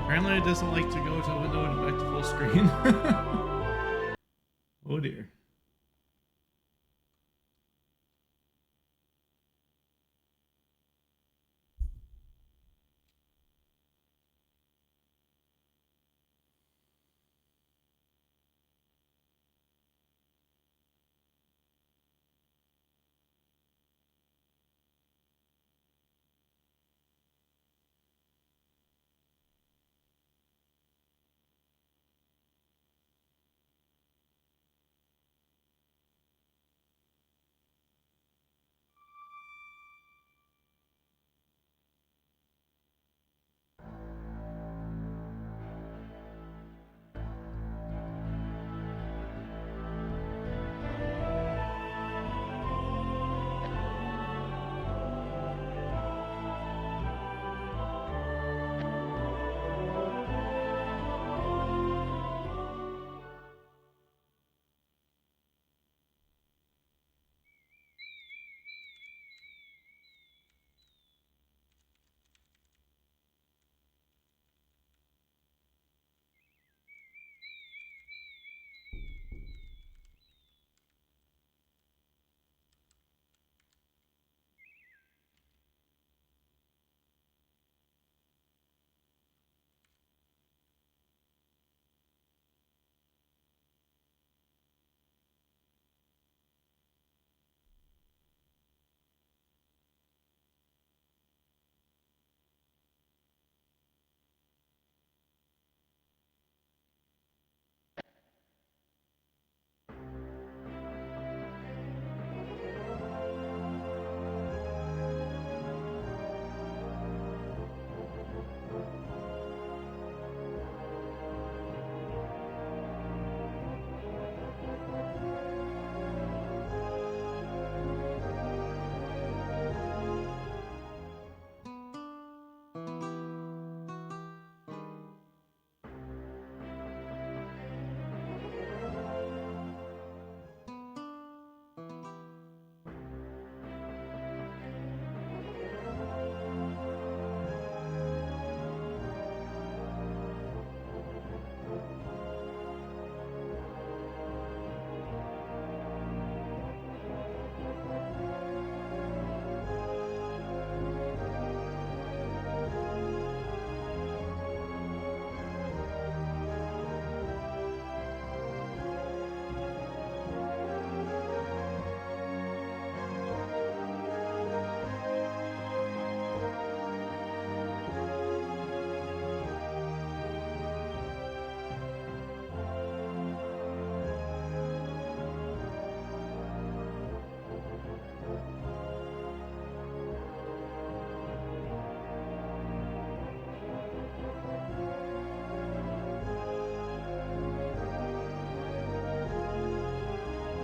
Apparently it doesn't like to go to a window and back to full screen. Oh dear.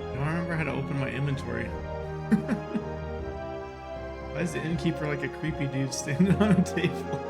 I don't remember how to open my inventory. Why is the innkeeper like a creepy dude standing on a table?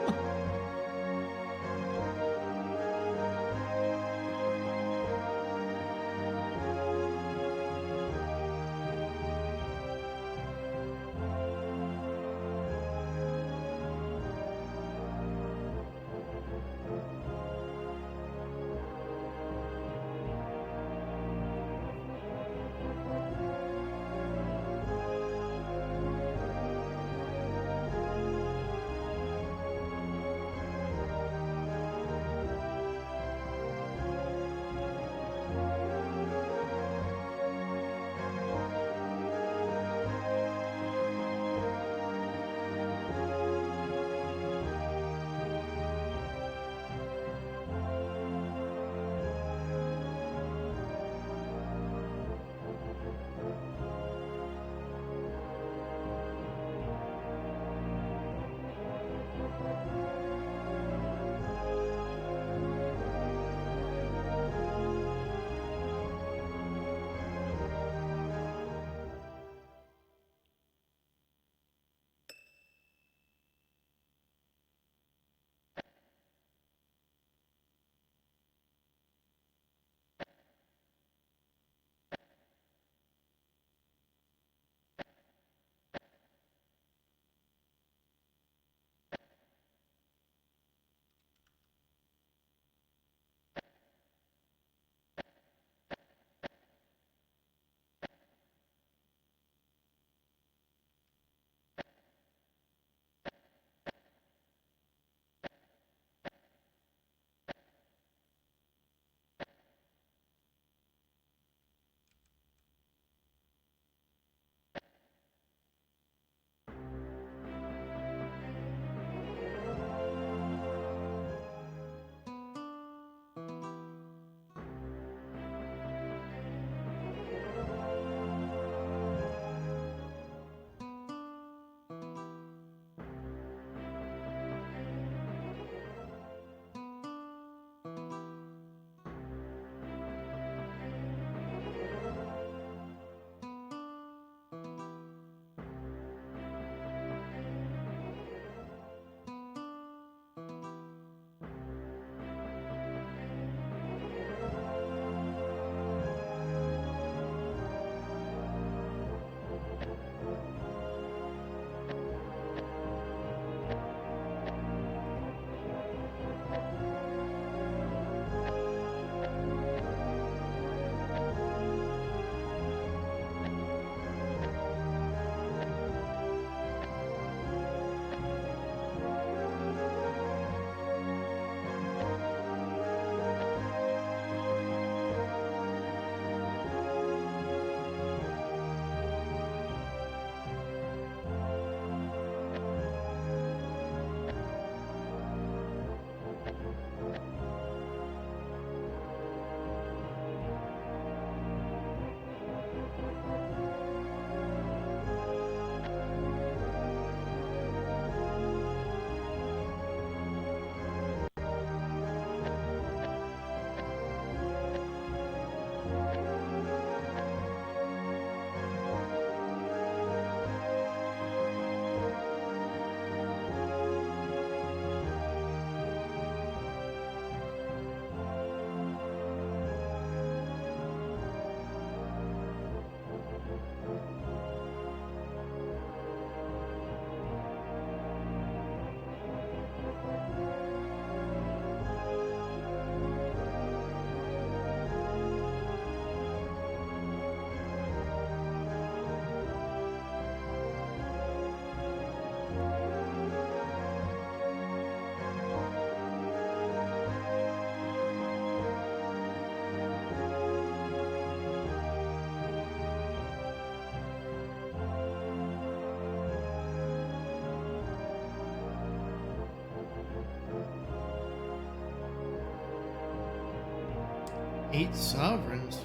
8 sovereigns.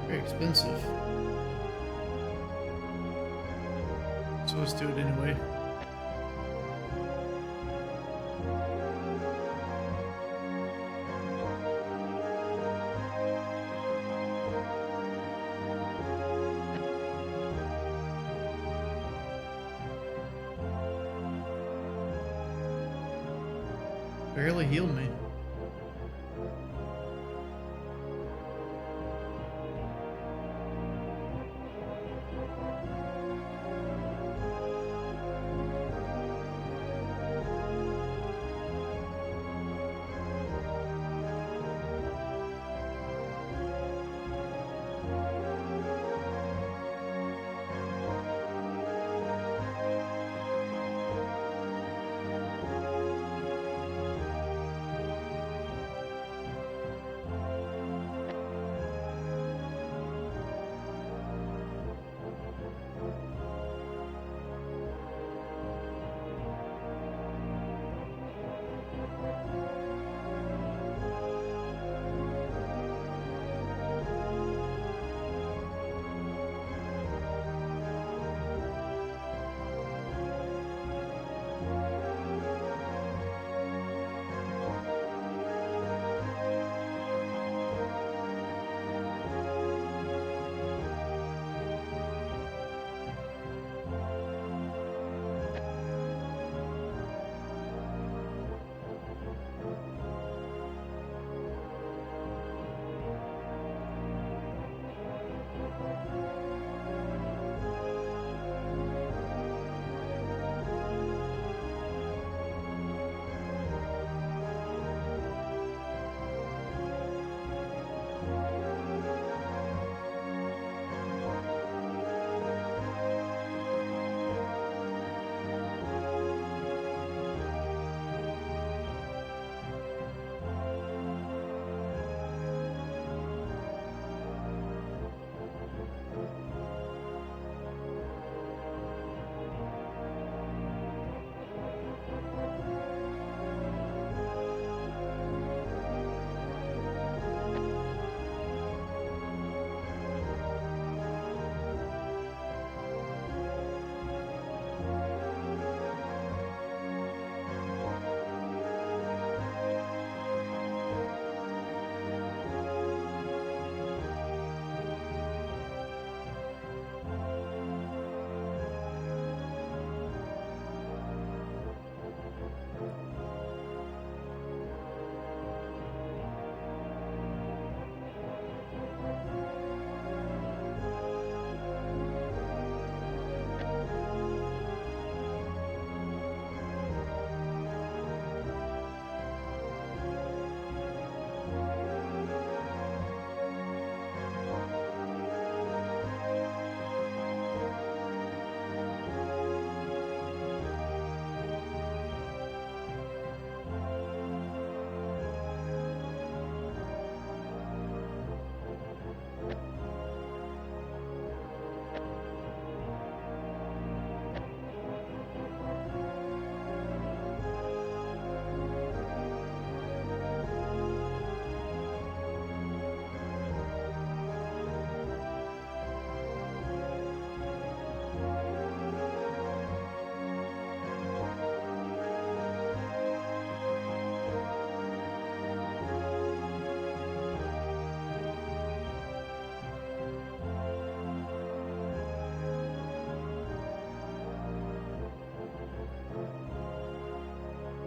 Very expensive. So let's do it anyway. Barely healed me.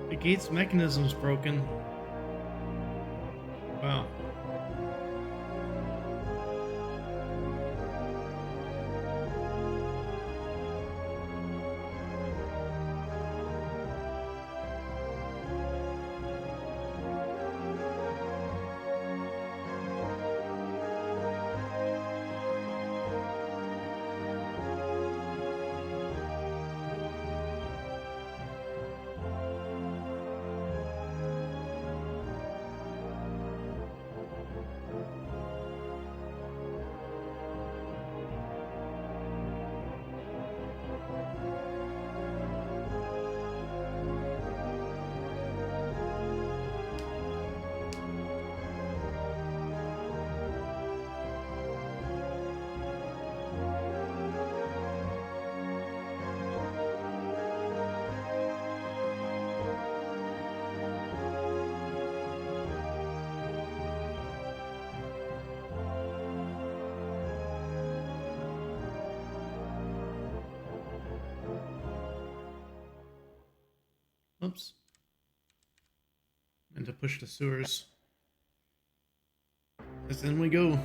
The gate's mechanism's broken. Wow. Oops. And to push the sewers. As in we go.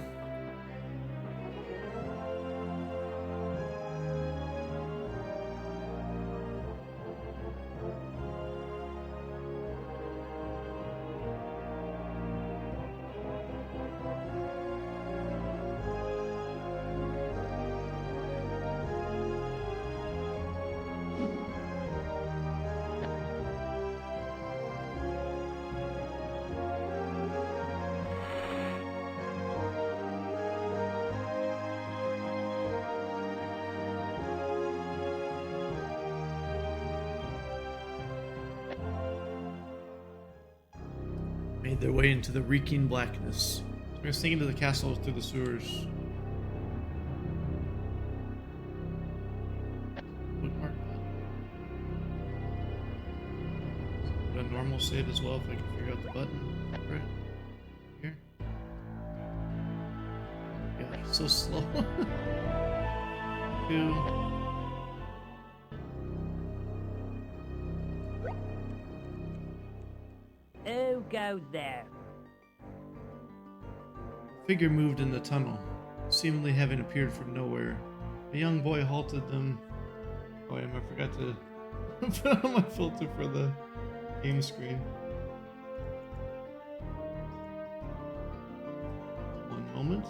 Made their way into the reeking blackness. We're gonna sneak into the castle through the sewers. Bookmark that. A normal save as well if I can figure out the button. Right here. Yeah, it's so slow. 2. Who goes there? Figure moved in the tunnel, seemingly having appeared from nowhere. A young boy halted them. Oh, I forgot to put on my filter for the game screen. One moment.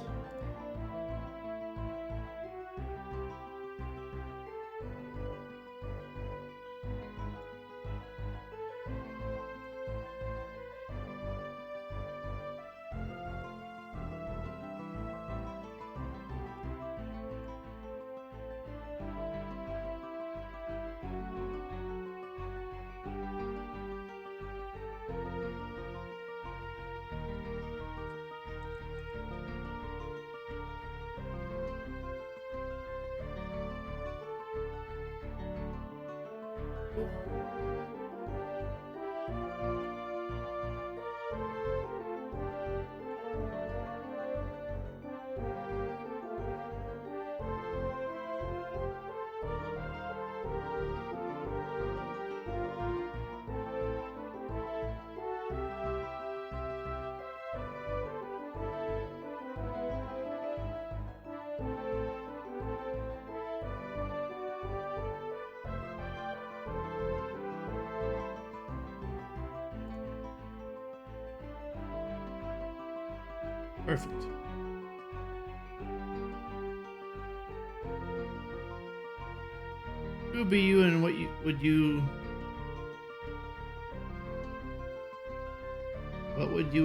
Perfect. Who be you and what would you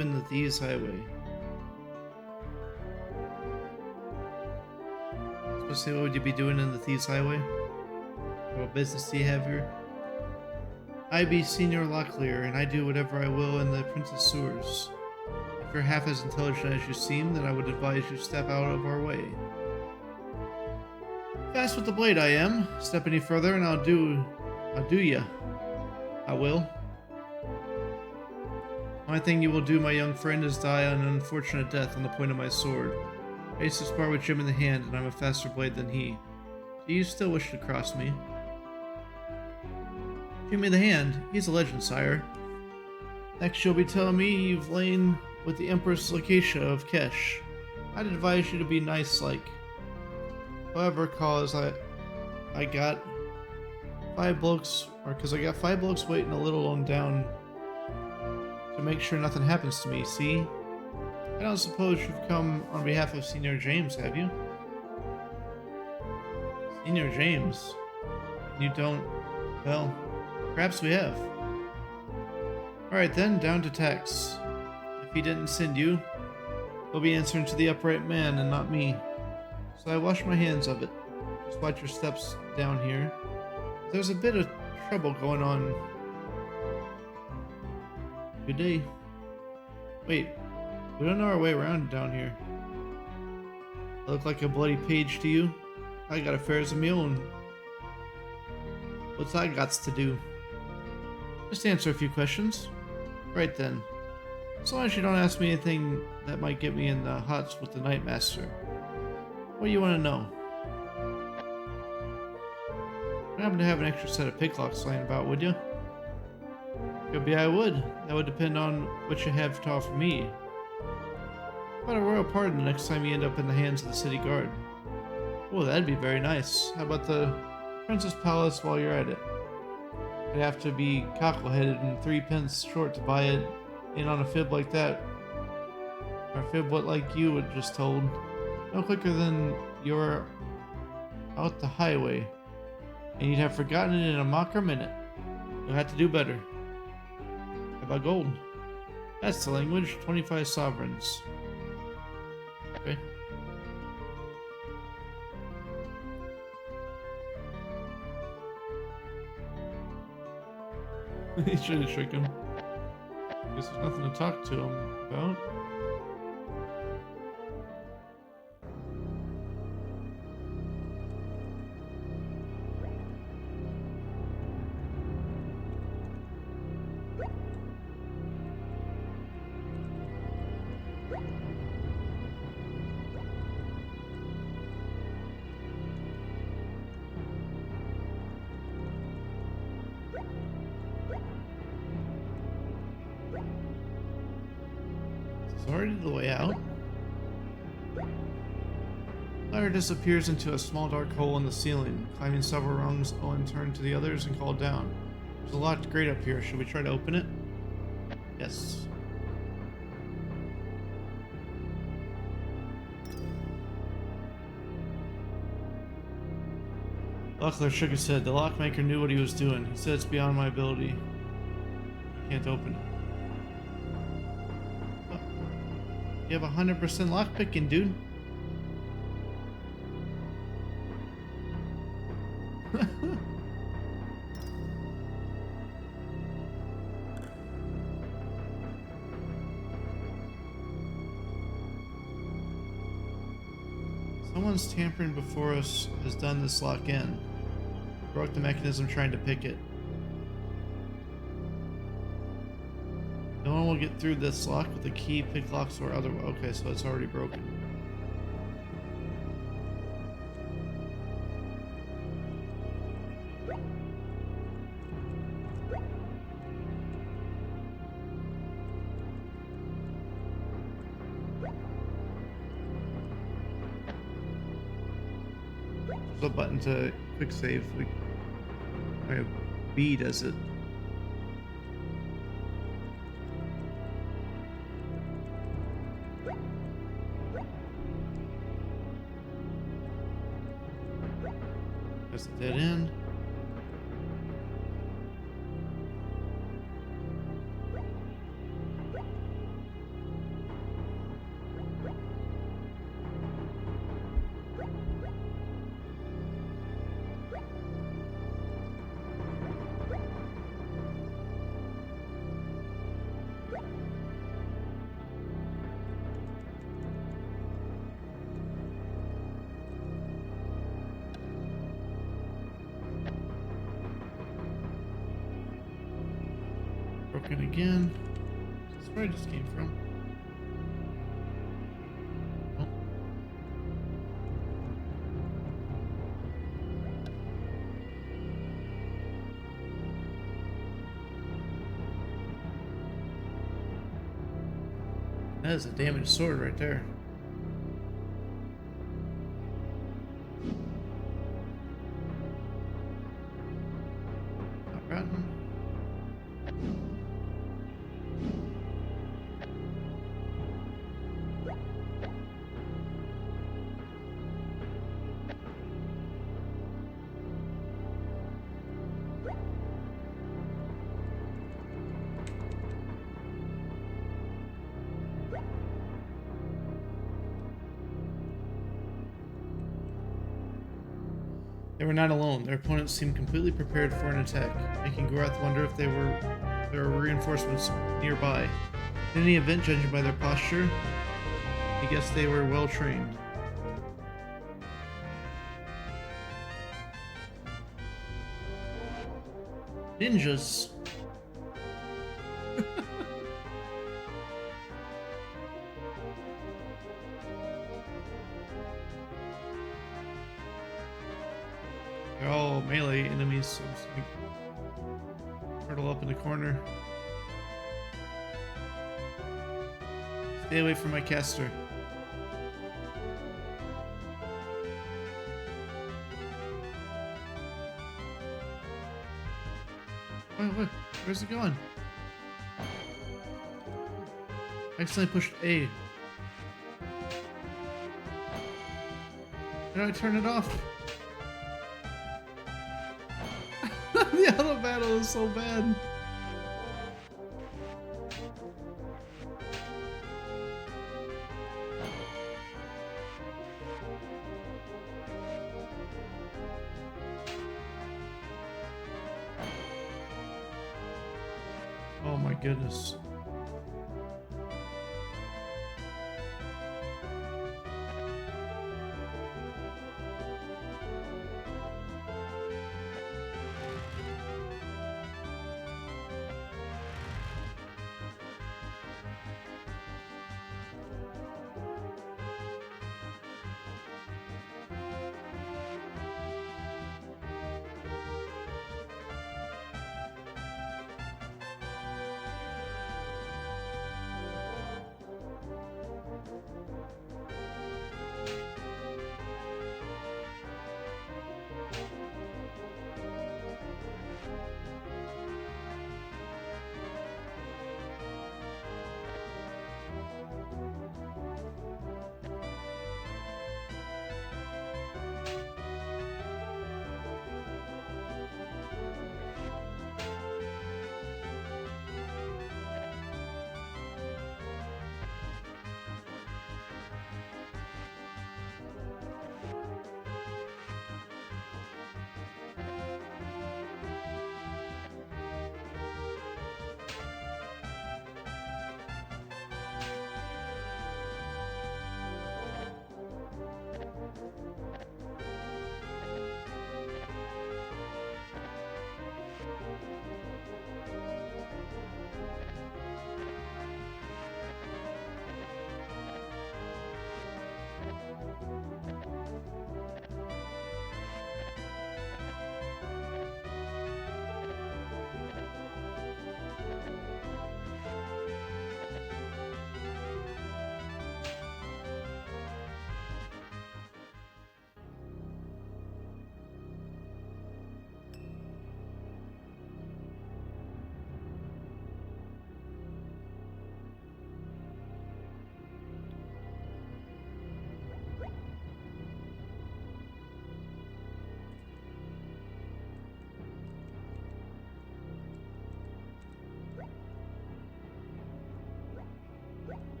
in the Thieves Highway? Supposed to say what would you be doing in the Thieves Highway? What business do you have here? I be Senior Locklear, and I do whatever I will in the Princess Sewers. If you're half as intelligent as you seem, then I would advise you step out of our way. Fast with the blade I am. Step any further and I'll do ya. I will. The only thing you will do, my young friend, is die an unfortunate death on the point of my sword. I used to spar with Jim in the hand, and I'm a faster blade than he. Do you still wish to cross me? Jimmy the Hand, he's a legend, sire. Next you'll be telling me you've lain with the Empress Lacacia of Kesh. I'd advise you to be nice-like. However, cause I got 5 blokes waiting a little on down to make sure nothing happens to me, see? I don't suppose you've come on behalf of Senior James, have you? Senior James? You don't... Well, perhaps we have. Alright then, down to Tex. If he didn't send you, he'll be answering to the upright man and not me. So I wash my hands of it. Just watch your steps down here. There's a bit of trouble going on. Good day. Wait, we don't know our way around down here. I look like a bloody page to you? I got affairs of my own. What's I gots to do? Just answer a few questions. Right then. As long as you don't ask me anything that might get me in the hots with the Nightmaster. What do you want to know? I happen to have an extra set of picklocks laying about, would you? Could be I would. That would depend on what you have to offer me. How about a royal pardon the next time you end up in the hands of the city guard? Oh, that'd be very nice. How about the Princess Palace while you're at it? I'd have to be cockle-headed and 3 pence short to buy it in on a fib like that. Or a fib what like you would just told. No quicker than you're out the highway. And you'd have forgotten it in a mocker minute. You'll have to do better. How about gold? That's the language. 25 sovereigns. Okay. He should have tricked him. Guess there's nothing to talk to him about. Already the way out. Ladder disappears into a small dark hole in the ceiling. Climbing several rungs, Owen turned to the others and called down. There's a lot great up here. Should we try to open it? Yes. Luckler shook his head. The lockmaker knew what he was doing. He said it's beyond my ability. I can't open it. You have 100% lockpicking, dude. Someone's tampering before us has done this lock in. Broke the mechanism trying to pick it. No one will get through this lock with a key, pick locks, or other. Okay, so it's already broken. There's a button to quick save. B does it. There's a dead end. Broken again. That's where I just came from. Oh. That is a damaged sword right there. Not rotten. They were not alone. Their opponents seemed completely prepared for an attack, making Gorath wonder if there were reinforcements nearby. In any event, judging by their posture, he guessed they were well trained. Ninjas. They're all melee enemies, so I'm just gonna turtle up in the corner. Stay away from my caster. Wait, where's it going? I accidentally pushed A. How do I turn it off? The auto battle is so bad. Oh my goodness.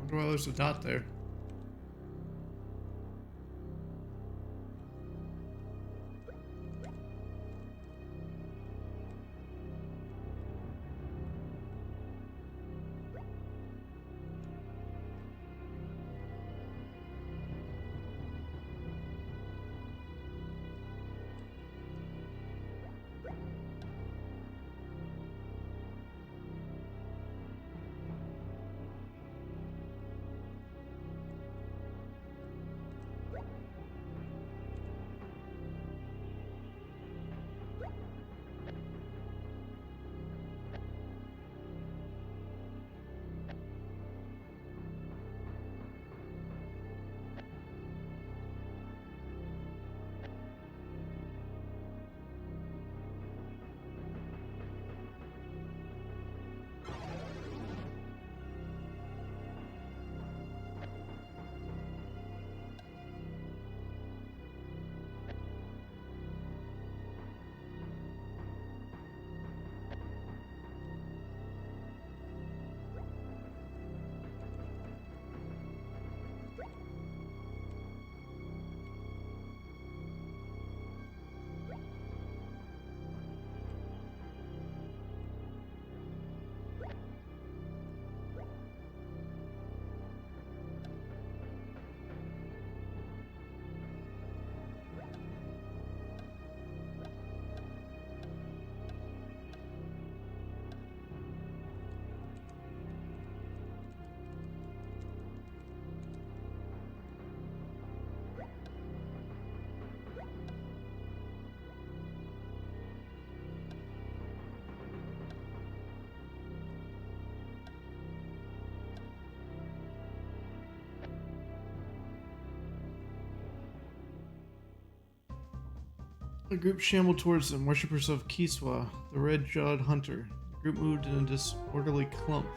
Wonder why there's a dot there. The group shambled towards them, worshippers of Kiswa, the red-jawed hunter. The group moved in a disorderly clump.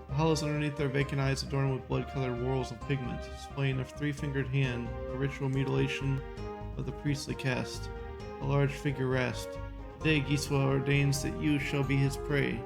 The hollows underneath their vacant eyes adorned with blood-colored whorls of pigment, displaying a three-fingered hand, a ritual mutilation of the priestly caste. A large figure rasped, "Today Giswa ordains that you shall be his prey."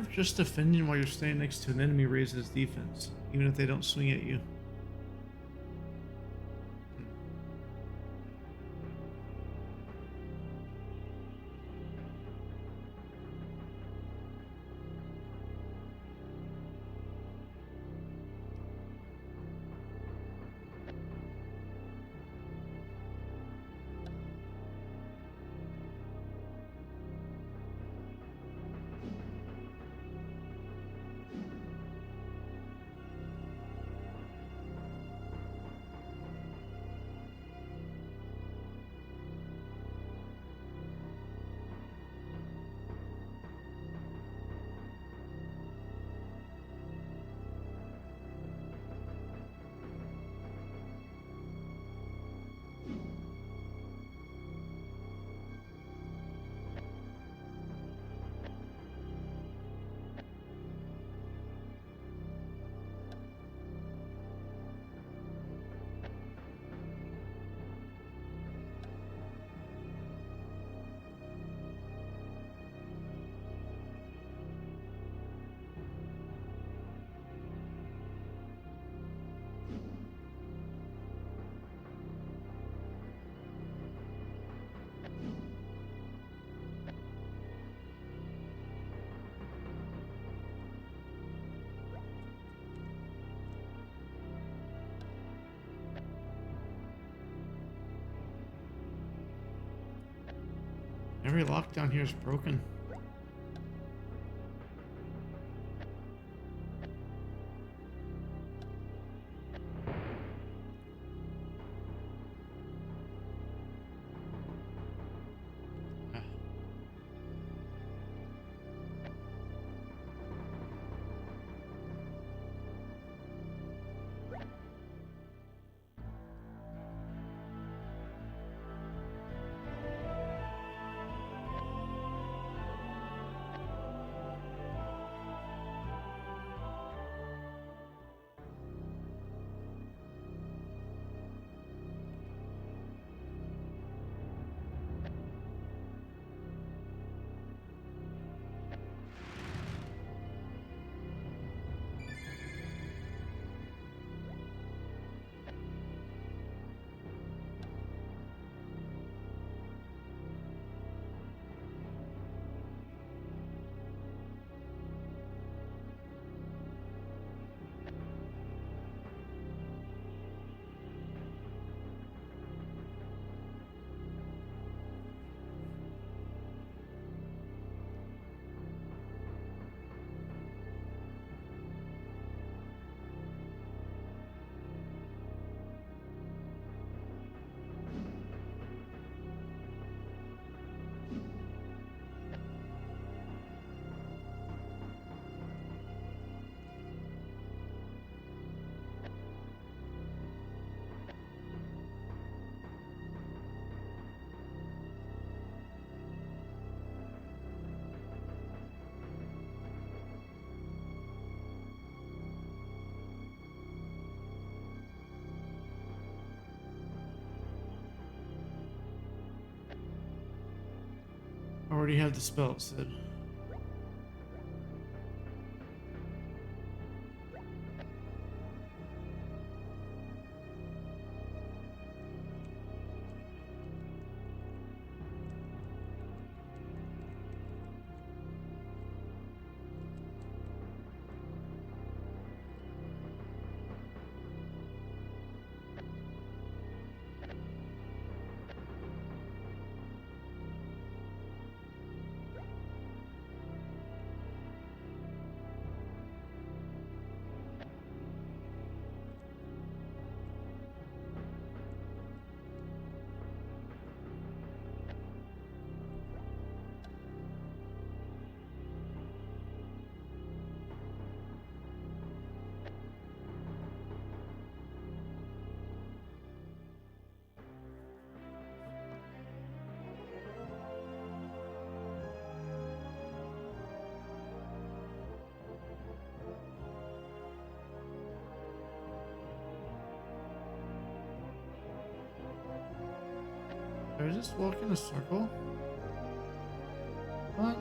if just defending while you're standing next to an enemy raises defense, even if they don't swing at you? Every lockdown here is broken. Already have the spell, it said. Did I just walk in a circle? What?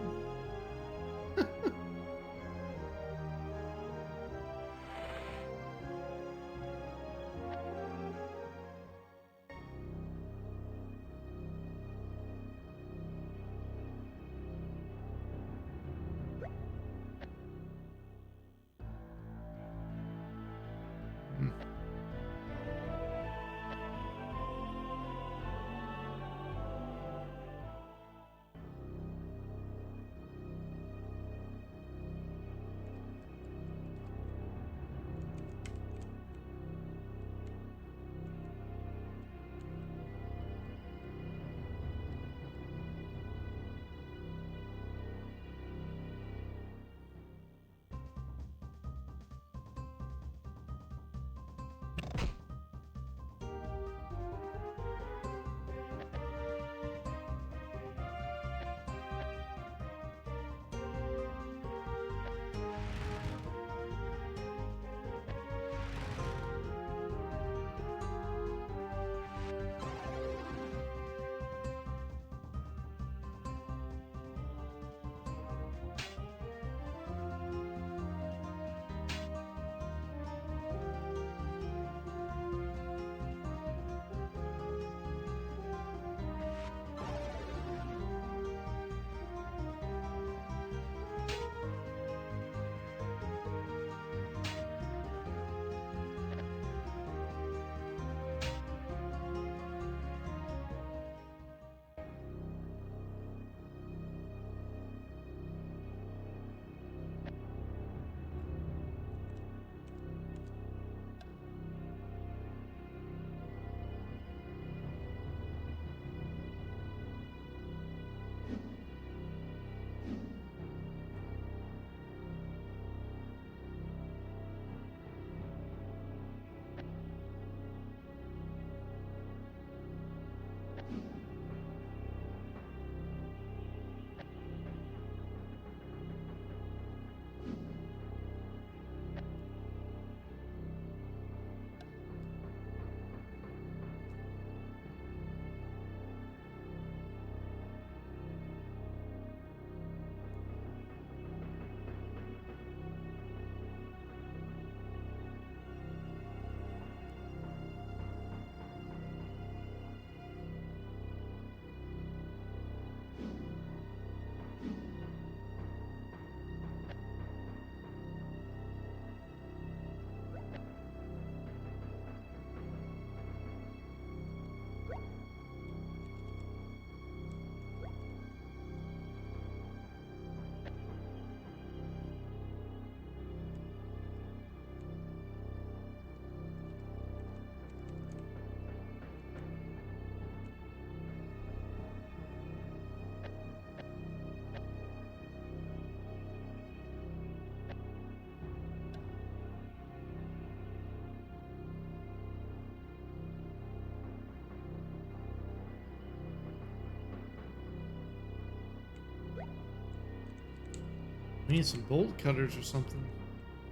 We need some bolt cutters or something.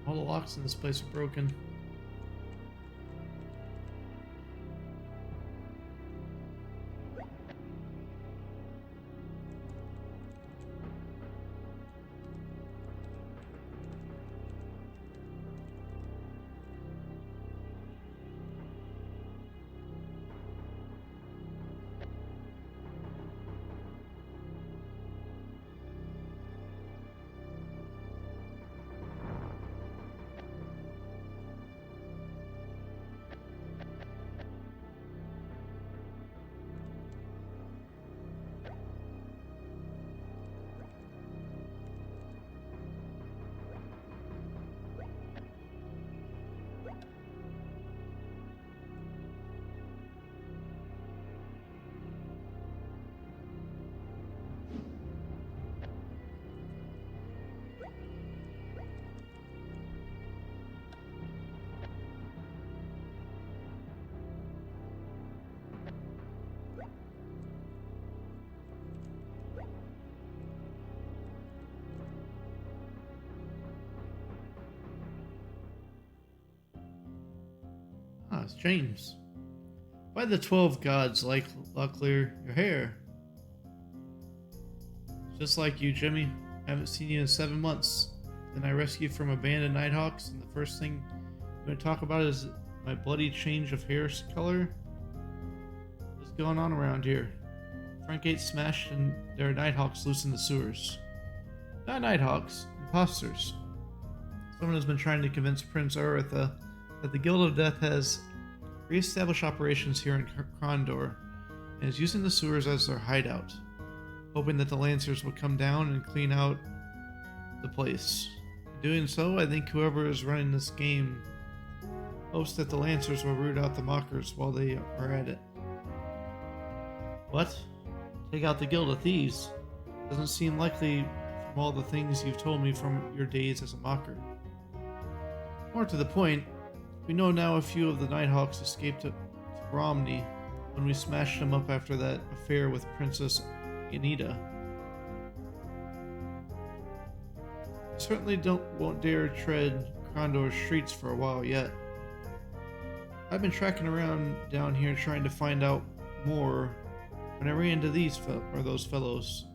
All the locks in this place are broken. Ah, it's James. By the 12 gods, like Lucklier, your hair. Just like you, Jimmy. I haven't seen you in 7 months. Then I rescued from a band of Nighthawks, and the first thing I'm going to talk about is my bloody change of hair color. What's going on around here? Front gate smashed, and there are Nighthawks loose in the sewers. Not Nighthawks, imposters. Someone has been trying to convince Prince Aretha that the Guild of Death has re-established operations here in Krondor and is using the sewers as their hideout, hoping that the Lancers will come down and clean out the place. In doing so, I think whoever is running this game hopes that the Lancers will root out the Mockers while they are at it. What? Take out the Guild of Thieves? Doesn't seem likely from all the things you've told me from your days as a Mocker. More to the point, we know now a few of the Nighthawks escaped to Romney when we smashed them up after that affair with Princess Anita. I certainly won't dare tread Krondor's streets for a while yet. I've been tracking around down here trying to find out more when I ran into those fellows.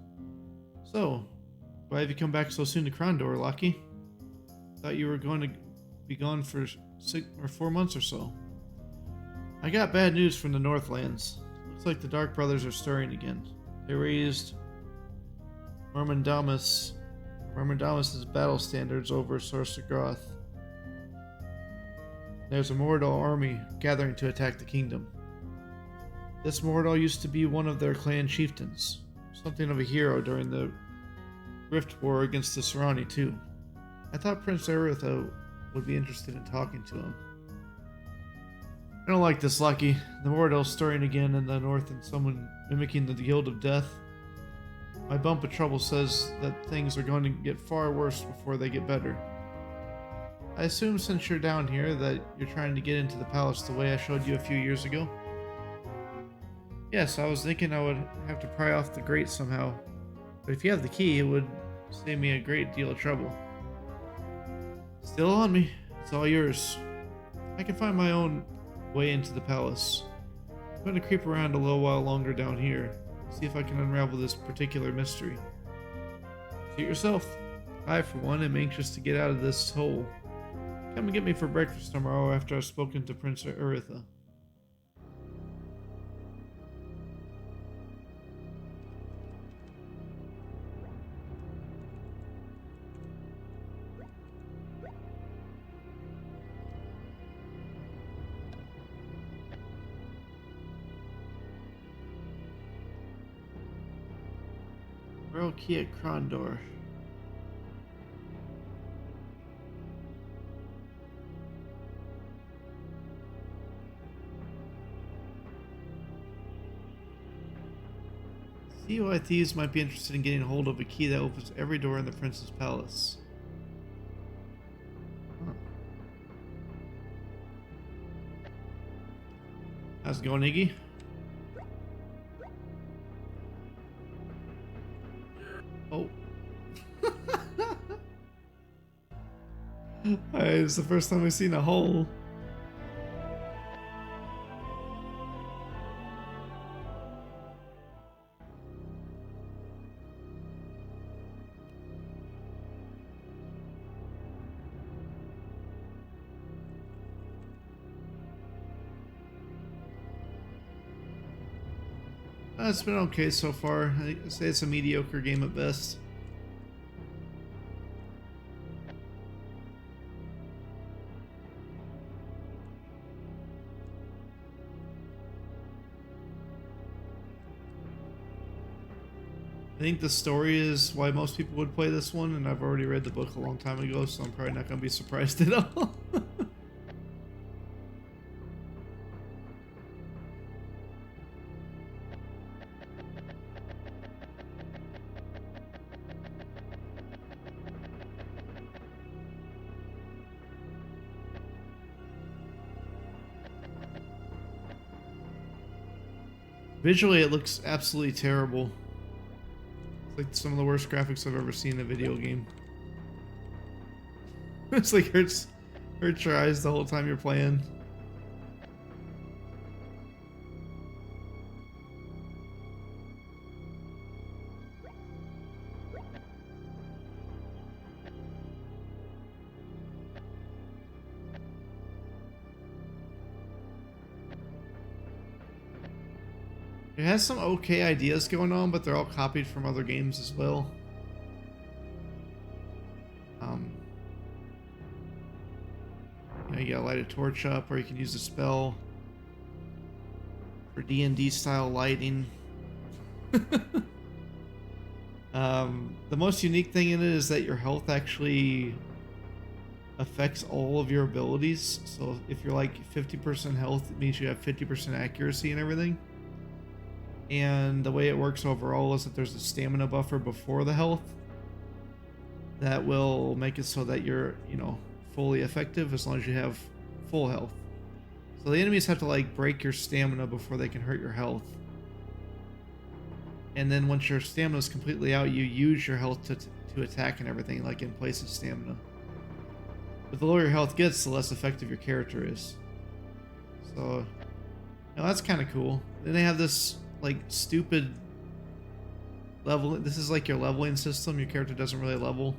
So, why have you come back so soon to Krondor, Lucky? Thought you were going to be gone for 6 or 4 months or so. I got bad news from the Northlands. Looks like the Dark Brothers are stirring again. They raised Myrmidamis's battle standards over Sorceroth. There's a Mordor army gathering to attack the kingdom. This Mordor used to be one of their clan chieftains, something of a hero during the Rift War against the Serani too. I thought Prince Aretha would be interested in talking to him. I don't like this, Lucky. The Mordor's stirring again in the north and someone mimicking the Guild of Death. My bump of trouble says that things are going to get far worse before they get better. I assume since you're down here that you're trying to get into the palace the way I showed you a few years ago? Yes, I was thinking I would have to pry off the grate somehow, but if you have the key, it would save me a great deal of trouble. Still on me. It's all yours. I can find my own way into the palace. I'm going to creep around a little while longer down here, see if I can unravel this particular mystery. Suit yourself. I, for one, am anxious to get out of this hole. Come and get me for breakfast tomorrow after I've spoken to Prince Aretha. Royal Key at Krondor. See why thieves might be interested in getting hold of a key that opens every door in the prince's palace. Huh. How's it going, Iggy? Oh. It's the first time we've seen a hole. It's been okay so far. I'd say it's a mediocre game at best. I think the story is why most people would play this one, and I've already read the book a long time ago, so I'm probably not going to be surprised at all. Visually, it looks absolutely terrible. It's like some of the worst graphics I've ever seen in a video game. It's like hurts your eyes the whole time you're playing. It has some okay ideas going on, but they're all copied from other games as well. You gotta light a torch up, or you can use a spell for D&D style lighting. The most unique thing in it is that your health actually affects all of your abilities. So if you're like 50% health, it means you have 50% accuracy and everything. And the way it works overall is that there's a stamina buffer before the health that will make it so that you're, fully effective as long as you have full health. So the enemies have to like break your stamina before they can hurt your health. And then once your stamina is completely out, you use your health to attack and everything, like in place of stamina. But the lower your health gets, the less effective your character is. So, that's kind of cool. Then they have this like stupid level. This is like your leveling system. Your character doesn't really level.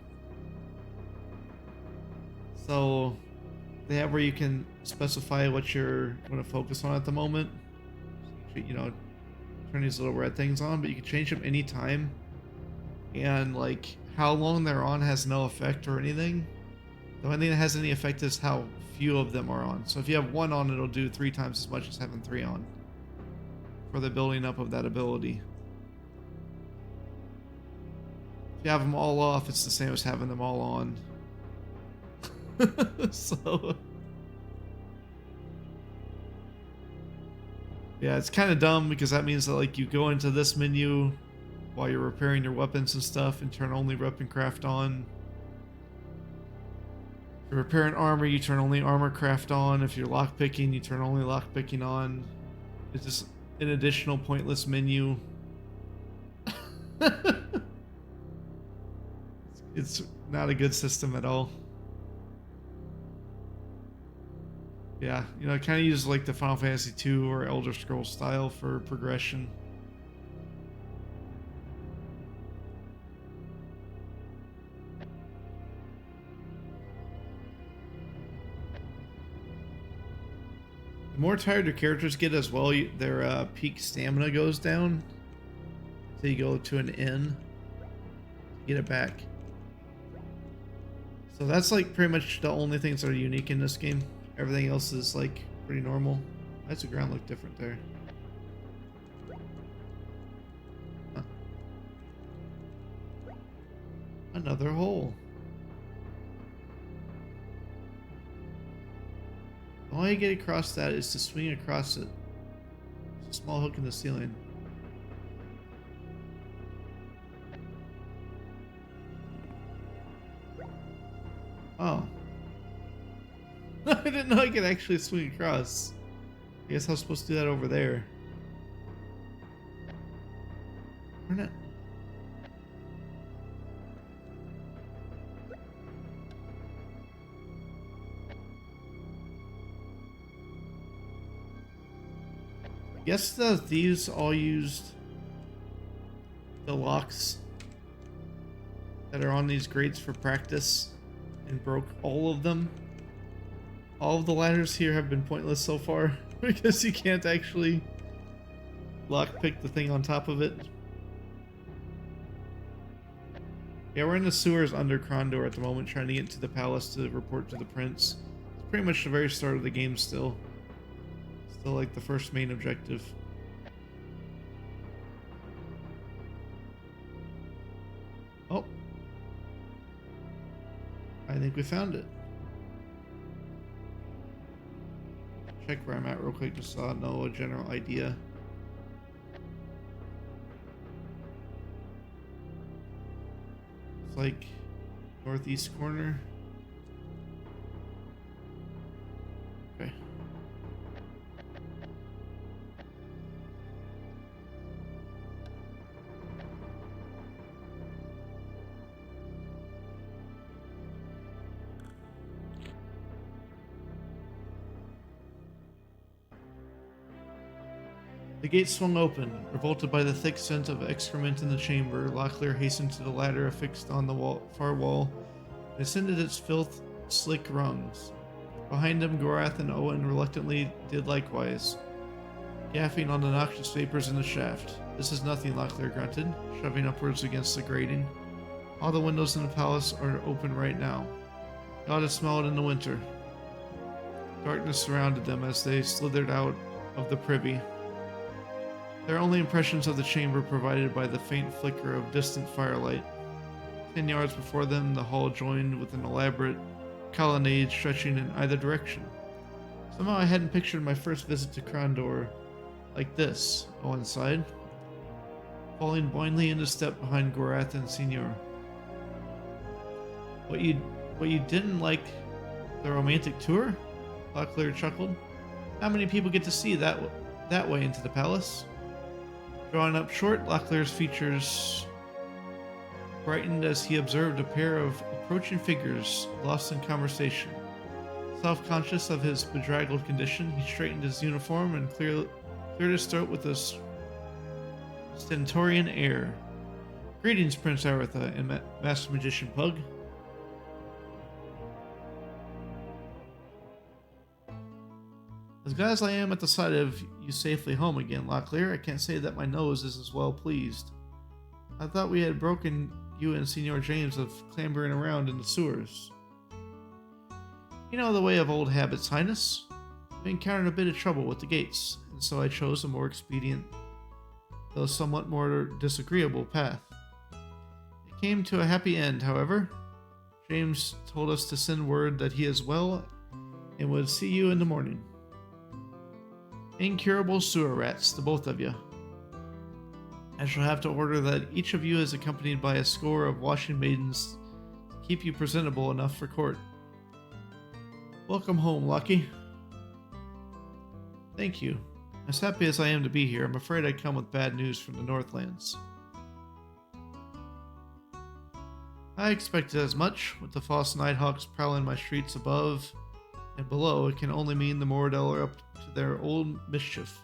So they have where you can specify what you're going to focus on at the moment. Turn these little red things on, but you can change them anytime. And like how long they're on has no effect or anything. The only thing that has any effect is how few of them are on. So if you have one on, it'll do 3 times as much as having 3 on. For the building up of that ability. If you have them all off, it's the same as having them all on. So yeah, it's kind of dumb because that means that like you go into this menu while you're repairing your weapons and stuff and turn only weapon craft on. If you're repairing armor, you turn only armor craft on. If you're lockpicking, you turn only lockpicking on. It's just an additional pointless menu. It's not a good system at all. Yeah, it kind of uses like the Final Fantasy II or Elder Scrolls style for progression. The more tired your characters get as well, their peak stamina goes down. So you go to an inn to get it back. So that's like pretty much the only things that are unique in this game. Everything else is like pretty normal. Why does the ground look different there? Huh. Another hole. The only way you get across that is to swing across it. There's a small hook in the ceiling. Oh. I didn't know I could actually swing across. I guess I was supposed to do that over there. Or not. Guess the thieves all used the locks that are on these grates for practice and broke all of them. All of the ladders here have been pointless so far because you can't actually lockpick the thing on top of it. Yeah, we're in the sewers under Krondor at the moment, trying to get into the palace to report to the prince. It's pretty much the very start of the game still. Still like the first main objective. Oh. I think we found it. Check where I'm at real quick just so I know a general idea. It's like northeast corner. Okay. The gate swung open. Revolted by the thick scent of excrement in the chamber, Locklear hastened to the ladder affixed on the far wall and ascended its filth-slick rungs. Behind him, Gorath and Owen reluctantly did likewise, gaffing on the noxious vapors in the shaft. This is nothing, Locklear grunted, shoving upwards against the grating. All the windows in the palace are open right now. They ought to smell it in the winter. Darkness surrounded them as they slithered out of the privy. Their only impressions of the chamber provided by the faint flicker of distant firelight. 10 yards before them, the hall joined with an elaborate colonnade stretching in either direction. Somehow I hadn't pictured my first visit to Krondor like this, Owen sighed, falling blindly into step behind Gorath and Senior. What you didn't like the romantic tour? Locklear chuckled. Not many people get to see that way into the palace. Drawing up short, Locklear's features brightened as he observed a pair of approaching figures lost in conversation. Self-conscious of his bedraggled condition, he straightened his uniform and cleared his throat with a stentorian air. Greetings, Prince Aretha and Master Magician Pug. As glad as I am at the sight of you safely home again, Locklear, I can't say that my nose is as well pleased. I thought we had broken you and Senior James of clambering around in the sewers. You know the way of old habits, Highness. We encountered a bit of trouble with the gates, and so I chose a more expedient, though somewhat more disagreeable path. It came to a happy end, however. James told us to send word that he is well and would see you in the morning. Incurable sewer rats, the both of you. I shall have to order that each of you is accompanied by a score of washing maidens to keep you presentable enough for court. Welcome home, Lucky. Thank you. As happy as I am to be here, I'm afraid I come with bad news from the Northlands. I expected as much. With the false Nighthawks prowling my streets above and below, it can only mean the Moradel are up to their old mischief.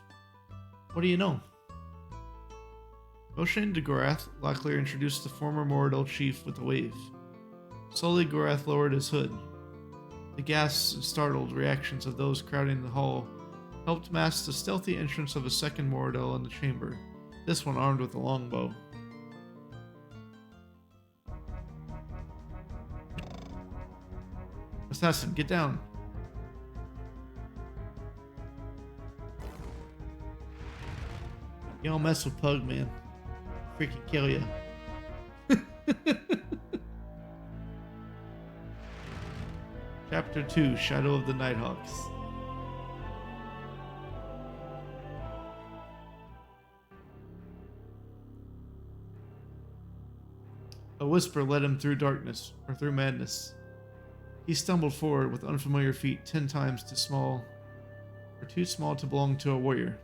What do you know? Motioning to Gorath, Locklear introduced the former Moradel chief with a wave. Slowly, Gorath lowered his hood. The gasps and startled reactions of those crowding the hall helped mask the stealthy entrance of a second Moradel in the chamber, this one armed with a longbow. Assassin, get down. You don't mess with Pug, man. Freaking kill you. Chapter 2, Shadow of the Nighthawks. A whisper led him through darkness, or through madness. He stumbled forward with unfamiliar feet 10 times too small to belong to a warrior.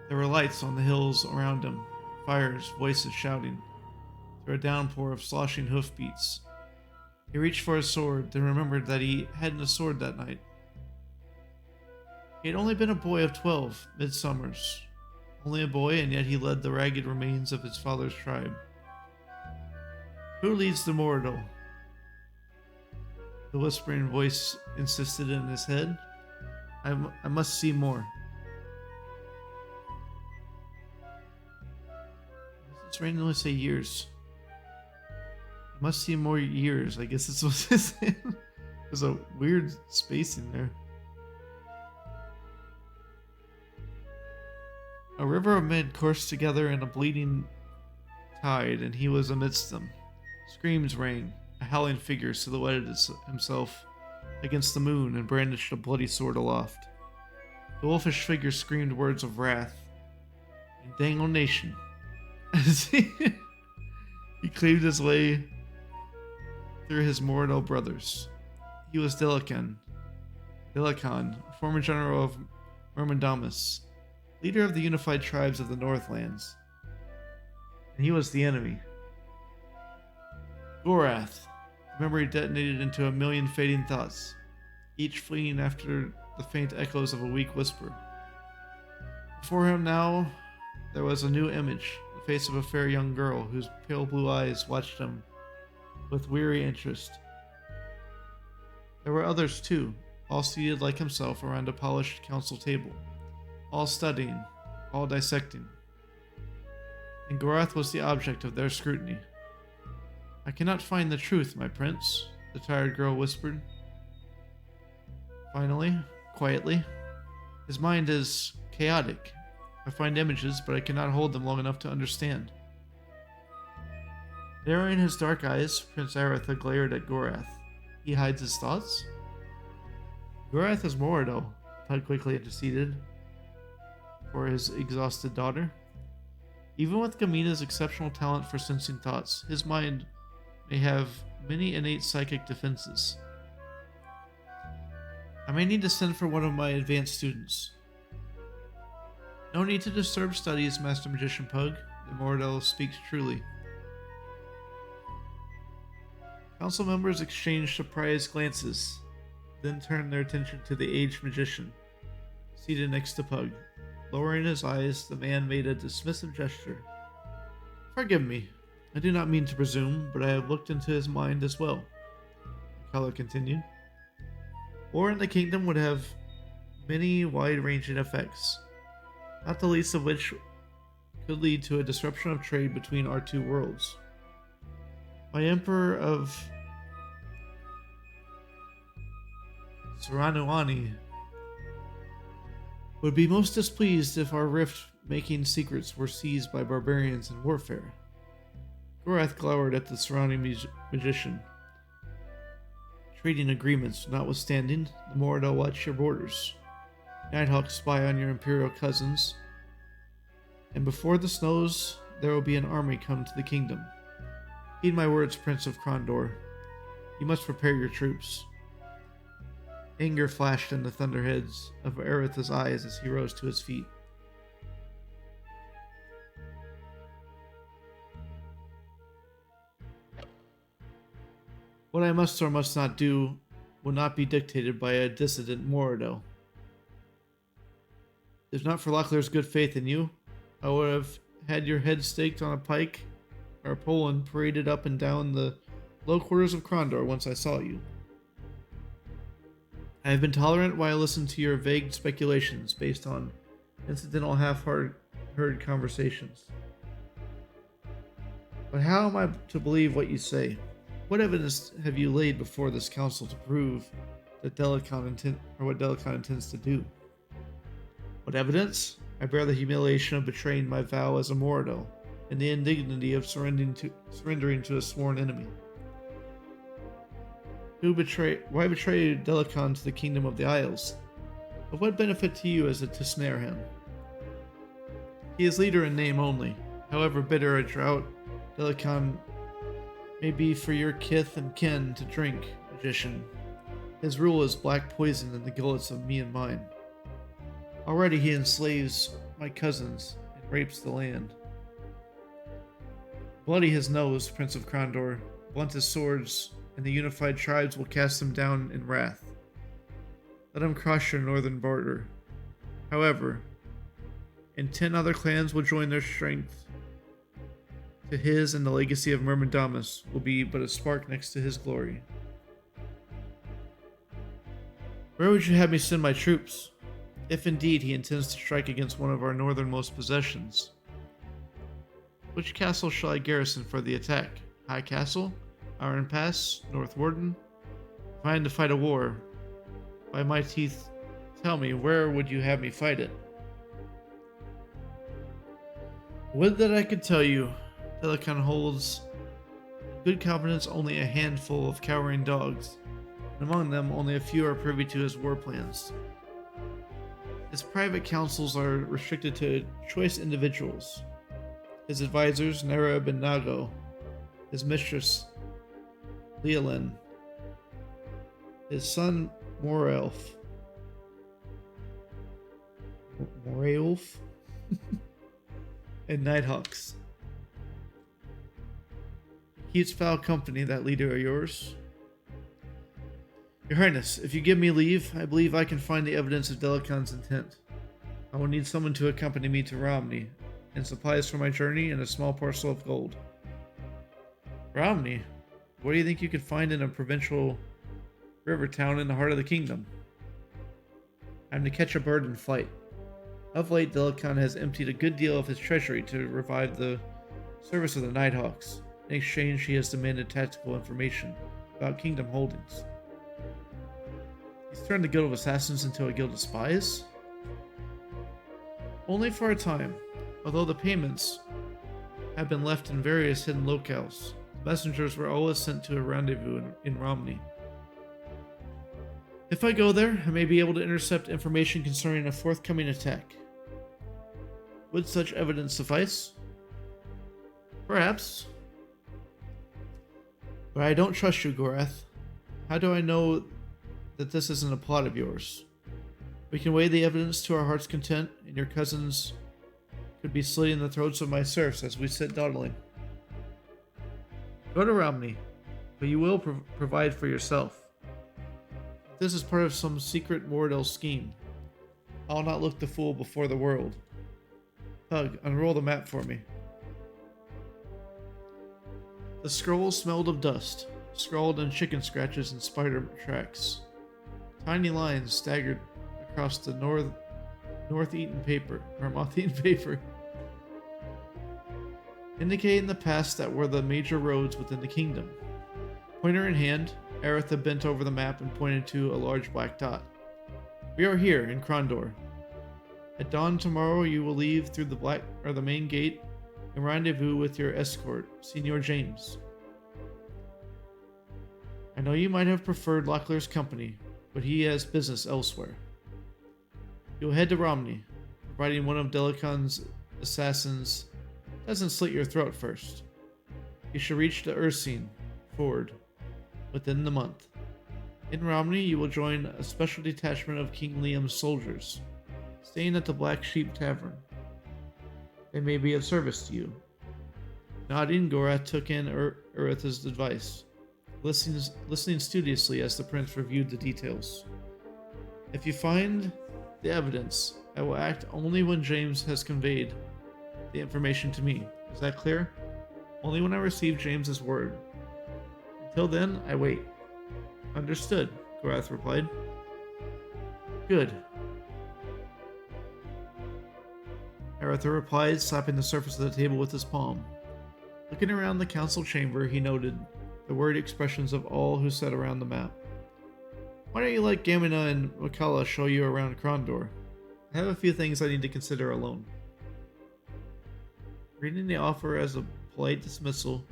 There were lights on the hills around him, fires, voices shouting, through a downpour of sloshing hoofbeats. He reached for his sword, then remembered that he hadn't a sword that night. He had only been a boy of 12, midsummers. Only a boy, and yet he led the ragged remains of his father's tribe. Who leads the Mordor? The whispering voice insisted in his head. I must see more. Does this randomly say years? I must see more years. I guess it's what it says. There's a weird spacing there. A river of men coursed together in a bleeding tide, and he was amidst them. Screams rang. A howling figure silhouetted himself against the moon and brandished a bloody sword aloft. The wolfish figure screamed words of wrath and damnation as he cleaved his way through his Mordor brothers. He was Delacan, former general of Myrmindamus, leader of the unified tribes of the Northlands. And he was the enemy. Gorath. Memory detonated into a million fading thoughts, each fleeing after the faint echoes of a weak whisper. Before him now, there was a new image, the face of a fair young girl whose pale blue eyes watched him with weary interest. There were others too, all seated like himself around a polished council table, all studying, all dissecting. And Gorath was the object of their scrutiny. I cannot find the truth, my prince, the tired girl whispered. Finally, quietly, his mind is chaotic. I find images, but I cannot hold them long enough to understand. Narrowing his dark eyes, Prince Aretha glared at Gorath. He hides his thoughts? Gorath is Mordor, Tug quickly interceded for his exhausted daughter. Even with Gamina's exceptional talent for sensing thoughts, his mind may have many innate psychic defenses. I may need to send for one of my advanced students. No need to disturb studies, Master Magician Pug. The Mordor speaks truly. Council members exchanged surprised glances, then turned their attention to the aged magician, seated next to Pug. Lowering his eyes, the man made a dismissive gesture. Forgive me. I do not mean to presume, but I have looked into his mind as well. Kala continued. War in the kingdom would have many wide-ranging effects, not the least of which could lead to a disruption of trade between our two worlds. My Emperor of Saranuani would be most displeased if our rift-making secrets were seized by barbarians in warfare. Gorath glowered at the surrounding magician. Trading agreements notwithstanding, the Mordor watch your borders. Nighthawks spy on your imperial cousins. And before the snows, there will be an army come to the kingdom. Heed my words, Prince of Krondor. You must prepare your troops. Anger flashed in the thunderheads of Aretha's eyes as he rose to his feet. What I must or must not do will not be dictated by a dissident Mordor. If not for Locklear's good faith in you, I would have had your head staked on a pike or a pole and paraded up and down the low quarters of Krondor once I saw you. I have been tolerant while I listened to your vague speculations based on incidental half-heard conversations. But how am I to believe what you say? What evidence have you laid before this council to prove that what Delacan intends to do? What evidence? I bear the humiliation of betraying my vow as a Mordor, and the indignity of surrendering to a sworn enemy. Why betray Delacan to the kingdom of the Isles? Of what benefit to you is it to snare him? He is leader in name only. However bitter a drought Delacan may be for your kith and kin to drink, magician. His rule is black poison in the gullets of me and mine. Already he enslaves my cousins and rapes the land. Bloody his nose, Prince of Krondor, blunt his swords, and the unified tribes will cast him down in wrath. Let him cross your northern border, However, and 10 other clans will join their strength to his, and the legacy of Myrmindamus will be but a spark next to his glory. Where would you have me send my troops, if indeed he intends to strike against one of our northernmost possessions? Which castle shall I garrison for the attack? High Castle? Iron Pass? North Warden? If I had to fight a war, by my teeth, tell me, where would you have me fight it? Would that I could tell you. Delacan holds good confidence only a handful of cowering dogs, and among them only a few are privy to his war plans. His private councils are restricted to choice individuals. His advisors, Nereb and Nago, his mistress, Leolin, his son, Morelf, and Nighthawks. He keeps foul company, that leader of yours. Your Highness, if you give me leave, I believe I can find the evidence of Delacan's intent. I will need someone to accompany me to Romney, and supplies for my journey and a small parcel of gold. Romney? What do you think you could find in a provincial river town in the heart of the kingdom? I'm to catch a bird in flight. Of late, Delacan has emptied a good deal of his treasury to revive the service of the Nighthawks. In exchange, he has demanded tactical information about kingdom holdings. He's turned the Guild of Assassins into a guild of spies? Only for a time, although the payments have been left in various hidden locales. Messengers were always sent to a rendezvous in Romney. If I go there, I may be able to intercept information concerning a forthcoming attack. Would such evidence suffice? Perhaps. But I don't trust you, Gorath. How do I know that this isn't a plot of yours? We can weigh the evidence to our heart's content, and your cousins could be slitting the throats of my serfs as we sit dawdling. Go to Romney, but you will provide for yourself. If this is part of some secret Mordel scheme, I'll not look the fool before the world. Pug, unroll the map for me. The scroll smelled of dust, scrawled in chicken scratches and spider tracks. Tiny lines staggered across the moth-eaten paper, indicating the paths that were the major roads within the kingdom. Pointer in hand, Aretha bent over the map and pointed to a large black dot. We are here in Krondor. At dawn tomorrow, you will leave through the main gate and rendezvous with your escort, Senor James. I know you might have preferred Locklear's company, but he has business elsewhere. You will head to Romney, providing one of Delacan's assassins doesn't slit your throat first. You should reach the Ursine Ford within the month. In Romney, you will join a special detachment of King Liam's soldiers, staying at the Black Sheep Tavern. They may be of service to you. Nodding, Gorath took in Uretha's advice, listening studiously as the prince reviewed the details. If you find the evidence, I will act only when James has conveyed the information to me. Is that clear? Only when I receive James's word. Until then, I wait. Understood, Gorath replied. Good. Aretha replied, slapping the surface of the table with his palm. Looking around the council chamber, he noted the worried expressions of all who sat around the map. Why don't you let Gamina and Makala show you around Krondor? I have a few things I need to consider alone. Reading the offer as a polite dismissal,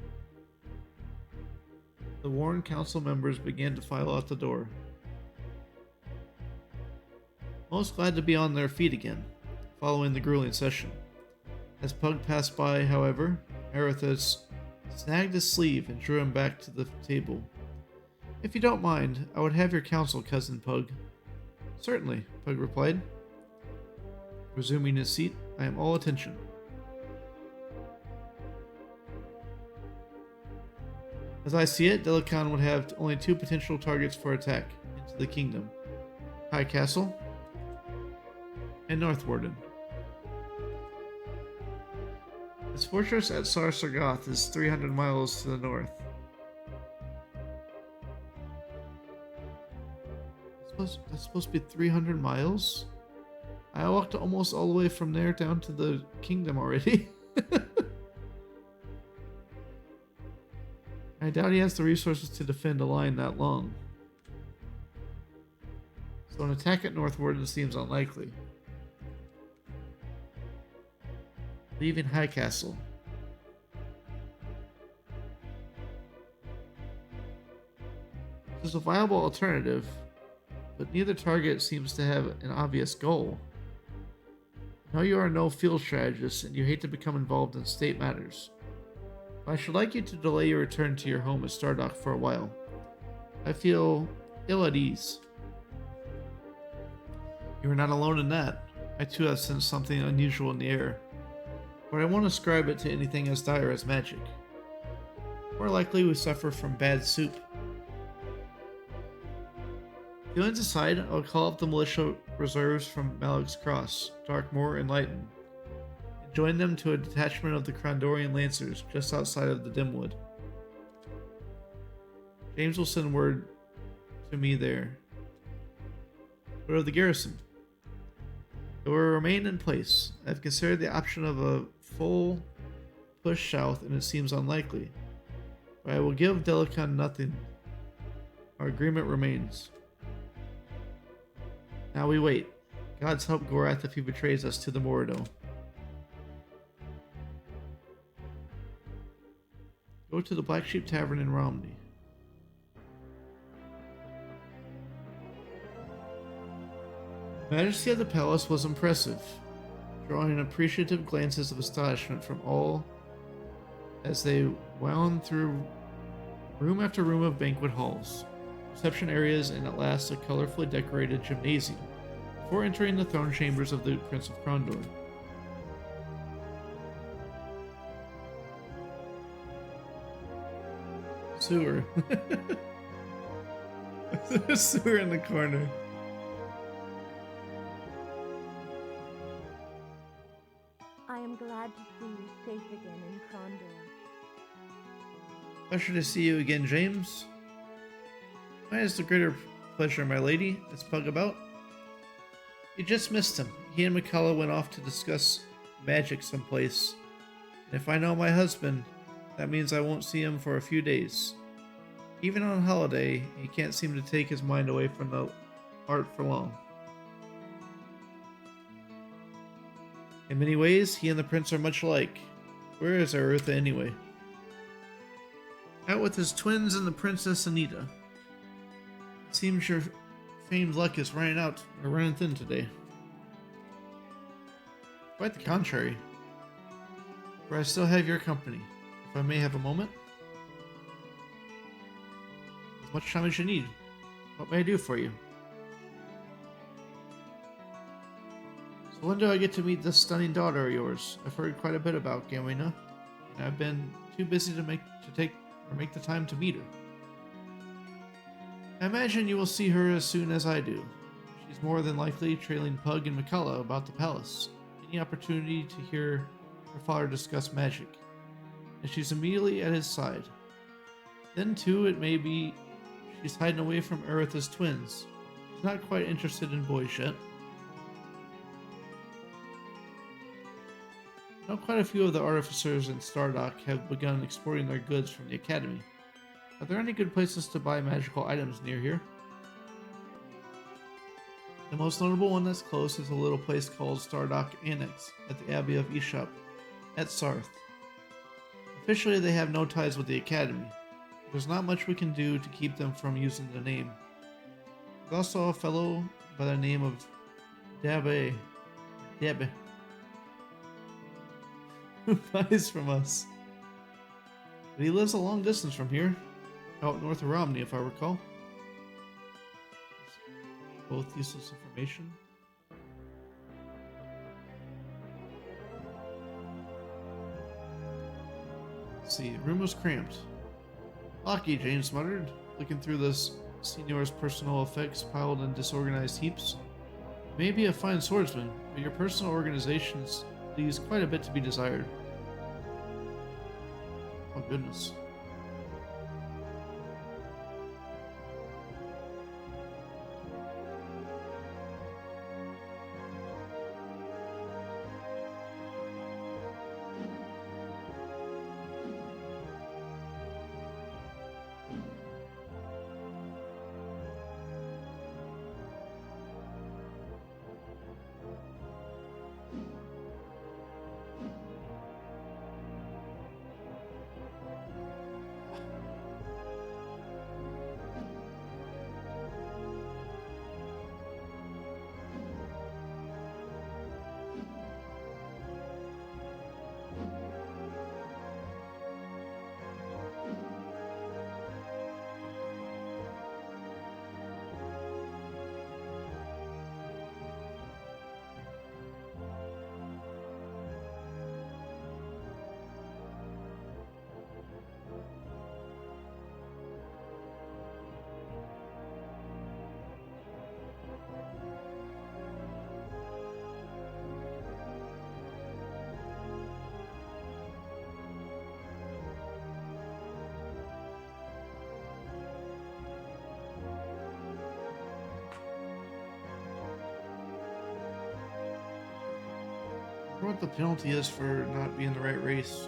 the worn council members began to file out the door. Most glad to be on their feet again, following the grueling session. As Pug passed by, however, Aretha snagged his sleeve and drew him back to the table. If you don't mind, I would have your counsel, Cousin Pug. Certainly, Pug replied. Resuming his seat, I am all attention. As I see it, Delacan would have only two potential targets for attack into the kingdom. High Castle and North Warden. His fortress at Sargoth is 300 miles to the north. That's supposed to be 300 miles? I walked almost all the way from there down to the kingdom already. I doubt he has the resources to defend a line that long. So an attack at North Warden seems unlikely. Leaving High Castle. This is a viable alternative, but neither target seems to have an obvious goal. I know you are no field strategist and you hate to become involved in state matters. But I should like you to delay your return to your home at Stardock for a while. I feel ill at ease. You are not alone in that. I too have sensed something unusual in the air, but I won't ascribe it to anything as dire as magic. More likely we suffer from bad soup. Feelings aside, I'll call up the militia reserves from Malik's Cross, Darkmoor, and Lighton, and join them to a detachment of the Krondorian Lancers just outside of the Dimwood. James will send word to me there. What of the garrison? It will remain in place. I've considered the option of a full push south, and it seems unlikely. But I will give Delicon nothing. Our agreement remains. Now we wait. Gods help Gorath if he betrays us to the Morido. Go to the Black Sheep Tavern in Romney. The majesty of the palace was impressive, drawing appreciative glances of astonishment from all as they wound through room after room of banquet halls, reception areas, and at last a colorfully decorated gymnasium, before entering the throne chambers of the Prince of Krondor. Sewer. There's a sewer in the corner. I am glad to see you safe again in Krondor. Pleasure to see you again, James. Mine is the greater pleasure, my lady. Let's bug about. You just missed him. He and McCullough went off to discuss magic someplace. And if I know my husband, that means I won't see him for a few days. Even on holiday, he can't seem to take his mind away from the art for long. In many ways, he and the prince are much alike. Where is Aerutha anyway? Out with his twins and the Princess Anita. It seems your famed luck is running thin today. Quite the contrary. For I still have your company, if I may have a moment. As much time as you need. What may I do for you? So when do I get to meet this stunning daughter of yours? I've heard quite a bit about Gamina, and I've been too busy to make the time to meet her. I imagine you will see her as soon as I do. She's more than likely trailing Pug and McCullough about the palace, any opportunity to hear her father discuss magic, and she's immediately at his side. Then too, it may be she's hiding away from Aerutha's twins. She's not quite interested in boys yet. I know quite a few of the artificers in Stardock have begun exporting their goods from the academy. Are there any good places to buy magical items near here? The most notable one that's close is a little place called Stardock Annex at the Abbey of Ishap at Sarth. Officially, they have no ties with the academy. There's not much we can do to keep them from using the name. There's also a fellow by the name of Dabe, who buys from us. But he lives a long distance from here, out north of Romney, if I recall. Both useless information. Let's see, room was cramped. Lucky, James muttered, looking through the Signor's personal effects piled in disorganized heaps. may be a fine swordsman, but your personal organization leaves quite a bit to be desired. Oh goodness. I wonder what the penalty is for not being the right race.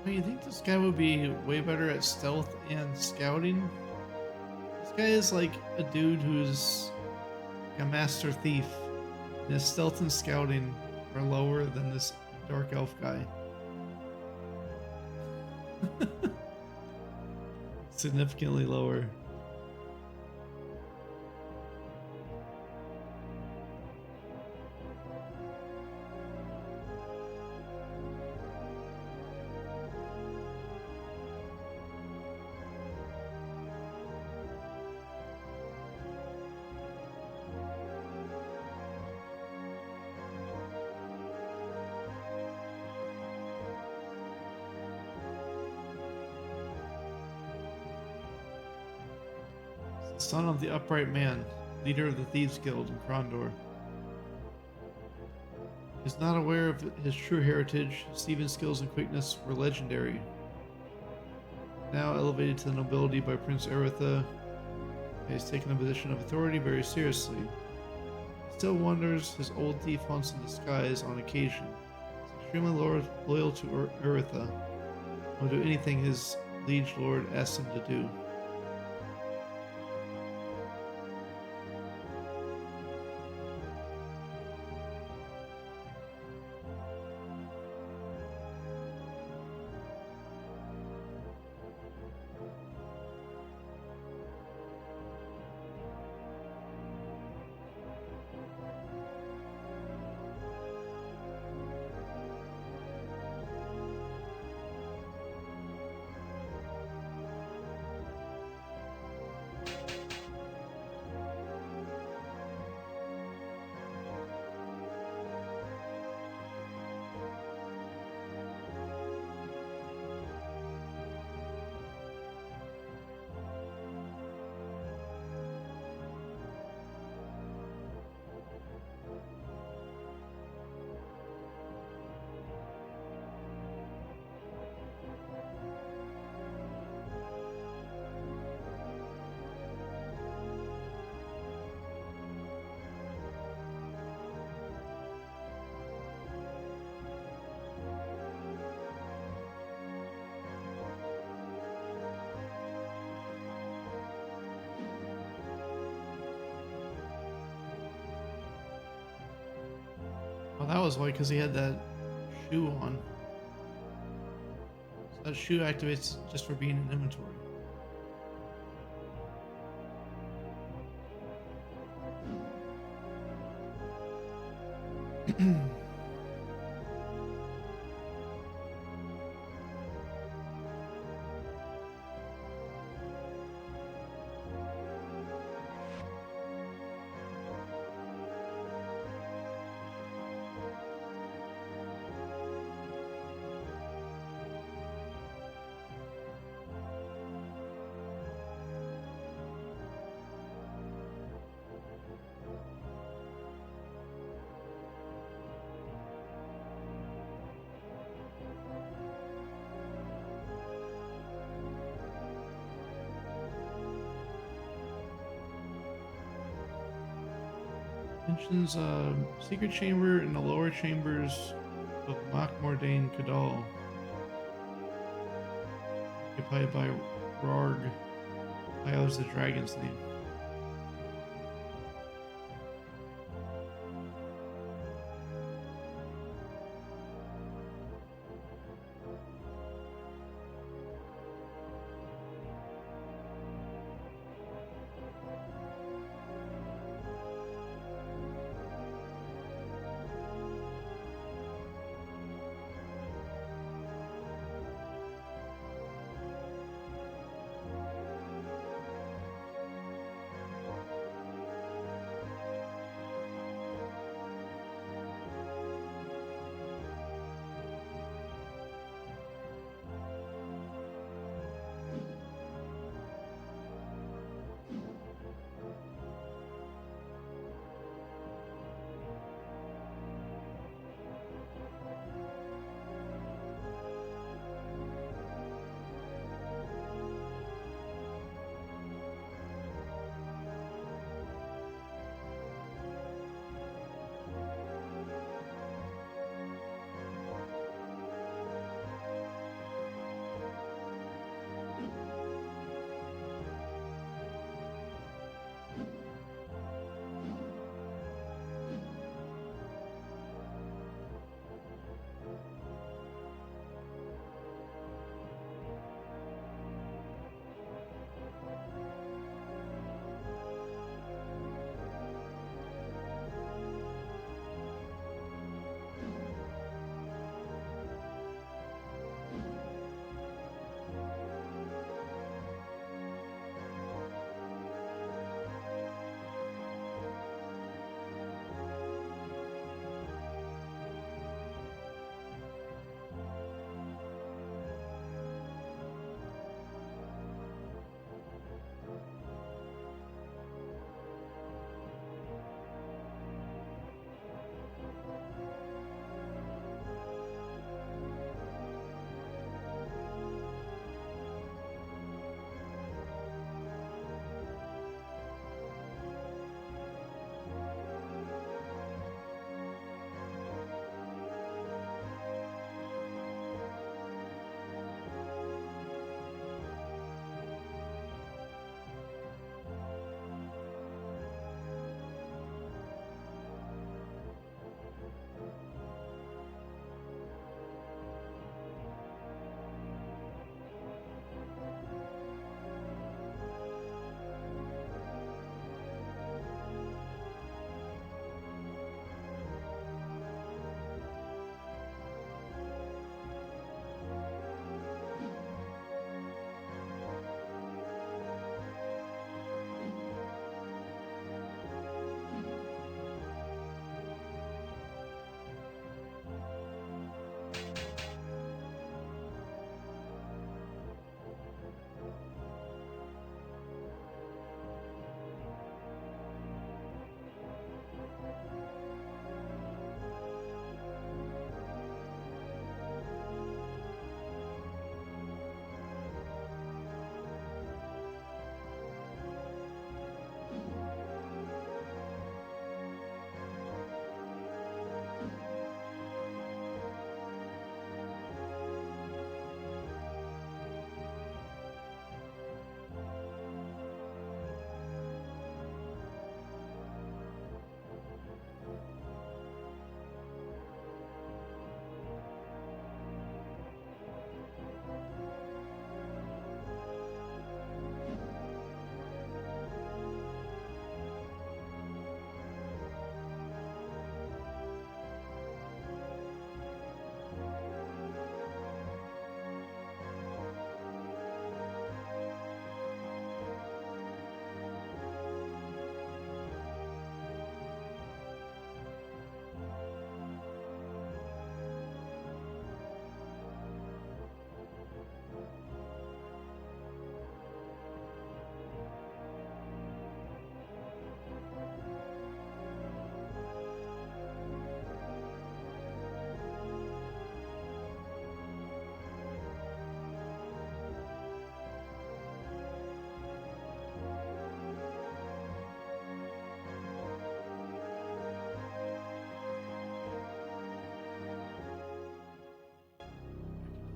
I mean, you think this guy would be way better at stealth and scouting? This guy is like a dude who's a master thief. And his stealth and scouting are lower than this dark elf guy. Significantly lower. Son of the Upright Man, leader of the Thieves Guild in Krondor. He is not aware of his true heritage. Stephen's skills and quickness were legendary. Now elevated to the nobility by Prince Eritha, he has taken a position of authority very seriously. He still wonders his old thief haunts in the skies on occasion. He is extremely loyal to Eritha and will do anything his liege lord asks him to do. Well, that was why, because he had that shoe on. So that shoe activates just for being in inventory. Mentions a secret chamber in the lower chambers of Makmordain Kadal, occupied by Rarg. That was the dragon's name.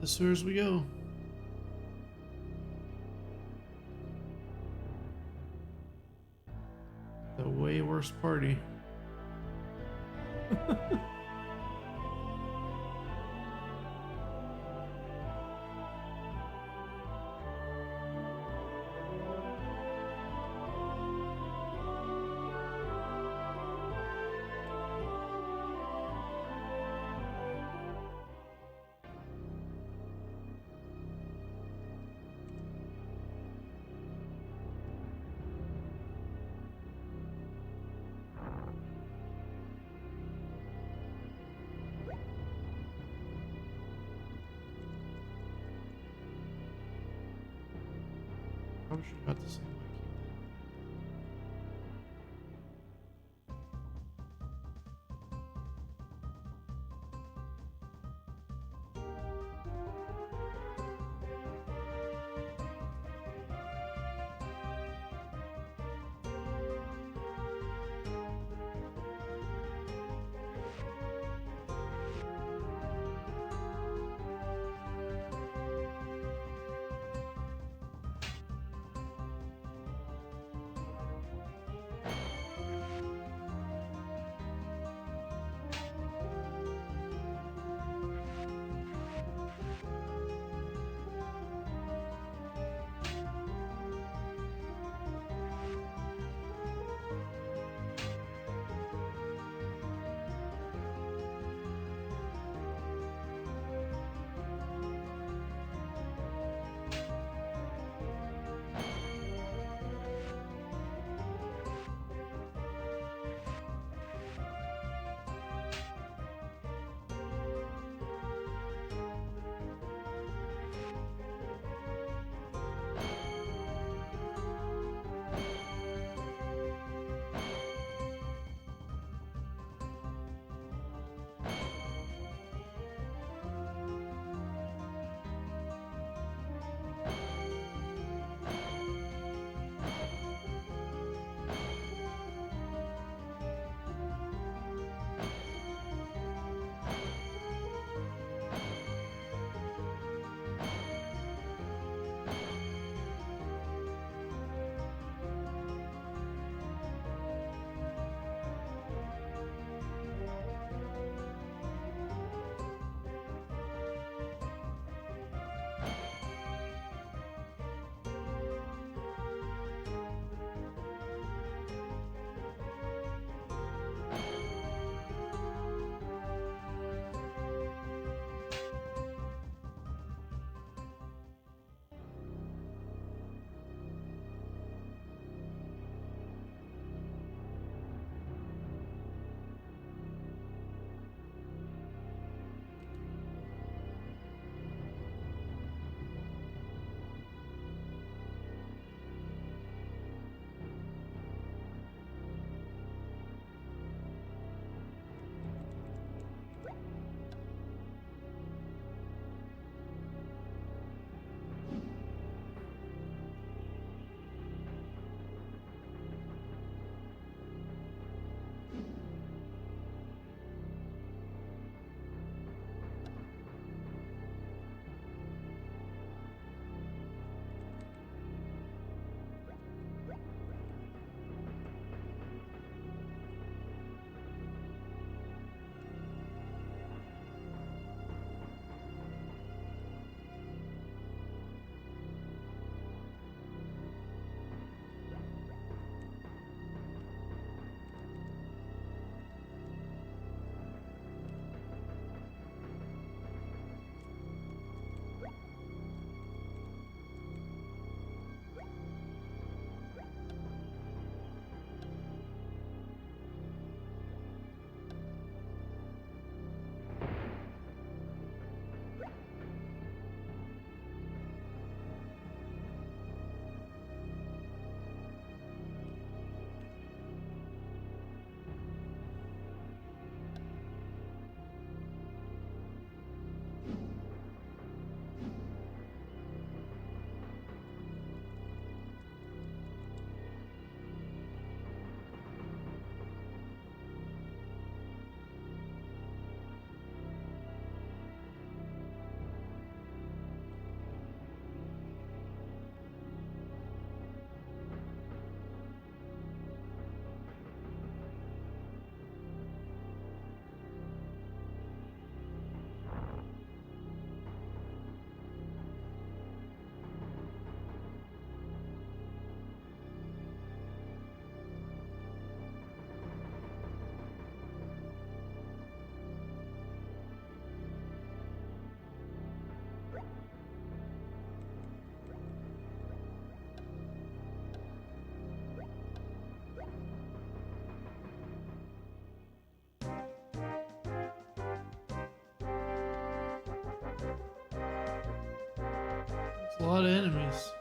the sewers we go. The way worse party. Probably should have got the same mic. lot of enemies.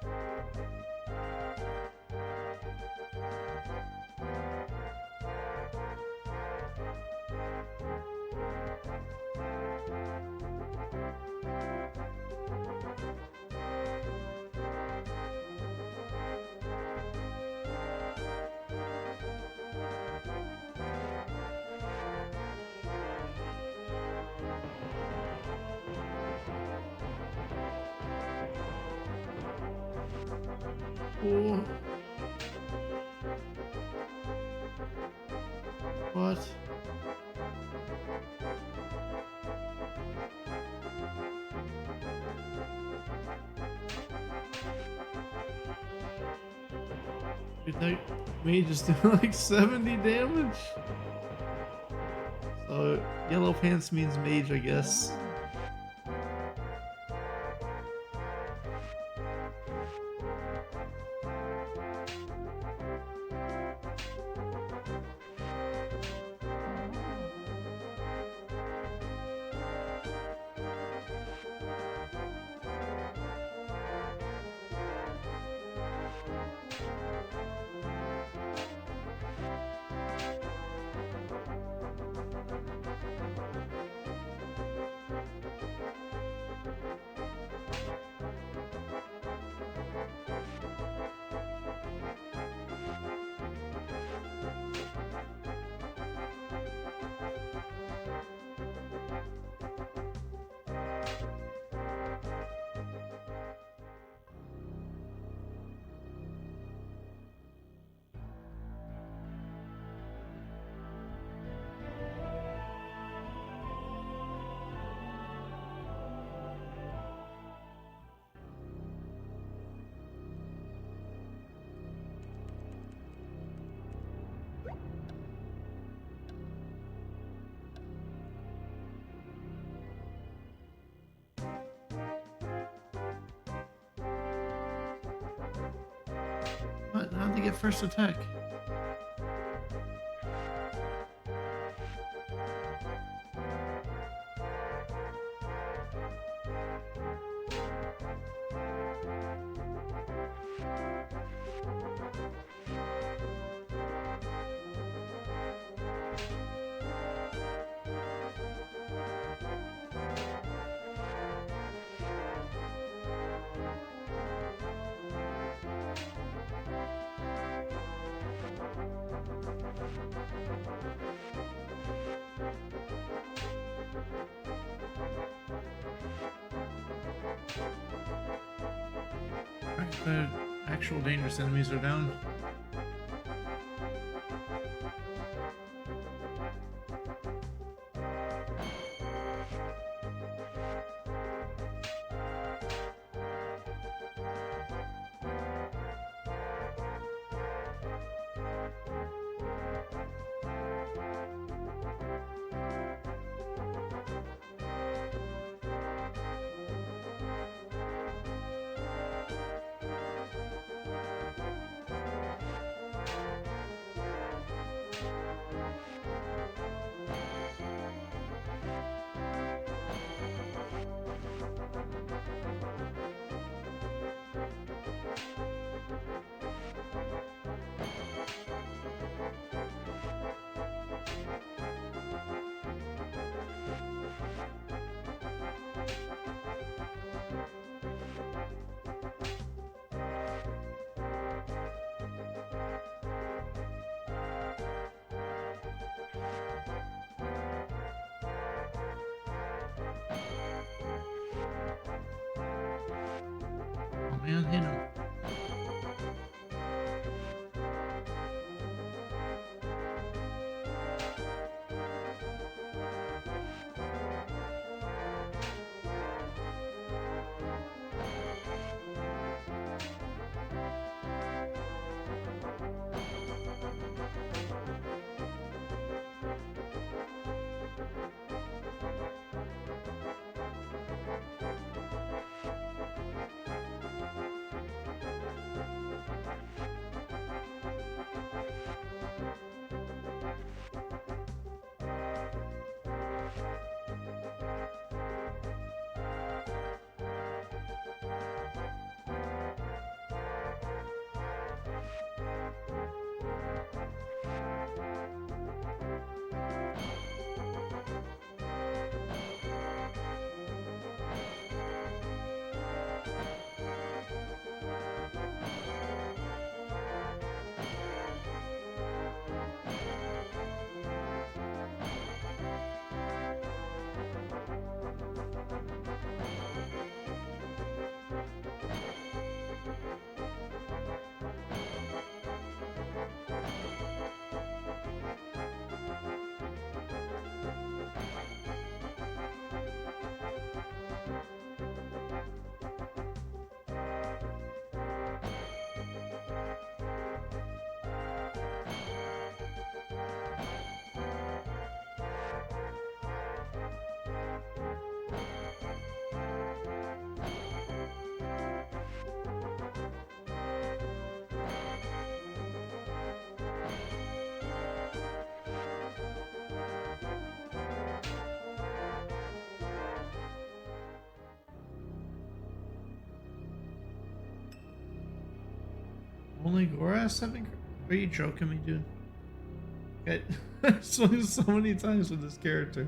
Oh. What? Dude, that mage is doing like 70 damage. So yellow pants means mage, I guess. What? How'd they get first attack? Alright, the actual dangerous enemies are down. Oh man, hit him. Only Goras having. Are you joking me, dude? I've swung so many times with this character.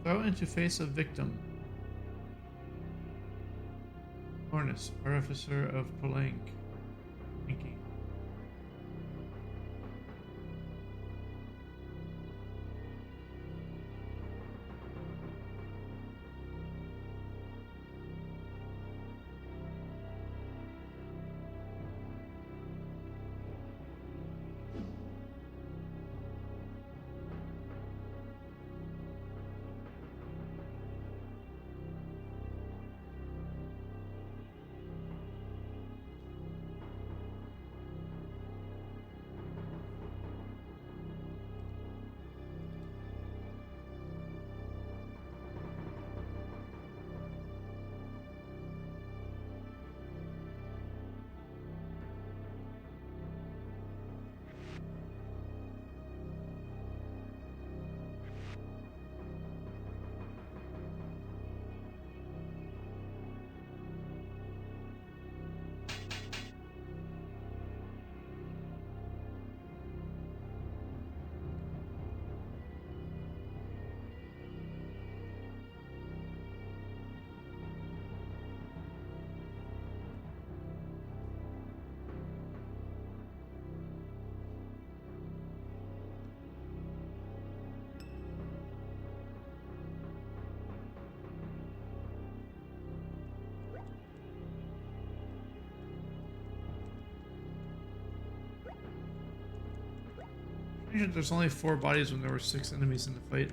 Throw into face of victim. Hornus, Artificer of Palank. Pinky. Pretty sure there's only 4 bodies when there were 6 enemies in the fight.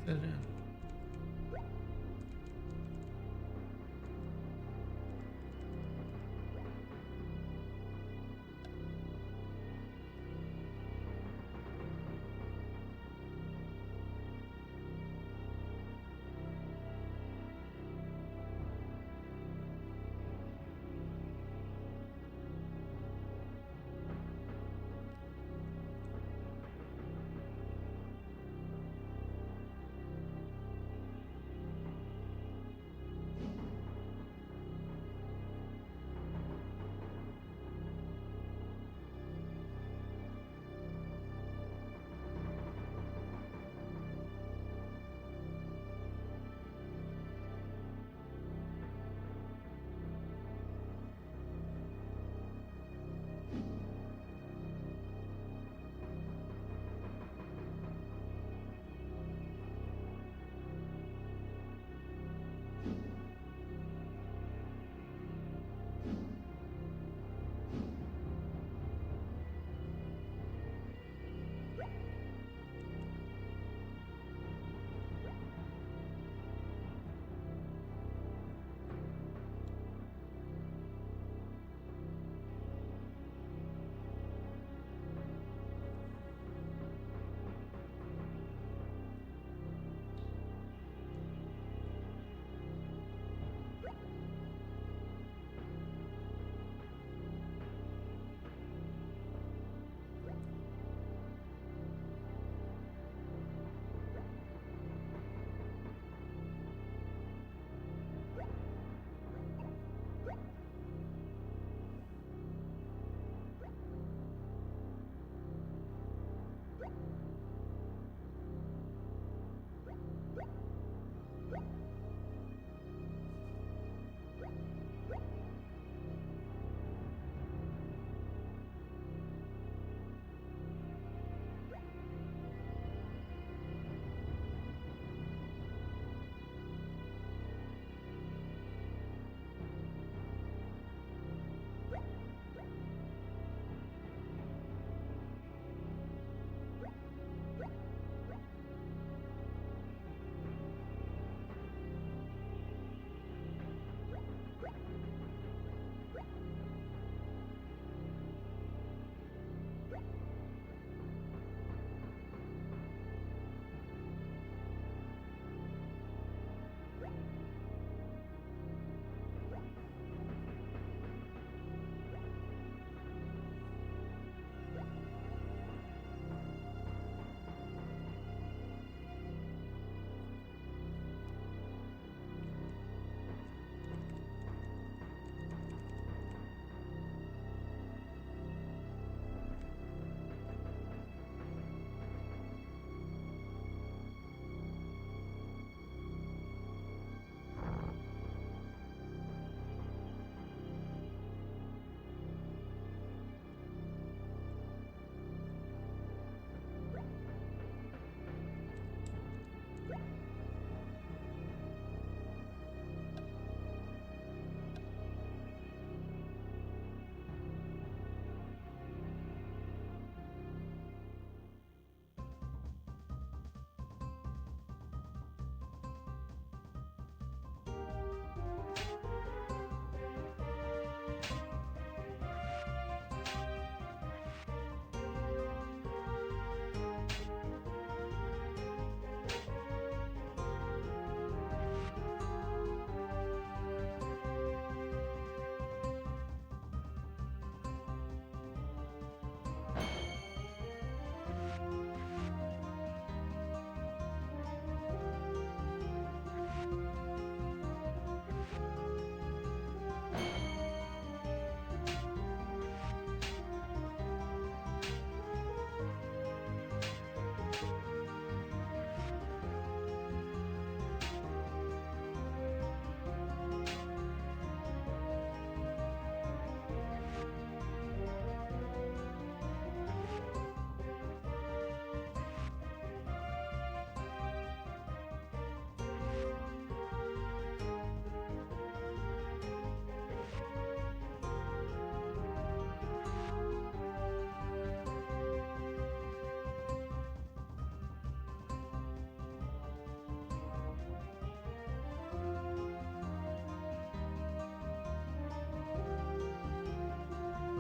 That in.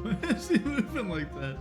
Why is he moving like that?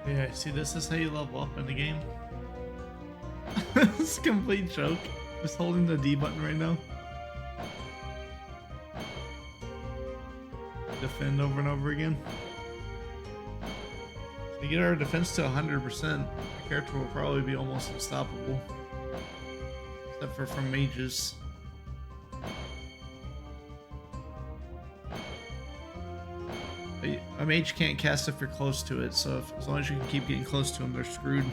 Yeah, see, this is how you level up in the game. It's a complete joke. Just holding the D button right now. Defend over and over again. If we get our defense to 100%, our character will probably be almost unstoppable. Except for from mages. A mage can't cast if you're close to it, so as long as you can keep getting close to them, they're screwed.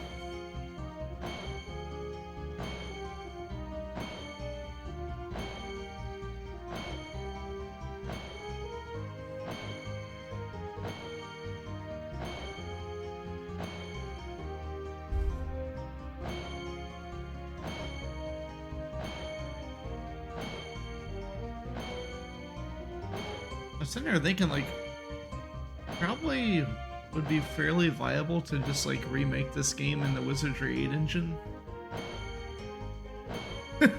I'm sitting there thinking, like, probably would be fairly viable to just like remake this game in the Wizardry 8 engine. It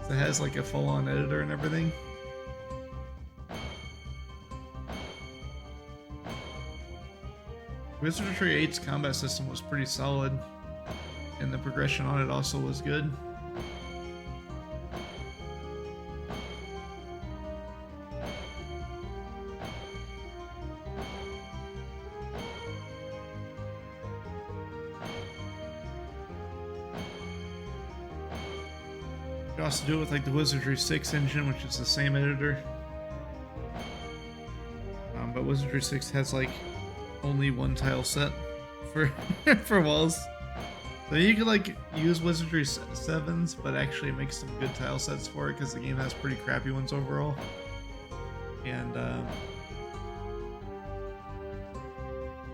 has like a full-on editor and everything. Wizardry 8's combat system was pretty solid, and the progression on it also was good. You can also do it with like the Wizardry 6 engine, which is the same editor. But Wizardry 6 has like only one tile set for for walls. So you could like use Wizardry 7s, but actually make some good tile sets for it because the game has pretty crappy ones overall. And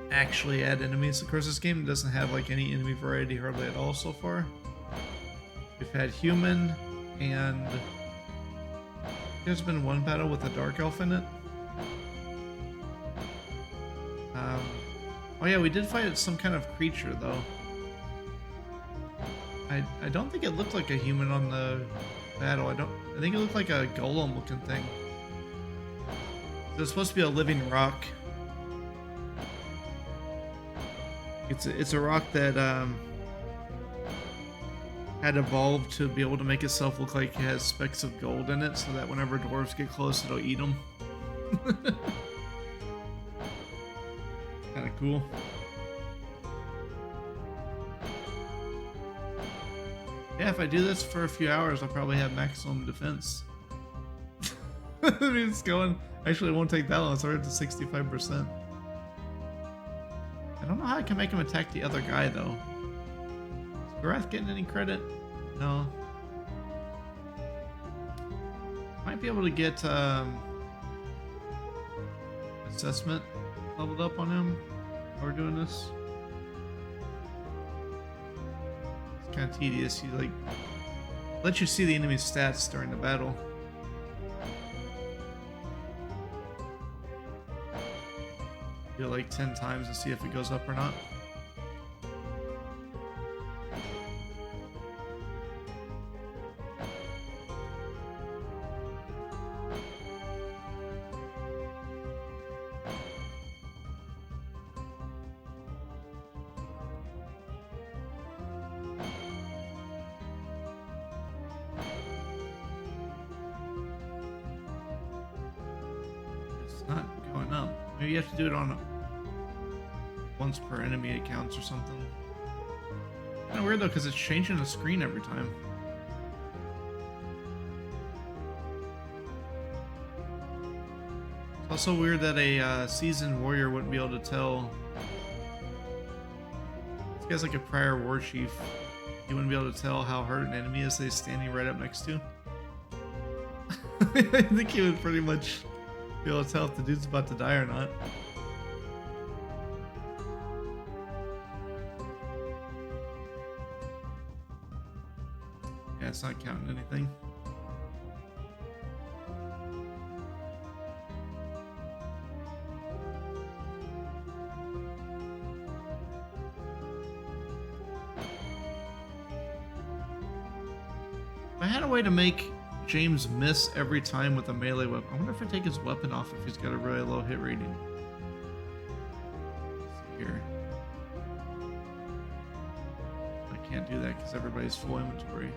actually add enemies. Of course, this game doesn't have like any enemy variety hardly at all so far. We've had human, and there's been one battle with a dark elf in it. Oh yeah, we did fight some kind of creature though. I don't think it looked like a human on the battle. I think it looked like a golem looking thing. It's supposed to be a living rock. It's a rock that had evolved to be able to make itself look like it has specks of gold in it, so that whenever dwarves get close, it'll eat them. Kind of cool. Yeah, if I do this for a few hours, I'll probably have maximum defense. I mean, it's going. Actually, it won't take that long. It's already to 65%. I don't know how I can make him attack the other guy, though. Is Gorath getting any credit? No. Might be able to get assessment leveled up on him while we're doing this. It's kind of tedious. You like let you see the enemy's stats during the battle. Do it like 10 times and see if it goes up or not. It's not going up. Maybe you have to do it on once per enemy it counts or something. Kind of weird though, because it's changing the screen every time. It's also weird that a seasoned warrior wouldn't be able to tell. This guy's like a prior war chief. He wouldn't be able to tell how hurt an enemy is that he's standing right up next to. I think he would pretty much be able to tell if the dude's about to die or not. Yeah, it's not counting anything. If I had a way to make James miss every time with a melee weapon, I wonder if I take his weapon off if he's got a really low hit rating. Let's see here. I can't do that because everybody's full inventory.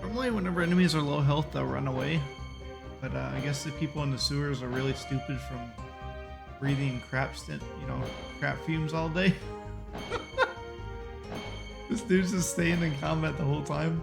Normally, whenever enemies are low health, they'll run away. But I guess the people in the sewers are really stupid from breathing crap fumes all day. This dude's just staying in combat the whole time.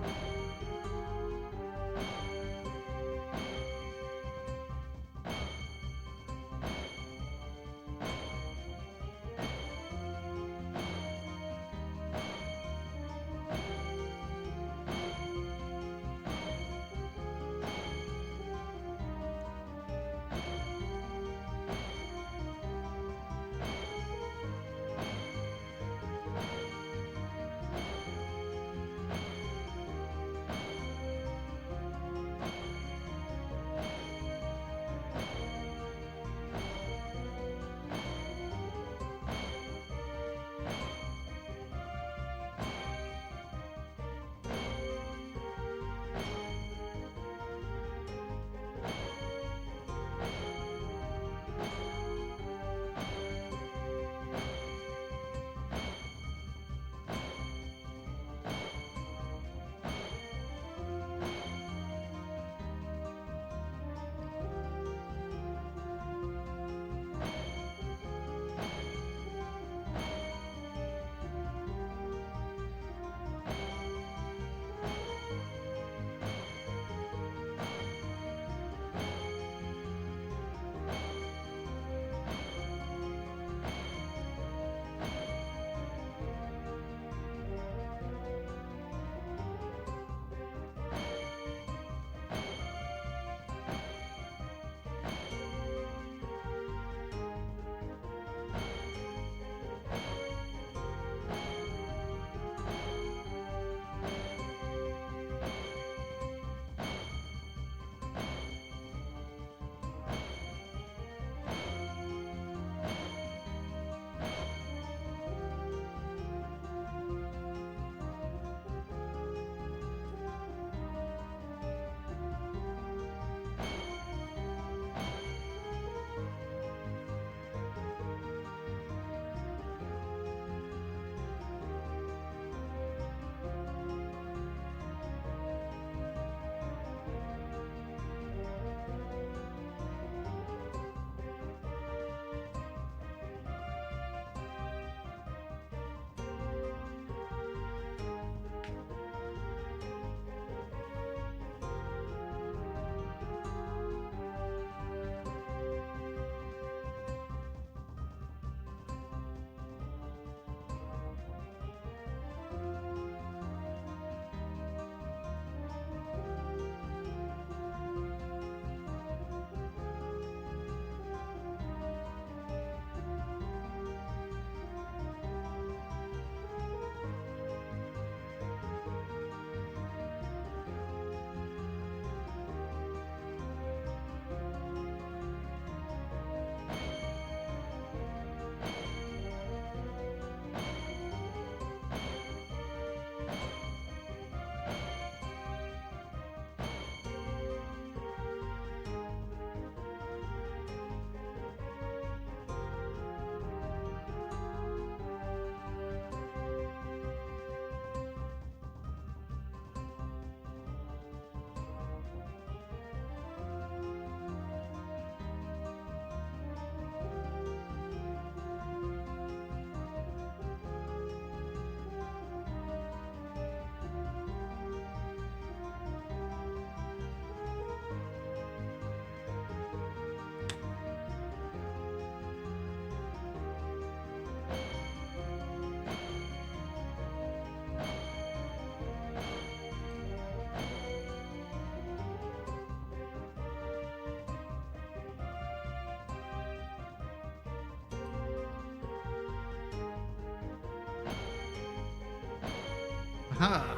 Aha!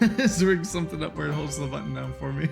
It's doing something up where it holds the button down for me.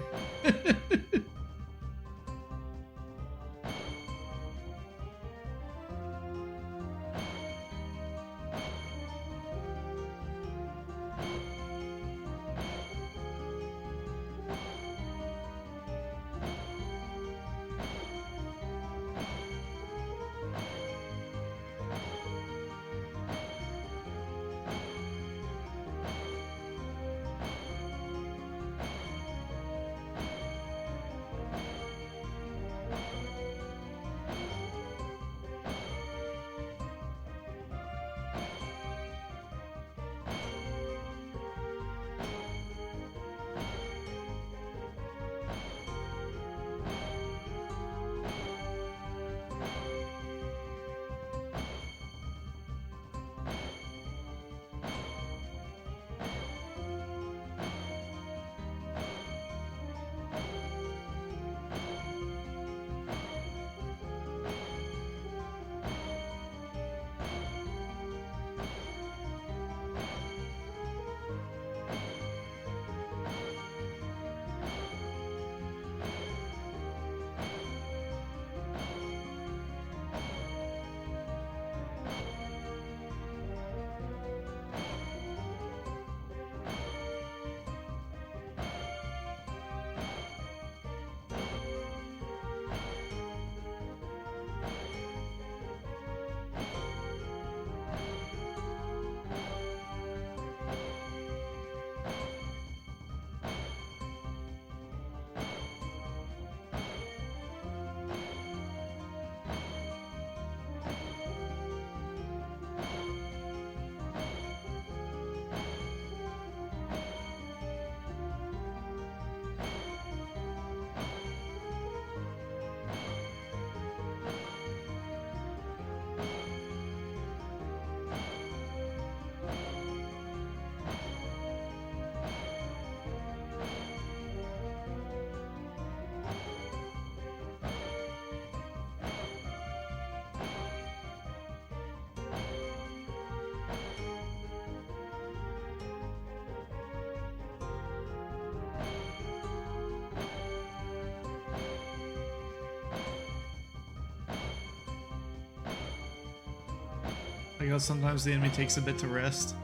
Like how sometimes the enemy takes a bit to rest.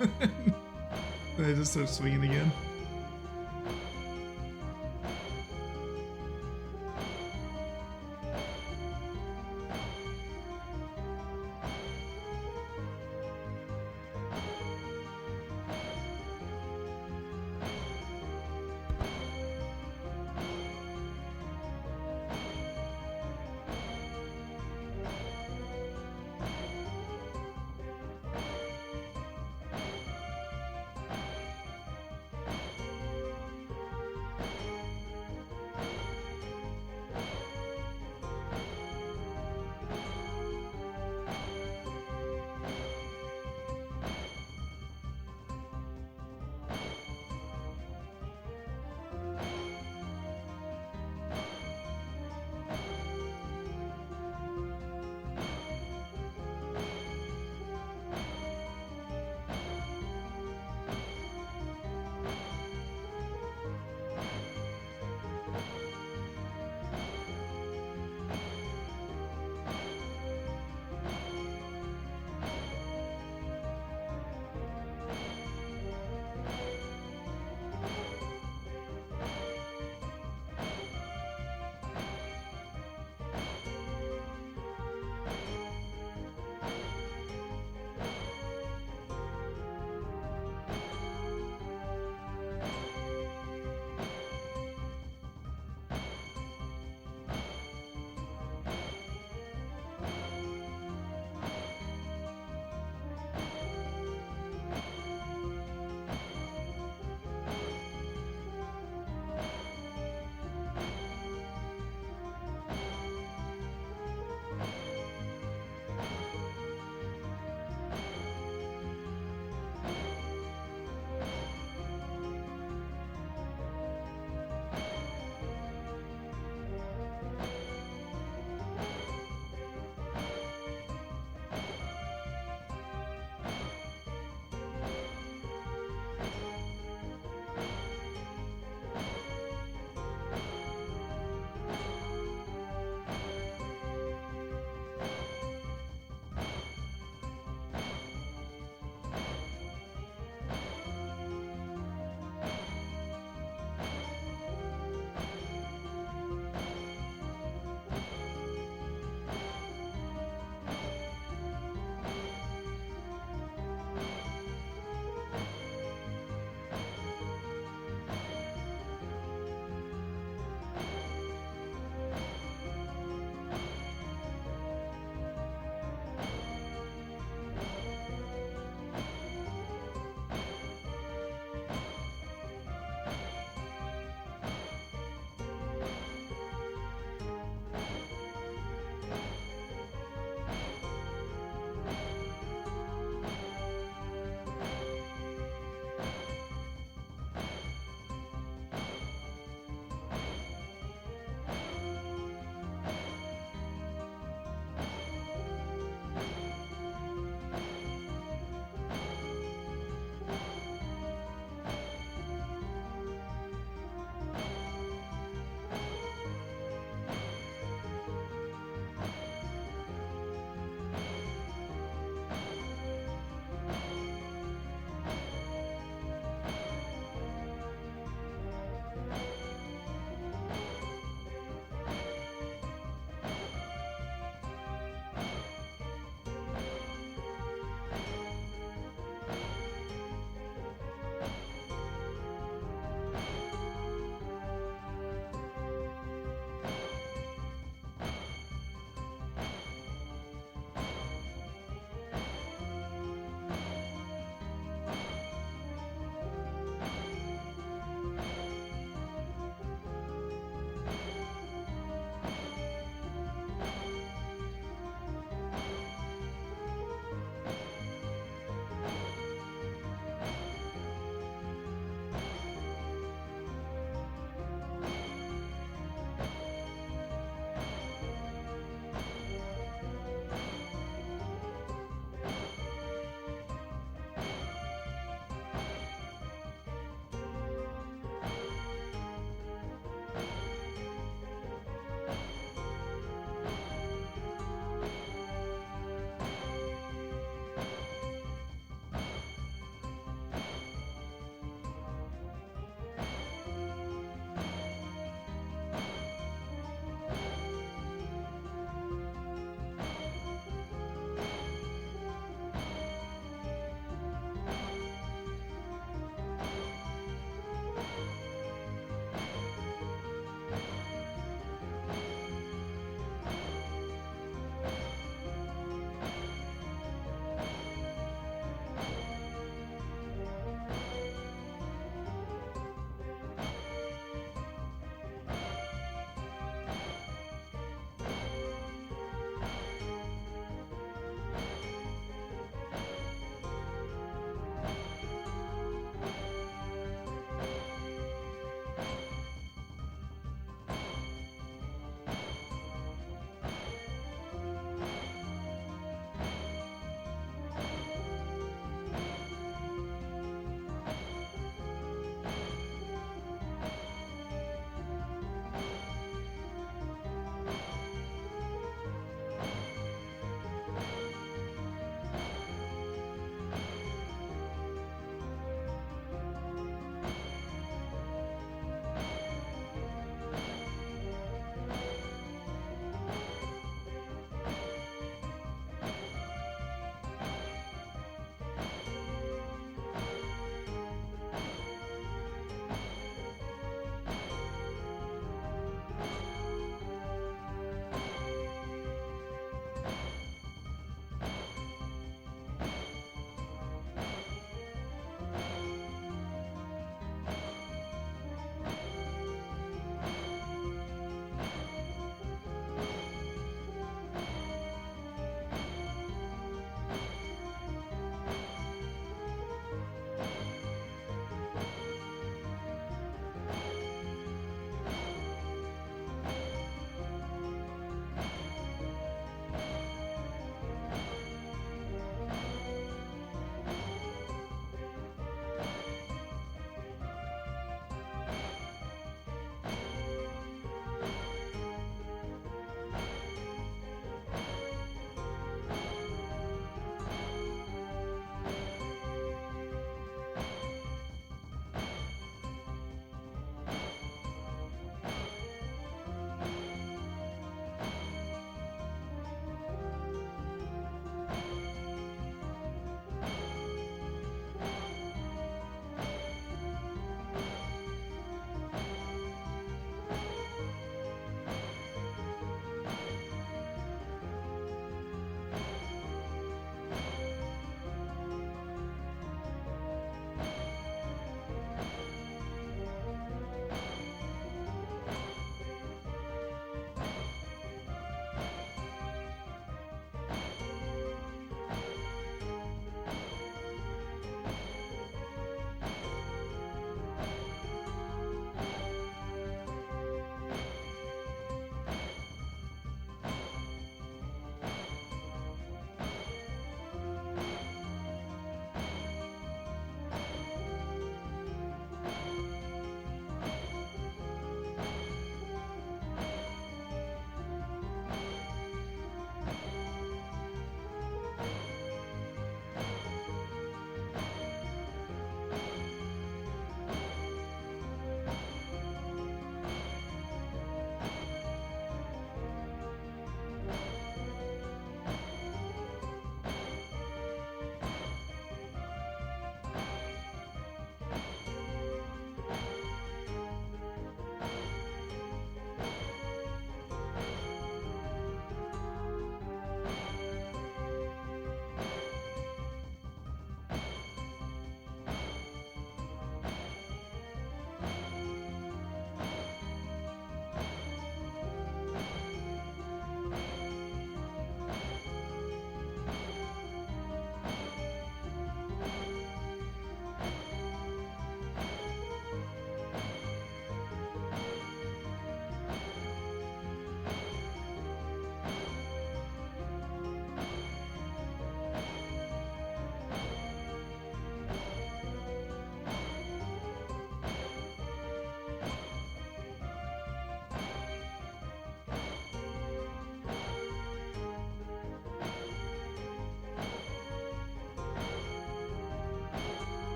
And they just start swinging again.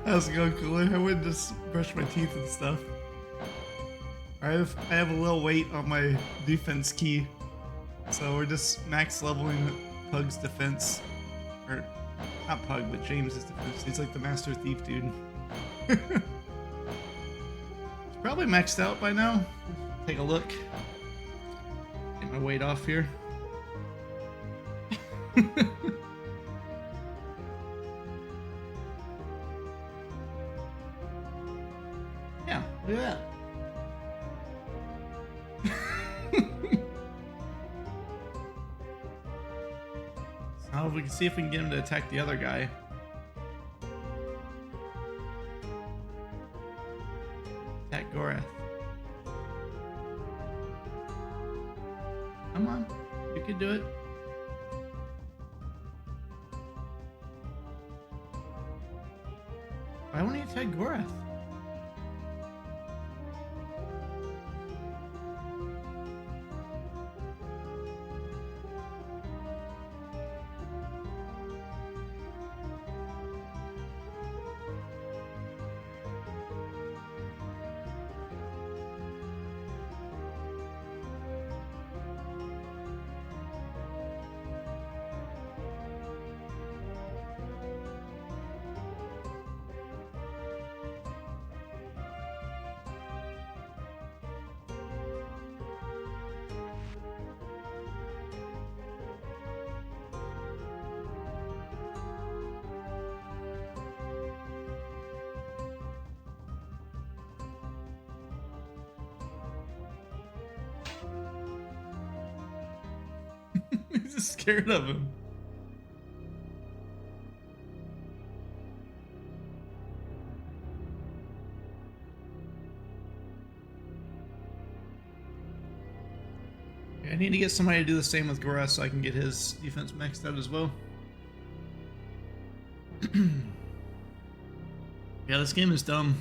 How's it going, Cooler? I wouldn't just brush my teeth and stuff. I have a little weight on my defense key, so we're just max leveling Pug's defense, or not Pug, but James's defense. He's like the master thief dude. It's probably maxed out by now. Take a look. Get my weight off here. Yeah, look at that. So we can see if we can get him to attack the other guy. Attack Gorath. Come on, you can do it. Why won't he attack Gorath? He's just scared of him. I need to get somebody to do the same with Gorath so I can get his defense maxed out as well. Yeah, this game is dumb.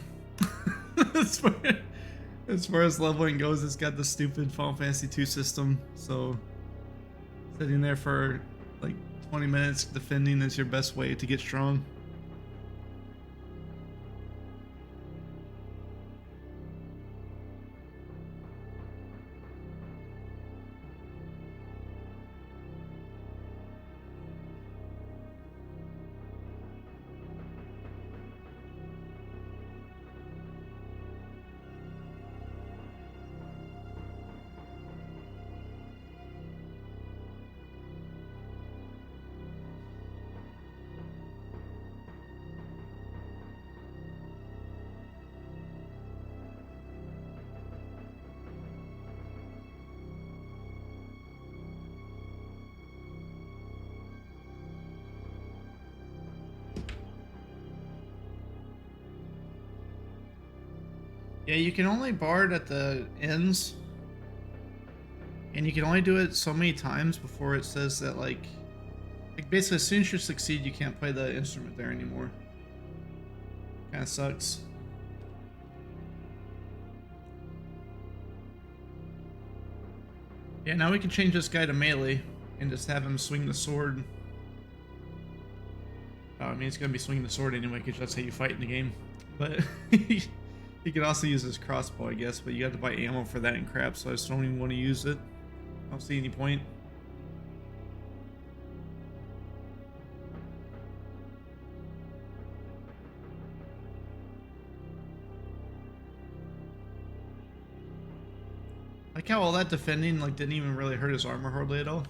as far as leveling goes, it's got the stupid Final Fantasy II system, so sitting there for like 20 minutes defending is your best way to get strong. Yeah, you can only bard at the ends, and you can only do it so many times before it says that like basically as soon as you succeed, you can't play the instrument there anymore. Kind of sucks. Yeah, now we can change this guy to melee and just have him swing the sword. I mean, he's gonna be swinging the sword anyway, because that's how you fight in the game. But he could also use his crossbow, I guess, but you have to buy ammo for that and crap, so I just don't even want to use it. I don't see any point. Like how all that defending like didn't even really hurt his armor hardly at all.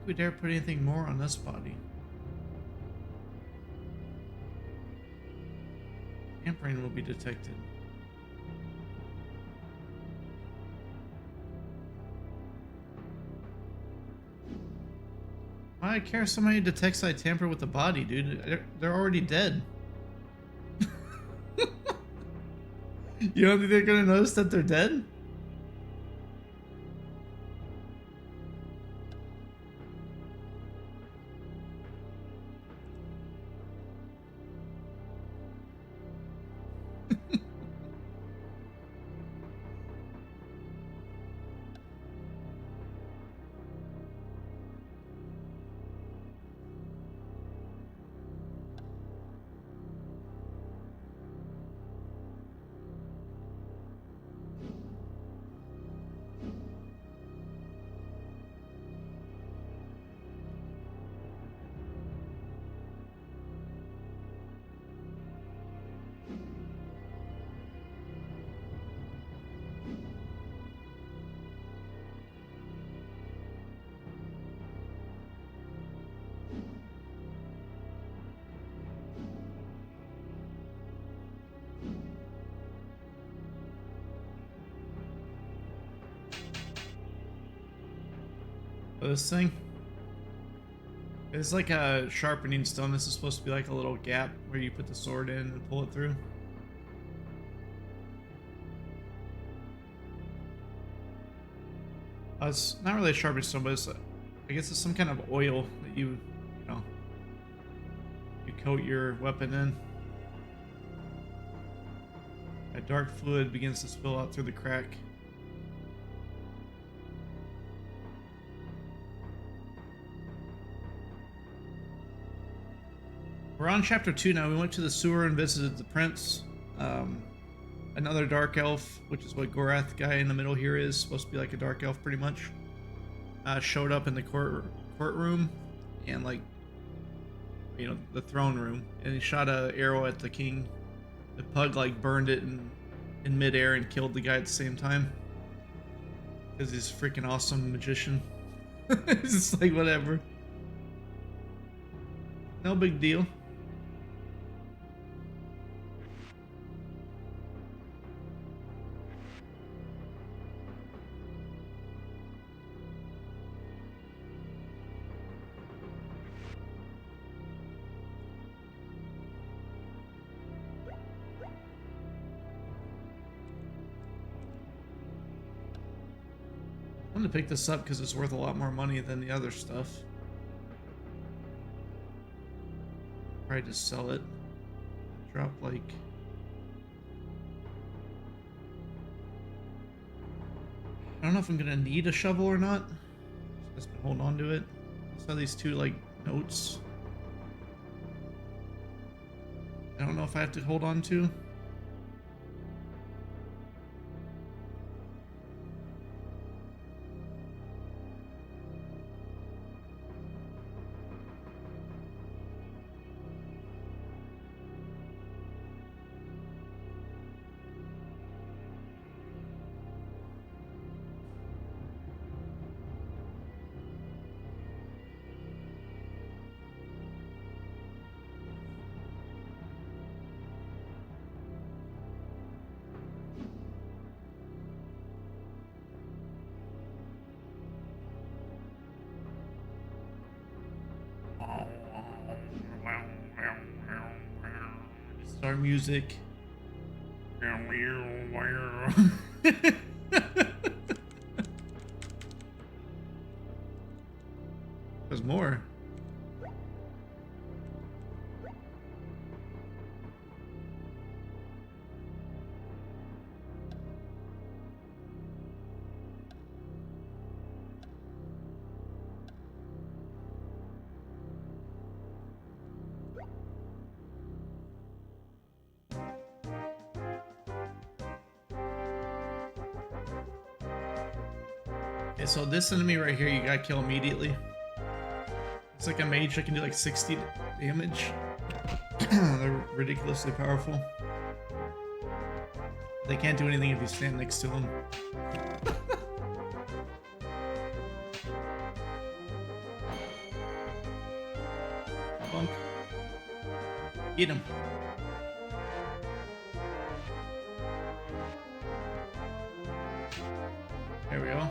We dare put anything more on this body. Tampering will be detected. Why I care if somebody detects I tamper with the body, dude? They're already dead. You don't think they're gonna notice that they're dead? This thing? It's like a sharpening stone. This is supposed to be like a little gap where you put the sword in and pull it through. It's not really a sharpening stone, but it's, I guess it's some kind of oil that you coat your weapon in. A dark fluid begins to spill out through the crack. We're on chapter 2 now. We went to the sewer and visited the prince. Another dark elf, which is what Gorath guy in the middle here is, supposed to be like a dark elf pretty much, showed up in the courtroom and like, you know, the throne room, and he shot a arrow at the king. The pug like burned it in midair and killed the guy at the same time because he's a freaking awesome magician. It's just like whatever, no big deal. I'm gonna pick this up because it's worth a lot more money than the other stuff. Probably just sell it. Drop like... I don't know if I'm gonna need a shovel or not. Just been holding on to it. I saw these two like notes. I don't know if I have to hold on to. Our music. There's more. Okay, so this enemy right here, you gotta kill immediately. It's like a mage that can do like 60 damage. They're ridiculously powerful. They can't do anything if you stand next to them. Bunk. Eat him. There we go.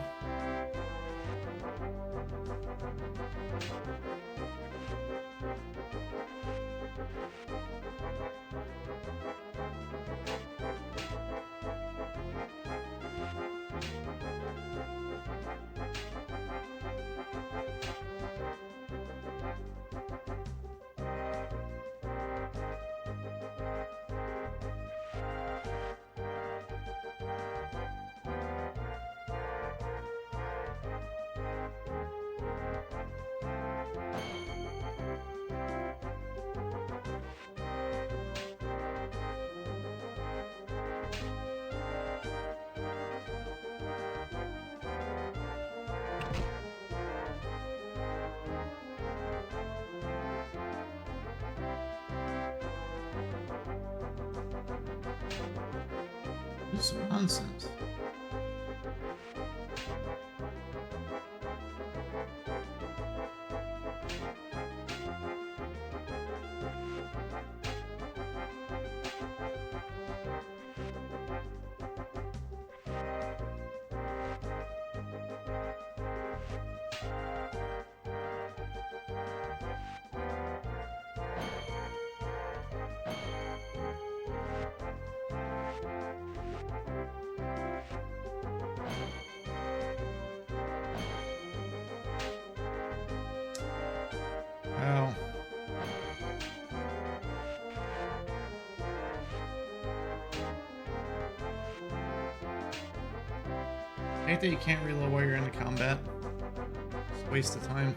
some nonsense. Wow. I hate that you can't reload while you're in the combat. It's a waste of time.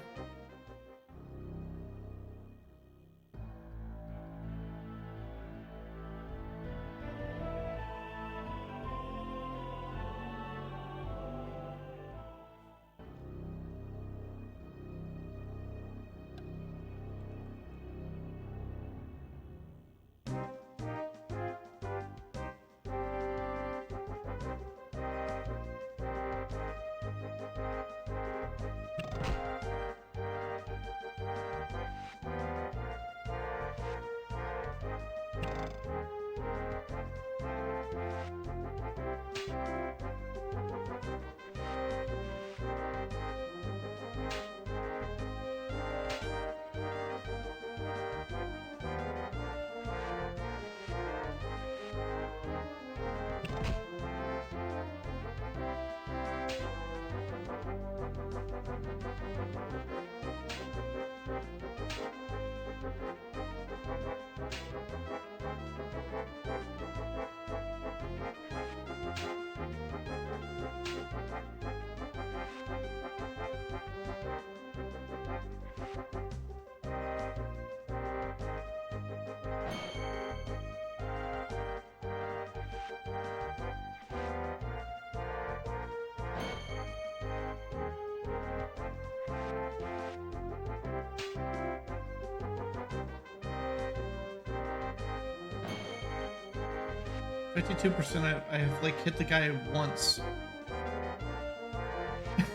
%, I have like hit the guy once.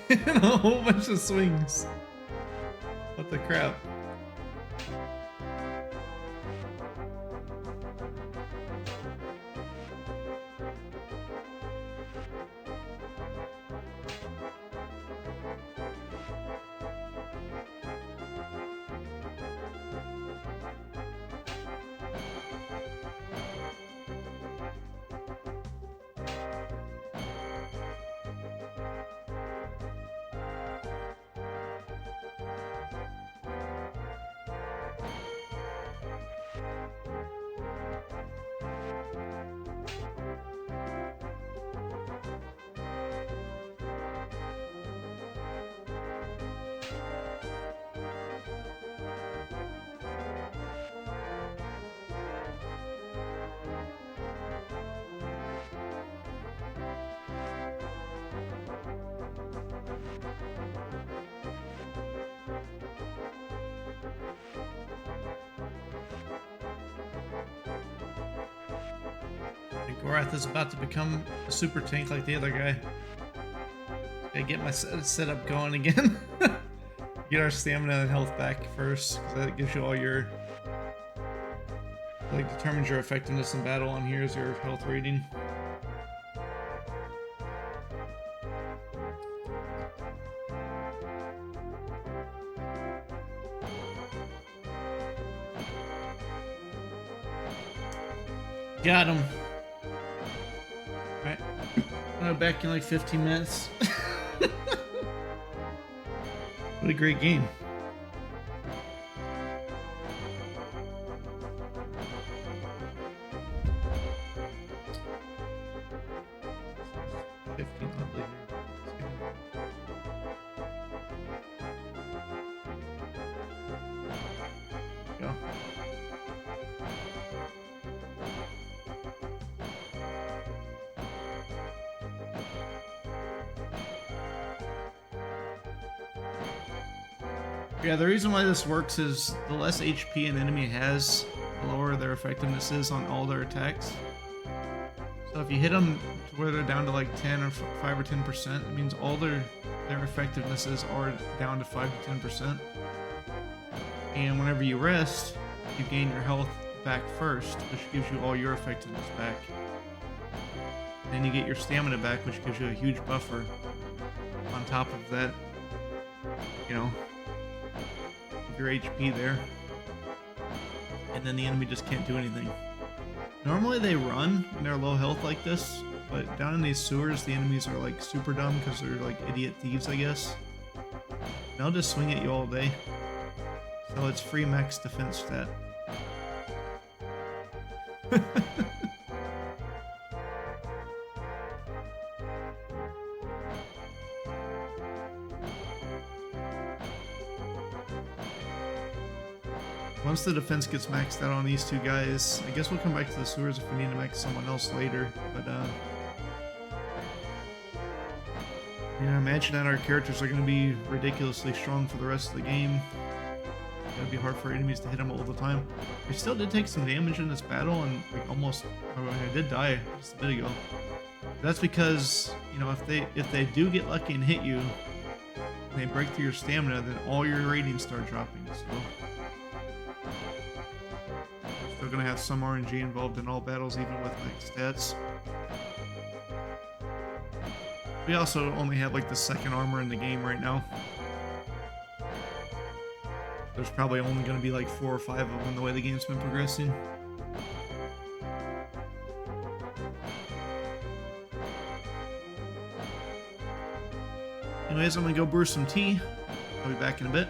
And a whole bunch of swings. What the crap? Gorath is about to become a super tank like the other guy. Gotta get my setup going again. Get our stamina and health back first, because that gives you all your... like, determines your effectiveness in battle on here is your health rating. Got him. Alright. I'll be back in like 15 minutes. What a great game. Yeah, the reason why this works is the less HP an enemy has, the lower their effectiveness is on all their attacks. So if you hit them to where they're down to like 10 or 5 or 10%, it means all their effectivenesses are down to 5 to 10%. And whenever you rest, you gain your health back first, which gives you all your effectiveness back. Then you get your stamina back, which gives you a huge buffer on top of that, you know, of your HP there. And then the enemy just can't do anything. Normally they run when they're low health like this, but down in these sewers, the enemies are like super dumb because they're like idiot thieves, I guess. And they'll just swing at you all day. So it's free max defense stat. Once the defense gets maxed out on these two guys, I guess we'll come back to the sewers if we need to max someone else later, but yeah, imagine that our characters are going to be ridiculously strong for the rest of the game. It's going to be hard for enemies to hit them all the time. We still did take some damage in this battle, and like almost, I did die just a bit ago. That's because, you know, if they do get lucky and hit you, and they break through your stamina, then all your ratings start dropping, so... Still gonna have some RNG involved in all battles, even with max stats. We also only have like the second armor in the game right now. There's probably only gonna be like 4 or 5 of them the way the game's been progressing. Anyways, I'm gonna go brew some tea. I'll be back in a bit.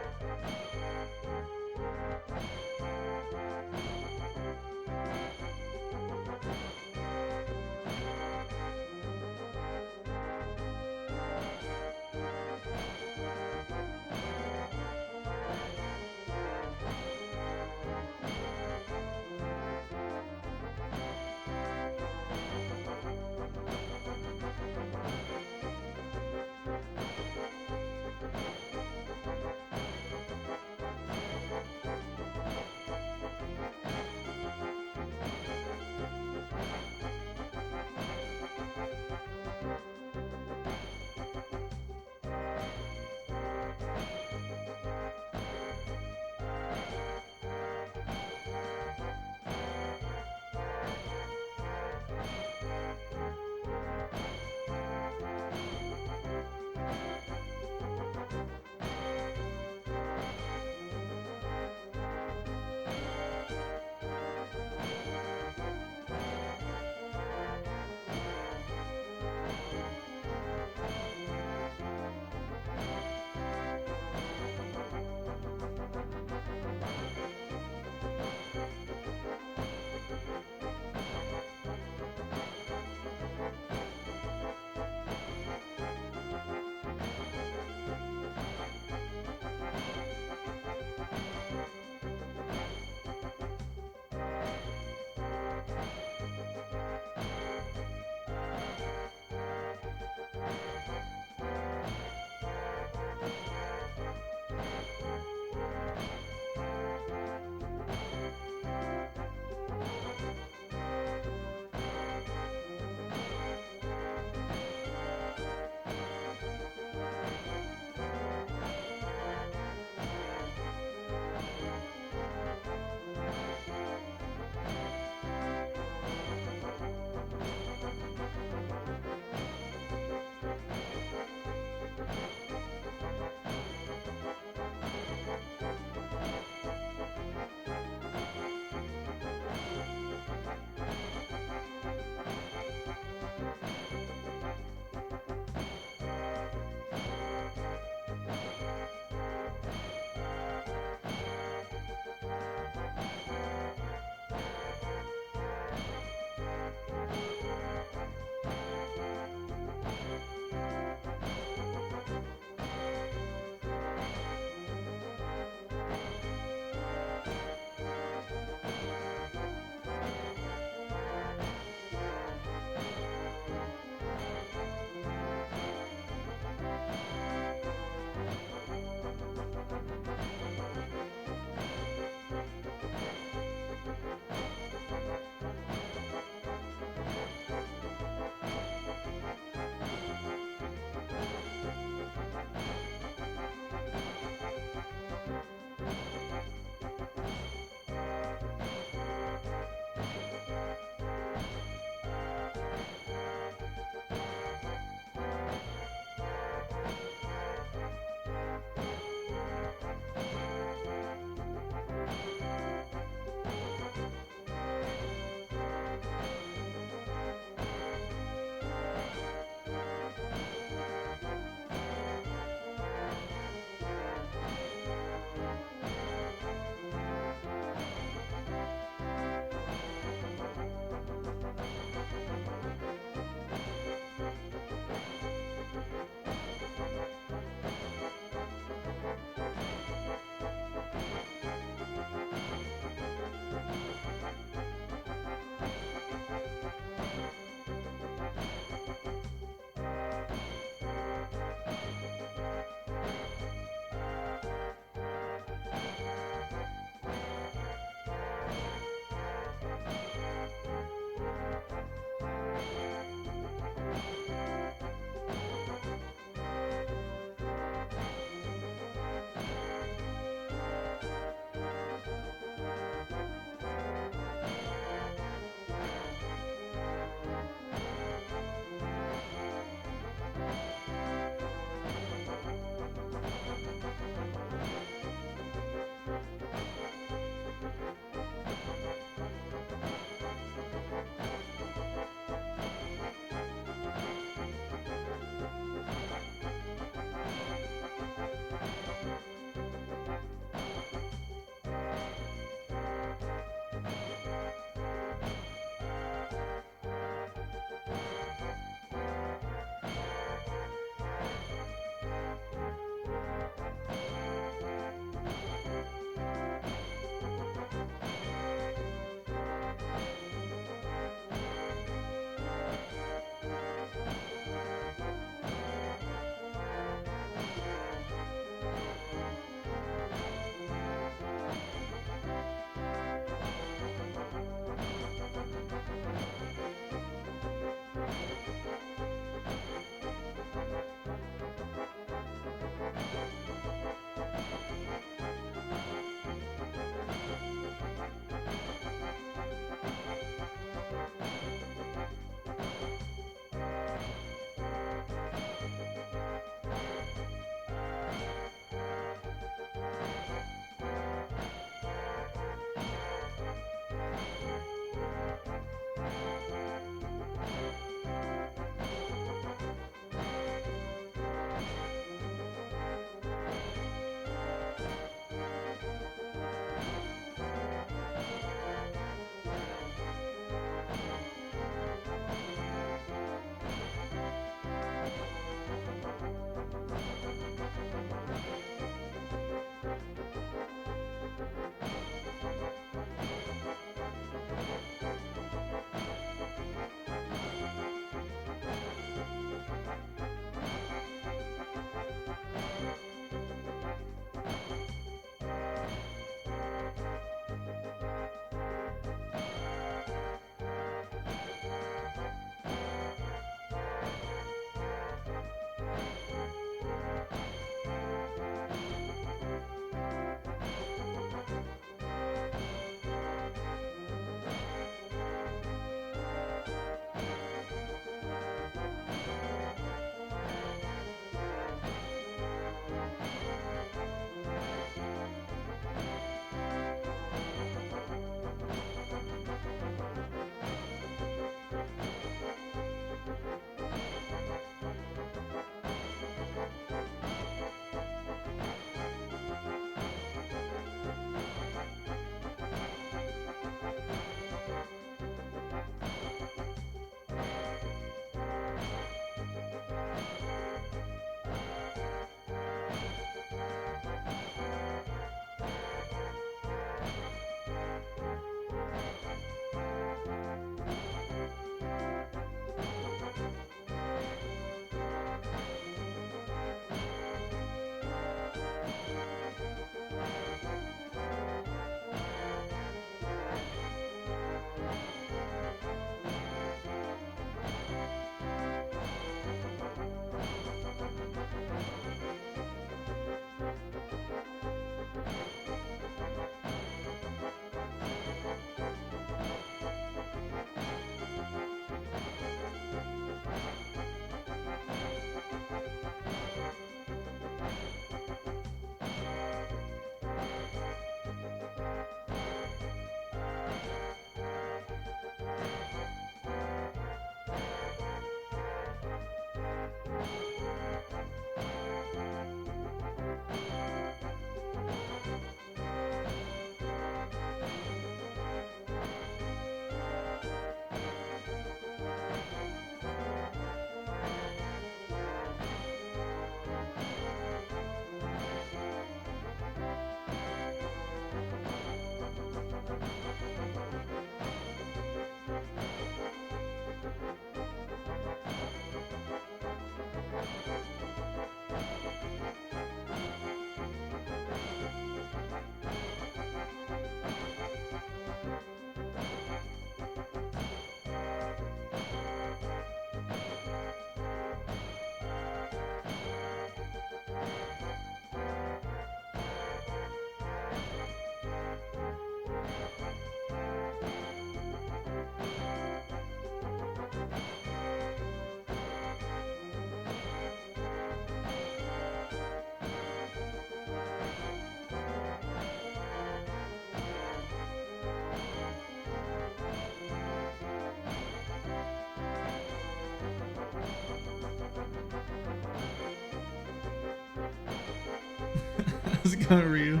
was gonna Ryu.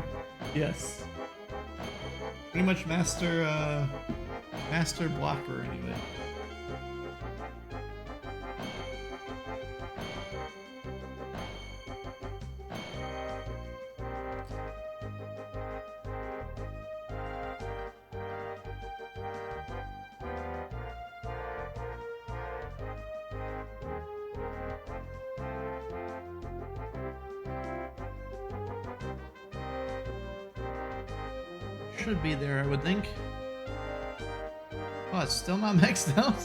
Yes. Pretty much master blocker anyway. Should be there, I would think. Oh, it's still not maxed out?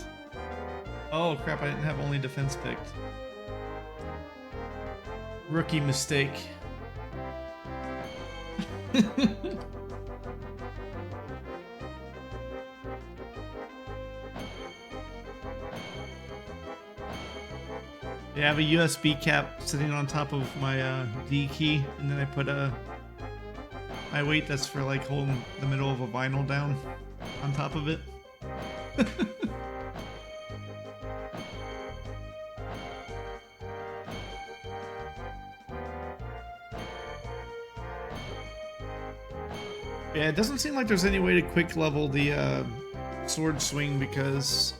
Oh crap, I didn't have only defense picked. Rookie mistake. Yeah, I have a USB cap sitting on top of my D key, and then I put my weight that's for like holding the middle of a vinyl down on top of it. Yeah, it doesn't seem like there's any way to quick level the sword swing because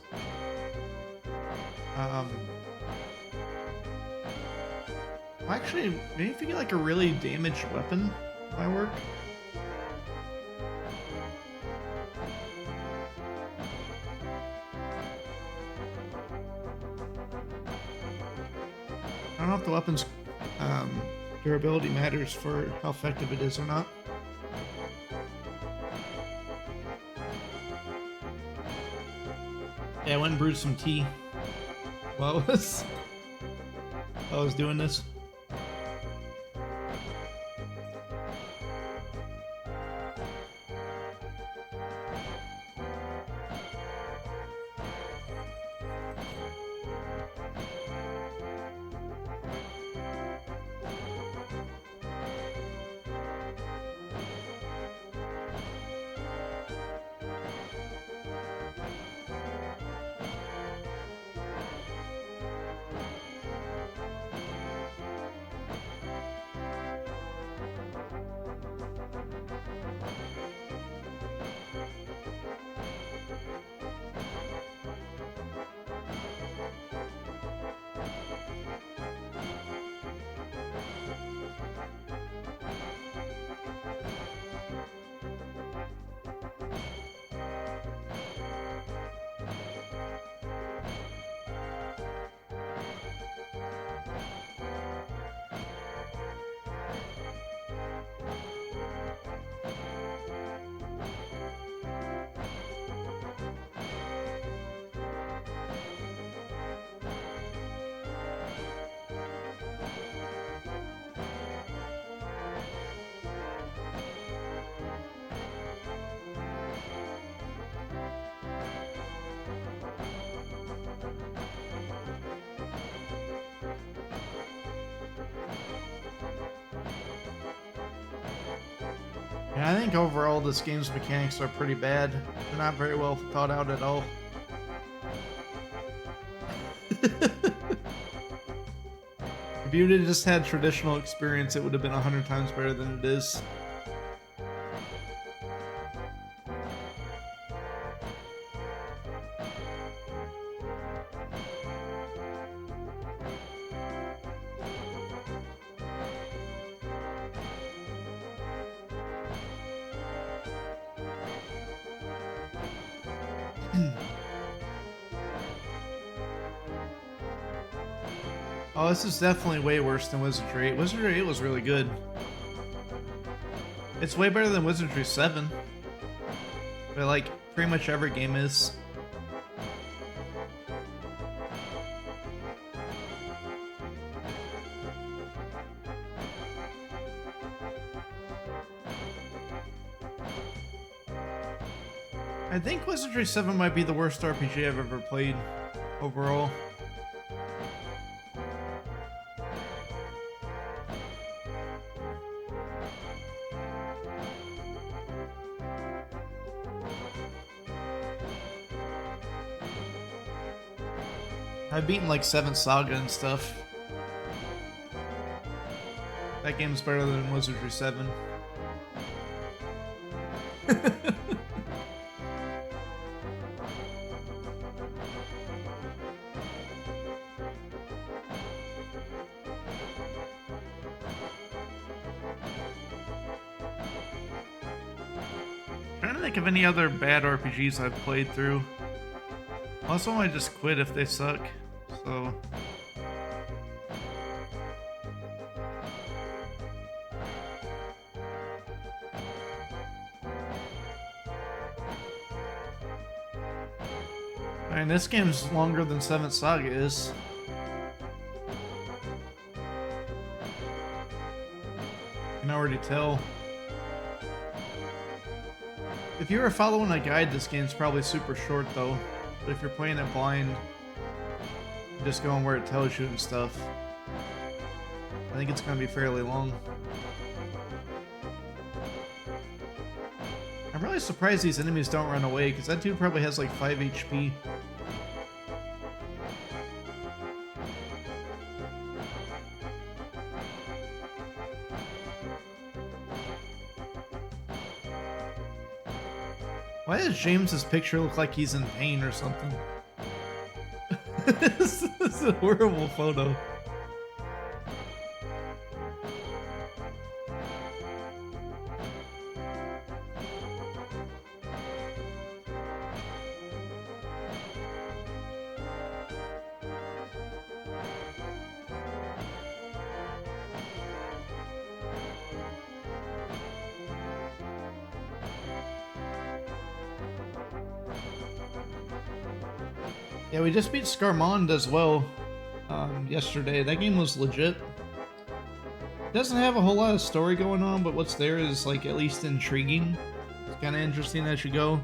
actually, maybe if you get like a really damaged weapon might work. I don't know if the weapon's durability matters for how effective it is or not. Yeah, I went and brewed some tea while I was doing this. Yeah, I think overall this game's mechanics are pretty bad. They're not very well thought out at all. If you would have just had traditional experience, it would have been 100 times better than it is. Oh, this is definitely way worse than Wizardry 8. Wizardry 8 was really good. It's way better than Wizardry 7. But like, pretty much every game is. I think Wizardry 7 might be the worst RPG I've ever played overall. I've beaten like 7 Saga and stuff. That game's better than Wizardry 7. Trying to think of any other bad RPGs I've played through. Also, I just quit if they suck. So. I mean, this game's longer than 7th Saga is. I can already tell. If you were following a guide, this game's probably super short though. But if you're playing it blind, just going where it tells you and stuff, I think it's going to be fairly long. I'm really surprised these enemies don't run away, because that dude probably has like 5 HP. Why does James's picture look like he's in pain or something? This is a horrible photo. Yeah, we just beat Scarmond as well yesterday. That game was legit. It doesn't have a whole lot of story going on, but what's there is like at least intriguing. It's kind of interesting as you go.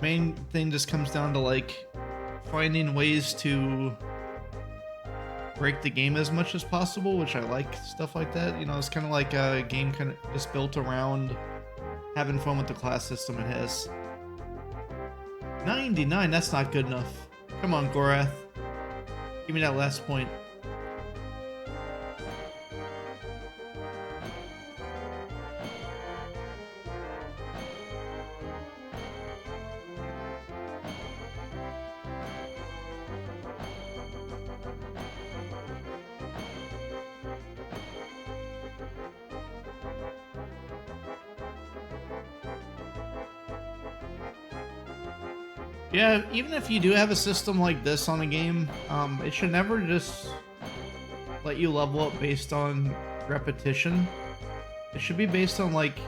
Main thing just comes down to like finding ways to break the game as much as possible, which I like stuff like that. You know, it's kind of like a game kind of just built around having fun with the class system it has. 99, that's not good enough. Come on, Gorath. Give me that last point. Yeah, even if you do have a system like this on a game, it should never just let you level up based on repetition. It should be based on like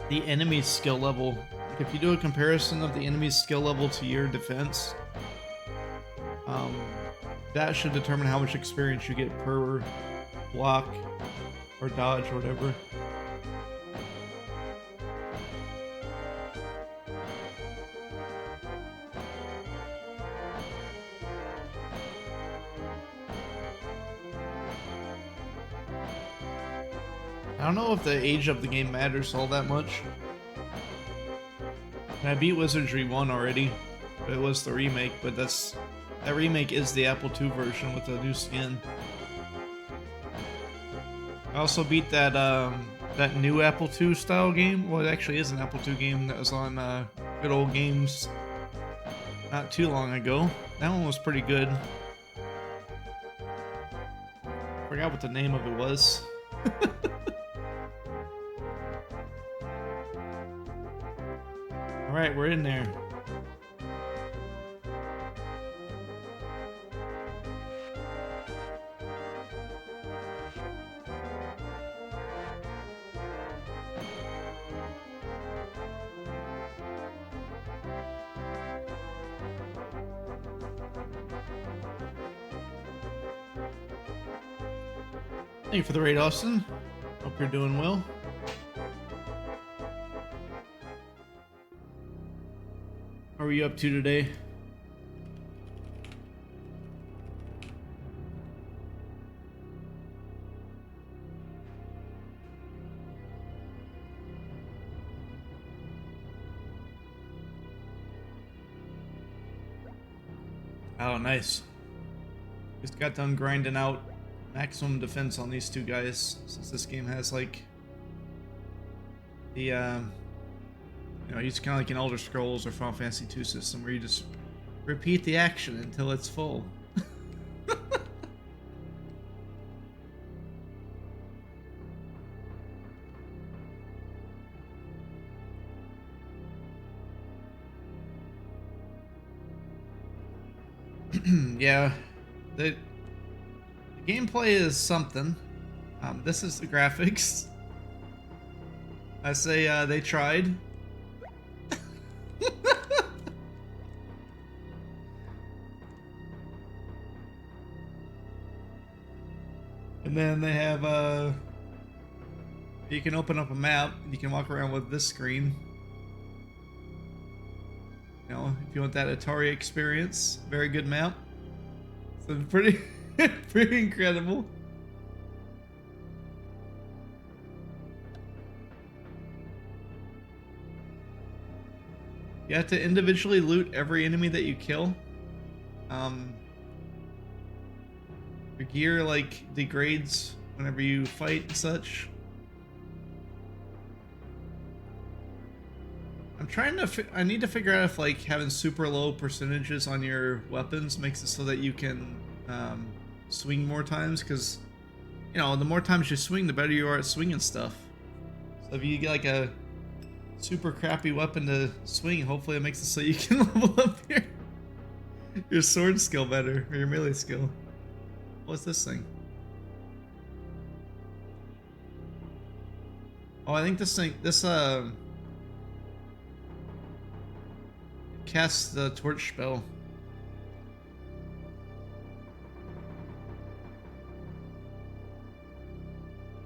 the enemy's skill level. Like if you do a comparison of the enemy's skill level to your defense, that should determine how much experience you get per block or dodge or whatever. I don't know if the age of the game matters all that much. I beat Wizardry 1 already. It was the remake, but that remake is the Apple II version with the new skin. I also beat that that new Apple II style game. Well, it actually is an Apple II game that was on Good Old Games not too long ago. That one was pretty good. Forgot what the name of it was. Alright, we're in there. Thank you for the raid, Austin. Hope you're doing well. What are you up to today? Oh, nice. Just got done grinding out maximum defense on these two guys, since this game has like the you know, it's kind of like an Elder Scrolls or Final Fantasy 2 system where you just repeat the action until it's full. Yeah, the gameplay is something. This is the graphics. I say they tried. And then they have you can open up a map and you can walk around with this screen. You know, if you want that Atari experience, very good map. So pretty, pretty incredible. You have to individually loot every enemy that you kill. Your gear like degrades whenever you fight and such. I'm trying to. I need to figure out if like having super low percentages on your weapons makes it so that you can swing more times. Because you know, the more times you swing, the better you are at swinging stuff. So if you get like a super crappy weapon to swing, hopefully it makes it so you can level up your sword skill better, or your melee skill. What's this thing? Oh, I think this casts the torch spell.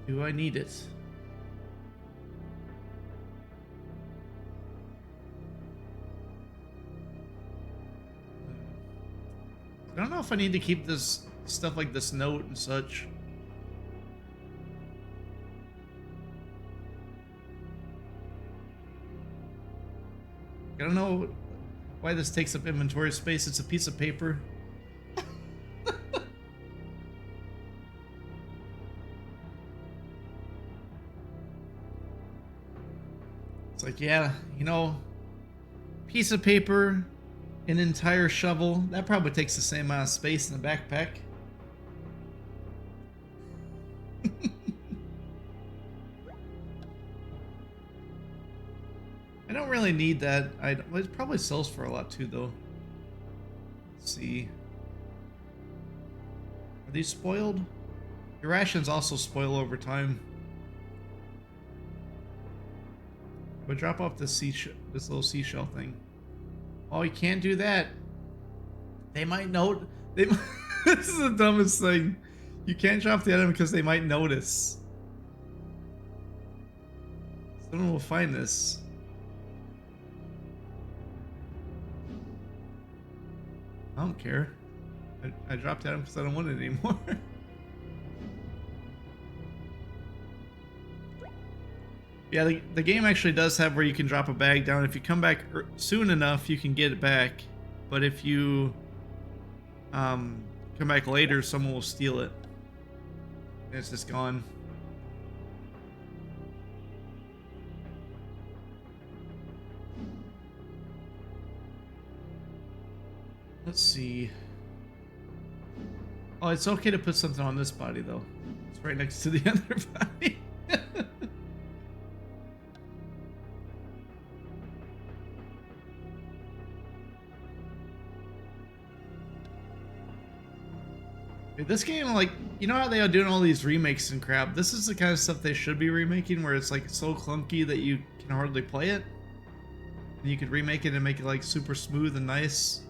Do I need it? I don't know if I need to keep this stuff like this note and such. I don't know why this takes up inventory space. It's a piece of paper. It's like, yeah, you know, piece of paper, an entire shovel, that probably takes the same amount of space in the backpack. I don't really need that item. Well, it probably sells for a lot too, though. Let's see. Are these spoiled? Your rations also spoil over time. But drop off this little seashell thing. Oh, you can't do that. They might note. This is the dumbest thing. You can't drop the item because they might notice. Someone will find this. I don't care. I dropped the item because I don't want it anymore. Yeah, the game actually does have where you can drop a bag down. If you come back soon enough, you can get it back. But if you come back later, someone will steal it. And it's just gone. Let's see. Oh, it's okay to put something on this body, though. It's right next to the other body. Dude, this game, like, you know how they are doing all these remakes and crap? This is the kind of stuff they should be remaking, where it's like so clunky that you can hardly play it. And you could remake it and make it like super smooth and nice.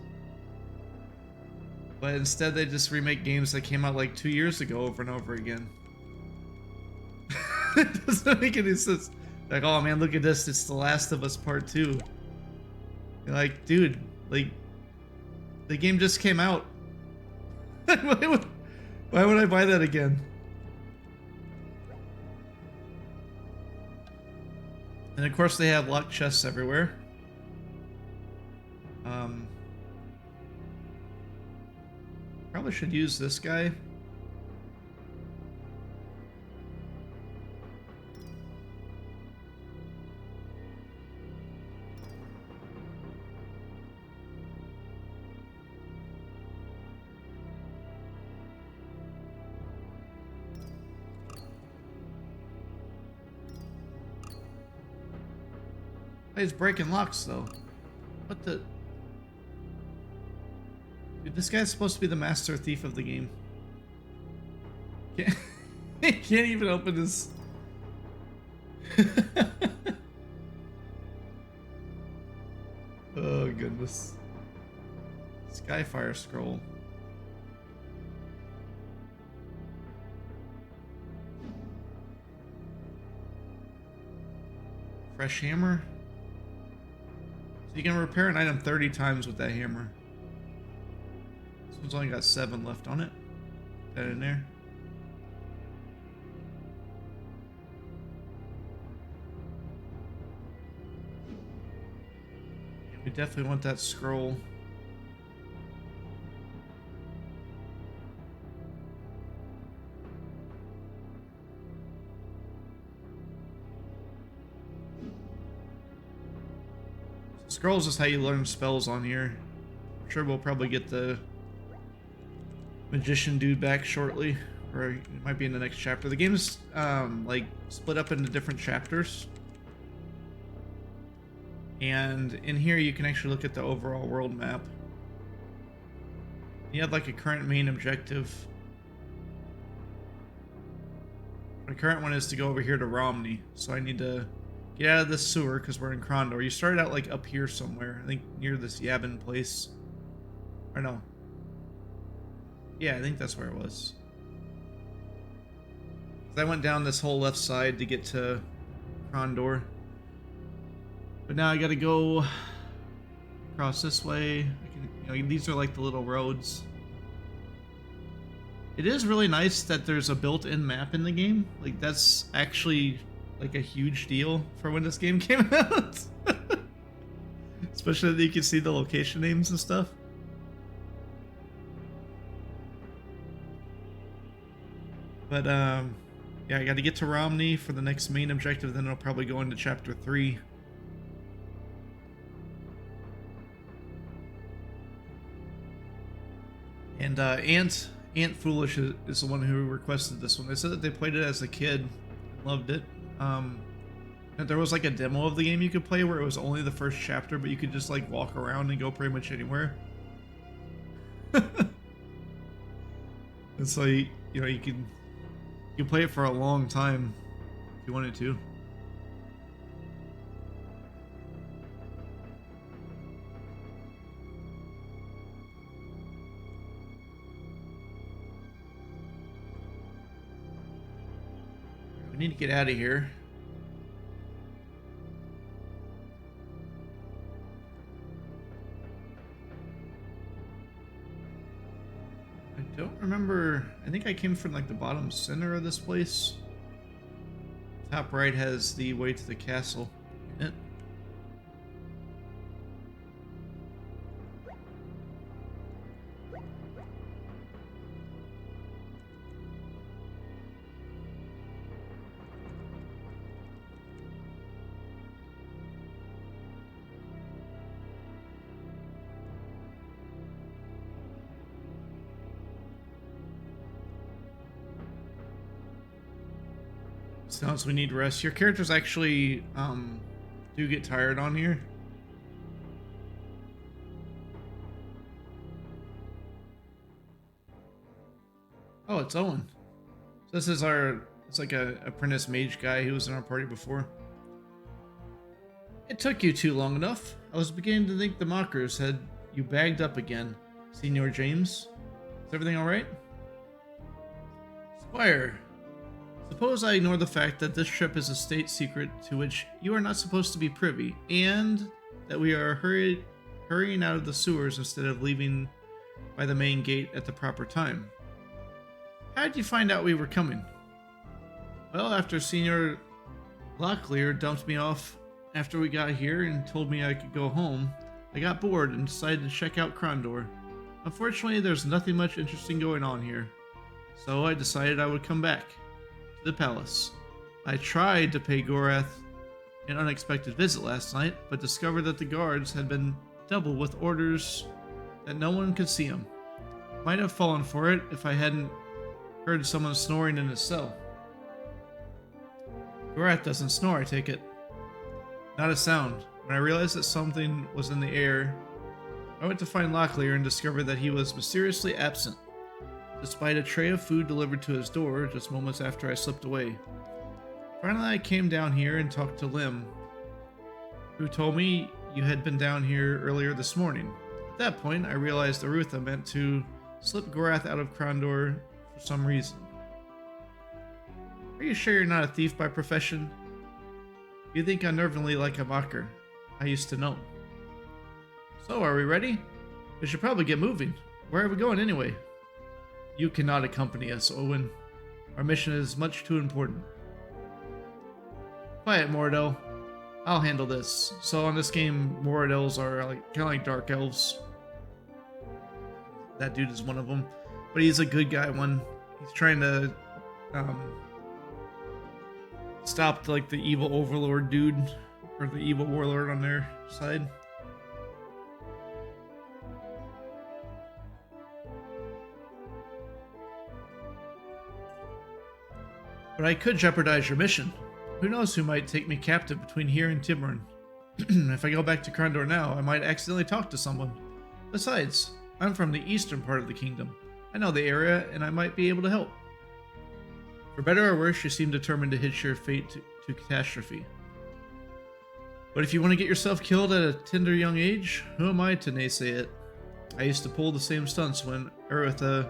But instead they just remake games that came out like 2 years ago over and over again. It doesn't make any sense. Like, oh man, look at this, it's The Last of Us Part 2. You're like, dude, like, the game just came out. Why would I buy that again? And of course they have locked chests everywhere. Probably should use this guy. He's breaking locks though. What the? Dude, this guy's supposed to be the master thief of the game. Can't, he can't even open this. Oh goodness. Skyfire scroll. Fresh hammer. So you can repair an item 30 times with that hammer. This one's only got 7 left on it. Put that in there. We definitely want that scroll. Scrolls is how you learn spells on here. I'm sure we'll probably get the magician dude back shortly, or it might be in the next chapter. The game's like split up into different chapters, and in here you can actually look at the overall world map. You have like a current main objective. My current one is to go over here to Romney, so I need to get out of this sewer because we're in Krondor. You started out like up here somewhere, I think near this Yavin place. Or no. Yeah, I think that's where it was. I went down this whole left side to get to Krondor. But now I gotta go across this way. I can, these are like the little roads. It is really nice that there's a built-in map in the game. Like, that's actually like a huge deal for when this game came out. Especially that you can see the location names and stuff. But yeah, I got to get to Romney for the next main objective, then I'll probably go into chapter 3. And Aunt Foolish is the one who requested this one. They said that they played it as a kid and loved it. And there was like a demo of the game you could play where it was only the first chapter, but you could just like walk around and go pretty much anywhere. And so you can play it for a long time if you wanted to. We need to get out of here. I don't remember. I think I came from like the bottom center of this place. Top right has the way to the castle in it. Sounds we need rest. Your characters actually do get tired on here. Oh, it's Owen. So this is it's like a apprentice mage guy who was in our party before. It took you too long enough. I was beginning to think the mockers had you bagged up again. Senor James, is everything alright? Squire, suppose I ignore the fact that this trip is a state secret to which you are not supposed to be privy, and that we are hurrying out of the sewers instead of leaving by the main gate at the proper time. How did you find out we were coming? Well, after Senior Locklear dumped me off after we got here and told me I could go home, I got bored and decided to check out Krondor. Unfortunately, there's nothing much interesting going on here, so I decided I would come back to the palace. I tried to pay Gorath an unexpected visit last night, but discovered that the guards had been doubled with orders that no one could see him. Might have fallen for it if I hadn't heard someone snoring in his cell. Gorath doesn't snore, I take it. Not a sound. When I realized that something was in the air, I went to find Locklear and discovered that he was mysteriously absent, despite a tray of food delivered to his door just moments after I slipped away. Finally, I came down here and talked to Lim, who told me you had been down here earlier this morning. At that point, I realized Arutha meant to slip Gorath out of Krondor for some reason. Are you sure you're not a thief by profession? You think unnervingly like a mocker. I used to know. So, are we ready? We should probably get moving. Where are we going anyway? You cannot accompany us, Owen. Our mission is much too important. Quiet, Moradel. I'll handle this. So on this game, Moradels are kind of like dark elves. That dude is one of them, but he's a good guy one. He's trying to stop the evil overlord dude or the evil warlord on their side. But I could jeopardize your mission. Who knows who might take me captive between here and Timrin? If I go back to Krondor now, I might accidentally talk to someone. Besides, I'm from the eastern part of the kingdom. I know the area, and I might be able to help. For better or worse, you seem determined to hitch your fate to catastrophe. But if you want to get yourself killed at a tender young age, who am I to naysay it? I used to pull the same stunts when Arutha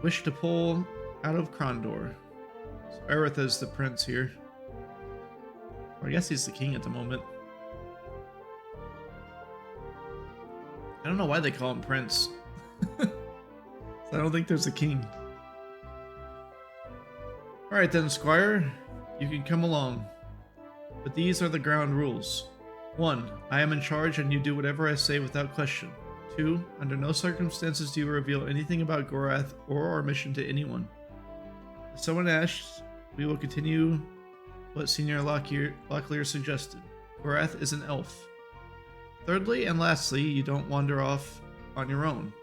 wished to pull out of Krondor. So Arutha's the prince here. Or I guess he's the king at the moment. I don't know why they call him prince. So I don't think there's a king. Alright then, Squire. You can come along. But these are the ground rules. 1. I am in charge and you do whatever I say without question. 2. Under no circumstances do you reveal anything about Gorath or our mission to anyone. If someone asks, we will continue what Senior Locklear suggested. Gorath is an elf. Thirdly and lastly, you don't wander off on your own.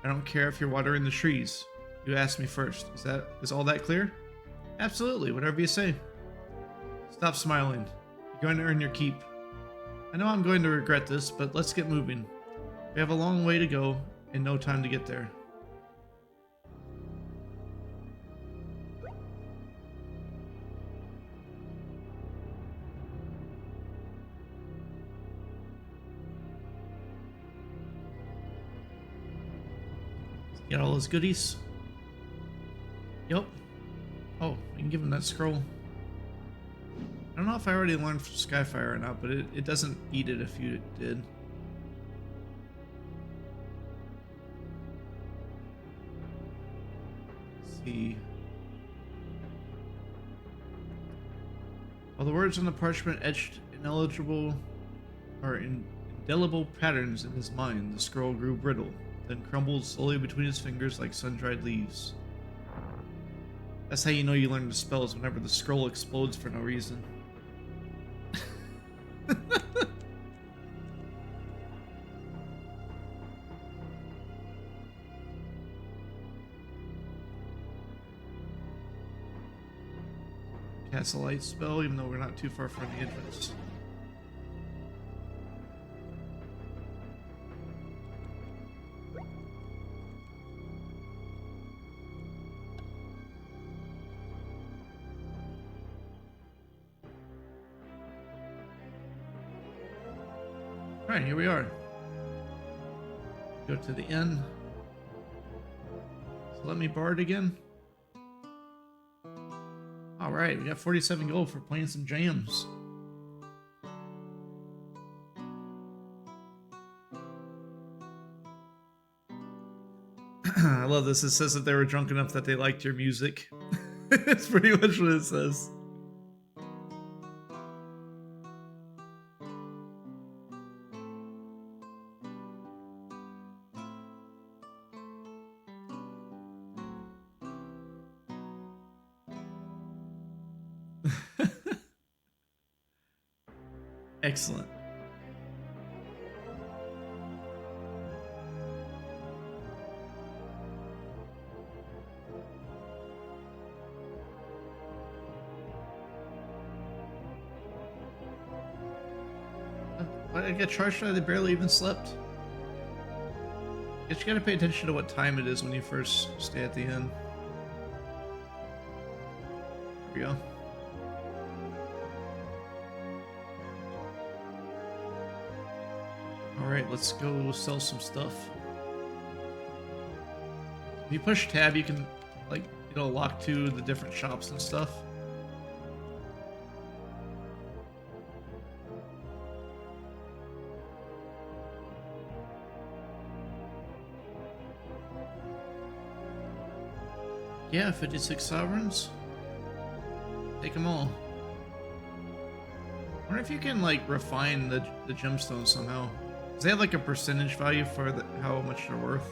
I don't care if you're watering the trees. You asked me first. Is all that clear? Absolutely, whatever you say. Stop smiling. You're going to earn your keep. I know I'm going to regret this, but let's get moving. We have a long way to go and no time to get there. Get all those goodies. Yep. Oh, we can give him that scroll. I don't know if I already learned from Skyfire or not, but it doesn't eat it if you did. Let's see. While the words on the parchment etched indelible patterns in his mind, the scroll grew brittle, then crumbled slowly between his fingers like sun-dried leaves. That's how you know you learn the spells, whenever the scroll explodes for no reason. Cast a light spell, even though we're not too far from the entrance. Alright, here we are. Go to the inn. So let me bard again. Alright, we got 47 gold for playing some jams. I love this. It says that they were drunk enough that they liked your music. It's pretty much what it says. Excellent. But I get charged for that. They barely even slept. Guess you gotta pay attention to what time it is when you first stay at the inn. There we go. Alright, let's go sell some stuff. If you push tab, you can, like, lock to the different shops and stuff. Yeah, 56 sovereigns. Take them all. I wonder if you can, like, refine the gemstones somehow. Does they have, like, a percentage value for how much they're worth?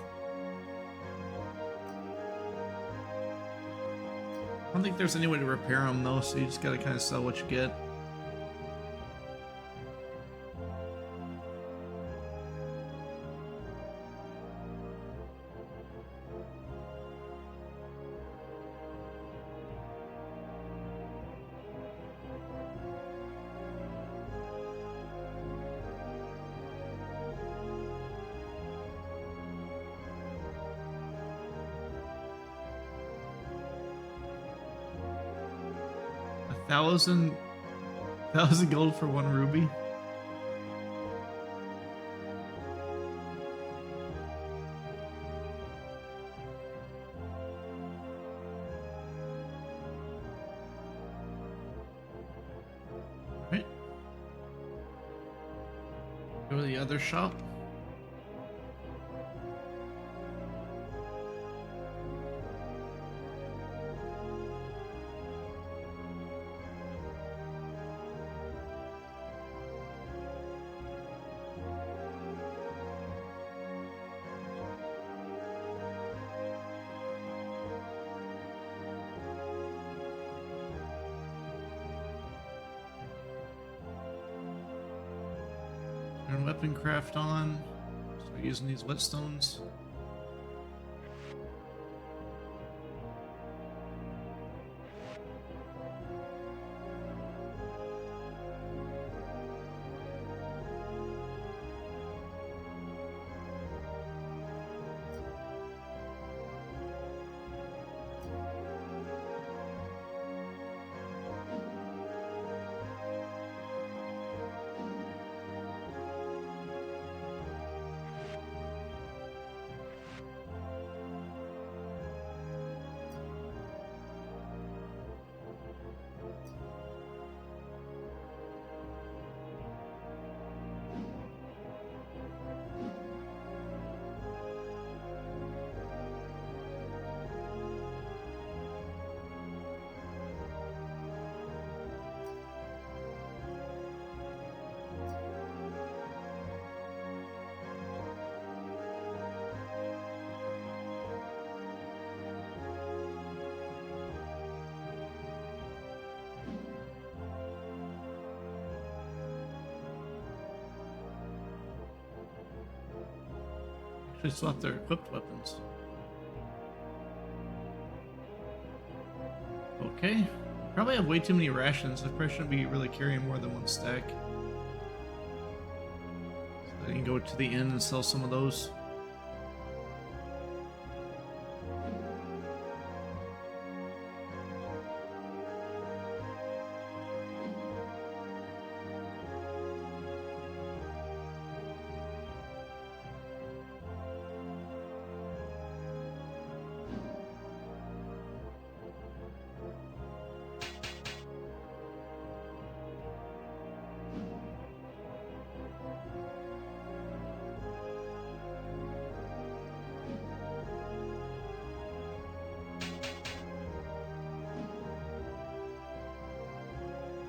I don't think there's any way to repair them, though, so you just gotta kind of sell what you get. Thousand gold for 1 ruby. Right. Go to the other shop. Turn weapon craft on. Start using these whetstones. Actually still have their equipped weapons. Okay. Probably have way too many rations. I probably shouldn't be really carrying more than 1 stack. So I can go to the inn and sell some of those.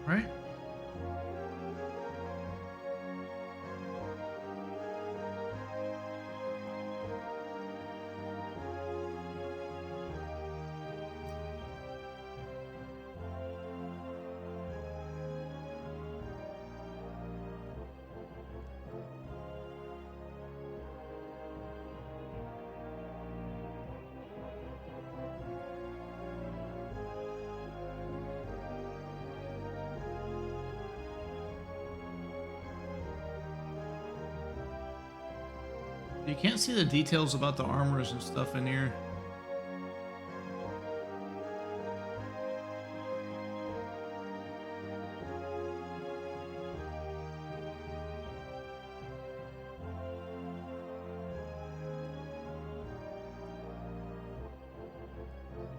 Right? You can't see the details about the armors and stuff in here.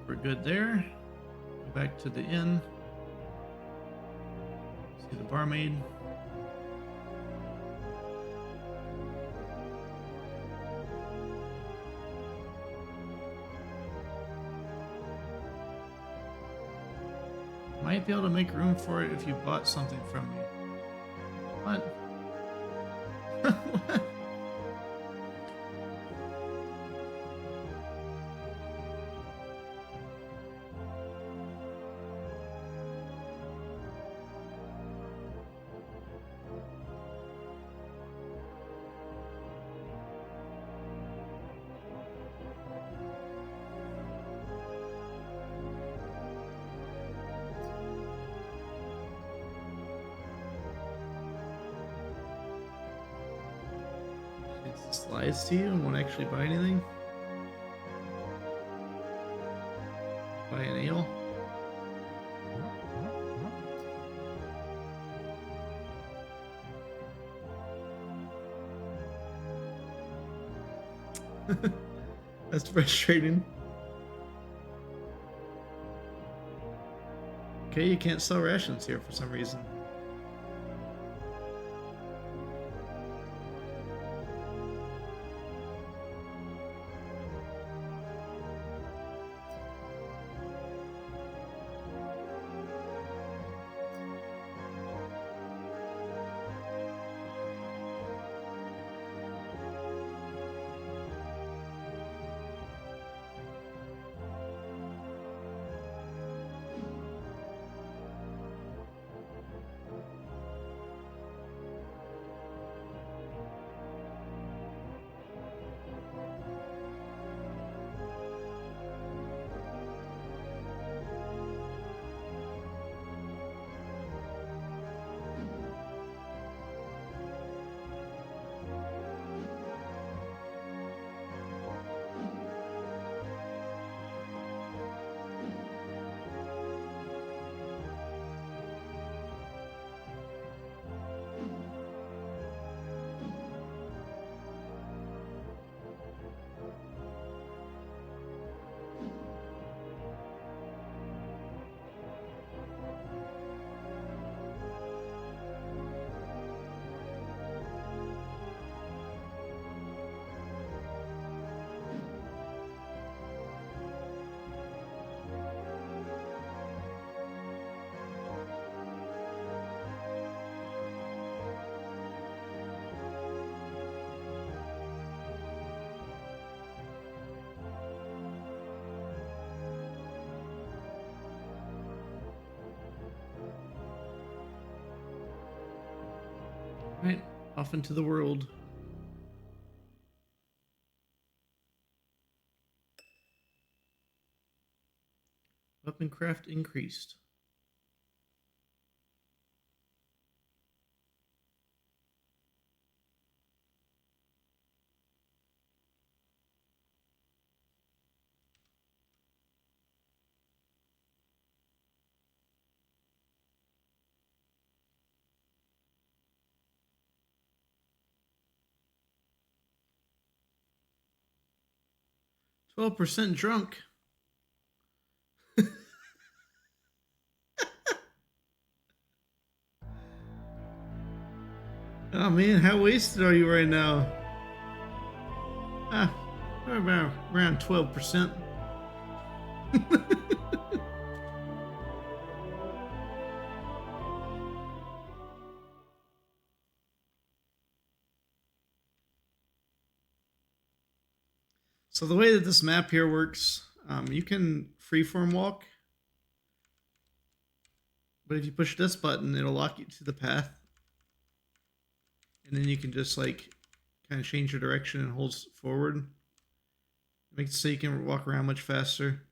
We're good there. Go back to the inn. See the barmaid. Might be able to make room for it if you bought something from me. What? What? It lies to you and won't actually buy anything? Buy an ale? That's frustrating. Okay, you can't sell rations here for some reason. Right, off into the world. Weapon craft increased. %12 drunk. Oh man, how wasted are you right now? Around 12%. So the way that this map here works, you can freeform walk, but if you push this button, it'll lock you to the path, and then you can just like kind of change your direction and hold forward. It makes it so you can walk around much faster.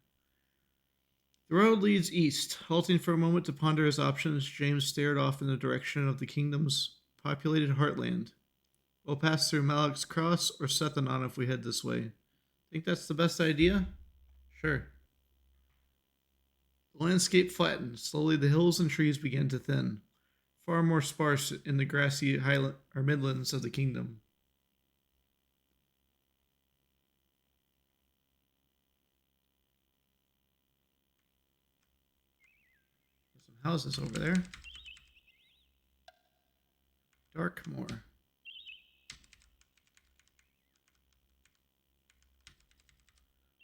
The road leads east. Halting for a moment to ponder his options, James stared off in the direction of the kingdom's populated heartland. We'll pass through Malak's Cross or Sethanon if we head this way. Think that's the best idea? Sure. The landscape flattened. Slowly the hills and trees began to thin, far more sparse in the grassy highland or midlands of the kingdom. Some houses over there. Darkmoor.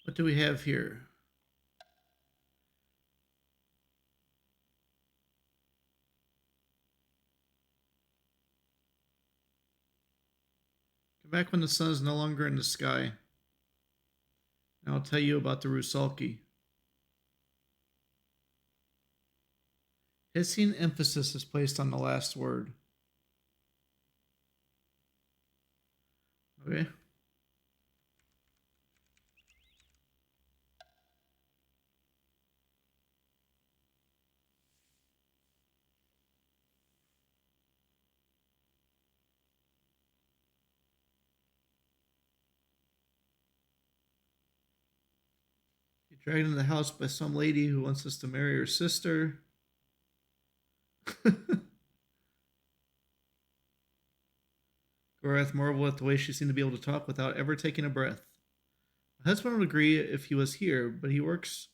What do we have here? Come back when the sun is no longer in the sky. And I'll tell you about the Rusalki. Hissing emphasis is placed on the last word. Okay. Dragged into the house by some lady who wants us to marry her sister. Gorath marveled at the way she seemed to be able to talk without ever taking a breath. My husband would agree if he was here, but he works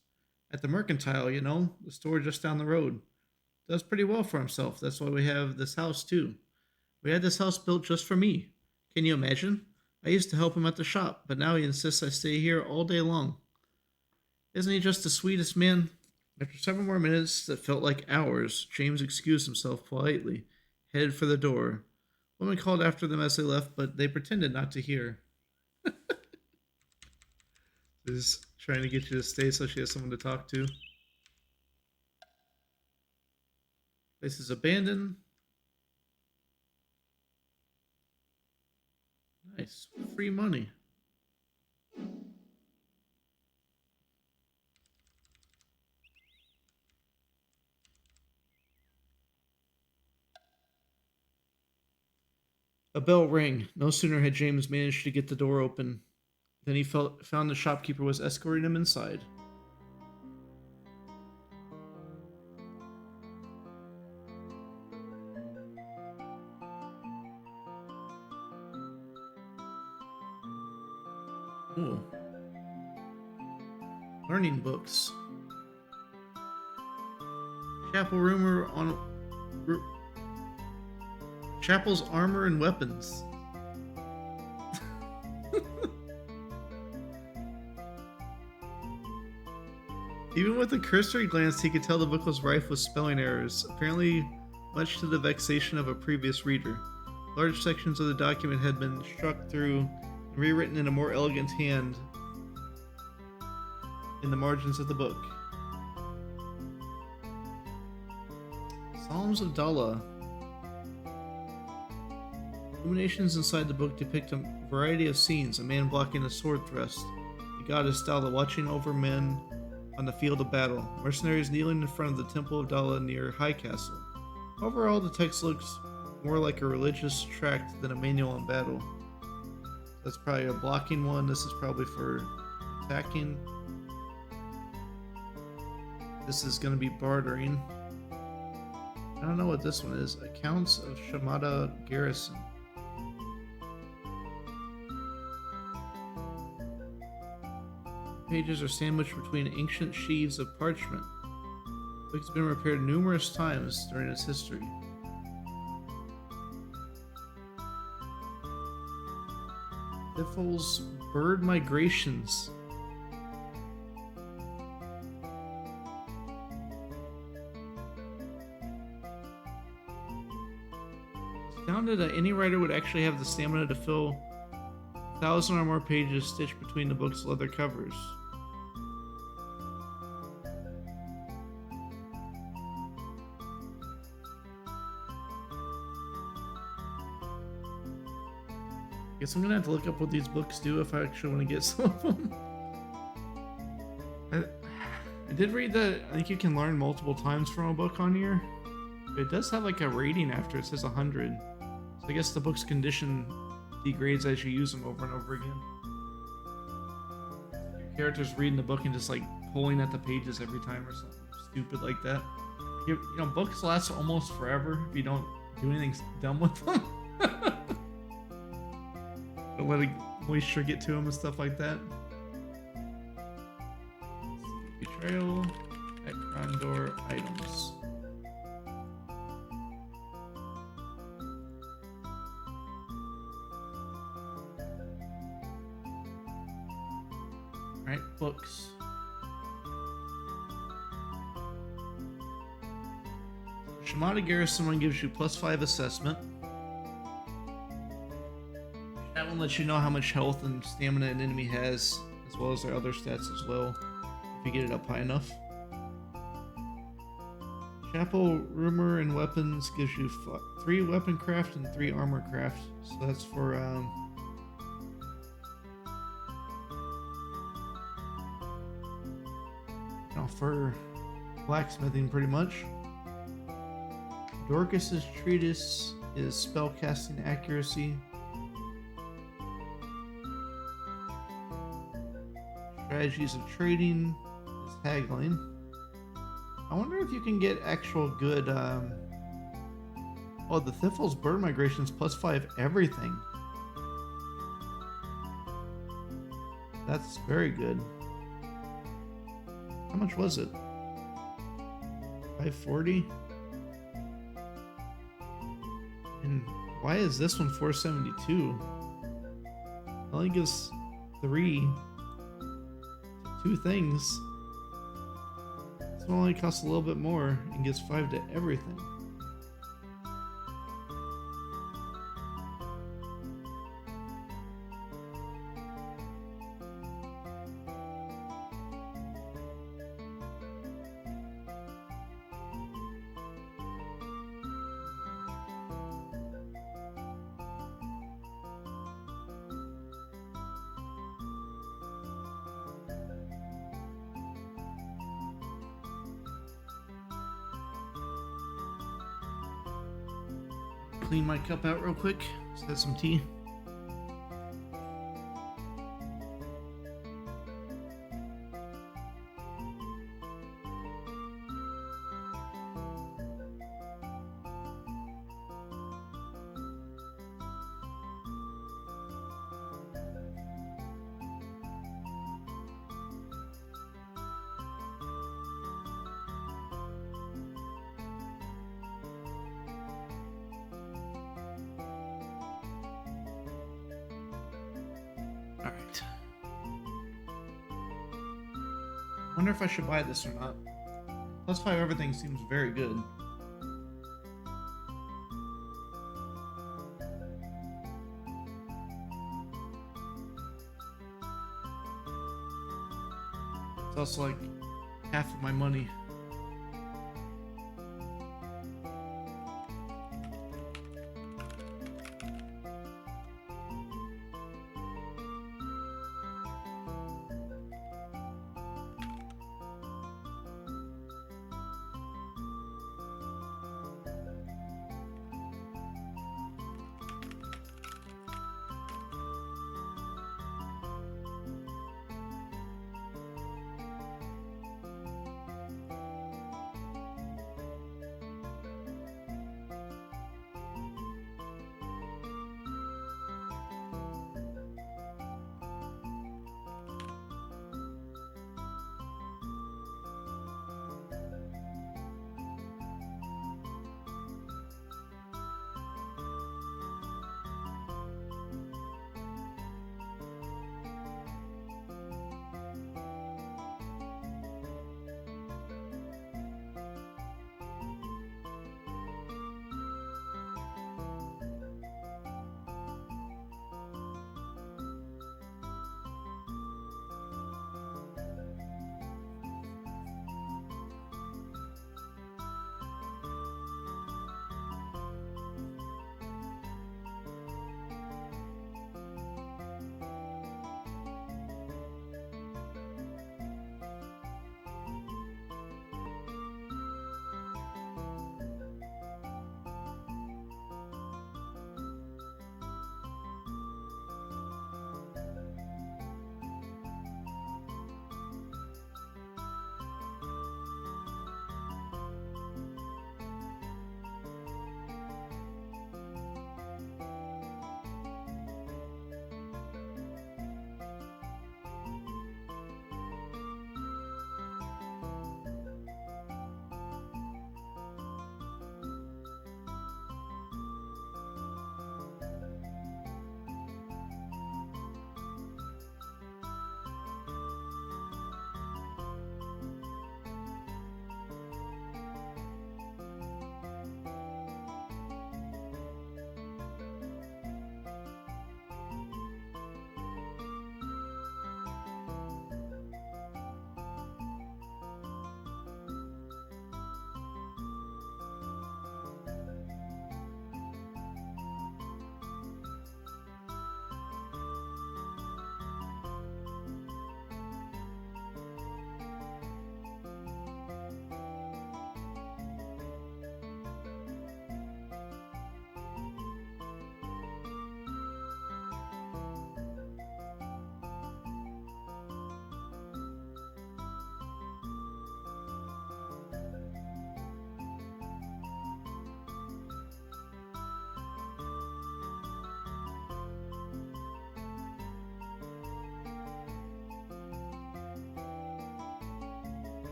at the Mercantile, you know, the store just down the road. Does pretty well for himself. That's why we have this house, too. We had this house built just for me. Can you imagine? I used to help him at the shop, but now he insists I stay here all day long. Isn't he just the sweetest man? After several more minutes that felt like hours, James excused himself politely, headed for the door. Women called after them as they left, but they pretended not to hear. Just trying to get you to stay so she has someone to talk to. Place is abandoned. Nice. Free money. A bell rang. No sooner had James managed to get the door open than he found the shopkeeper was escorting him inside. Ooh. Learning books. Chapel's armor and weapons. Even with a cursory glance, he could tell the book was rife with spelling errors, apparently much to the vexation of a previous reader. Large sections of the document had been struck through and rewritten in a more elegant hand in the margins of the book. Psalms of Dala. Illuminations inside the book depict a variety of scenes: a man blocking a sword thrust, the goddess Dala watching over men on the field of battle, mercenaries kneeling in front of the Temple of Dala near High Castle. Overall, the text looks more like a religious tract than a manual on battle. That's probably a blocking one. This is probably for attacking. This is going to be bartering. I don't know what this one is. Accounts of Shamada Garrison. Pages are sandwiched between ancient sheaves of parchment. The book has been repaired numerous times during its history. Biffle's Bird Migrations. Astounded that any writer would actually have the stamina to fill 1,000 or more pages stitched between the book's leather covers. Guess I'm gonna have to look up what these books do if I actually want to get some of them. I did read that I think you can learn multiple times from a book on here. But it does have like a rating after it says 100. So I guess the book's condition degrades as you use them over and over again. Your character's reading the book and just like pulling at the pages every time or something stupid like that. You know, books last almost forever if you don't do anything dumb with them. Don't let moisture get to them and stuff like that. Betrayal at Krondor items. Alright, books. Shimada Garrison one gives you +5 assessment. That one lets you know how much health and stamina an enemy has, as well as their other stats as well, if you get it up high enough. Chapel Rumor and Weapons gives you 3 weapon craft and 3 armor craft. So that's for for blacksmithing pretty much. Dorcas's Treatise is spellcasting accuracy. Strategies of Trading is haggling. I wonder if you can get actual good oh, the Thiffel's bird migration is +5 everything. That's very good. How much was it? 540? And why is this one 472? It only gives 3 to 2 things. This one only costs a little bit more and gives 5 to everything. Clean my cup out real quick. Let's have some tea. Alright. Wonder if I should buy this or not. +5 everything seems very good. It's also like half of my money.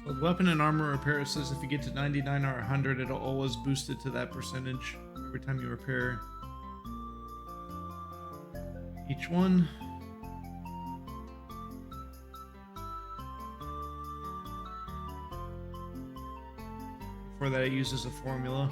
So weapon and armor repair says if you get to 99 or 100, it'll always boost it to that percentage every time you repair each one. For that, it uses a formula.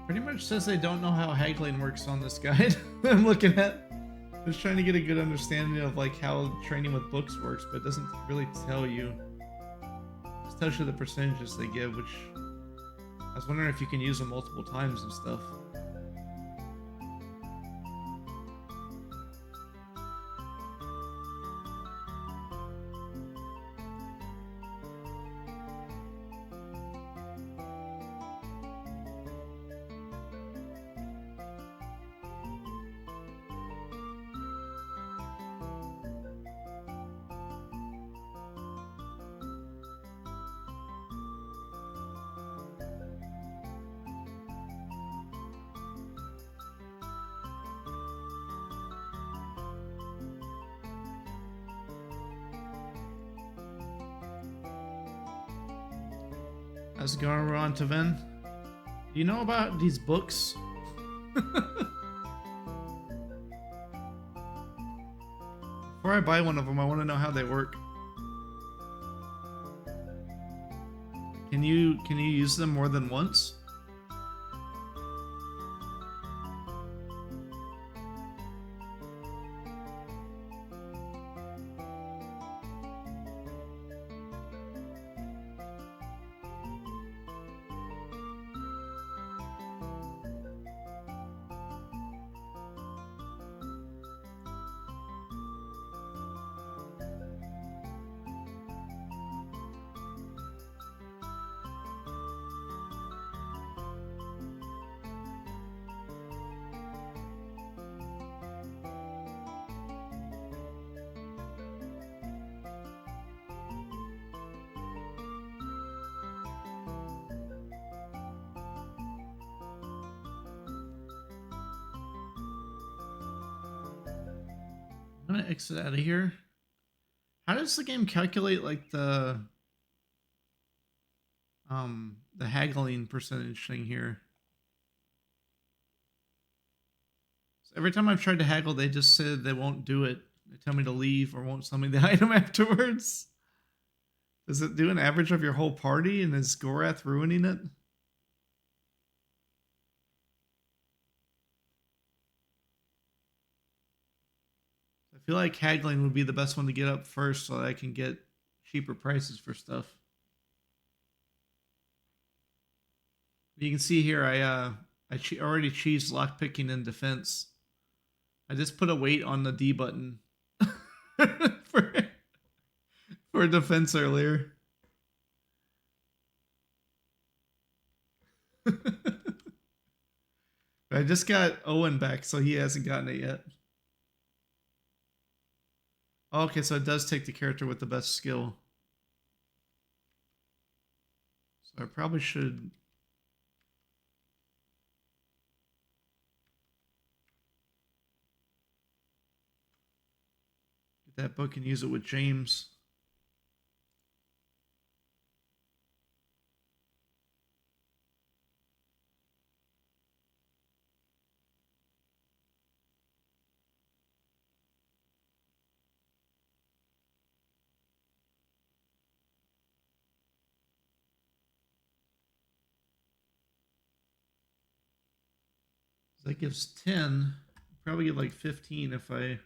Pretty much says they don't know how haggling works on this guide I'm looking at. Just trying to get a good understanding of like how training with books works, but it doesn't really tell you. It just tells you the percentages they give, which I was wondering if you can use them multiple times and stuff. Let's go on to Ven. Do you know about these books? Before I buy one of them, I want to know how they work. Can you use them more than once? I'm gonna exit out of here. How does the game calculate like the haggling percentage thing here? So every time I've tried to haggle, they just said they won't do it. They tell me to leave or won't sell me the item afterwards. Does it do an average of your whole party, and is Gorath ruining it? I feel like haggling would be the best one to get up first so that I can get cheaper prices for stuff. You can see here I already cheesed lockpicking and defense. I just put a weight on the D button for defense earlier. I just got Owen back, so he hasn't gotten it yet. Okay, so it does take the character with the best skill. So I probably should... get that book and use it with James. That gives 10. Probably get like 15 if I...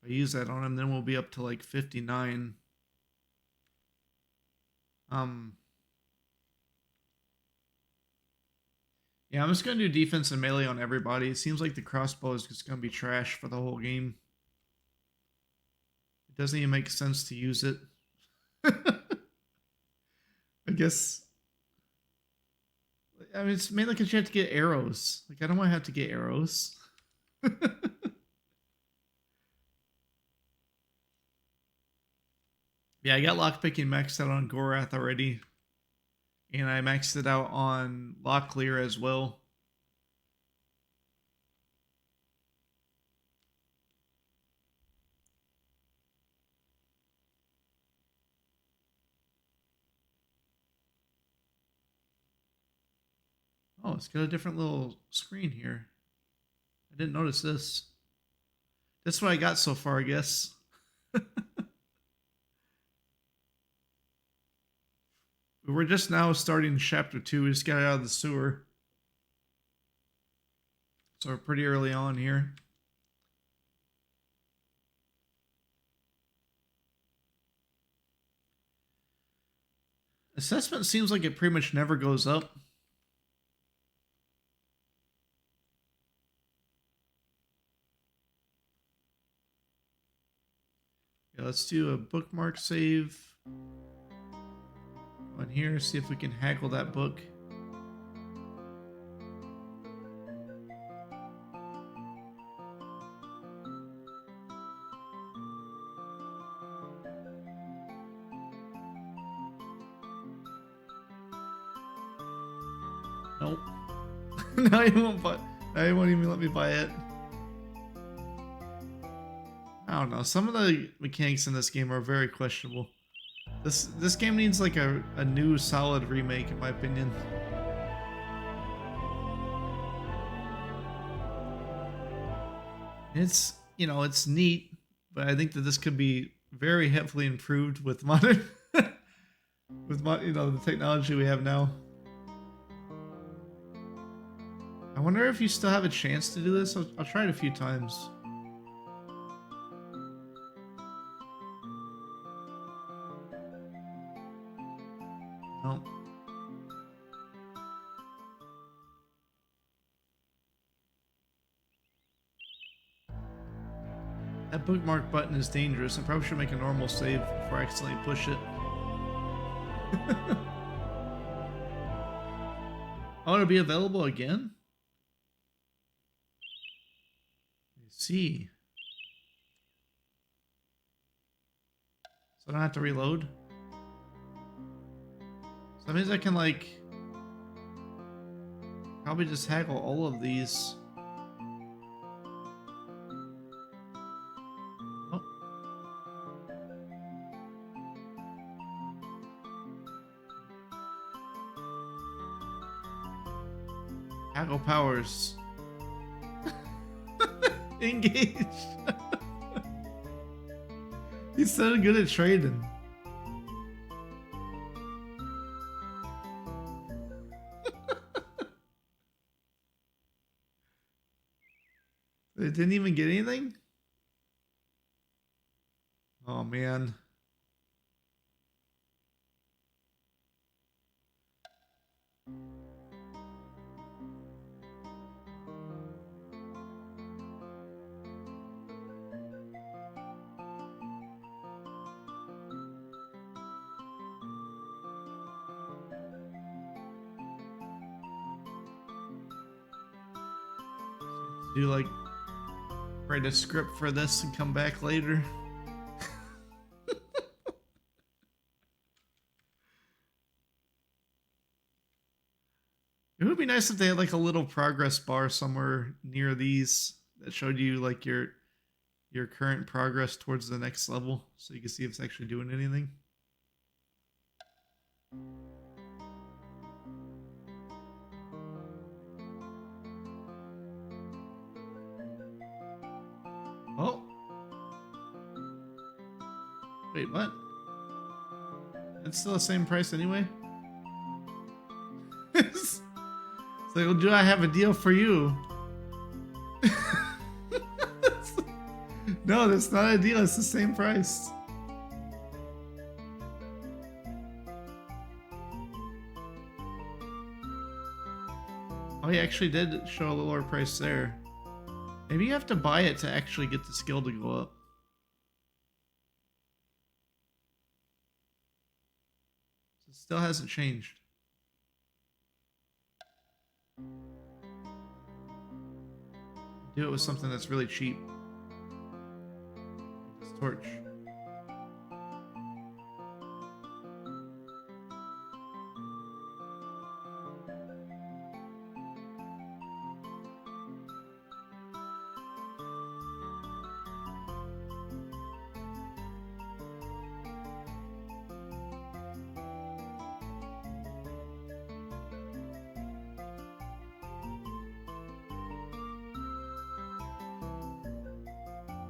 If I use that on him, then we'll be up to like 59. Yeah, I'm just going to do defense and melee on everybody. It seems like the crossbow is just going to be trash for the whole game. It doesn't even make sense to use it. I guess... I mean, it's mainly because you have to get arrows. Like, I don't want to have to get arrows. Yeah, I got lockpicking maxed out on Gorath already. And I maxed it out on Locklear as well. Oh, it's got a different little screen here. I didn't notice this. That's what I got so far, I guess. We're just now starting chapter 2. We just got out of the sewer. So we're pretty early on here. Assessment seems like it pretty much never goes up. Yeah, let's do a bookmark save. Go in here, see if we can haggle that book. Nope. Now he won't buy. Now he won't even let me buy it. I don't know. Some of the mechanics in this game are very questionable. This game needs like a new solid remake, in my opinion. It's, you know, it's neat, but I think that this could be very heavily improved with modern, you know, the technology we have now. I wonder if you still have a chance to do this. I'll try it a few times. No. That bookmark button is dangerous. I probably should make a normal save before I accidentally push it. Oh, it'll be available again? Let's see. So I don't have to reload? So that means I can, like, probably just haggle all of these. Oh. Haggle powers. Engaged. He's so good at trading. It didn't even get anything? Oh, man. Do like write a script for this and come back later. It would be nice if they had like a little progress bar somewhere near these that showed you like your current progress towards the next level, so you can see if it's actually doing anything. Oh. Wait, what? It's still the same price anyway. It's like, well, do I have a deal for you? No, that's not a deal. It's the same price. Oh, he actually did show a lower price there. Maybe you have to buy it to actually get the skill to go up. So it still hasn't changed. Do it with something that's really cheap. This torch.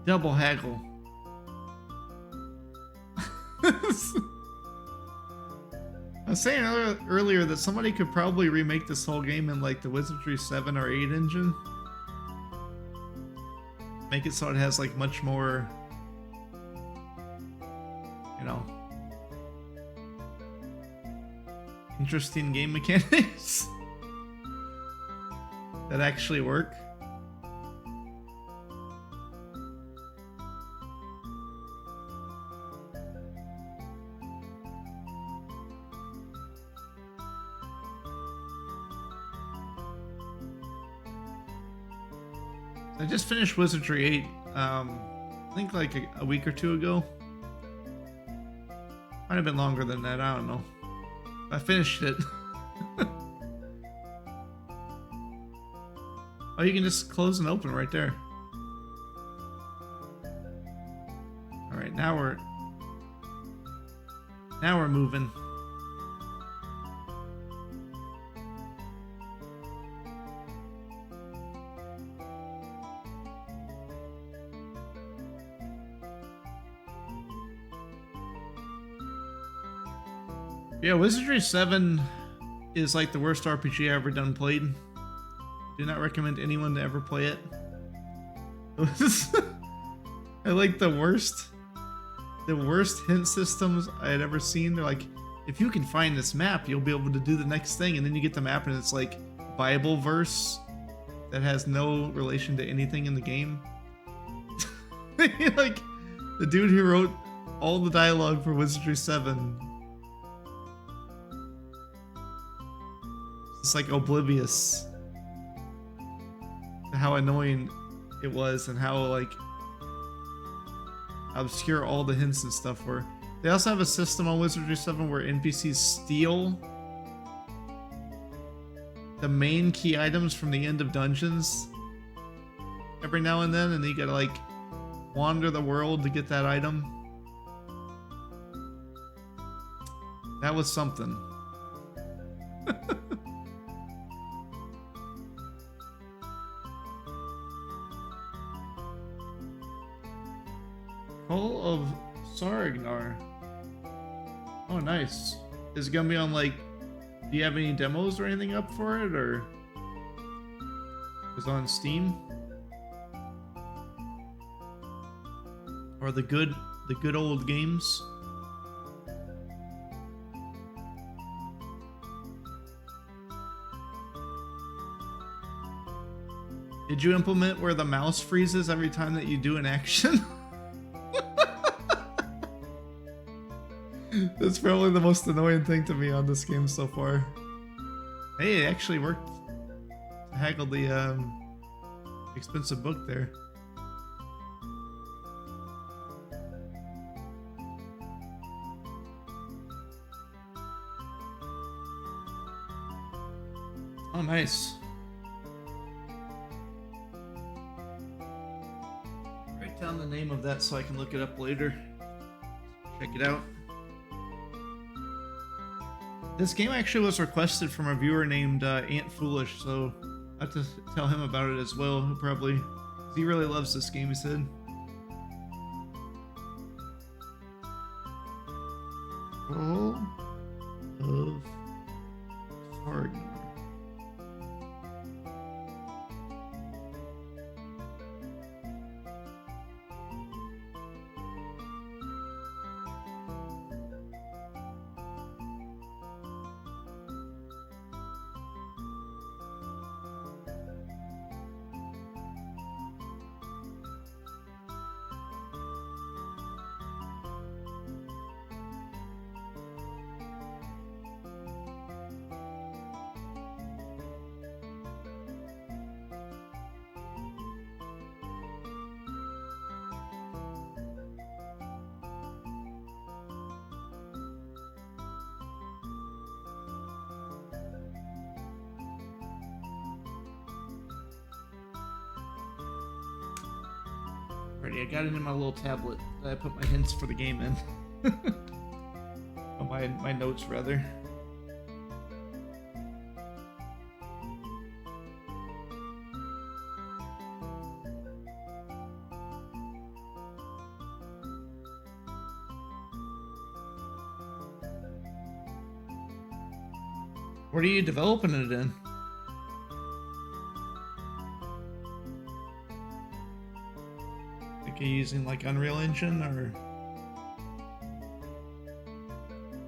Double haggle. I was saying earlier that somebody could probably remake this whole game in like the Wizardry 7 or 8 engine. Make it so it has like much more, you know, interesting game mechanics that actually work. I just finished Wizardry 8, I think like a week or two ago. Might have been longer than that, I don't know. I finished it. Oh, you can just close and open right there. Alright, now we're moving. Yeah, Wizardry 7 is like the worst RPG I ever done played. Do not recommend anyone to ever play it. I like the worst hint systems I had ever seen. They're like, if you can find this map, you'll be able to do the next thing, and then you get the map and it's like Bible verse that has no relation to anything in the game. Like the dude who wrote all the dialogue for Wizardry 7. It's like oblivious to how annoying it was and how like obscure all the hints and stuff were. They also have a system on Wizardry 7 where NPCs steal the main key items from the end of dungeons every now and then, and you gotta like wander the world to get that item. That was something. Call of Sargnar. Oh, nice. Is it gonna be on like? Do you have any demos or anything up for it, or is it on Steam? Or the good old games? Did you implement where the mouse freezes every time that you do an action? That's probably the most annoying thing to me on this game so far. Hey, it actually worked to haggle the expensive book there. Oh, nice. Write down the name of that so I can look it up later. Check it out. This game actually was requested from a viewer named Ant Foolish, so I have to tell him about it as well. Who probably, he really loves this game, he said. Scroll of Krondor. Alrighty, I got it in my little tablet that I put my hints for the game in. Oh, my notes, rather. What are you developing it in? Like, are you using like Unreal Engine or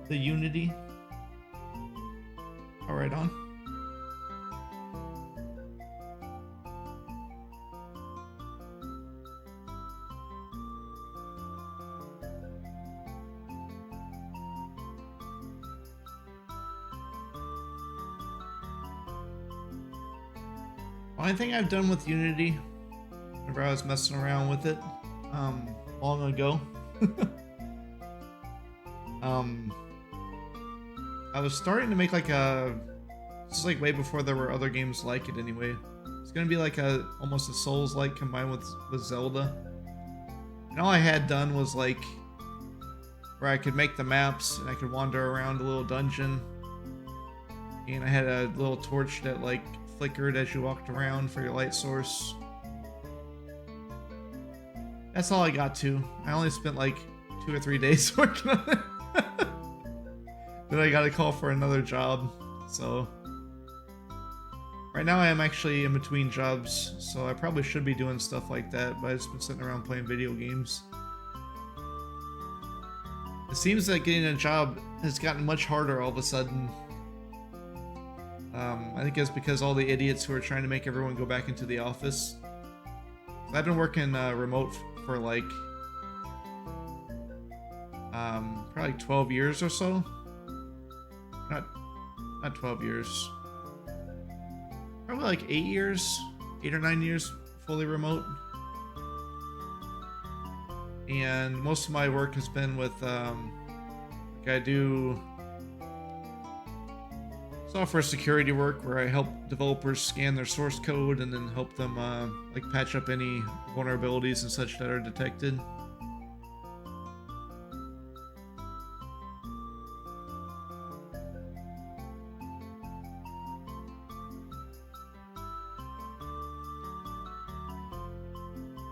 the Unity? All right, on. Only thing I've done with Unity, whenever I was messing around with it, long ago, I was starting to make like a, this is like way before there were other games like it anyway. It's gonna be like a, almost a Souls-like combined with Zelda. And all I had done was like, where I could make the maps and I could wander around a little dungeon. And I had a little torch that like flickered as you walked around for your light source. That's all I got to. I only spent like 2 or 3 days working on it. Then I got a call for another job. So right now I am actually in between jobs, so I probably should be doing stuff like that, but I've just been sitting around playing video games. It seems that getting a job has gotten much harder all of a sudden. I think it's because all the idiots who are trying to make everyone go back into the office. I've been working remote for like probably 12 years or so. Not 12 years. Probably like 8 years, 8 or 9 years fully remote. And most of my work has been with like I do software security work where I help developers scan their source code and then help them like patch up any vulnerabilities and such that are detected.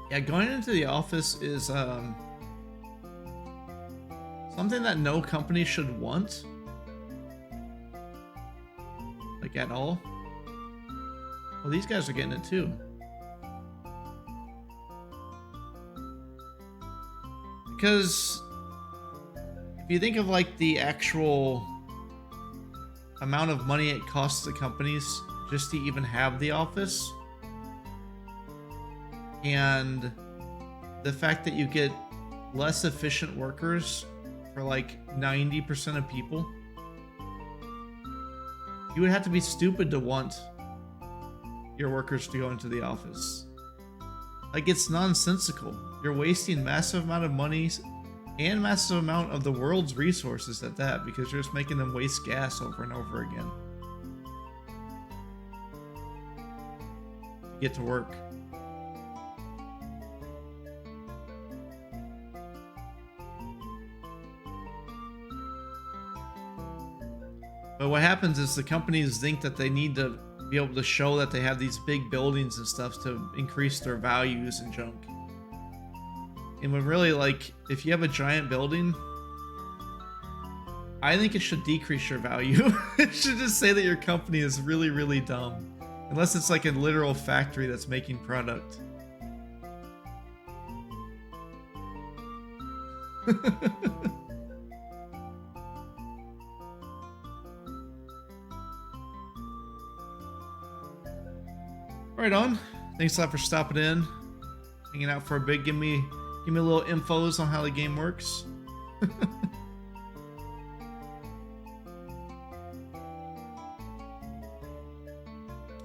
Yeah, going into the office is something that no company should want. Like at all. Well, these guys are getting it too. Because if you think of like the actual amount of money it costs the companies just to even have the office, and the fact that you get less efficient workers for like 90% of people, you would have to be stupid to want your workers to go into the office. Like, it's nonsensical. You're wasting massive amount of money and massive amount of the world's resources at that, because you're just making them waste gas over and over again to get to work. But what happens is the companies think that they need to be able to show that they have these big buildings and stuff to increase their values and junk. And when really, like, if you have a giant building, I think it should decrease your value. It should just say that your company is really, really dumb. Unless it's like a literal factory that's making product. Right on. Thanks a lot for stopping in, hanging out for a bit. Give me a little infos on how the game works.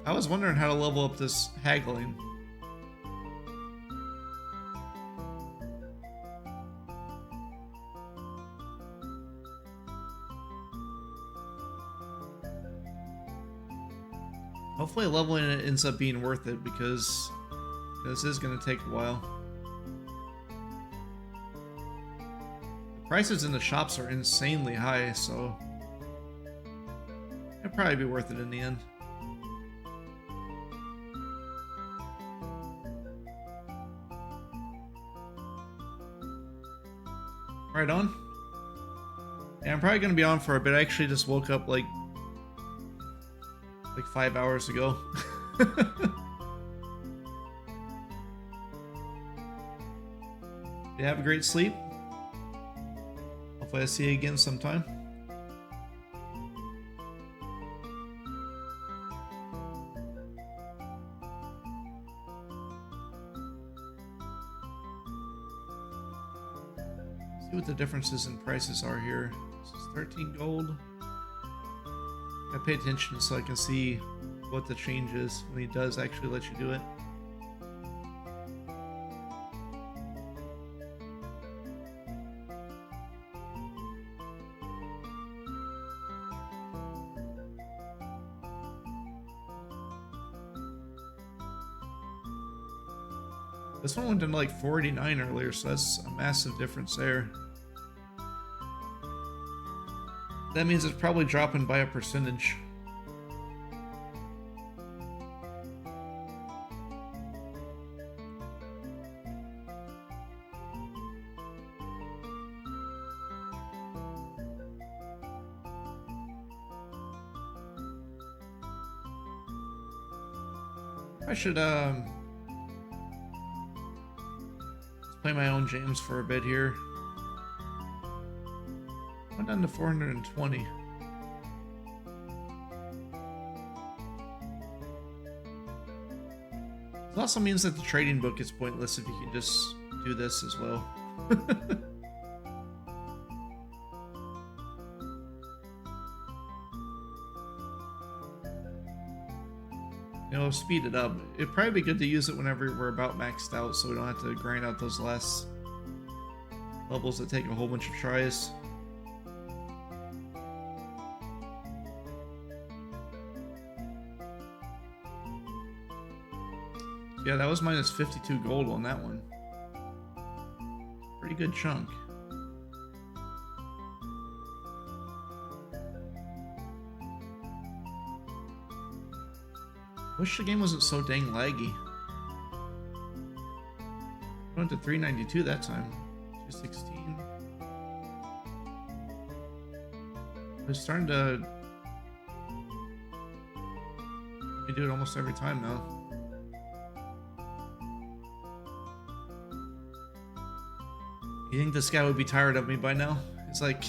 I was wondering how to level up this haggling. Hopefully leveling it ends up being worth it, because this is going to take a while. The prices in the shops are insanely high, so it'll probably be worth it in the end. Right on. Yeah, I'm probably going to be on for a bit. I actually just woke up like 5 hours ago. You have a great sleep. Hopefully I see you again sometime. See what the differences in prices are here. This is 13 gold. I pay attention so I can see what the change is when he does actually let you do it. This one went to like 49 earlier, so that's a massive difference there. That means it's probably dropping by a percentage. I should play my own jams for a bit here. Went down to 420. It also means that the trading book is pointless if you can just do this as well. You know, speed it up. It'd probably be good to use it whenever we're about maxed out, so we don't have to grind out those last levels that take a whole bunch of tries. Yeah, that was minus 52 gold on that one. Pretty good chunk. Wish the game wasn't so dang laggy. Went to 392 that time. 216. It's starting to... Let me do it almost every time now. You think this guy would be tired of me by now? It's like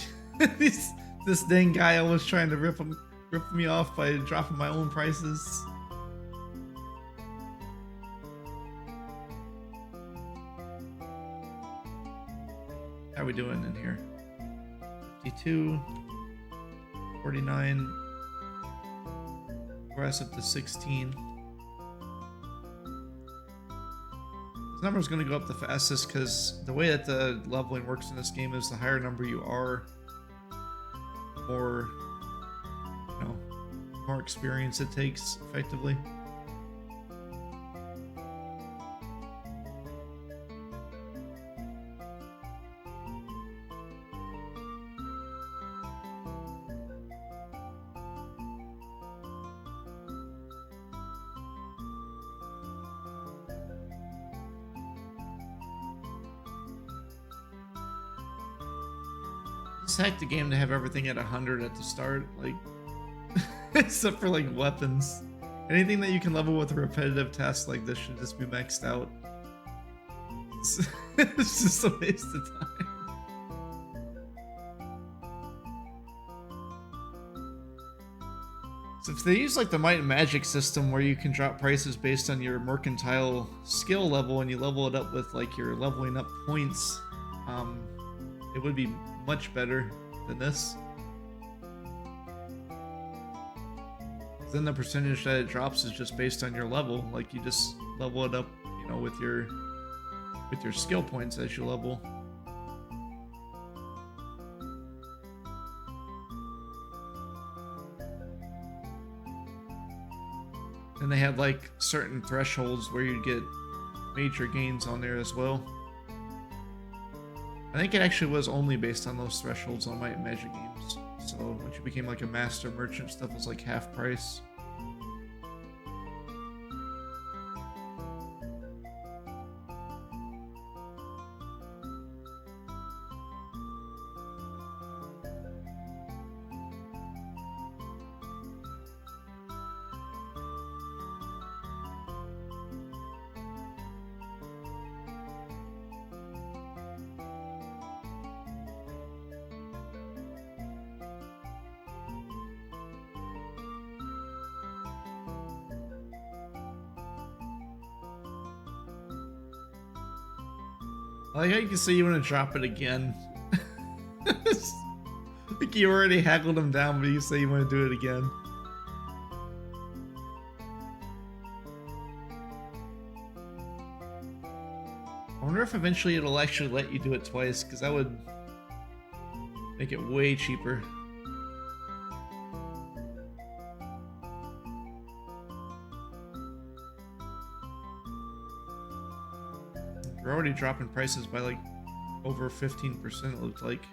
this dang guy always trying to rip me off by dropping my own prices. How are we doing in here? 52, 49. Progress up to 16. This number is going to go up the fastest because the way that the leveling works in this game is the higher number you are, more, you know, more experience it takes effectively. Just hack the game to have everything at 100 at the start, like, except for like weapons. Anything that you can level with a repetitive task like this should just be maxed out. It's just a waste of time. So if they use like the Might and Magic system where you can drop prices based on your mercantile skill level and you level it up with like your leveling up points, it would be much better than this. Then the percentage that it drops is just based on your level. Like you just level it up, you know, with your skill points as you level. And they had like certain thresholds where you'd get major gains on there as well. I think it actually was only based on those thresholds on Might and Magic games. So once you became like a master merchant, stuff was like half price. I like how you can say you want to drop it again. Like you already haggled him down, but you say you want to do it again. I wonder if eventually it'll actually let you do it twice, because that would make it way cheaper. We're already dropping prices by like over 15%, it looked like.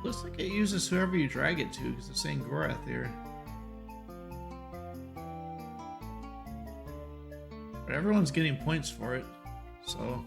Looks like it uses whoever you drag it to, because it's saying Gorath here. But everyone's getting points for it, so...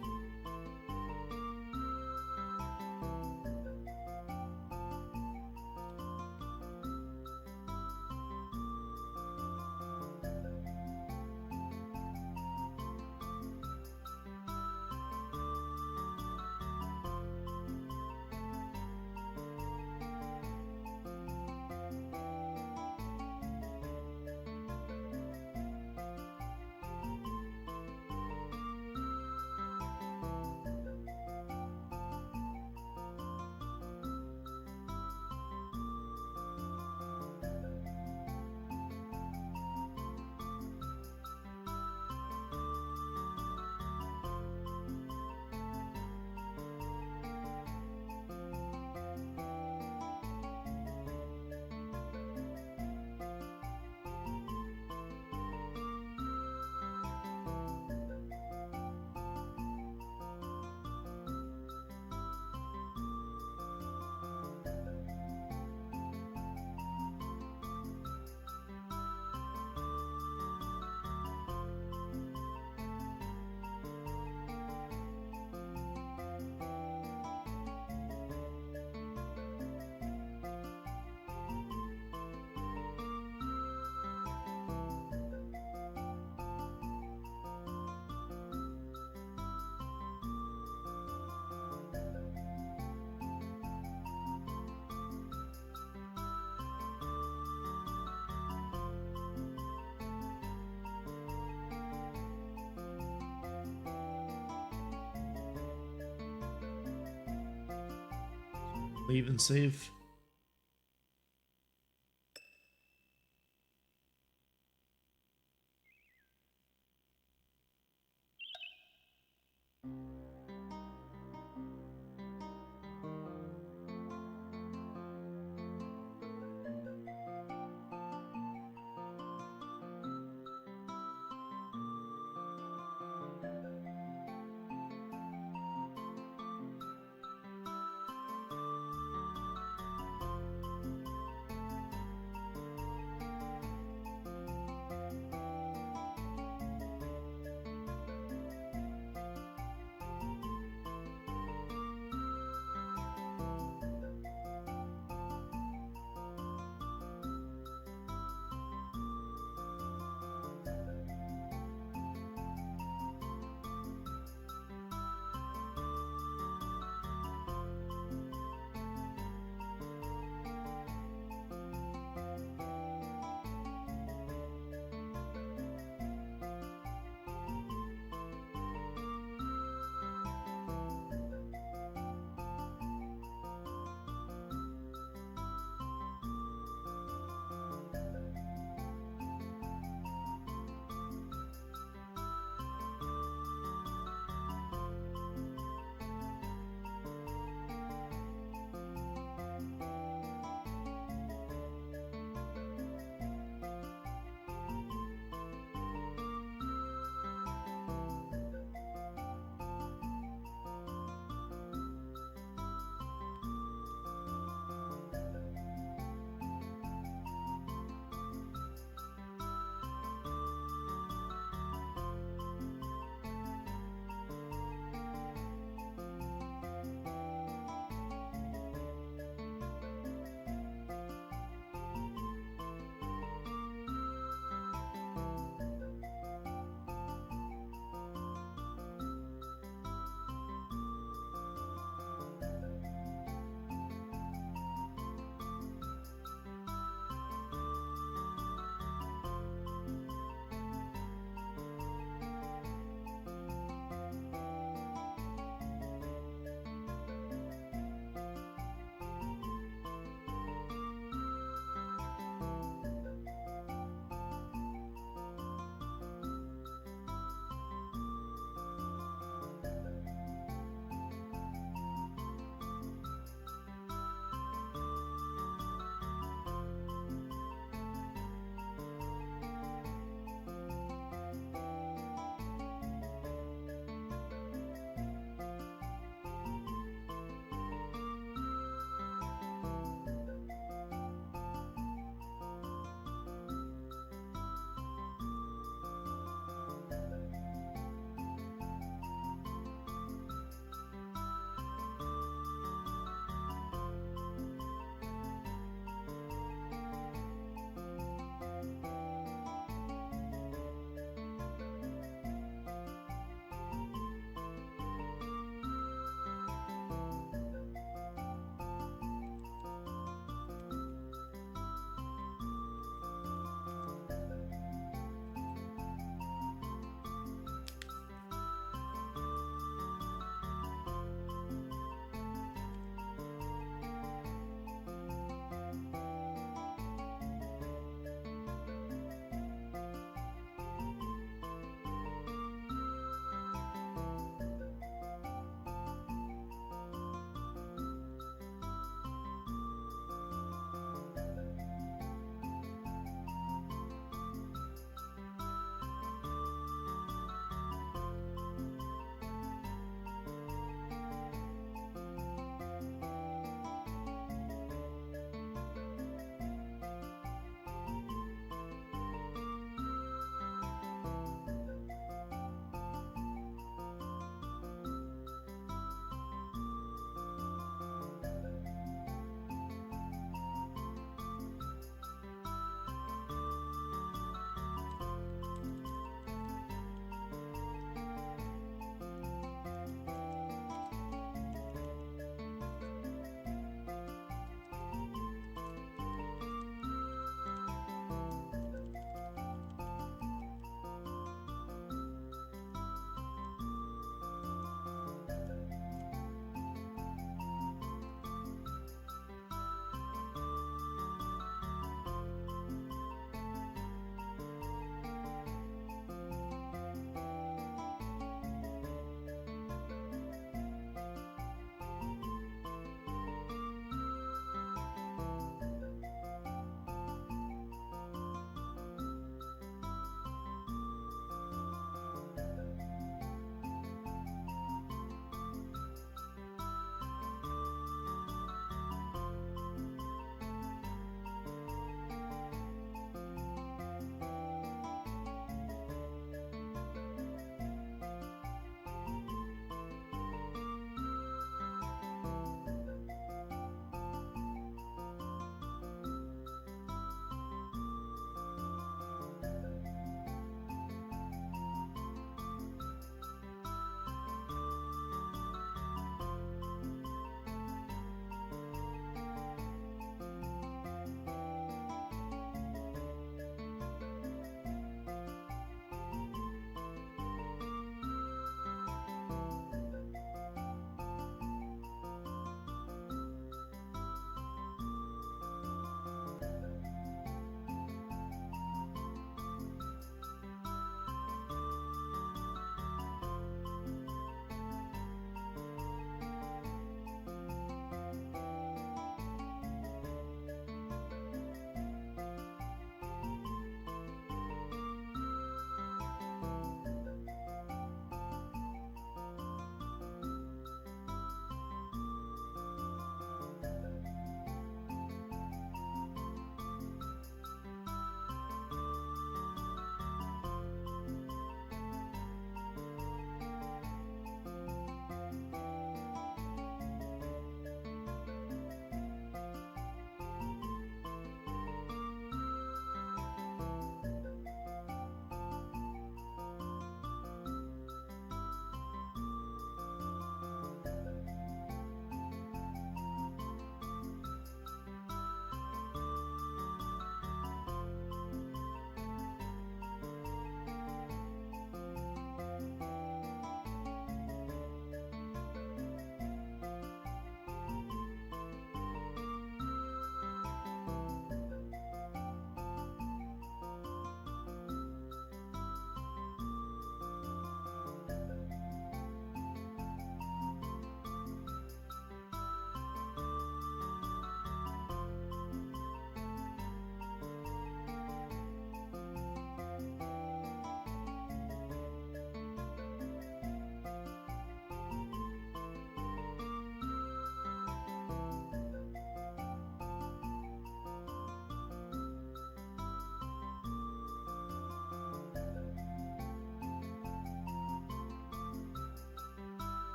Leave and save.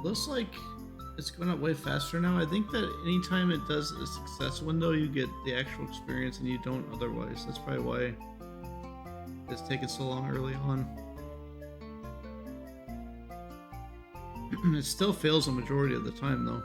Looks like it's going up way faster now. I think that anytime it does a success window, you get the actual experience and you don't otherwise. That's probably why it's taken so long early on. It still fails a majority of the time though.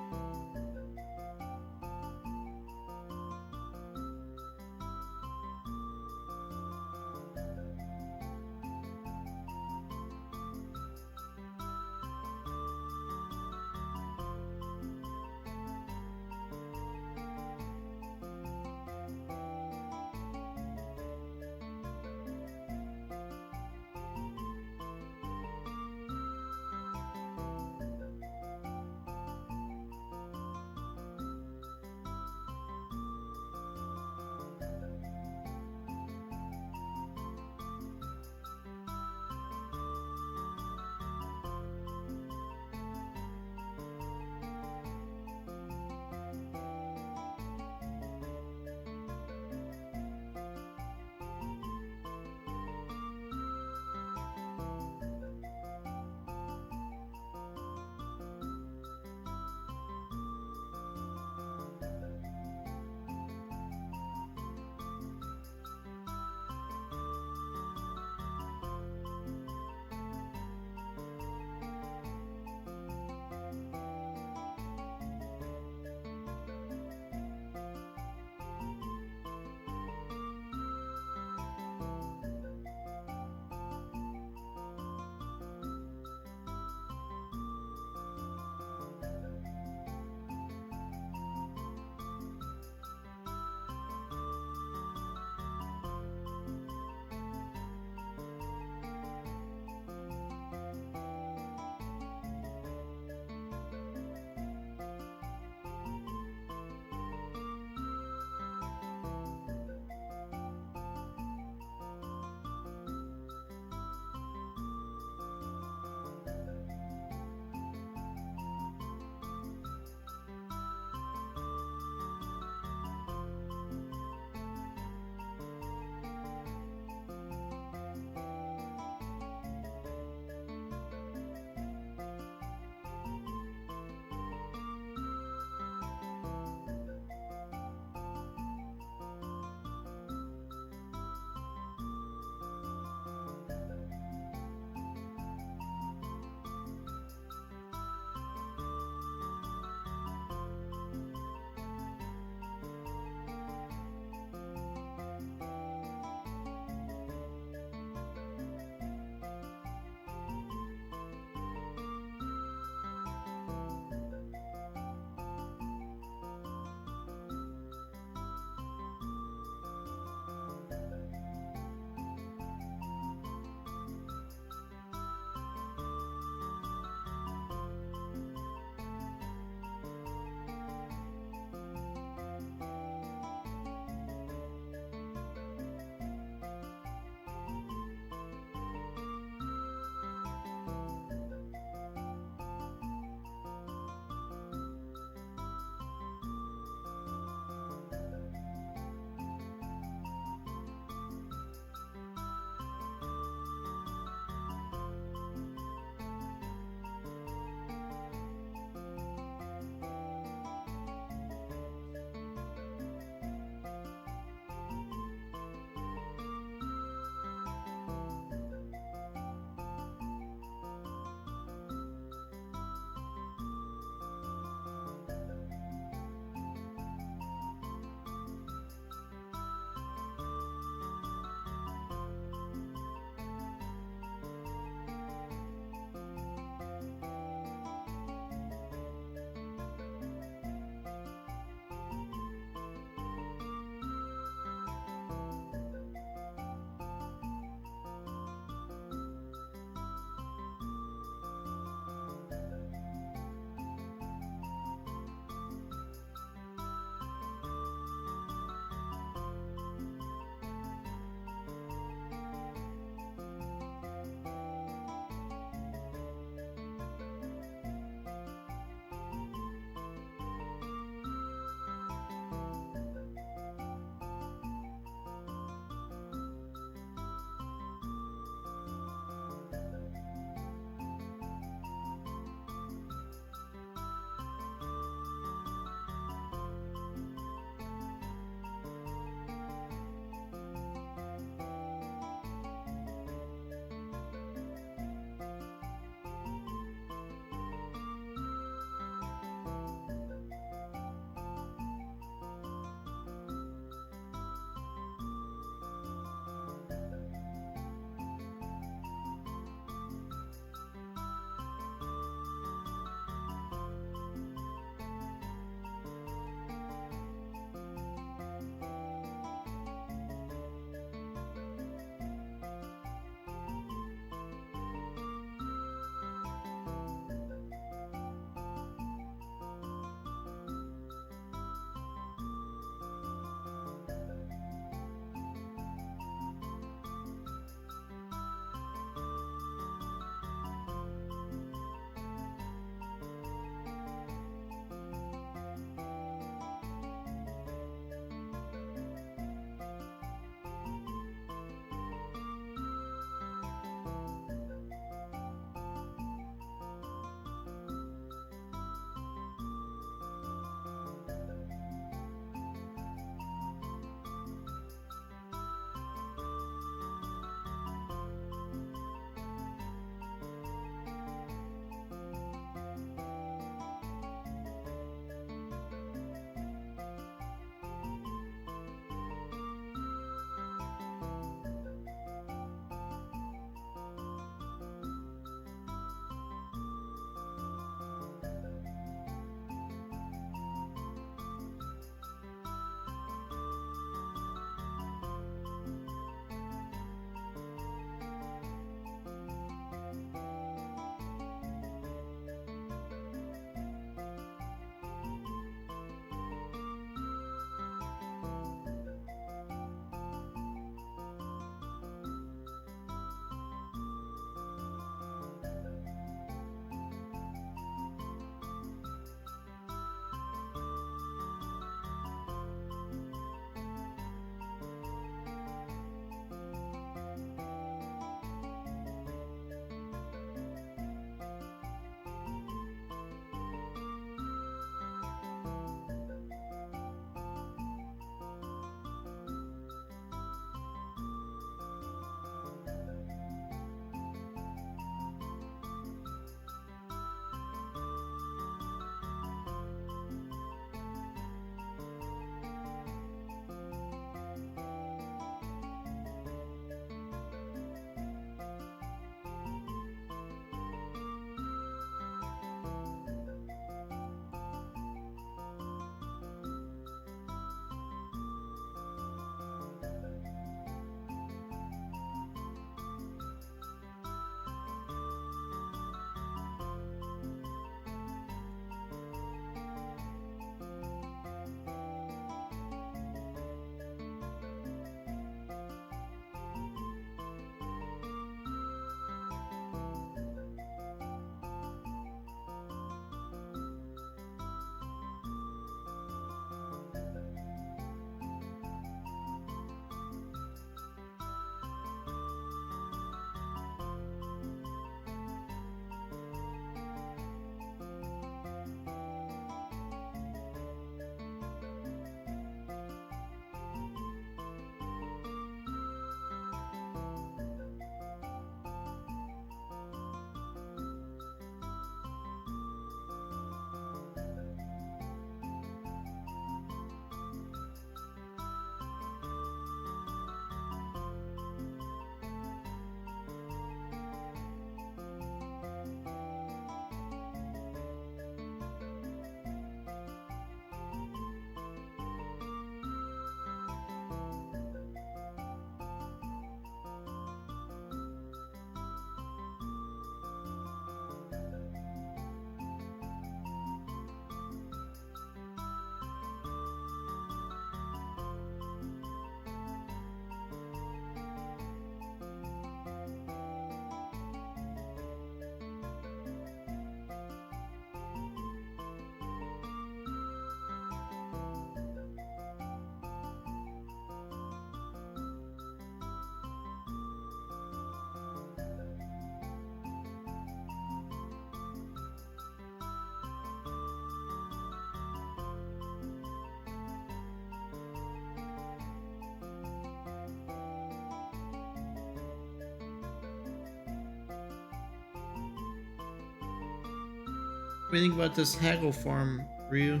What do you think about this haggle farm, Ryu?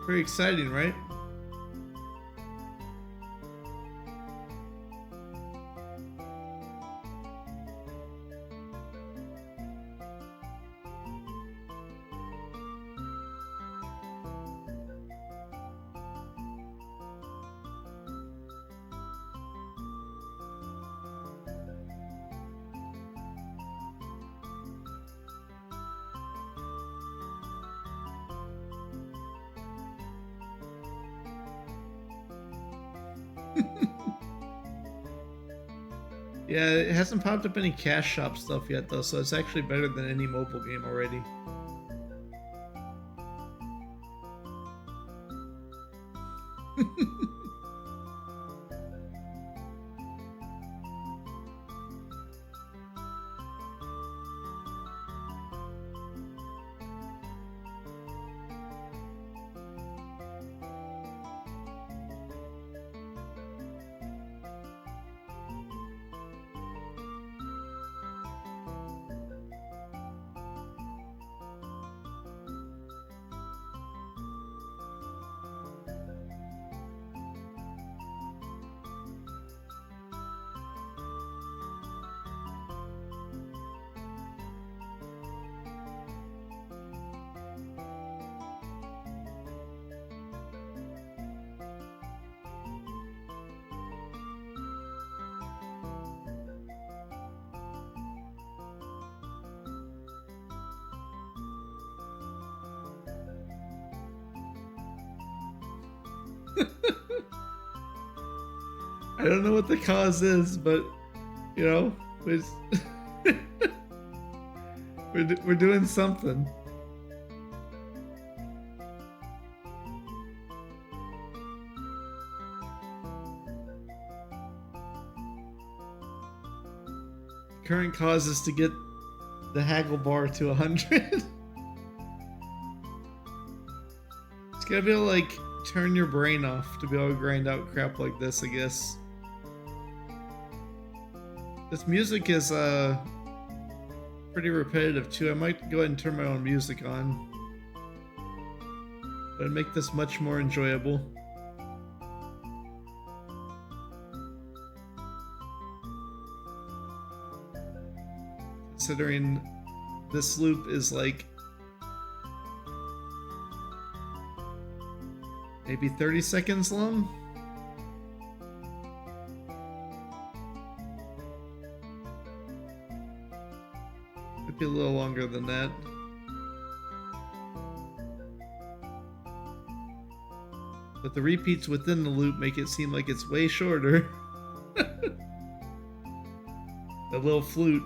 Pretty exciting, right? Yeah, it hasn't popped up any cash shop stuff yet though, so it's actually better than any mobile game already. I don't know what the cause is, but you know, we're doing something. Current cause is to get the haggle bar to 100. It's gotta be able to like turn your brain off to be able to grind out crap like this, I guess. This music is pretty repetitive too. I might go ahead and turn my own music on. But it'd make this much more enjoyable. Considering this loop is like maybe 30 seconds long. Could be a little longer than that. But the repeats within the loop make it seem like it's way shorter. The little flute.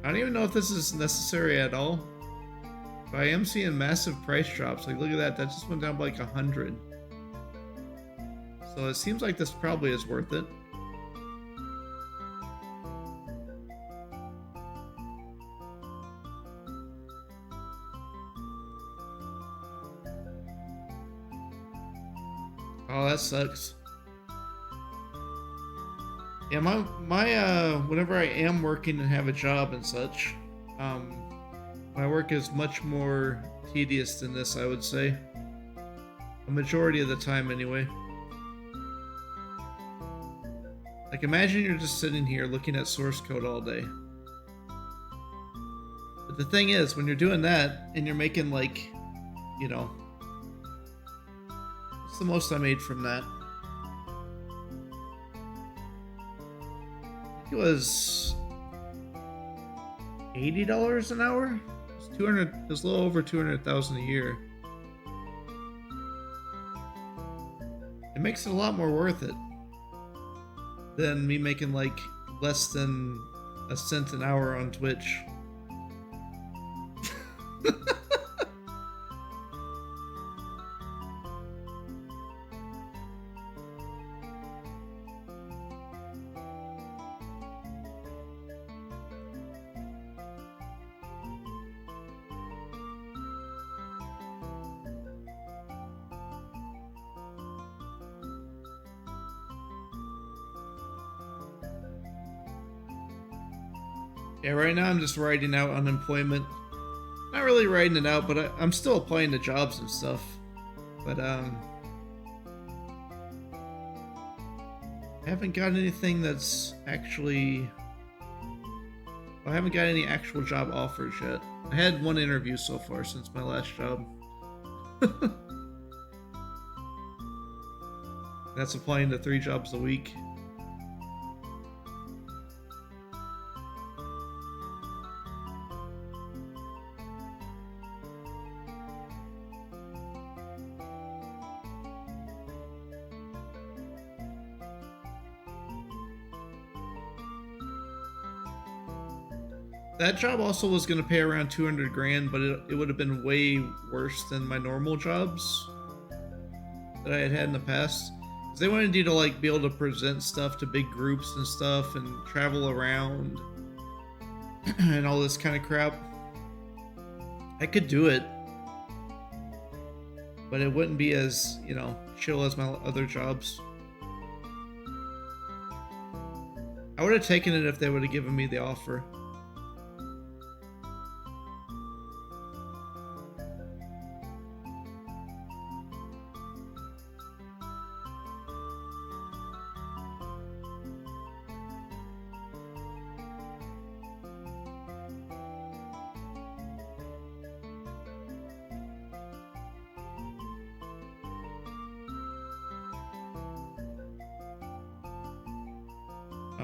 I don't even know if this is necessary at all. But I am seeing massive price drops. Like, look at that. That just went down by like 100. So it seems like this probably is worth it. Oh, that sucks. Yeah, my whenever I am working and have a job and such, my work is much more tedious than this, I would say. A majority of the time, anyway. Like, imagine you're just sitting here looking at source code all day. But the thing is, when you're doing that, and you're making, like, you know... What's the most I made from that? I think it was... $80 an hour? It was a little over 200,000 a year. It makes it a lot more worth it than me making like less than a cent an hour on Twitch. Yeah, right now I'm just writing out unemployment. Not really writing it out, but I'm still applying to jobs and stuff. But I haven't got anything that's actually... I haven't got any actual job offers yet. I had one interview so far since my last job. That's applying to 3 jobs a week. That job also was going to pay around 200 grand, but it would have been way worse than my normal jobs that I had in the past. 'Cause they wanted you to like be able to present stuff to big groups and stuff and travel around and all this kind of crap. I could do it, but it wouldn't be as, you know, chill as my other jobs. I would have taken it if they would have given me the offer.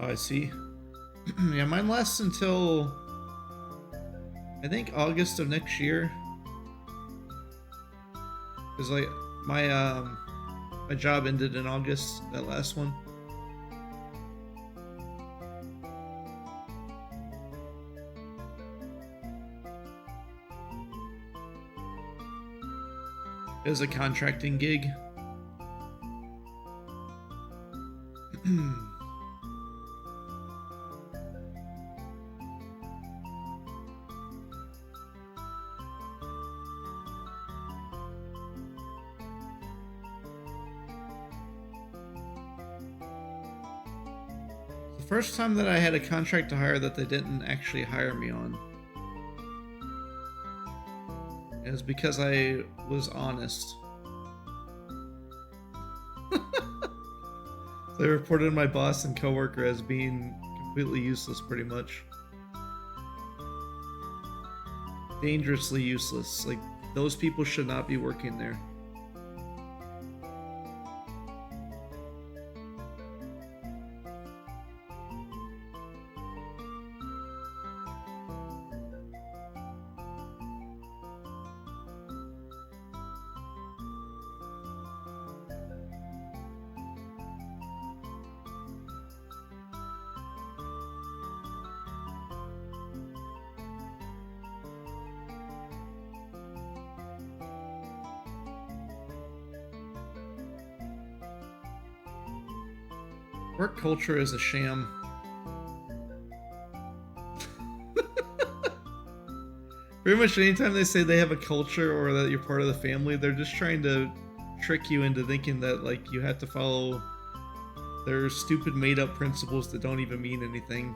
Oh, I see. Yeah, mine lasts until I think August of next year. Cause like my job ended in August, that last one. It was a contracting gig. First time that I had a contract to hire that they didn't actually hire me on. It was because I was honest. They reported my boss and coworker as being completely useless, pretty much. Dangerously useless. Like, those people should not be working there. Work culture is a sham. Pretty much anytime they say they have a culture or that you're part of the family, they're just trying to trick you into thinking that like you have to follow their stupid made-up principles that don't even mean anything.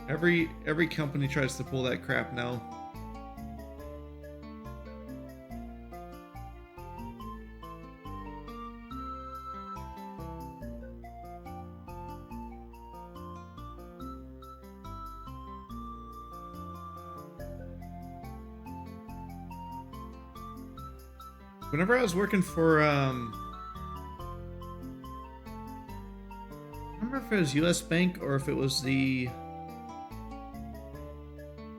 Every company tries to pull that crap now. Whenever I was working for, I don't remember if it was US Bank or if it was the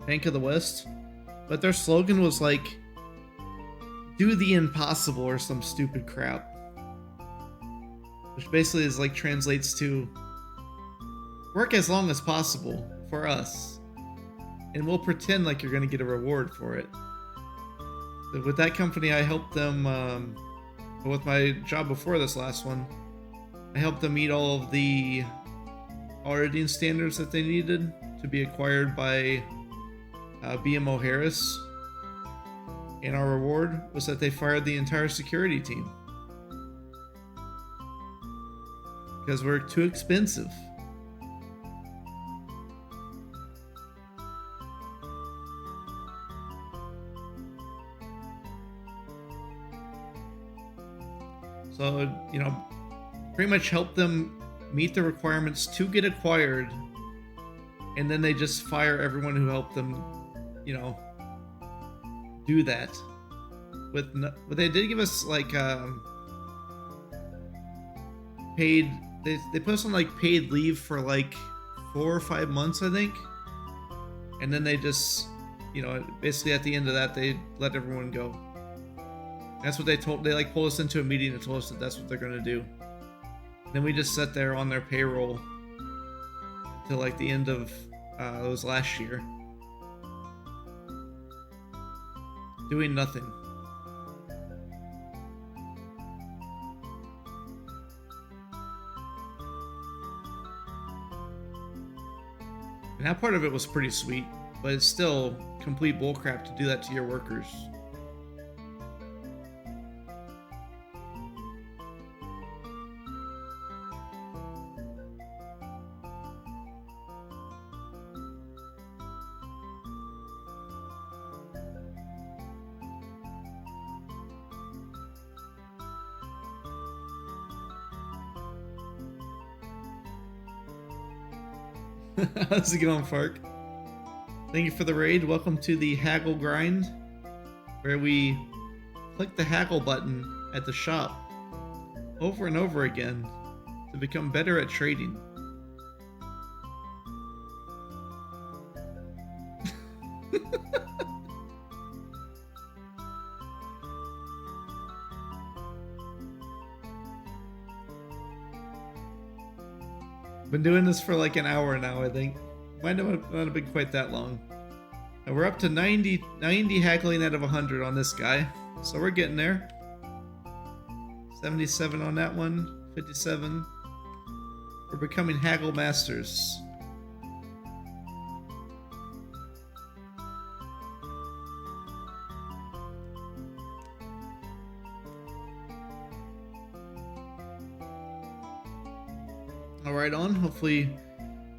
Bank of the West, but their slogan was like, do the impossible or some stupid crap. Which basically is like translates to work as long as possible for us, and we'll pretend like you're going to get a reward for it. With that company, I helped them, with my job before this last one, I helped them meet all of the auditing standards that they needed to be acquired by BMO Harris. And our reward was that they fired the entire security team. Because we're too expensive. So, you know, pretty much help them meet the requirements to get acquired, and then they just fire everyone who helped them, you know, do that. But they did give us like paid. They put us on like paid leave for like 4 or 5 months, I think, and then they just, you know, basically at the end of that they let everyone go. That's what they told. They like pulled us into a meeting and told us that that's what they're gonna do. And then we just sat there on their payroll till like the end of it was last year, doing nothing. And that part of it was pretty sweet, but it's still complete bullcrap to do that to your workers. How's it going, Fark? Thank you for the raid. Welcome to the Haggle Grind, where we click the haggle button at the shop over and over again to become better at trading. Been doing this for like an hour now, I think. Might not have been quite that long. And we're up to 90 haggling out of 100 on this guy. So we're getting there. 77 on that one. 57. We're becoming haggle masters. Alright on. Hopefully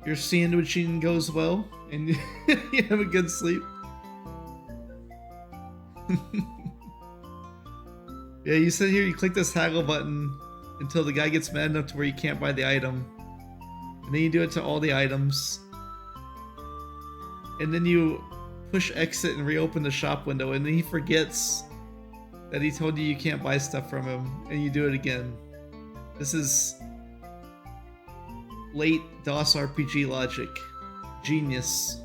your sandwiching goes well and you have a good sleep. Yeah, you sit here, you click this haggle button until the guy gets mad enough to where you can't buy the item. And then you do it to all the items. And then you push exit and reopen the shop window, and then he forgets that he told you you can't buy stuff from him, and you do it again. This is late DOS RPG logic. Genius.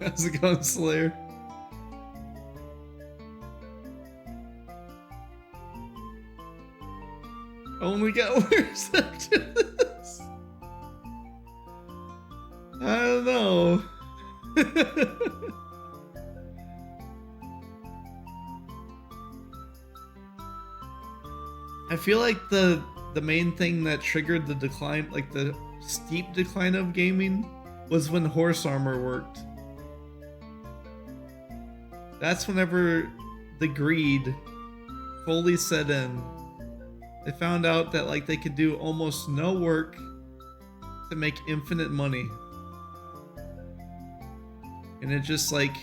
How's it going, Slayer? Only got worse after this. I don't know. I feel like the main thing that triggered the decline, like the steep decline of gaming, was when horse armor worked. That's whenever the greed fully set in. They found out that like they could do almost no work to make infinite money. And it just like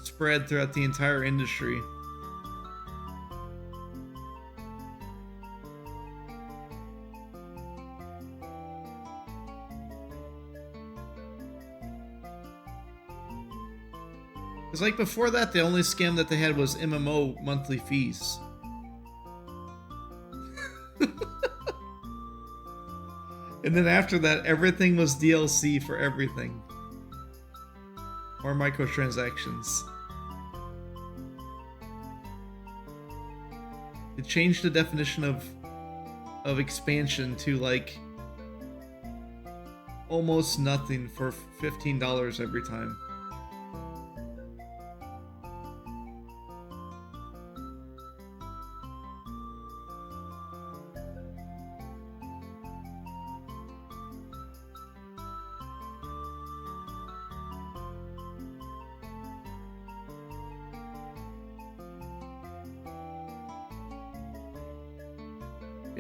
spread throughout the entire industry. Because like before that, the only scam that they had was MMO monthly fees. And then after that, everything was DLC for everything. Or microtransactions. It changed the definition of expansion to like almost nothing for $15 every time.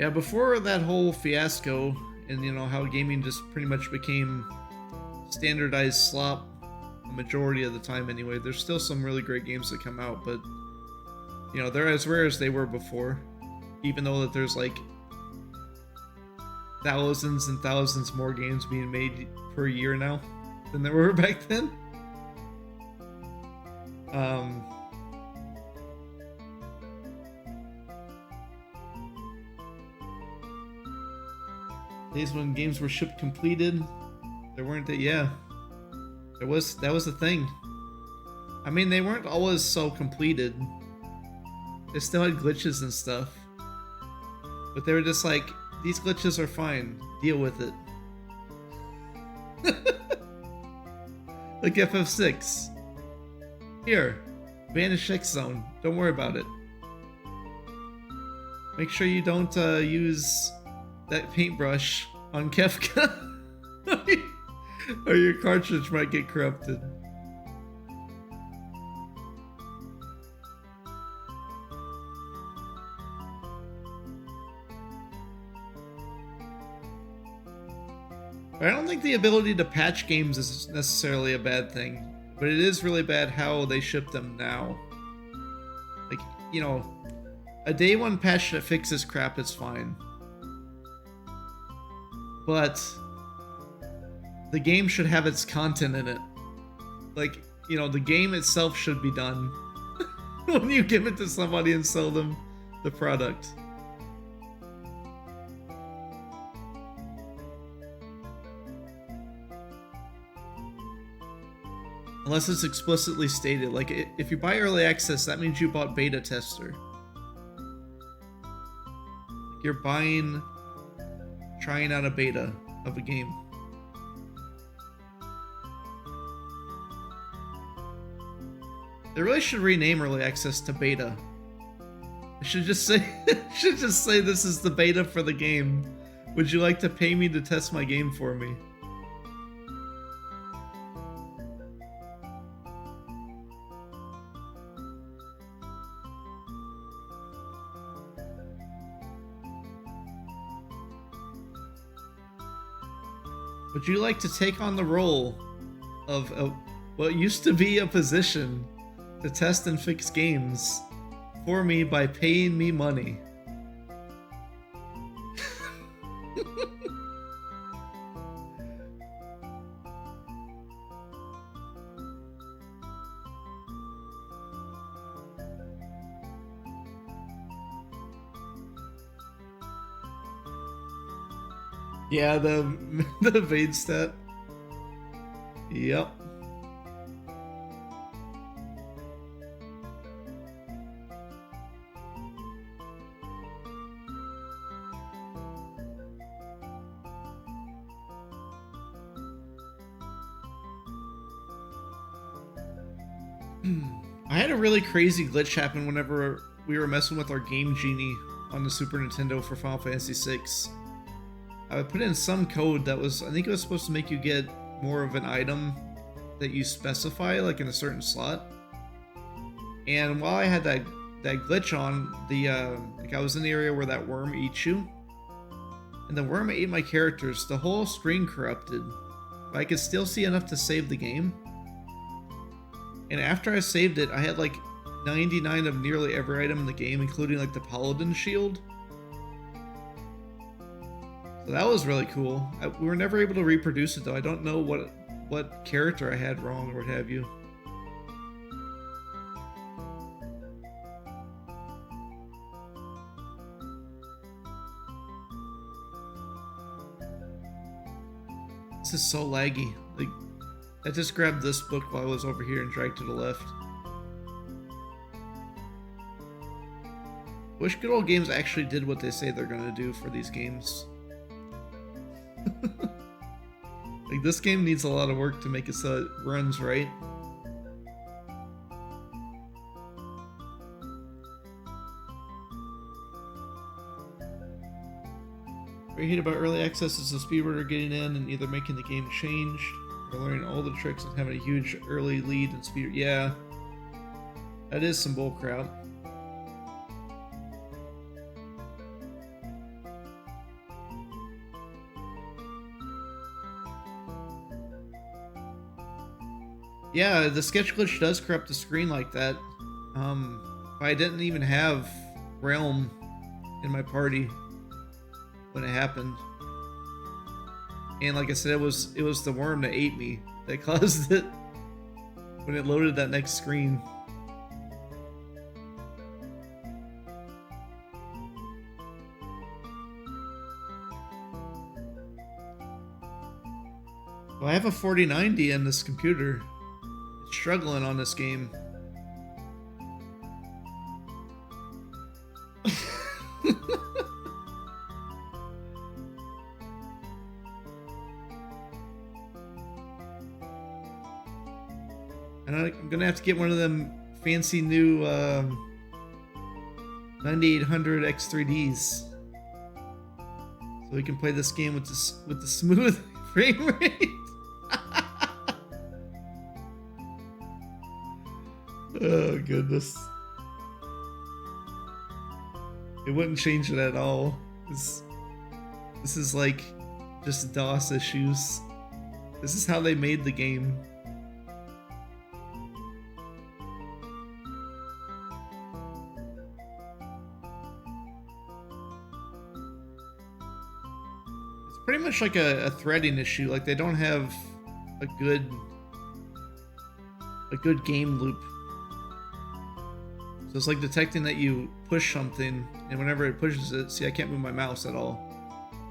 Yeah, before that whole fiasco, and you know how gaming just pretty much became standardized slop a majority of the time anyway, there's still some really great games that come out, but you know, they're as rare as they were before, even though that there's like thousands and thousands more games being made per year now than there were back then. Days when games were shipped completed, there weren't that. Yeah, that was the thing. I mean, they weren't always so completed. They still had glitches and stuff, but they were just like, these glitches are fine. Deal with it. Like FF6. Here, vanish X zone. Don't worry about it. Make sure you don't use that paintbrush on Kefka, or your cartridge might get corrupted. But I don't think the ability to patch games is necessarily a bad thing, but it is really bad how they ship them now. Like, you know, a day one patch that fixes crap is fine. But the game should have its content in it. Like, you know, the game itself should be done when you give it to somebody and sell them the product. Unless it's explicitly stated. Like, if you buy early access, that means you bought beta tester. You're trying out a beta of a game. They really should rename early access to beta. It should just say this is the beta for the game. Would you like to pay me to test my game for me? Would you like to take on the role of what used to be a position to test and fix games for me by paying me money? Yeah, the evade stat. Yep. I had a really crazy glitch happen whenever we were messing with our Game Genie on the Super Nintendo for Final Fantasy VI. I put in some code that was, I think it was supposed to make you get more of an item that you specify, like in a certain slot. And while I had that glitch on, like I was in the area where that worm eats you, and the worm ate my characters. The whole screen corrupted, but I could still see enough to save the game. And after I saved it, I had like 99 of nearly every item in the game, including like the Paladin shield. So that was really cool. We were never able to reproduce it though. I don't know what character I had wrong or what have you. This is so laggy. Like, I just grabbed this book while I was over here and dragged to the left. Wish Good Old Games actually did what they say they're gonna do for these games. Like, this game needs a lot of work to make it so it runs right. What I hate about early access is the speedrunner getting in and either making the game change or learning all the tricks and having a huge early lead in speed. Yeah, that is some bullcrap. Yeah, the sketch glitch does corrupt the screen like that. But I didn't even have Realm in my party when it happened. And like I said, it was the worm that ate me that caused it when it loaded that next screen. Well, I have a 4090 in this computer. It's struggling on this game. And I'm gonna have to get one of them fancy new 9800 X3Ds so we can play this game with the smooth frame rate. Oh goodness. It wouldn't change it at all. This is like just DOS issues. This is how they made the game. It's pretty much like a threading issue. Like they don't have a good game loop. So it's like detecting that you push something, and whenever it pushes it, see, I can't move my mouse at all.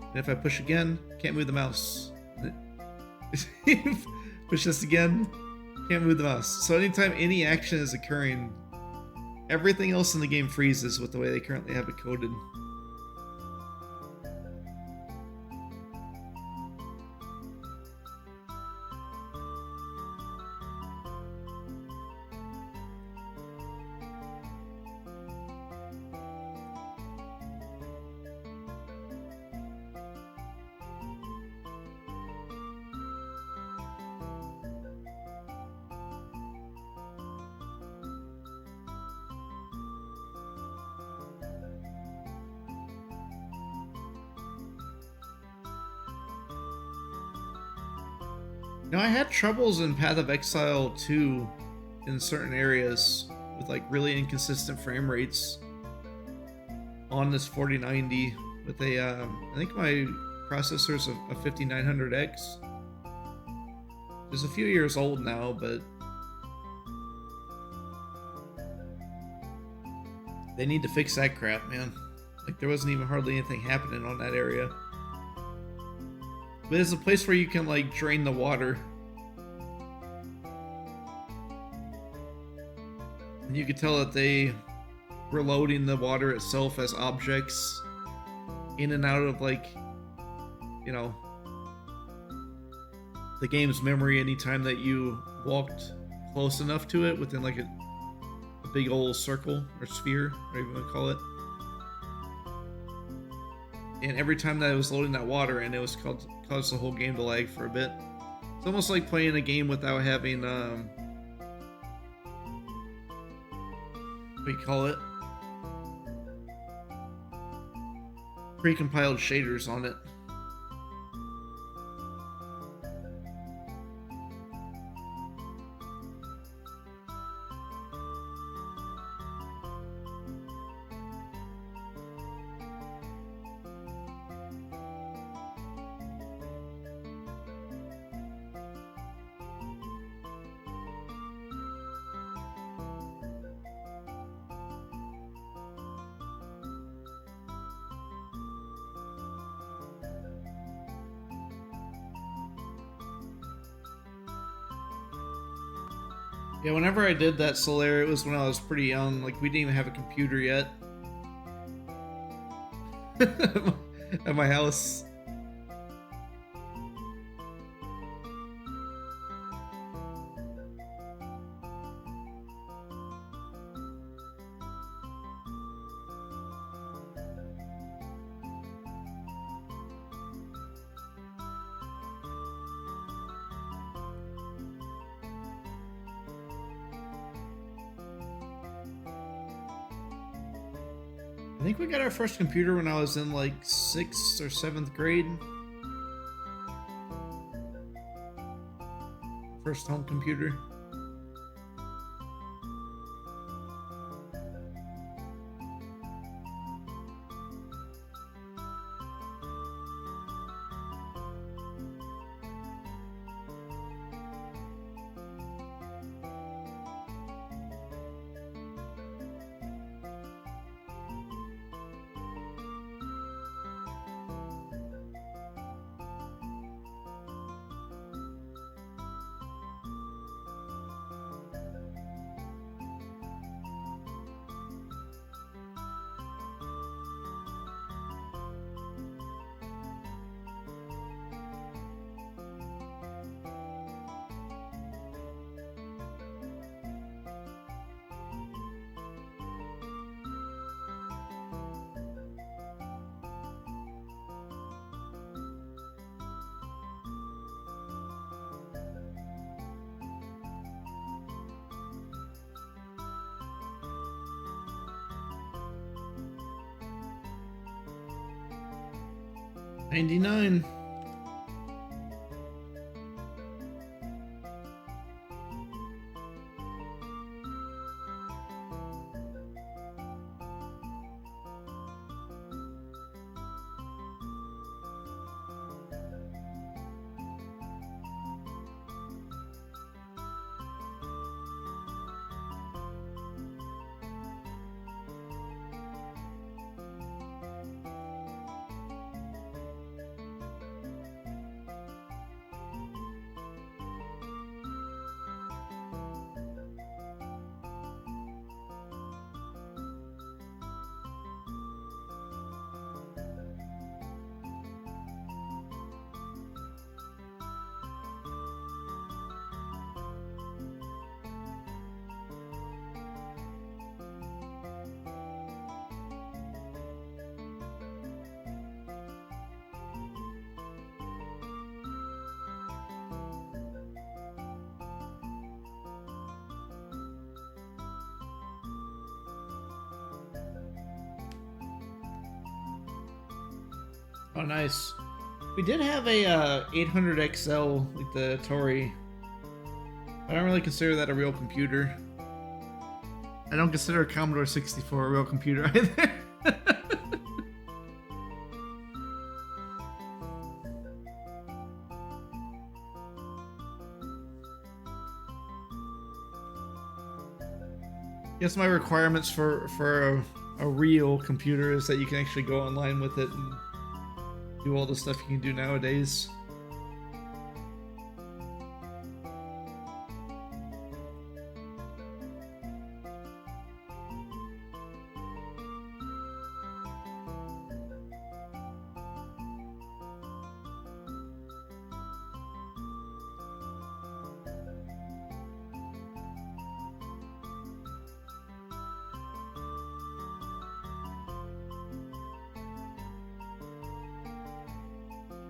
And if I push again, can't move the mouse. Push this again, can't move the mouse. So anytime any action is occurring, everything else in the game freezes with the way they currently have it coded. Now, I had troubles in Path of Exile 2 in certain areas with like really inconsistent frame rates on this 4090 with a, I think my processor's a 5900X. It's a few years old now, but they need to fix that crap, man. Like there wasn't even hardly anything happening on that area. But it's a place where you can like drain the water. And you could tell that they were loading the water itself as objects in and out of like, you know, the game's memory anytime that you walked close enough to it within like a big old circle or sphere, whatever you want to call it. And every time that it was loading that water in, it was caused the whole game to lag for a bit. It's almost like playing a game without having, what do you call it? Pre-compiled shaders on it. Yeah, whenever I did that Solaire, it was when I was pretty young. Like, we didn't even have a computer yet. At my house. I think we got our first computer when I was in like 6th or 7th grade. First home computer. 99. Oh, nice. We did have a 800 XL, like the Atari. I don't really consider that a real computer. I don't consider a Commodore 64 a real computer either. Guess my requirements for a real computer is that you can actually go online with it and do all the stuff you can do nowadays.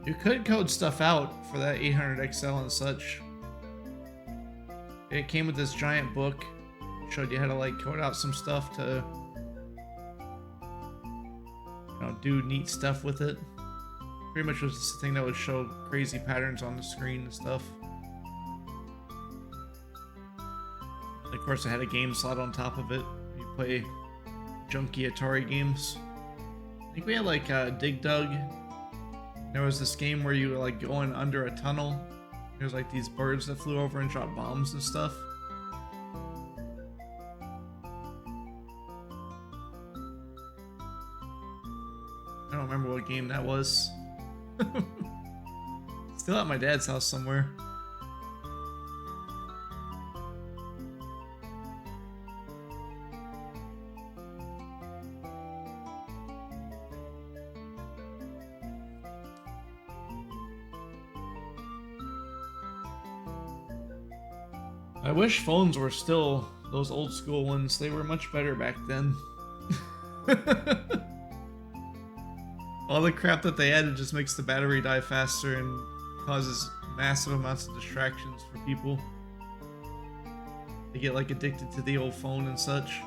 You could code stuff out for that 800 XL and such. It came with this giant book. Showed you how to like code out some stuff to, you know, do neat stuff with it. Pretty much was this thing that would show crazy patterns on the screen and stuff. And of course, it had a game slot on top of it. You play junky Atari games. I think we had like Dig Dug. There was this game where you were like going under a tunnel. There's like these birds that flew over and dropped bombs and stuff. I don't remember what game that was. Still at my dad's house somewhere. I wish phones were still those old school ones. They were much better back then. All the crap that they added just makes the battery die faster and causes massive amounts of distractions for people. They get like addicted to the old phone and such.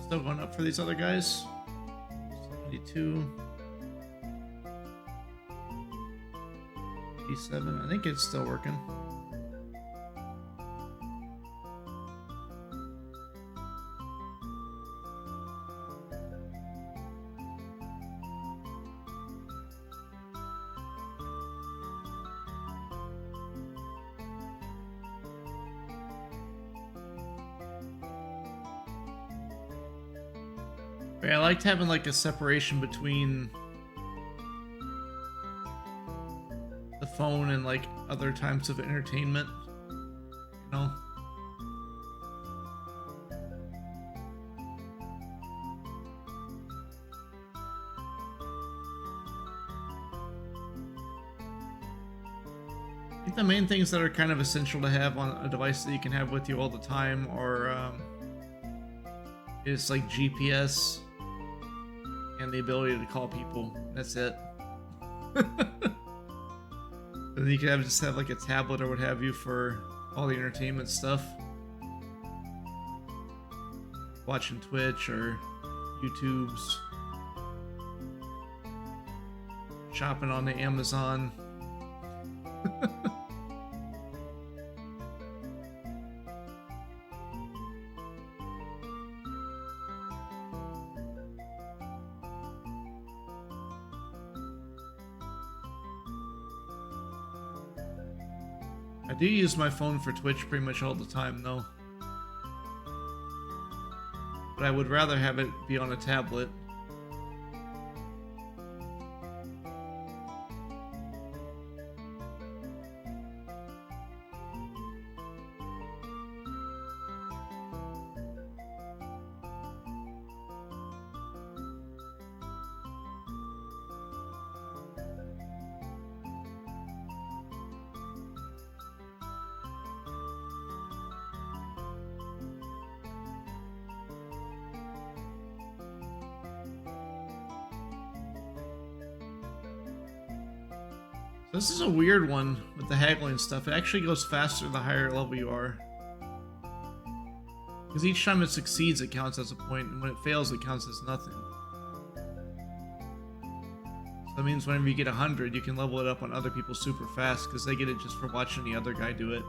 Still going up for these other guys. 72. 87. I think it's still working. But I liked having like a separation between the phone and like other types of entertainment. You know? I think the main things that are kind of essential to have on a device that you can have with you all the time are is like GPS and the ability to call people. That's it. And you can just have like a tablet or what have you for all the entertainment stuff. Watching Twitch or YouTubes. Shopping on the Amazon. I do use my phone for Twitch pretty much all the time, though. But I would rather have it be on a tablet. This is a weird one with the haggling stuff. It actually goes faster the higher level you are. Because each time it succeeds, it counts as a point, and when it fails, it counts as nothing. So that means whenever you get 100, you can level it up on other people super fast, because they get it just for watching the other guy do it.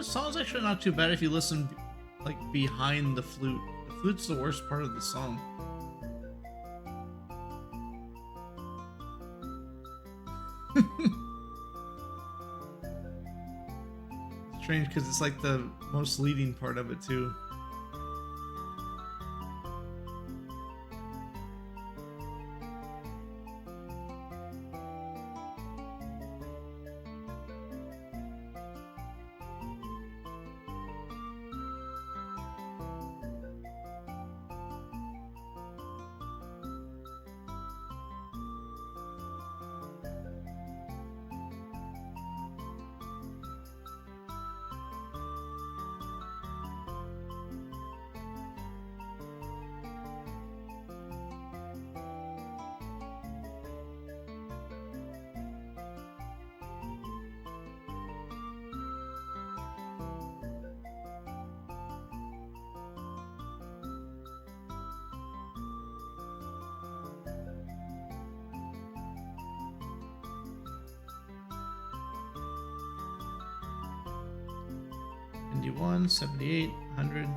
the song's actually not too bad if you listen like behind the flute. The flute's the worst part of the song. It's strange because it's like the most leading part of it too. One 78, 100.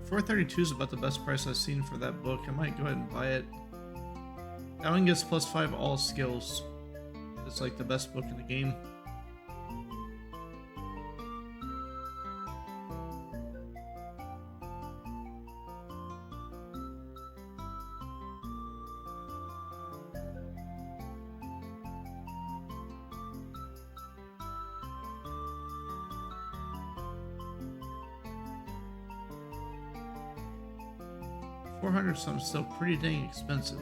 $432 is about the best price I've seen for that book. I might go ahead and buy it. That one gets +5 all skills. It's like the best book in the game. $400 something, still pretty dang expensive.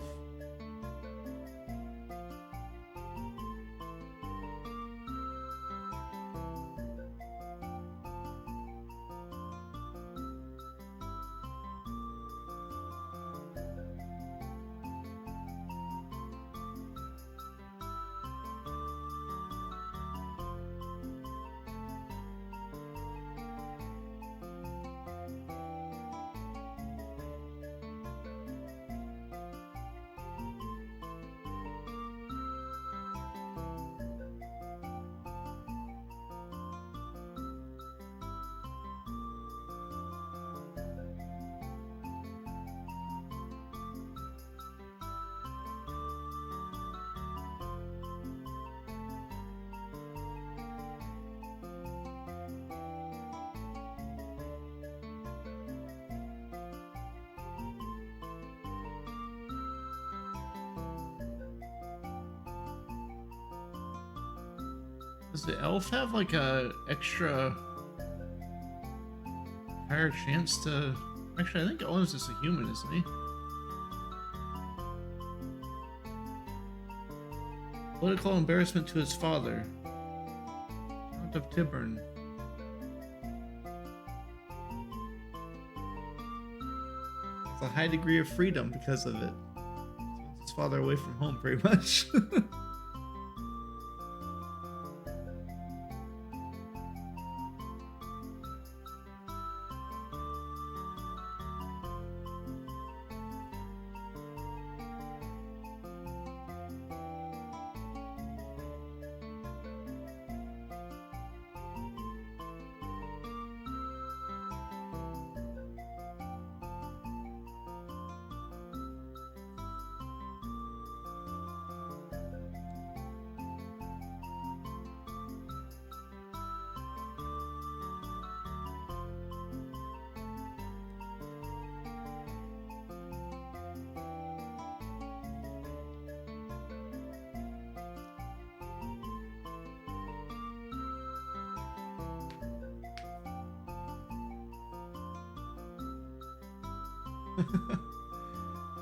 Does the elf have like a extra higher chance to... Actually, I think Owen's just a human, isn't he? Political embarrassment to his father. Count of Tyburn. It's a high degree of freedom because of it. Takes his father away from home, pretty much.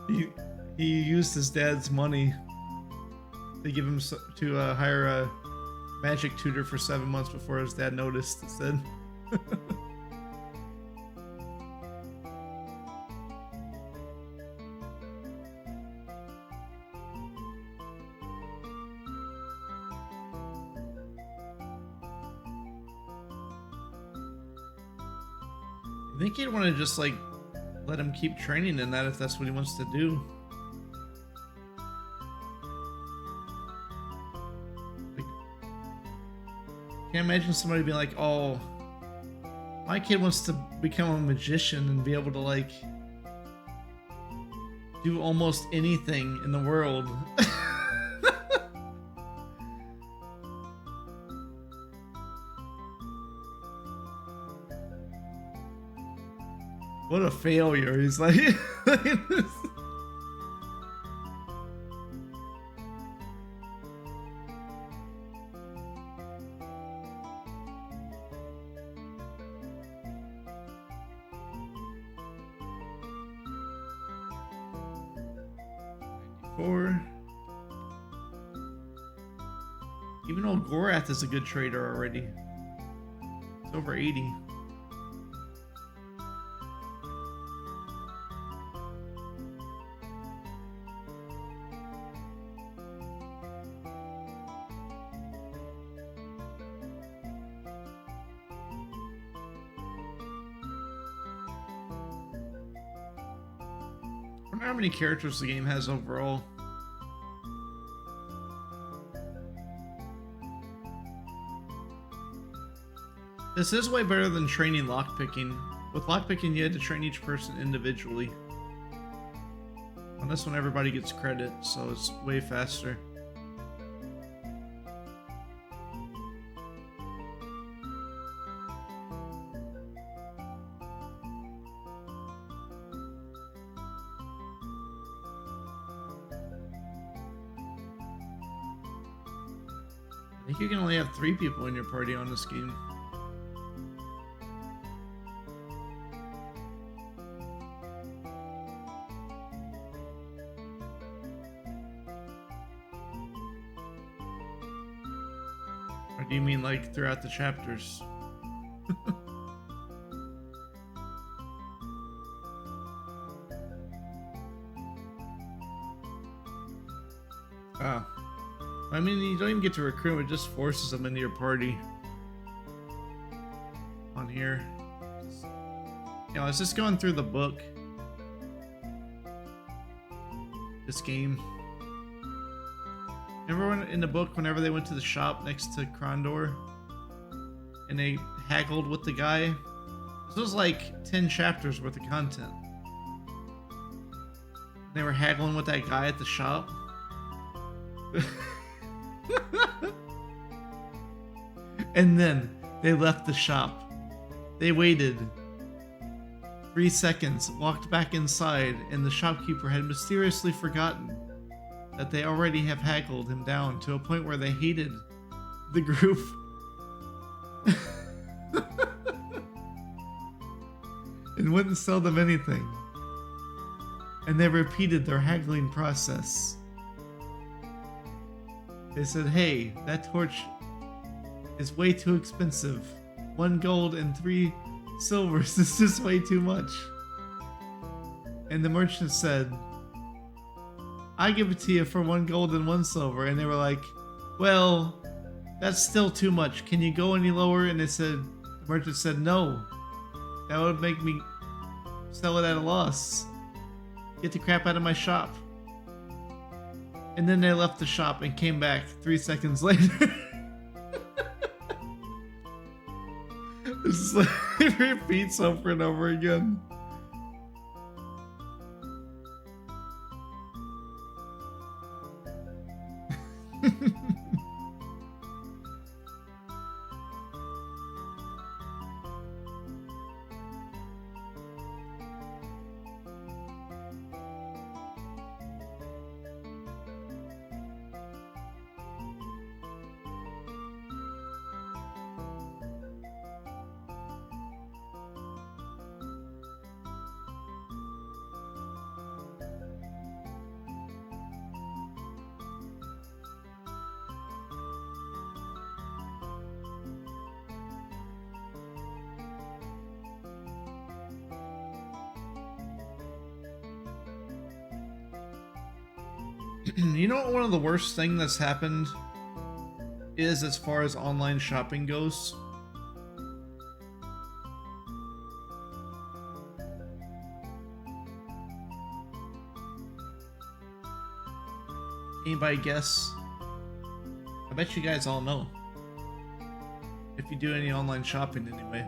he he used his dad's money to give him to hire a magic tutor for 7 months before his dad noticed. It said. I think he'd want to just like let him keep training in that if that's what he wants to do. Like, can't imagine somebody being like, "Oh, my kid wants to become a magician and be able to like do almost anything in the world." What a failure. He's like... Four. Even old Gorath is a good trader already. It's over 80. I wonder how many characters the game has overall. This is way better than training lockpicking. With lockpicking, you had to train each person individually. On this one, everybody gets credit, so it's way faster. I think you can only have 3 people in your party on this game. Or do you mean like throughout the chapters? Ah. I mean, you don't even get to recruit, it just forces them into your party. On here. Yeah, let's just going through the book. This game. Remember when in the book, whenever they went to the shop next to Krondor and they haggled with the guy? This was like 10 chapters worth of content. They were haggling with that guy at the shop. And then they left the shop. They waited 3 seconds, walked back inside, and the shopkeeper had mysteriously forgotten that they already have haggled him down to a point where they hated the group. And wouldn't sell them anything. And they repeated their haggling process. They said, "Hey, that torch is way too expensive. 1 gold and 3 silvers is just way too much." And the merchant said, "I give it to you for 1 gold and 1 silver." And they were like, "Well, that's still too much. Can you go any lower?" And the merchant said, "No, that would make me sell it at a loss. Get the crap out of my shop." And then they left the shop and came back 3 seconds later. It's like it repeats over and over again. You know what one of the worst thing that's happened is as far as online shopping goes? Anybody guess? I bet you guys all know. If you do any online shopping anyway.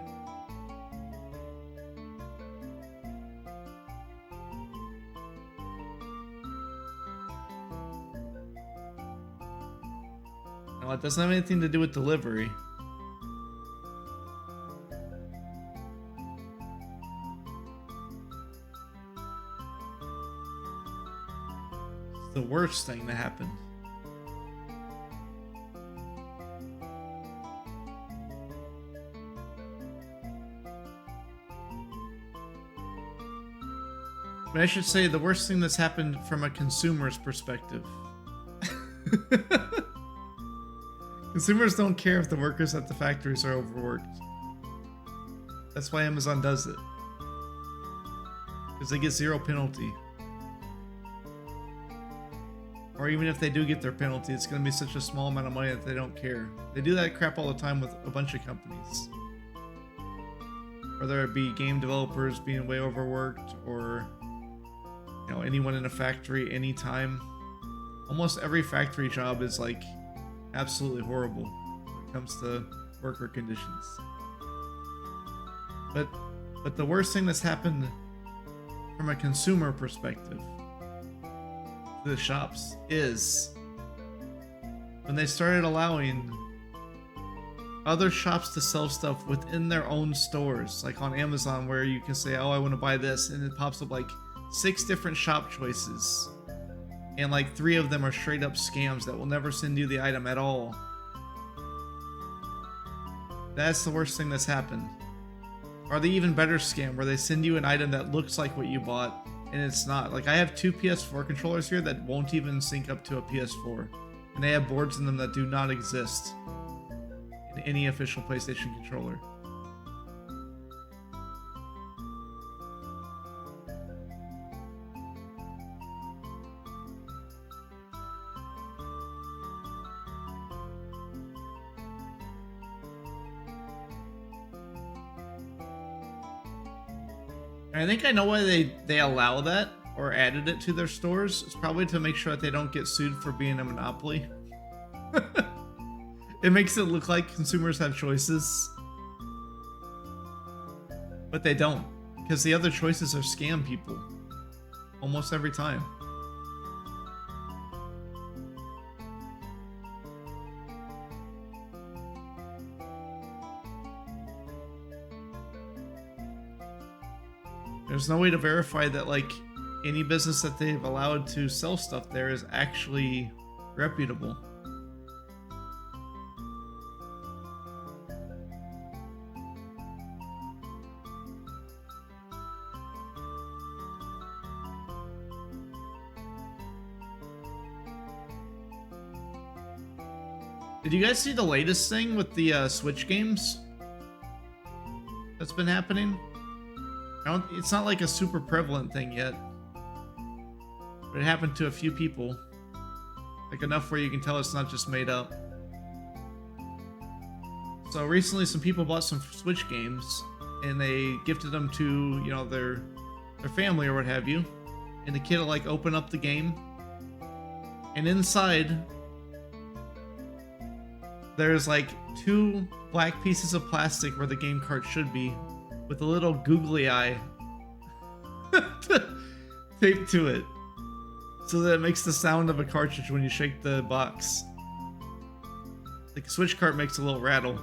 No, it doesn't have anything to do with delivery. It's the worst thing that happened. But I should say the worst thing that's happened from a consumer's perspective. Consumers don't care if the workers at the factories are overworked. That's why Amazon does it. Because they get zero penalty. Or even if they do get their penalty, it's going to be such a small amount of money that they don't care. They do that crap all the time with a bunch of companies. Whether it be game developers being way overworked or, you know, anyone in a factory anytime. Almost every factory job is like absolutely horrible when it comes to worker conditions. But the worst thing that's happened from a consumer perspective to the shops is when they started allowing other shops to sell stuff within their own stores, like on Amazon, where you can say, oh, I want to buy this, and it pops up like 6 different shop choices. And like 3 of them are straight up scams that will never send you the item at all. That's the worst thing that's happened. Or the even better scam where they send you an item that looks like what you bought and it's not. Like I have 2 PS4 controllers here that won't even sync up to a PS4. And they have boards in them that do not exist in any official PlayStation controller. I think I know why they allow that or added it to their stores. It's probably to make sure that they don't get sued for being a monopoly. It makes it look like consumers have choices. But they don't. Because the other choices are scam people. Almost every time. There's no way to verify that, like, any business that they've allowed to sell stuff there is actually reputable. Did you guys see the latest thing with the Switch games that's been happening? It's not like a super prevalent thing yet, but it happened to a few people, like enough where you can tell it's not just made up. So recently some people bought some Switch games and they gifted them to, you know, their family or what have you, and the kid will like open up the game, and inside there's like 2 black pieces of plastic where the game cart should be, with a little googly eye taped to it, so that it makes the sound of a cartridge when you shake the box. Like a Switch cart makes a little rattle.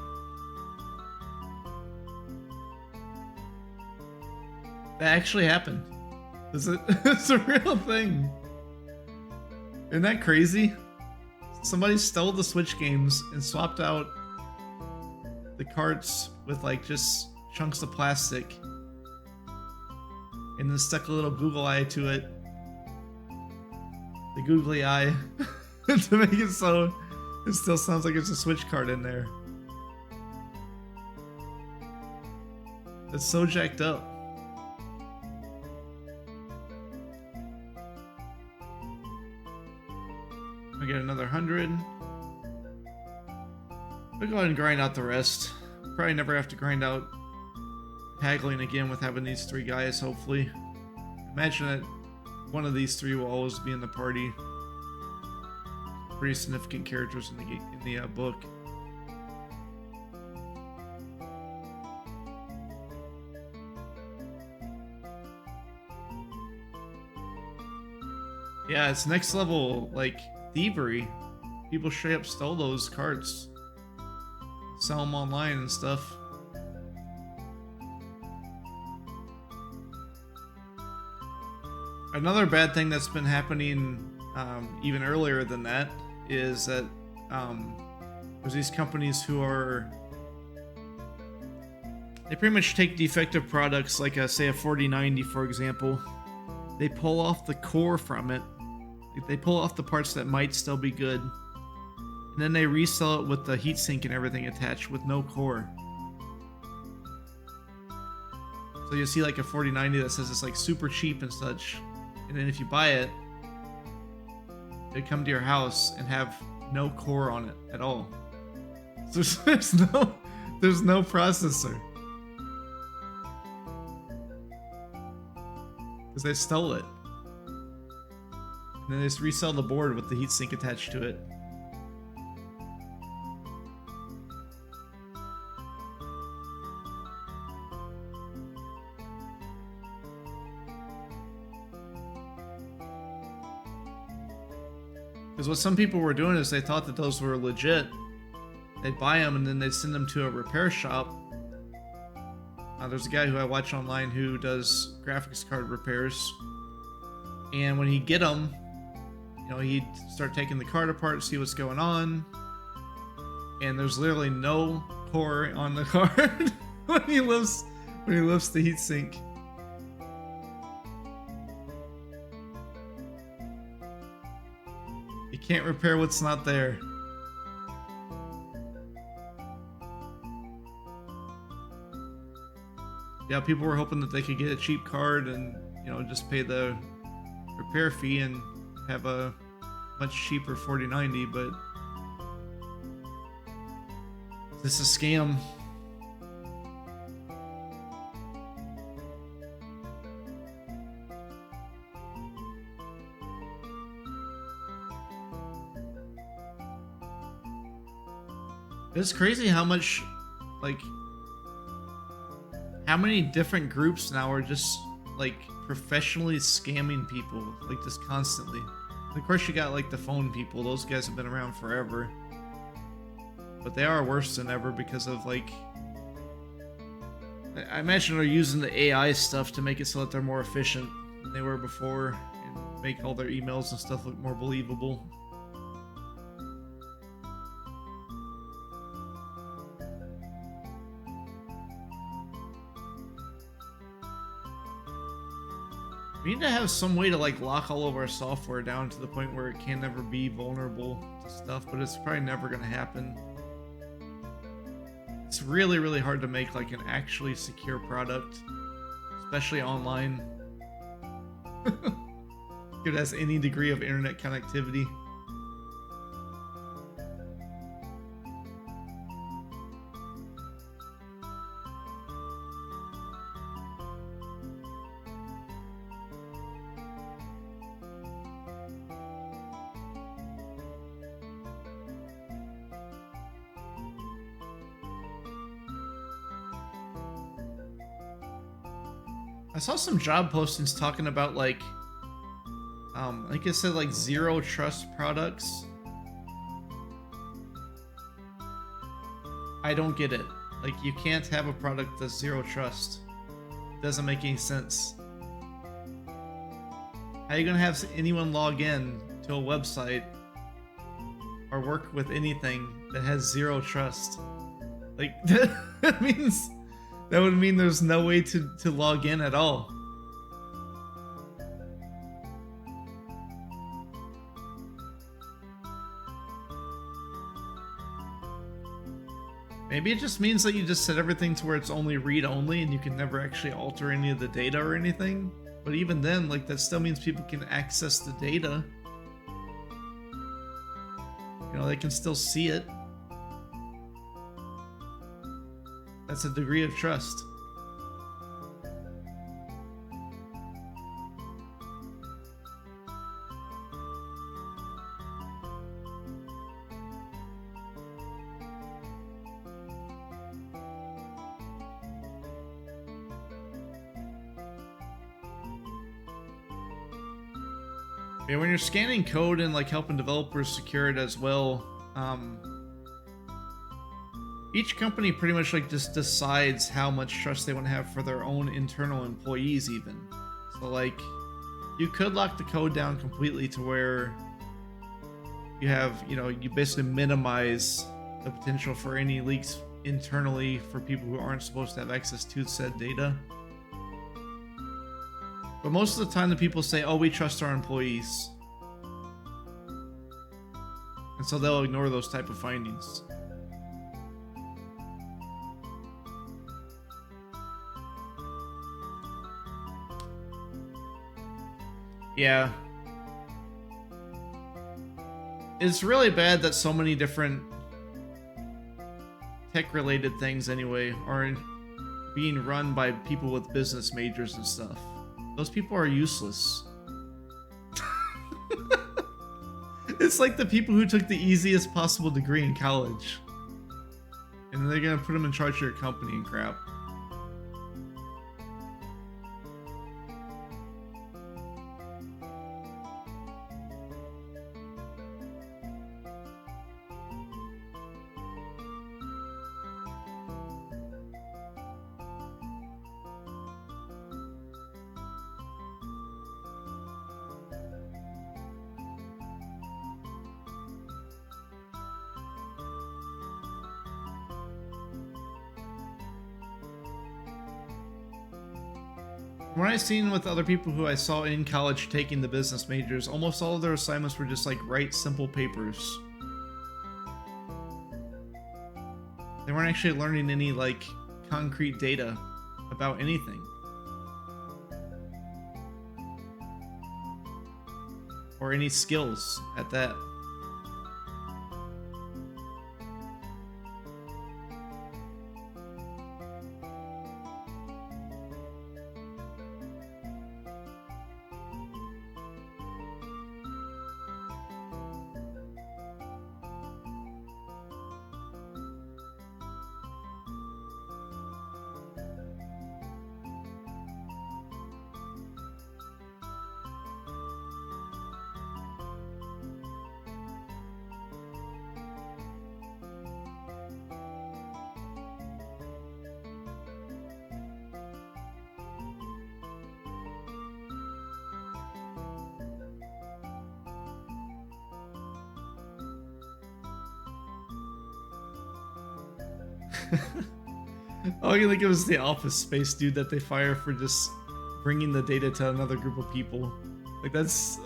That actually happened. It's a real thing. Isn't that crazy? Somebody stole the Switch games and swapped out the carts with like just chunks of plastic, and then stuck a little Google eye to it, the googly eye, to make it so it still sounds like it's a Switch card in there. It's so jacked up. I get another 100. I'll go ahead and grind out the rest. Probably never have to grind out haggling again with having these 3 guys, hopefully. Imagine that one of these 3 will always be in the party. Pretty significant characters in the book. Yeah, it's next level, like, thievery. People straight up stole those cards. Sell them online and stuff. Another bad thing that's been happening even earlier than that is that there's these companies who are... They pretty much take defective products, like say a 4090 for example. They pull off the core from it. They pull off the parts that might still be good. And then they resell it with the heatsink and everything attached with no core. So you'll see like a 4090 that says it's like super cheap and such. And then if you buy it, they come to your house and have no core on it at all. So there's no processor. Because they stole it. And then they just resell the board with the heatsink attached to it. Because what some people were doing is they thought that those were legit. They'd buy them and then they'd send them to a repair shop. There's a guy who I watch online who does graphics card repairs. And when he'd get them, you know, he'd start taking the card apart, see what's going on. And there's literally no core on the card when he lifts the heatsink. You can't repair what's not there. Yeah, people were hoping that they could get a cheap card and, you know, just pay the repair fee and have a much cheaper 4090, but this is a scam. It's crazy how much, like, how many different groups now are just, like, professionally scamming people, like, just constantly. And of course, you got, like, the phone people. Those guys have been around forever. But they are worse than ever because of, like... I imagine they're using the AI stuff to make it so that they're more efficient than they were before and make all their emails and stuff look more believable. We need to have some way to like lock all of our software down to the point where it can never be vulnerable to stuff, but it's probably never going to happen. It's really, really hard to make like an actually secure product, especially online. If it has any degree of internet connectivity. I saw some job postings talking about like I said like zero trust products. I don't get it. Like you can't have a product that's zero trust. It doesn't make any sense. How are you gonna have anyone log in to a website or work with anything that has zero trust? Like that means that would mean there's no way to log in at all. Maybe it just means that you just set everything to where it's only read-only and you can never actually alter any of the data or anything. But even then, like, that still means people can access the data. You know, they can still see it. That's a degree of trust. Yeah, when you're scanning code and like helping developers secure it as well, each company pretty much like just decides how much trust they want to have for their own internal employees even. So like you could lock the code down completely to where you have, you know, you basically minimize the potential for any leaks internally for people who aren't supposed to have access to said data. But most of the time the people say, oh, we trust our employees. And so they'll ignore those type of findings. Yeah. It's really bad that so many different tech-related things anyway are being run by people with business majors and stuff. Those people are useless. It's like the people who took the easiest possible degree in college. And they're gonna put them in charge of your company and crap. When I seen with other people who I saw in college taking the business majors, almost all of their assignments were just like write simple papers. They weren't actually learning any like concrete data about anything. Or any skills at that. Oh, I think it was the Office Space dude that they fire for just bringing the data to another group of people. Like that's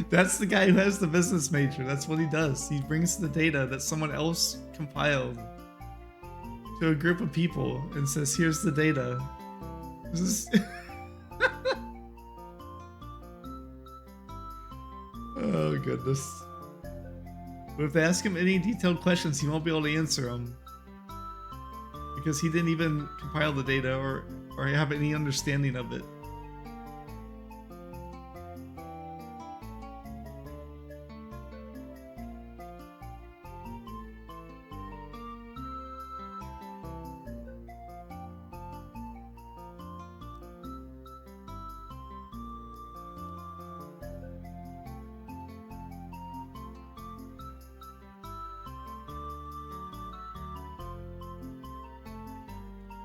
that's the guy who has the business major. That's what he does. He brings the data that someone else compiled to a group of people and says, "Here's the data." This is oh goodness. But if they ask him any detailed questions, he won't be able to answer them. Because he didn't even compile the data or have any understanding of it.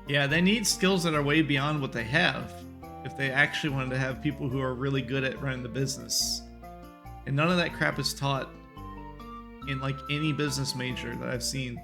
Yeah, they need skills that are way beyond what they have if they actually wanted to have people who are really good at running the business. And none of that crap is taught in like any business major that I've seen.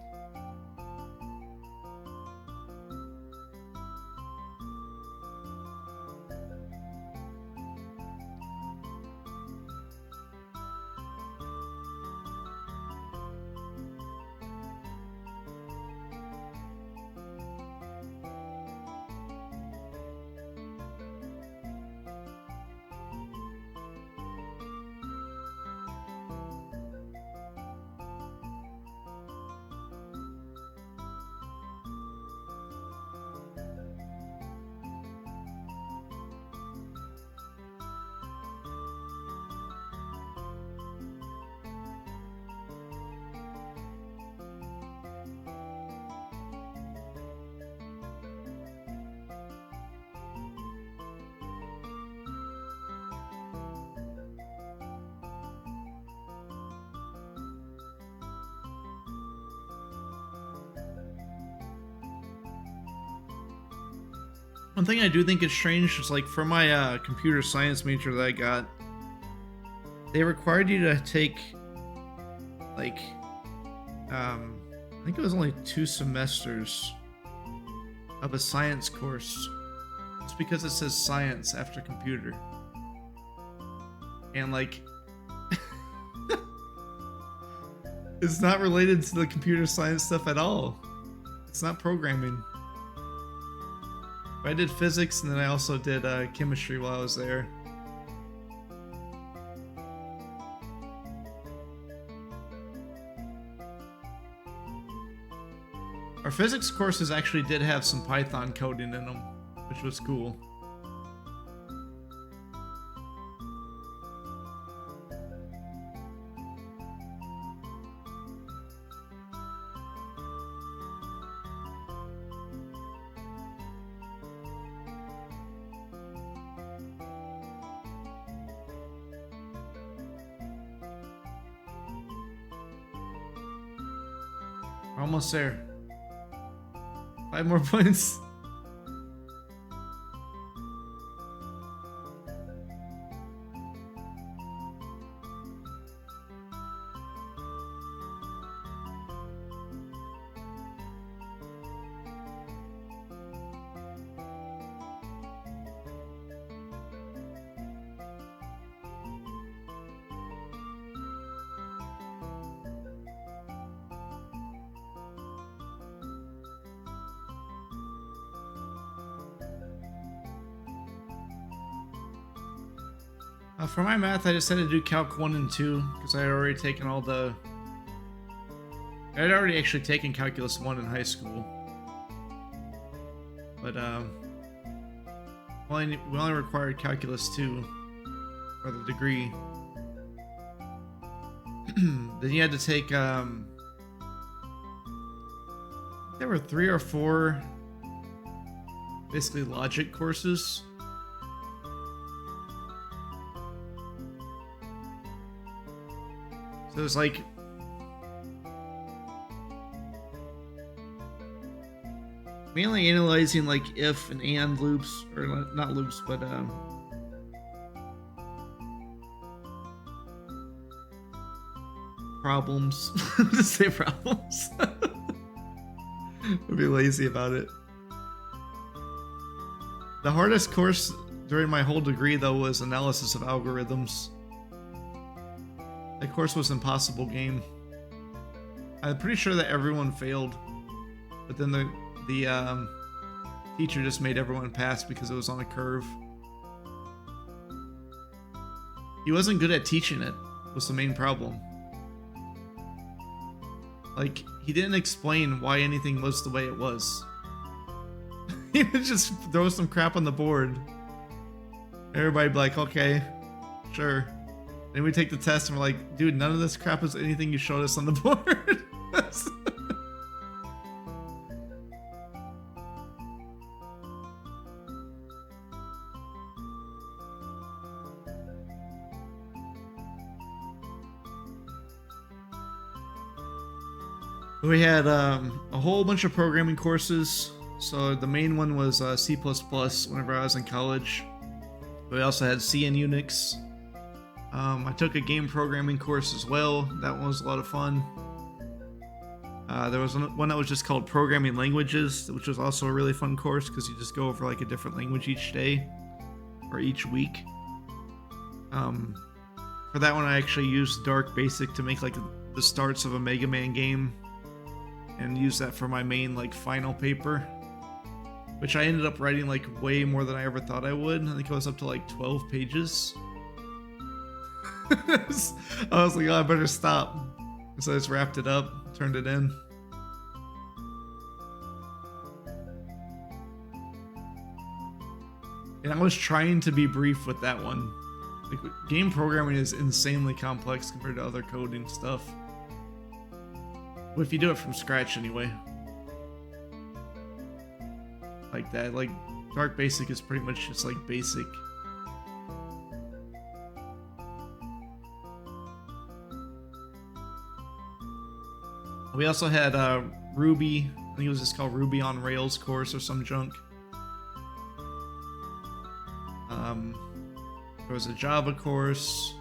One thing I do think is strange is like for my computer science major that I got, they required you to take like I think it was only 2 semesters of a science course. It's because it says science after computer. And like it's not related to the computer science stuff at all. It's not programming. I did physics and then I also did chemistry while I was there. Our physics courses actually did have some Python coding in them, which was cool. We're almost there. 5 more points. For my math, I just had to do Calc 1 and 2 because I had already taken all the... I had already actually taken Calculus 1 in high school. But, we only required Calculus 2 for the degree. Then you had to take, there were 3 or 4 basically logic courses. So it was like mainly analyzing like if and loops, or not loops, but problems. Just say problems. I'd be lazy about it. The hardest course during my whole degree though was analysis of algorithms. That course was an impossible game. I'm pretty sure that everyone failed, but then the teacher just made everyone pass because it was on a curve. He wasn't good at teaching it, was the main problem. Like, he didn't explain why anything was the way it was. He would just throw some crap on the board. Everybody'd be like, okay, sure. Then we take the test and we're like, dude, none of this crap is anything you showed us on the board. We had a whole bunch of programming courses. So the main one was C++ whenever I was in college. We also had C and Unix. I took a game programming course as well. That one was a lot of fun. There was one that was just called Programming Languages, which was also a really fun course because you just go over like a different language each day or each week. For that one, I actually used Dark Basic to make like the starts of a Mega Man game and use that for my main like final paper, which I ended up writing like way more than I ever thought I would. I think I was up to like 12 pages. I was like, oh, I better stop. So I just wrapped it up, turned it in. And I was trying to be brief with that one. Like, game programming is insanely complex compared to other coding stuff. Well, if you do it from scratch anyway. Like that, like Dark Basic is pretty much just like basic. We also had Ruby, I think it was just called Ruby on Rails course or some junk. There was a Java course.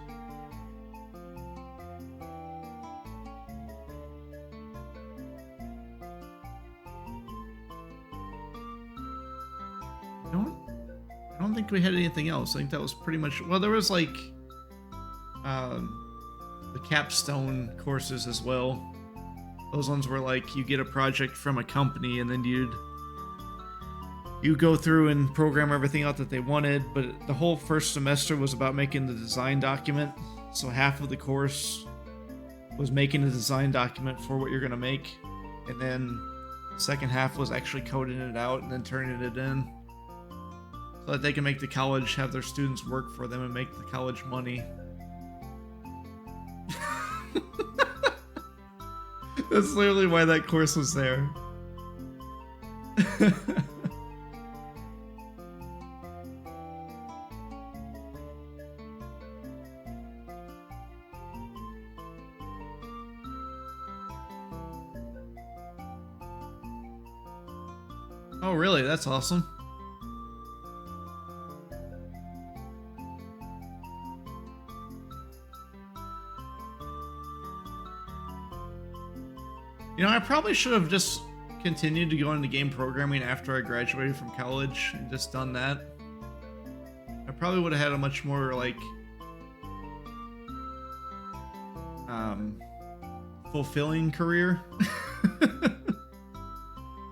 I don't think we had anything else. I think that was pretty much. Well, there was like the capstone courses as well. Those ones were like you get a project from a company and then you go through and program everything out that they wanted. But the whole first semester was about making the design document. So half of the course was making a design document for what you're gonna make, and then the second half was actually coding it out and then turning it in, so that they can make the college have their students work for them and make the college money. That's literally why that course was there. Oh, really? That's awesome. You know, I probably should have just continued to go into game programming after I graduated from college and just done that. I probably would have had a much more, like, fulfilling career.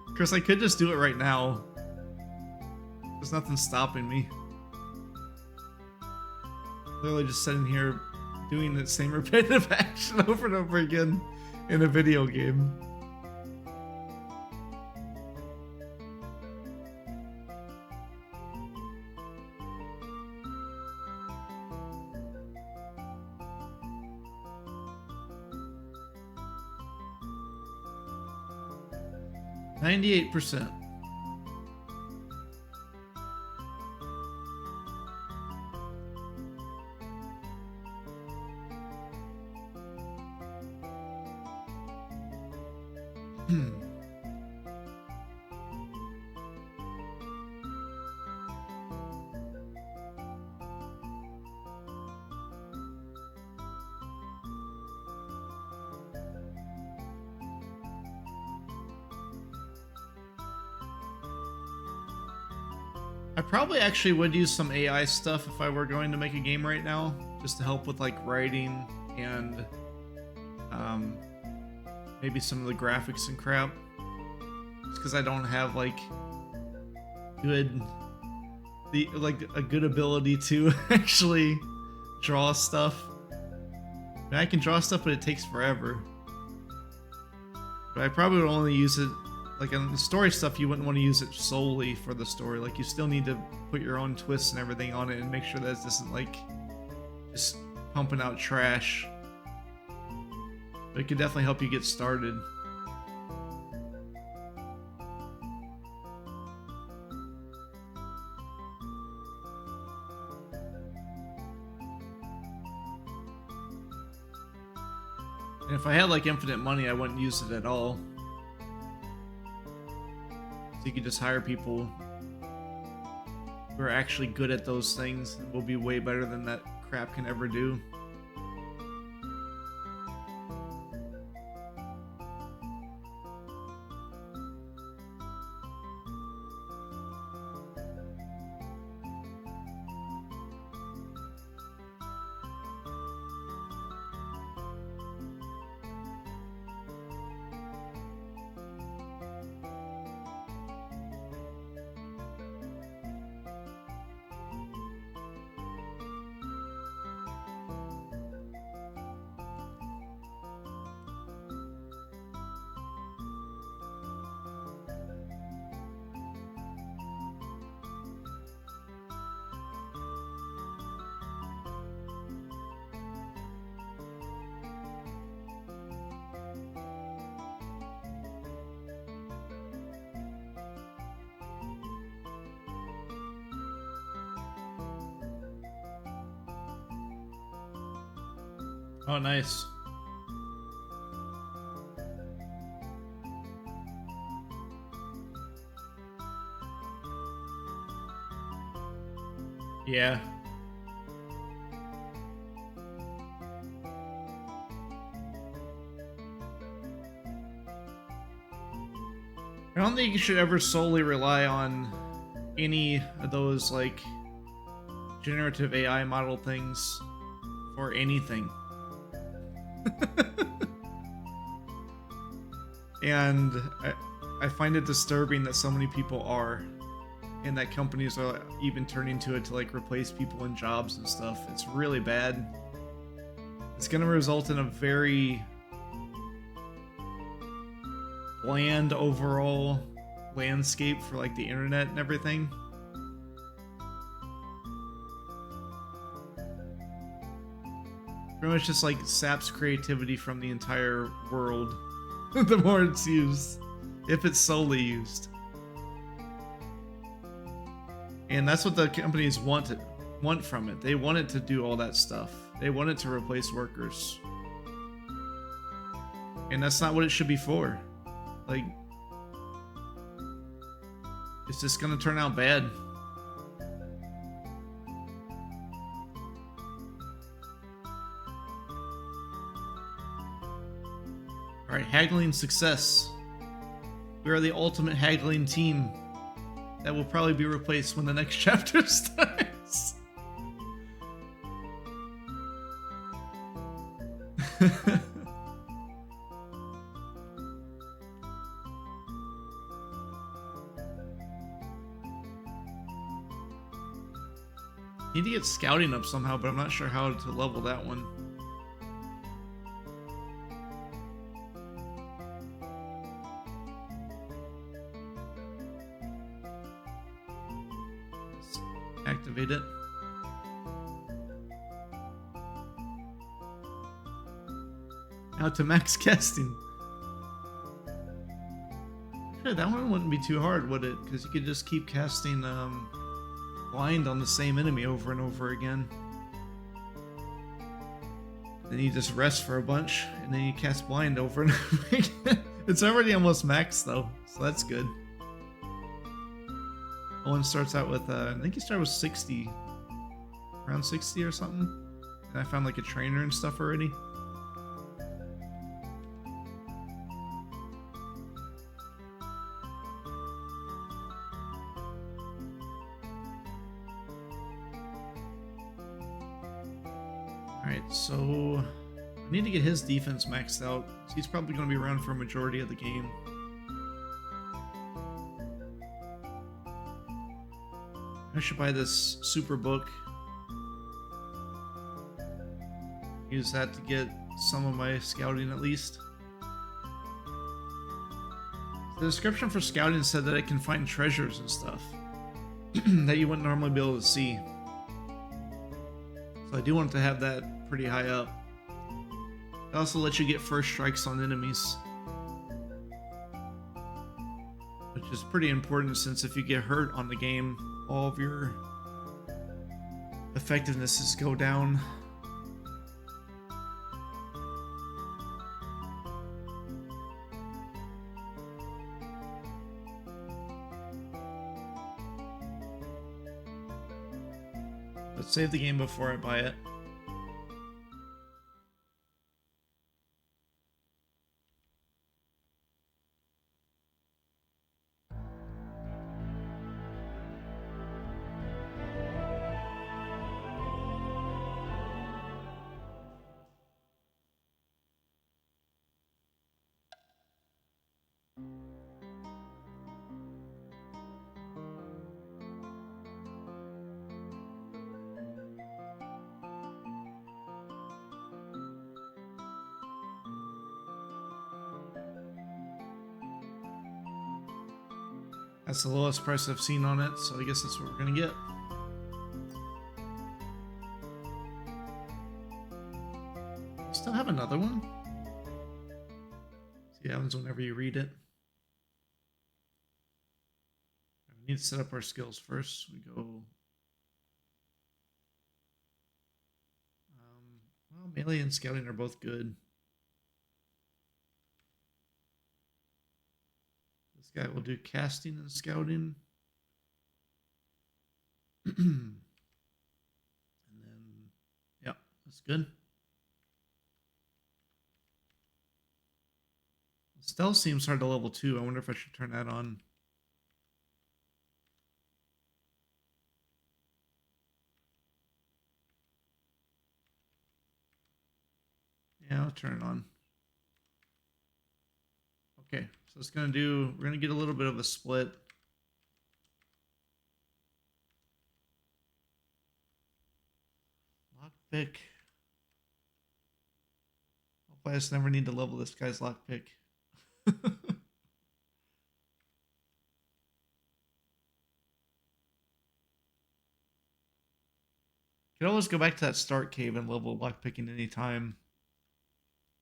Because I could just do it right now. There's nothing stopping me. Literally just sitting here doing the same repetitive action over and over again in a video game. %. I probably actually would use some AI stuff if I were going to make a game right now, just to help with like writing and maybe some of the graphics and crap. Just because I don't have like a good ability to actually draw stuff. I mean, I can draw stuff, but it takes forever. But I probably would only use it. Like on the story stuff, you wouldn't want to use it solely for the story. Like you still need to put your own twists and everything on it and make sure that it isn't like just pumping out trash. But it could definitely help you get started. And if I had like infinite money, I wouldn't use it at all. So you could just hire people who are actually good at those things and will be way better than that crap can ever do. Oh, nice. Yeah. I don't think you should ever solely rely on any of those like generative AI model things for anything. And I find it disturbing that so many people are, and that companies are even turning to it to like replace people in jobs and stuff. It's really bad. It's going to result in a very bland overall landscape for like the internet and everything. Pretty much just like saps creativity from the entire world the more it's used, if it's solely used. And that's what the companies want from it. They want it to do all that stuff. They want it to replace workers. And that's not what it should be for. Like, it's just gonna turn out bad. Alright, haggling success. We are the ultimate haggling team. That will probably be replaced when the next chapter starts. Need to get scouting up somehow, but I'm not sure how to level that one. Activate it. Now to max casting. Sure, that one wouldn't be too hard, would it? Because you could just keep casting blind on the same enemy over and over again. Then you just rest for a bunch, and then you cast blind over and over again. It's already almost maxed though, so that's good. One starts out with, I think he started with 60. Around 60 or something. And I found like a trainer and stuff already. Alright, so I need to get his defense maxed out. He's probably going to be around for a majority of the game. I should buy this super book. Use that to get some of my scouting at least. The description for scouting said that it can find treasures and stuff that you wouldn't normally be able to see. So I do want to have that pretty high up. It also lets you get first strikes on enemies, which is pretty important since if you get hurt on the game, all of your effectivenesses go down. Let's save the game before I buy it. That's the lowest price I've seen on it, so I guess that's what we're gonna get. Still have another one? See, that happens whenever you read it. We need to set up our skills first. We go... well, melee and scouting are both good. This guy will do casting and scouting. And then, yeah, that's good. Let's Stealth seems hard to level 2. I wonder if I should turn that on. Yeah, I'll turn it on. Okay, so it's gonna do, we're gonna get a little bit of a split. Lockpick. Hope I just never need to level this guy's lockpick. Could always go back to that start cave and level lockpicking any time.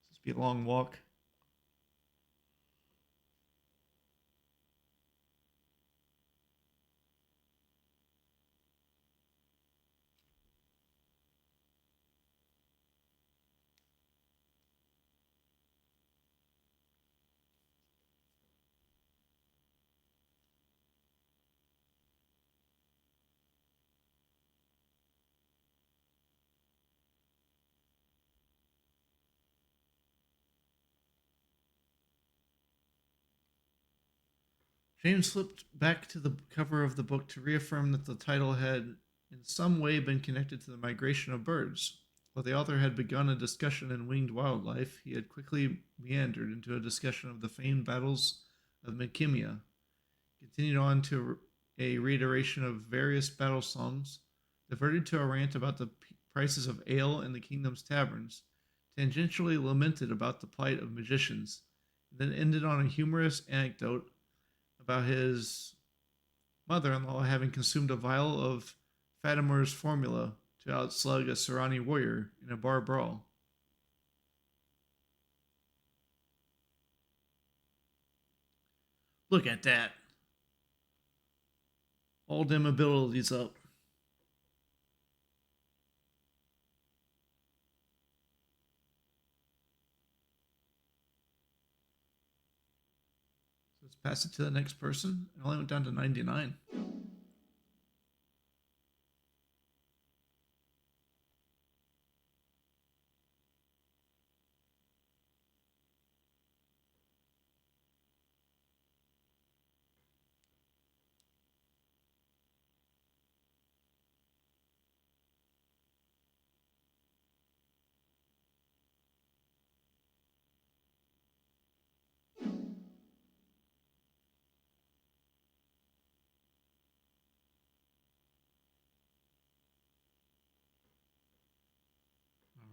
This be a long walk. James flipped back to the cover of the book to reaffirm that the title had in some way been connected to the migration of birds. While the author had begun a discussion in winged wildlife, he had quickly meandered into a discussion of the famed battles of Midkimia, continued on to a reiteration of various battle songs, diverted to a rant about the prices of ale in the kingdom's taverns, tangentially lamented about the plight of magicians, and then ended on a humorous anecdote about his mother-in-law having consumed a vial of Fatimer's formula to outslug a Serani warrior in a bar brawl. Look at that. All them abilities up. So let's pass it to the next person. It only went down to 99.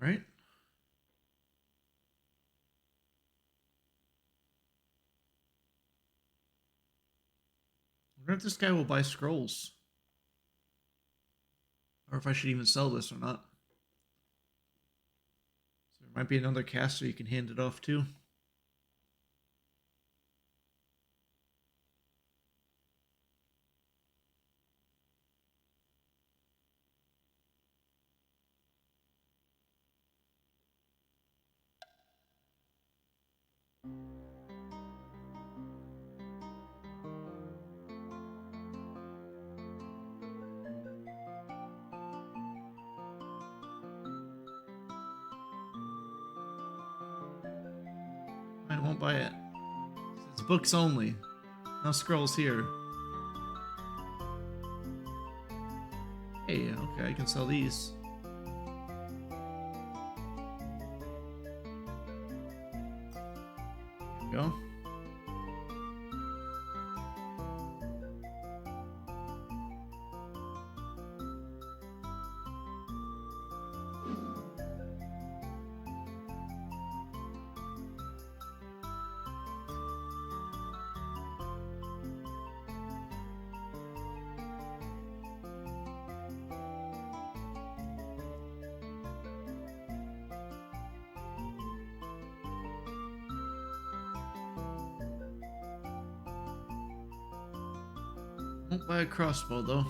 All right. I wonder if this guy will buy scrolls. Or if I should even sell this or not. So there might be another caster you can hand it off to. I won't buy it. It's books only. No scrolls here. Hey, okay, I can sell these. There we go. Won't buy a crossbow though.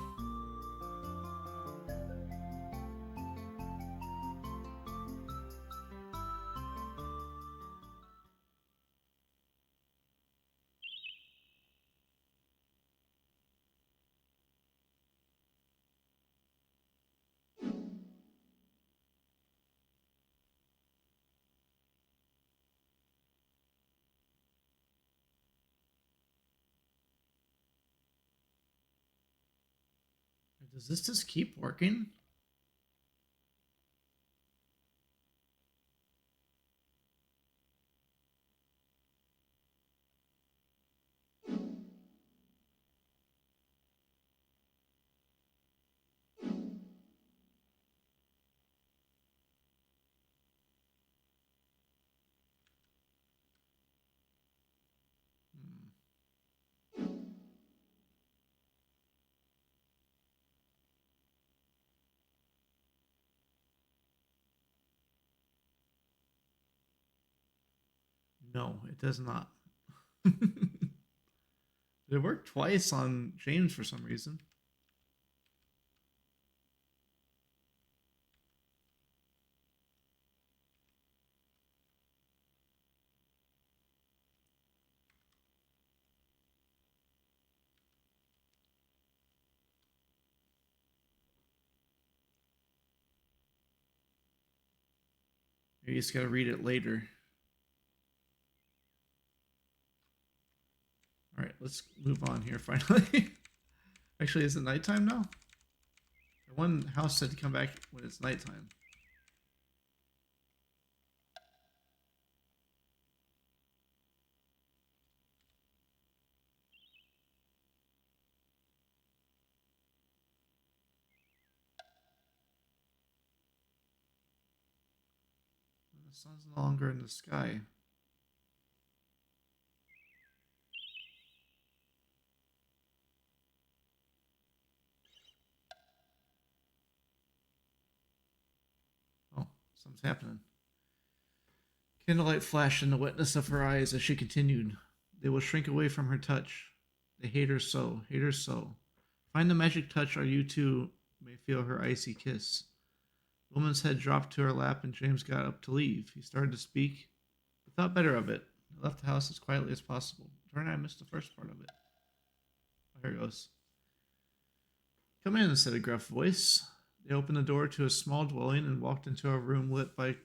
Does this just keep working? No, it does not. It worked twice on James for some reason. You just gotta read it later. Alright, let's move on here finally. Actually, is it nighttime now? The one house said to come back when it's nighttime. The sun's no longer in the sky. Oh, something's happening. Candlelight flashed in the wetness of her eyes as she continued. They will shrink away from her touch. They hate her so, hate her so. Find the magic touch, or you too may feel her icy kiss. The woman's head dropped to her lap, and James got up to leave. He started to speak, but thought better of it. He left the house as quietly as possible. Darn, I missed the first part of it. Oh, here it goes. Come in, said a gruff voice. They opened the door to a small dwelling and walked into a room lit by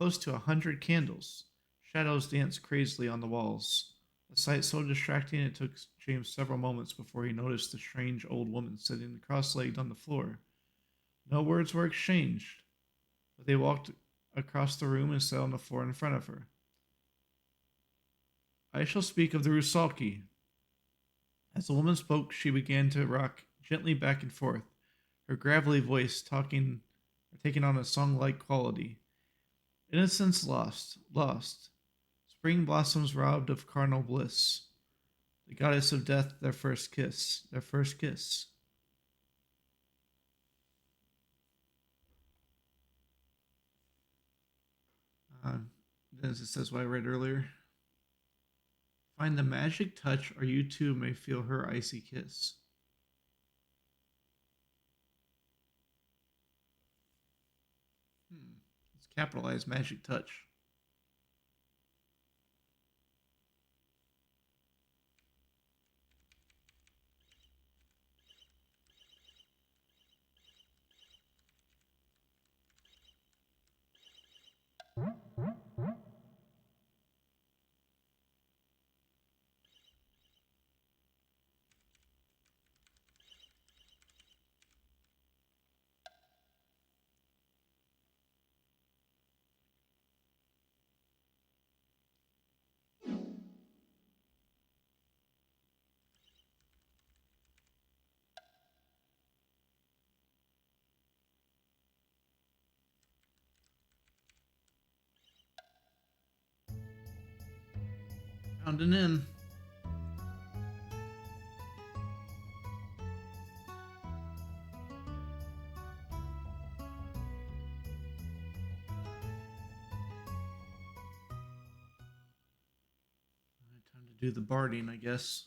close to 100 candles. Shadows danced crazily on the walls. A sight so distracting it took James several moments before he noticed the strange old woman sitting cross-legged on the floor. No words were exchanged, but they walked across the room and sat on the floor in front of her. I shall speak of the Rusalki. As the woman spoke, she began to rock gently back and forth, her gravelly voice taking on a song-like quality. Innocence lost, lost. Spring blossoms robbed of carnal bliss. The goddess of death, their first kiss, their first kiss. Then it says what I read earlier. Find the magic touch, or you too may feel her icy kiss. Let's capitalize magic touch. Found an inn. Time to do the barding, I guess.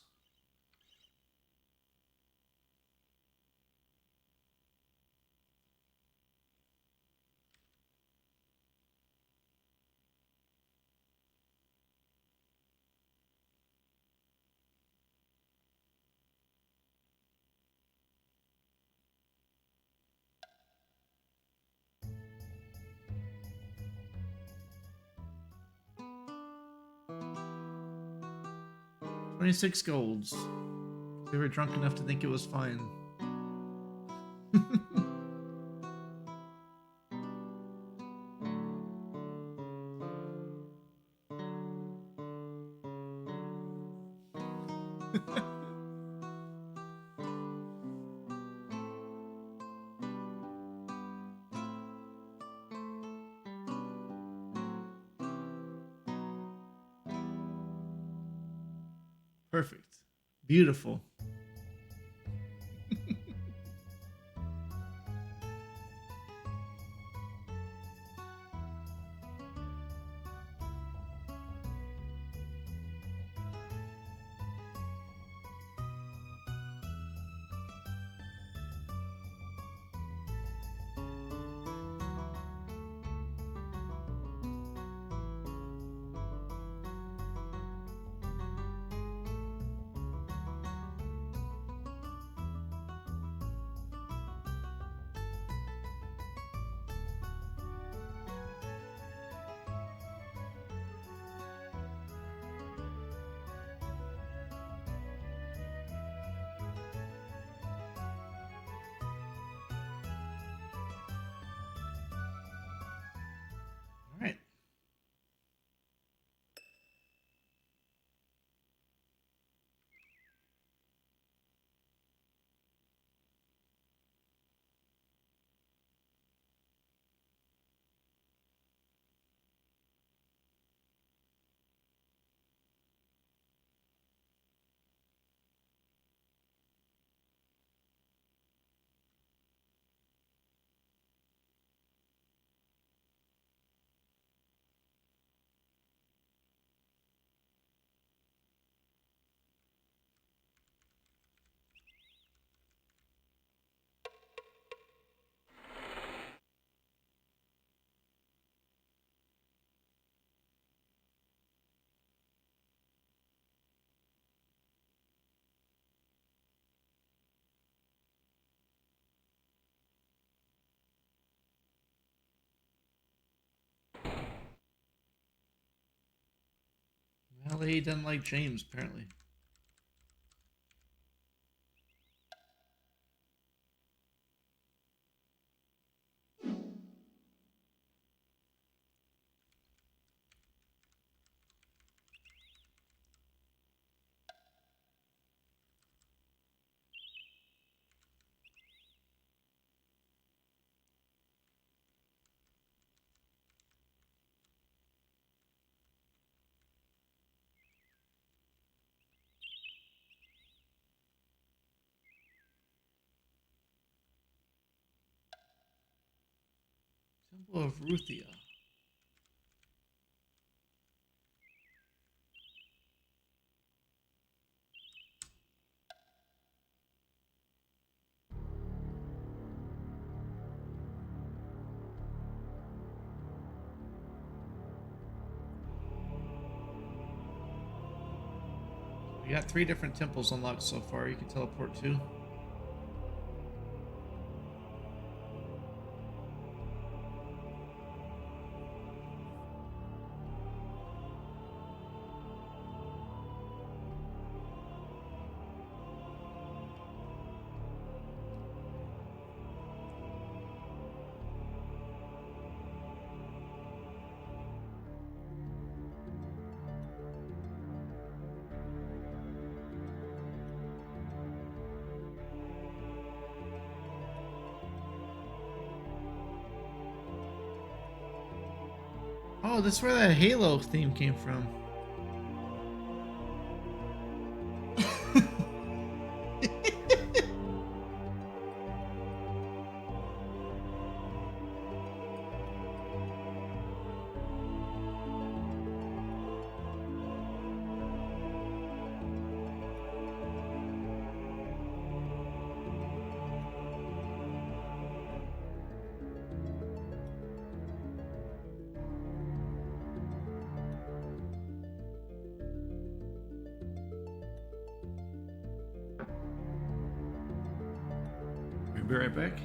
$26 golds. They were drunk enough to think it was fine. Perfect. Beautiful. All right. Well, he doesn't like James, apparently. Temple of Ruthia. We got 3 different temples unlocked so far. You can teleport to. Oh, that's where that Halo theme came from. We'll be right back.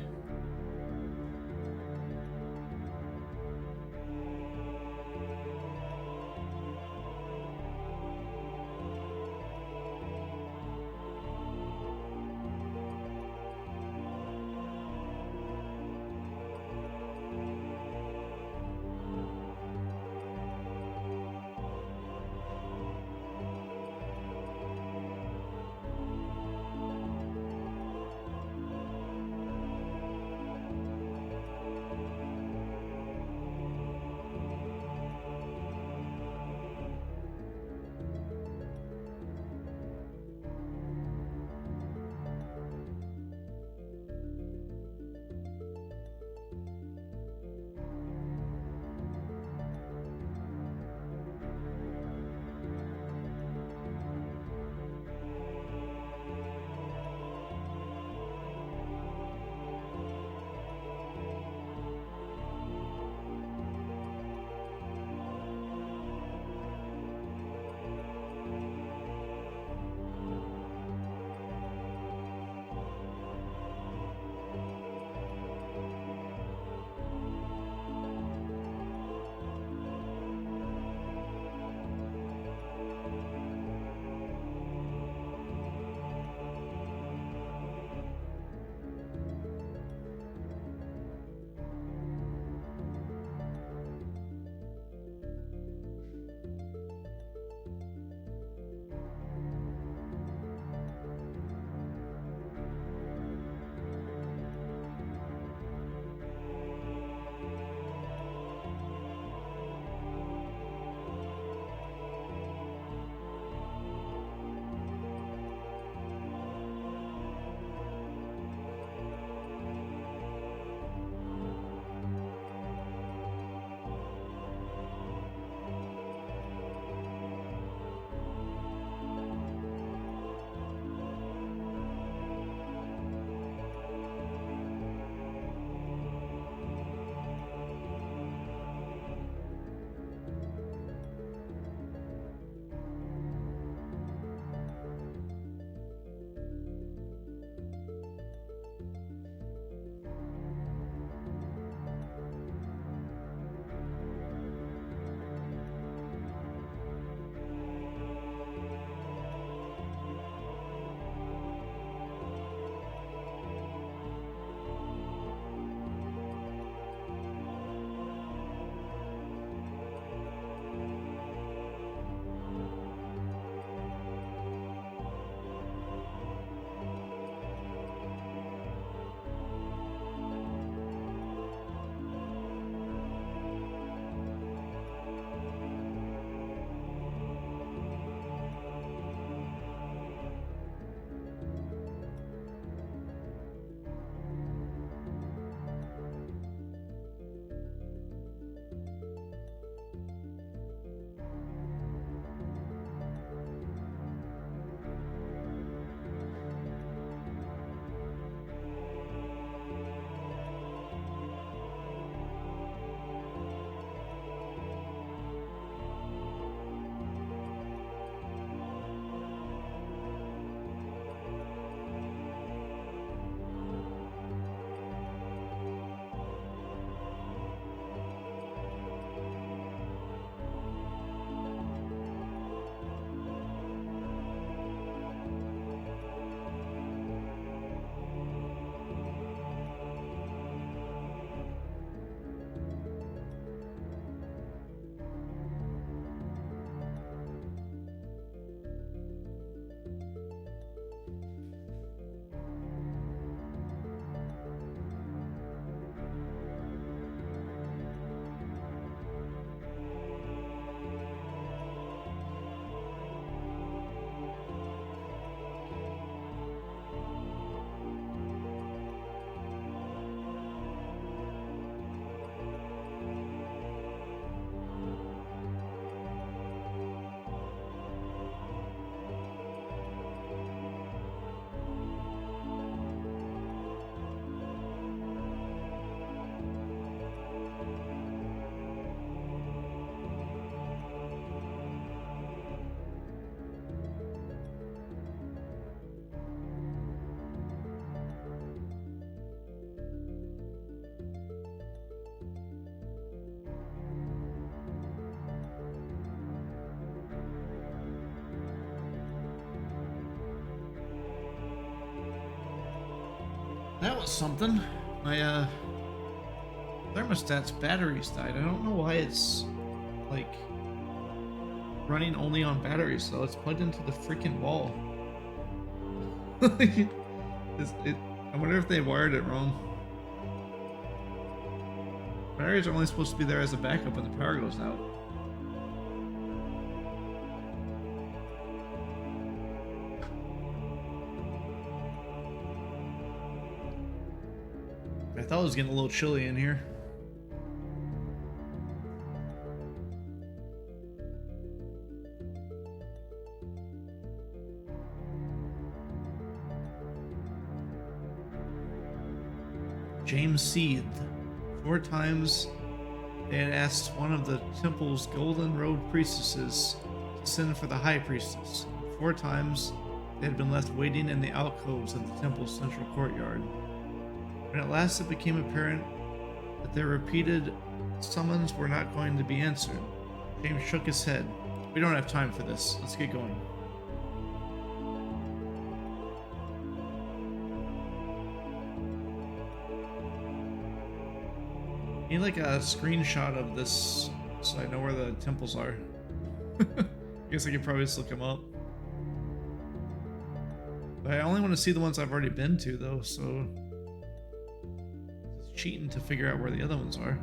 That was something. My thermostat's batteries died. I don't know why it's like running only on batteries though. It's plugged into the freaking wall. I wonder if they wired it wrong. Batteries are only supposed to be there as a backup when the power goes out. I thought it was getting a little chilly in here. James seethed. 4 times they had asked one of the temple's golden robed priestesses to send for the high priestess. 4 times they had been left waiting in the alcoves of the temple's central courtyard. When at last it became apparent that their repeated summons were not going to be answered, James shook his head. We don't have time for this. Let's get going. I need like a screenshot of this so I know where the temples are. I guess I could probably just look them up. But I only want to see the ones I've already been to though, so it's cheating to figure out where the other ones are.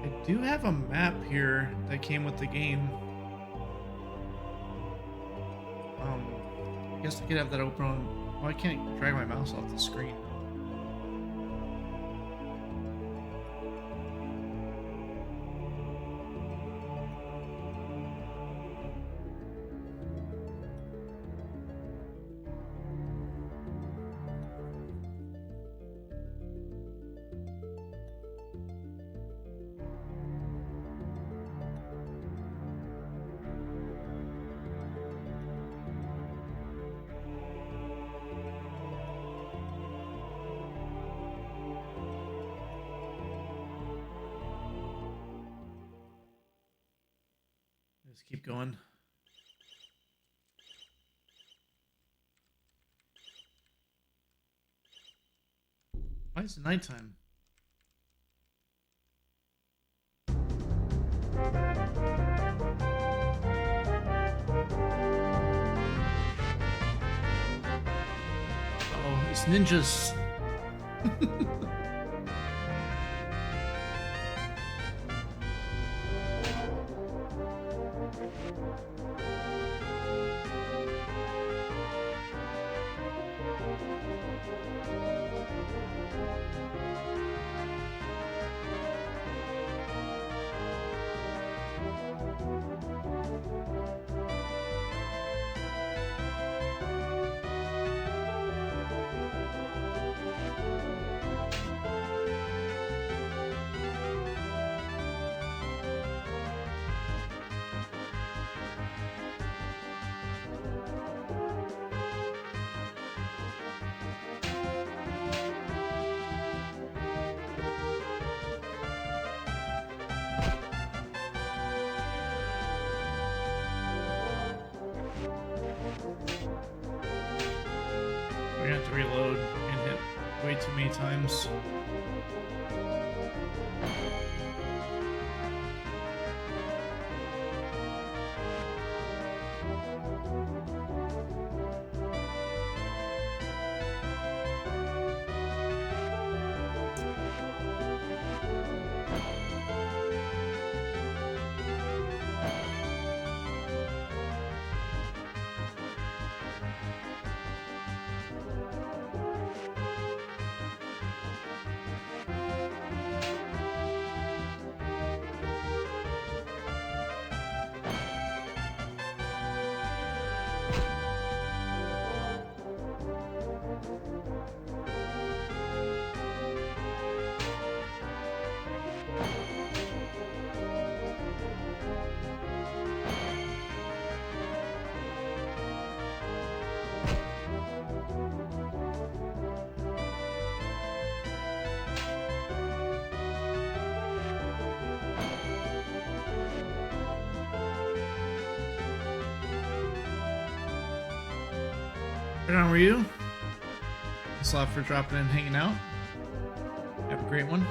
I do have a map here that came with the game. I guess I could have that open on... Oh, I can't drag my mouse off the screen. Let's keep going. Why is it nighttime? Oh, it's ninjas. We're gonna have to reload and hit way too many times. Right on, Ryu. Thanks a lot for dropping in and hanging out. Have a great one.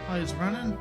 Oh, he's running?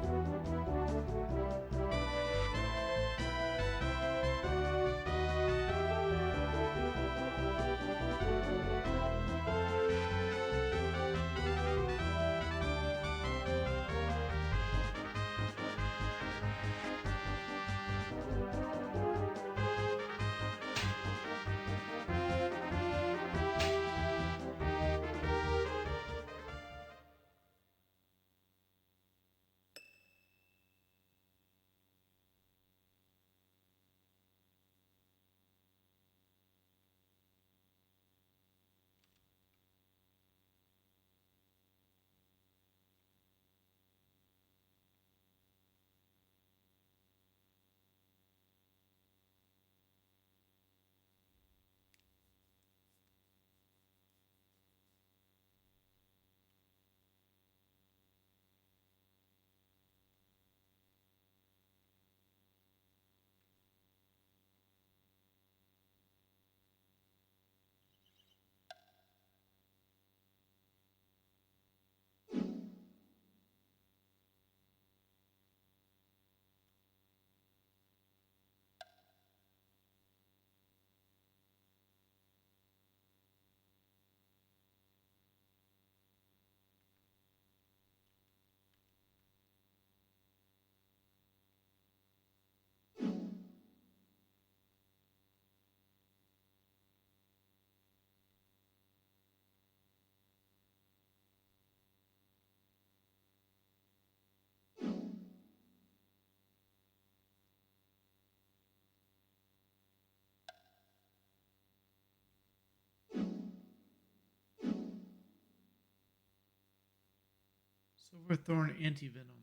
Silverthorn Antivenom.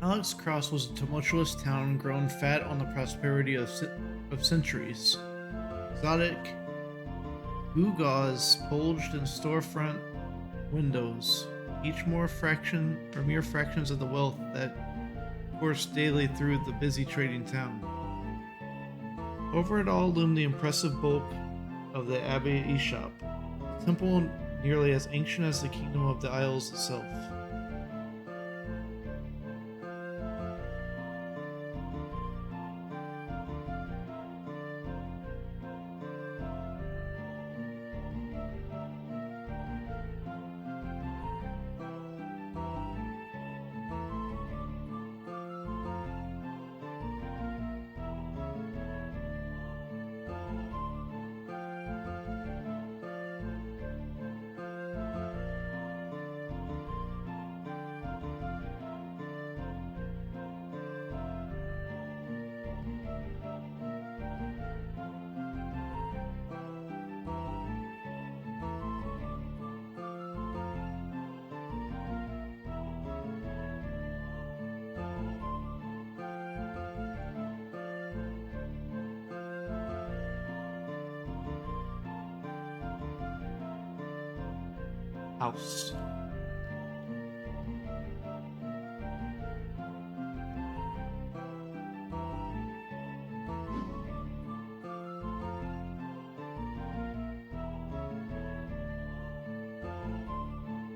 Alex Cross was a tumultuous town grown fat on the prosperity of centuries. Exotic gewgaws bulged in storefront windows, each mere fractions of the wealth that coursed daily through the busy trading town. Over it all loomed the impressive bulk of the Abbey Eshop, a temple nearly as ancient as the Kingdom of the Isles itself. House.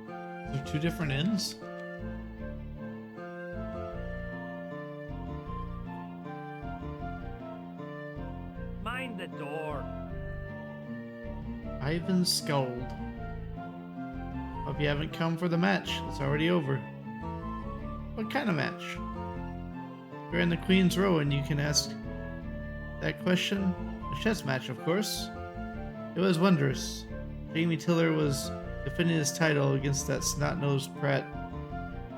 Are there two different ends? Mind the door. Ivan scowled. Hope you haven't come for the match. It's already over. What kind of match? You're in the Queen's Row and you can ask that question. A chess match, of course. It was wondrous. Jamie Tiller was defending his title against that snot-nosed brat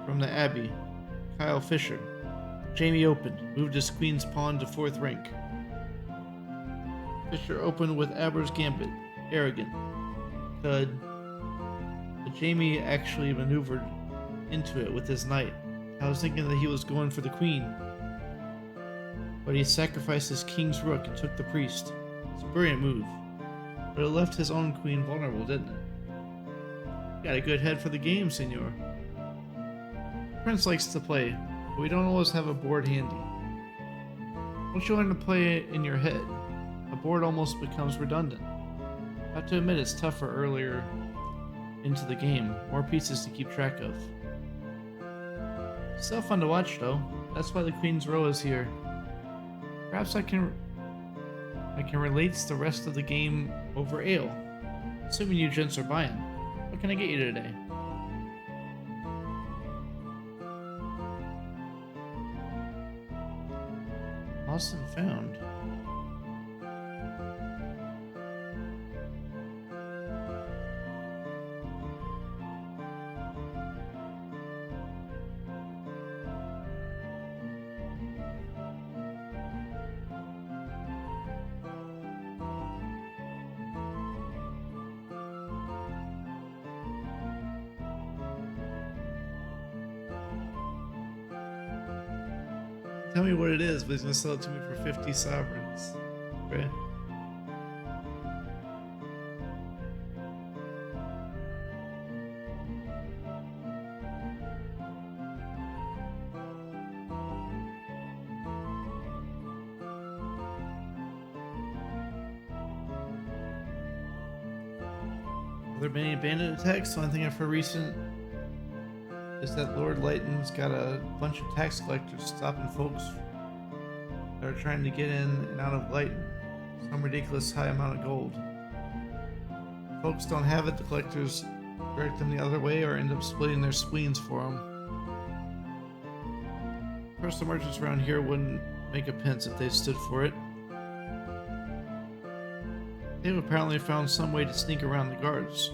from the Abbey, Kyle Fisher. Jamie opened, moved his queen's pawn to fourth rank. Fisher opened with Aber's gambit, arrogant. But Jamie actually maneuvered into it with his knight. I was thinking that he was going for the queen. But he sacrificed his king's rook and took the priest. It's a brilliant move. But it left his own queen vulnerable, didn't it? Got a good head for the game, senor. Prince likes to play, but we don't always have a board handy. Once you learn to play it in your head, a board almost becomes redundant. I have to admit it's tougher earlier into the game, more pieces to keep track of. Still fun to watch though. That's why the Queen's Row is here. Perhaps I can relate the rest of the game over ale. Assuming you gents are buying. What can I get you today? Lost and found. Tell me what it is, but he's gonna sell it to me for 50 sovereigns. Right? Have there been any bandit attacks? The only thing I've heard recent is that Lord Lighton's got a bunch of tax collectors stopping folks that are trying to get in and out of Lighton. Some ridiculous high amount of gold. If folks don't have it, the collectors direct them the other way or end up splitting their spleens for them. Of course, the merchants around here wouldn't make a pence if they stood for it. They've apparently found some way to sneak around the guards.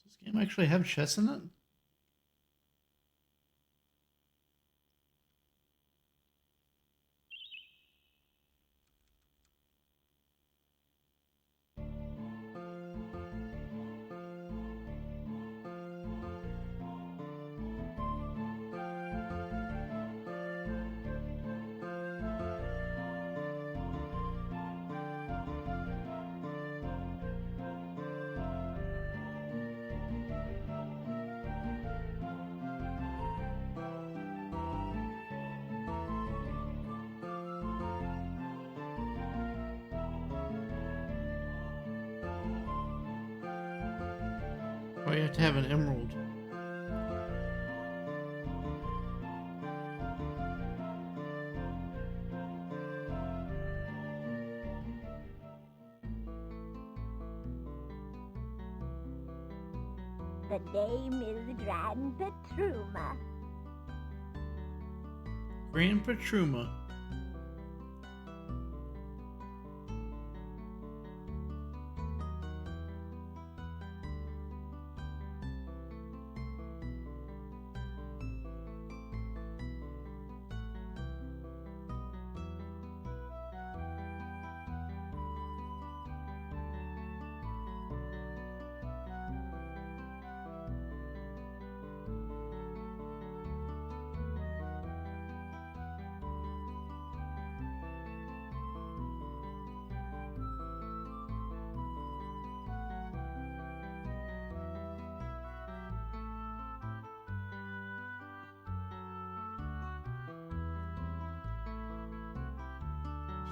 Does this game actually have chess in it? Oh, you have to have an emerald. The name is Grand Petruma. Grand Petruma.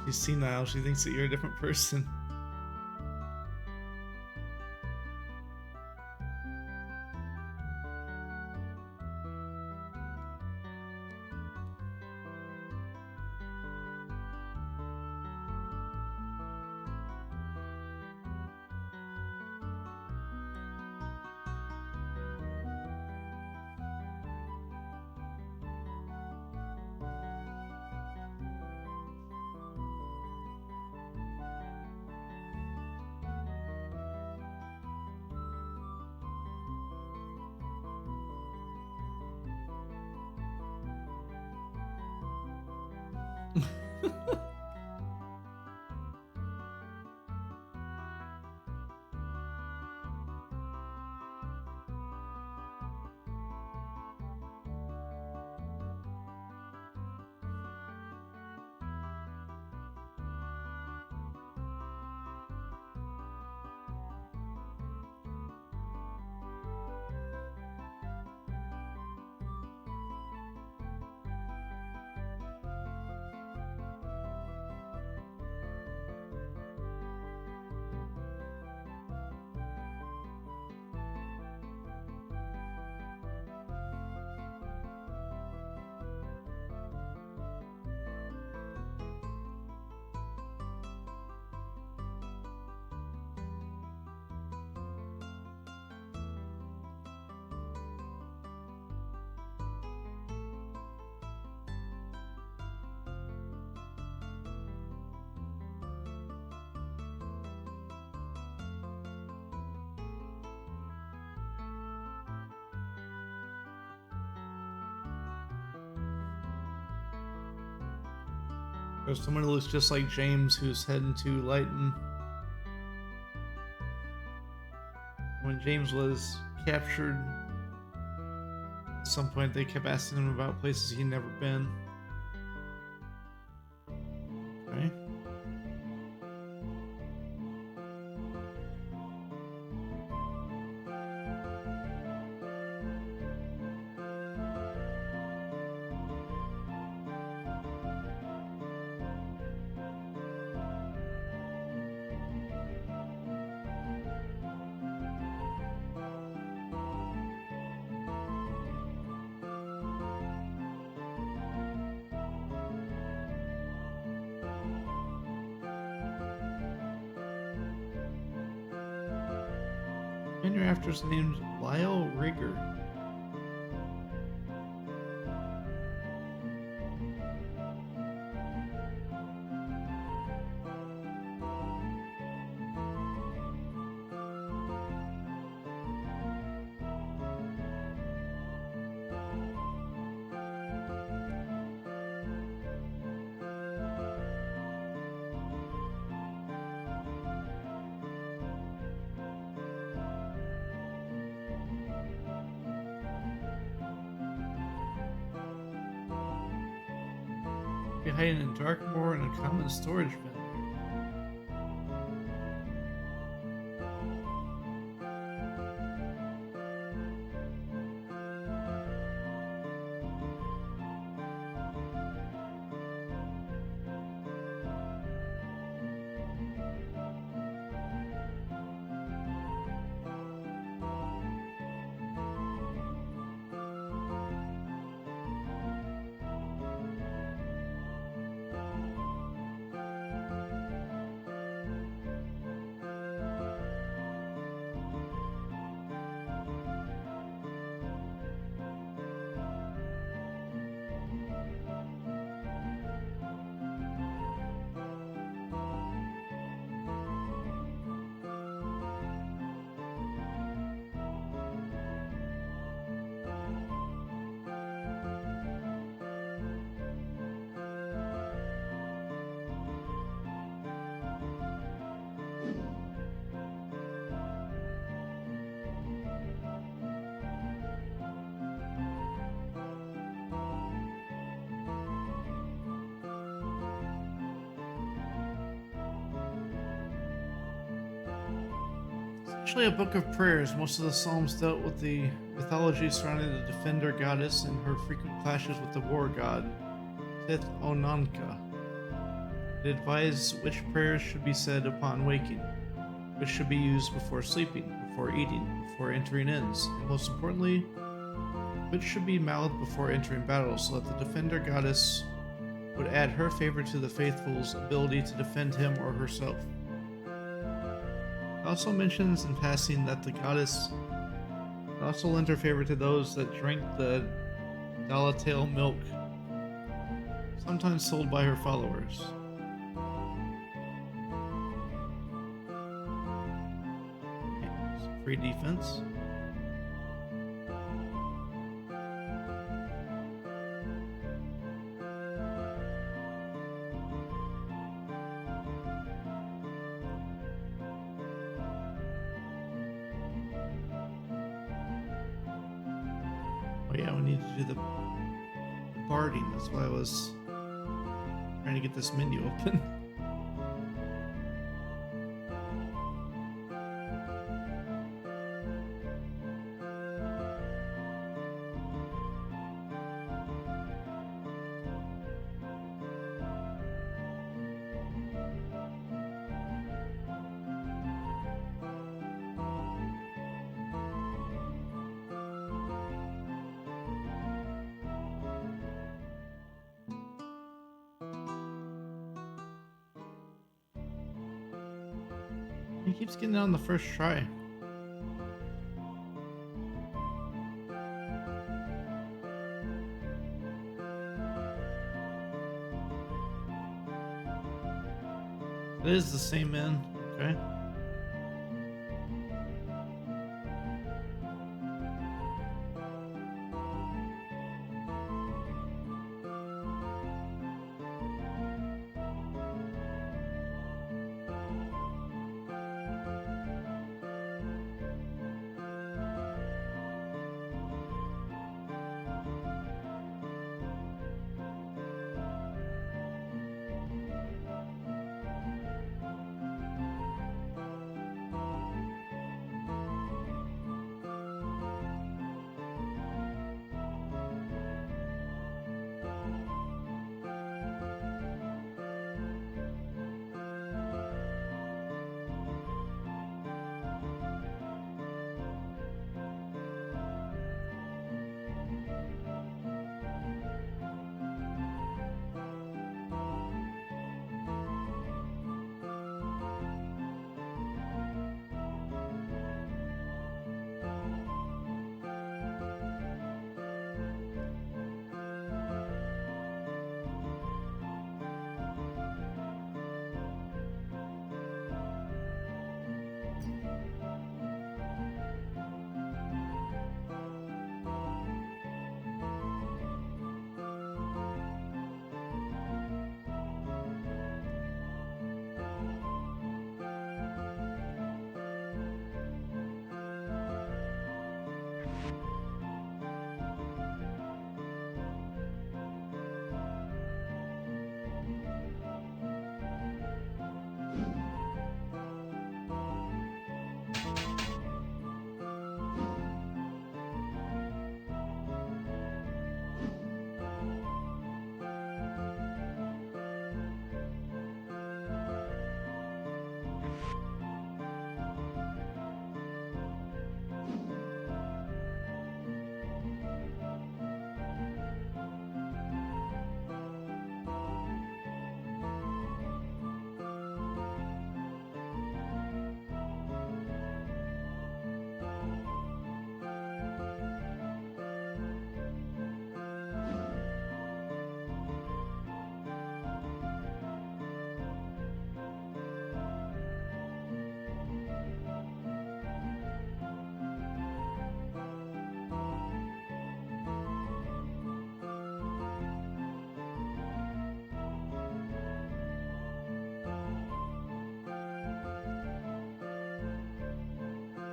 She's senile. She thinks that you're a different person. There's someone who looks just like James who's heading to Lighton. When James was captured, at some point they kept asking him about places he'd never been. Okay. And your actor's named Lyle Rigger. Be hiding in Darkmoor in a common storage bin. Actually, a book of prayers. Most of the psalms dealt with the mythology surrounding the defender goddess and her frequent clashes with the war god, Tith Onanka. It advised which prayers should be said upon waking, which should be used before sleeping, before eating, before entering inns, and most importantly, which should be mouthed before entering battle, so that the defender goddess would add her favor to the faithful's ability to defend him or herself. It also mentions in passing that the goddess would also lend her favor to those that drank the Dalatail milk, sometimes sold by her followers. Okay, so free defense. Oh yeah, we need to do the barding. That's why I was trying to get this menu open. He keeps getting it on the first try. It is the same inn, okay.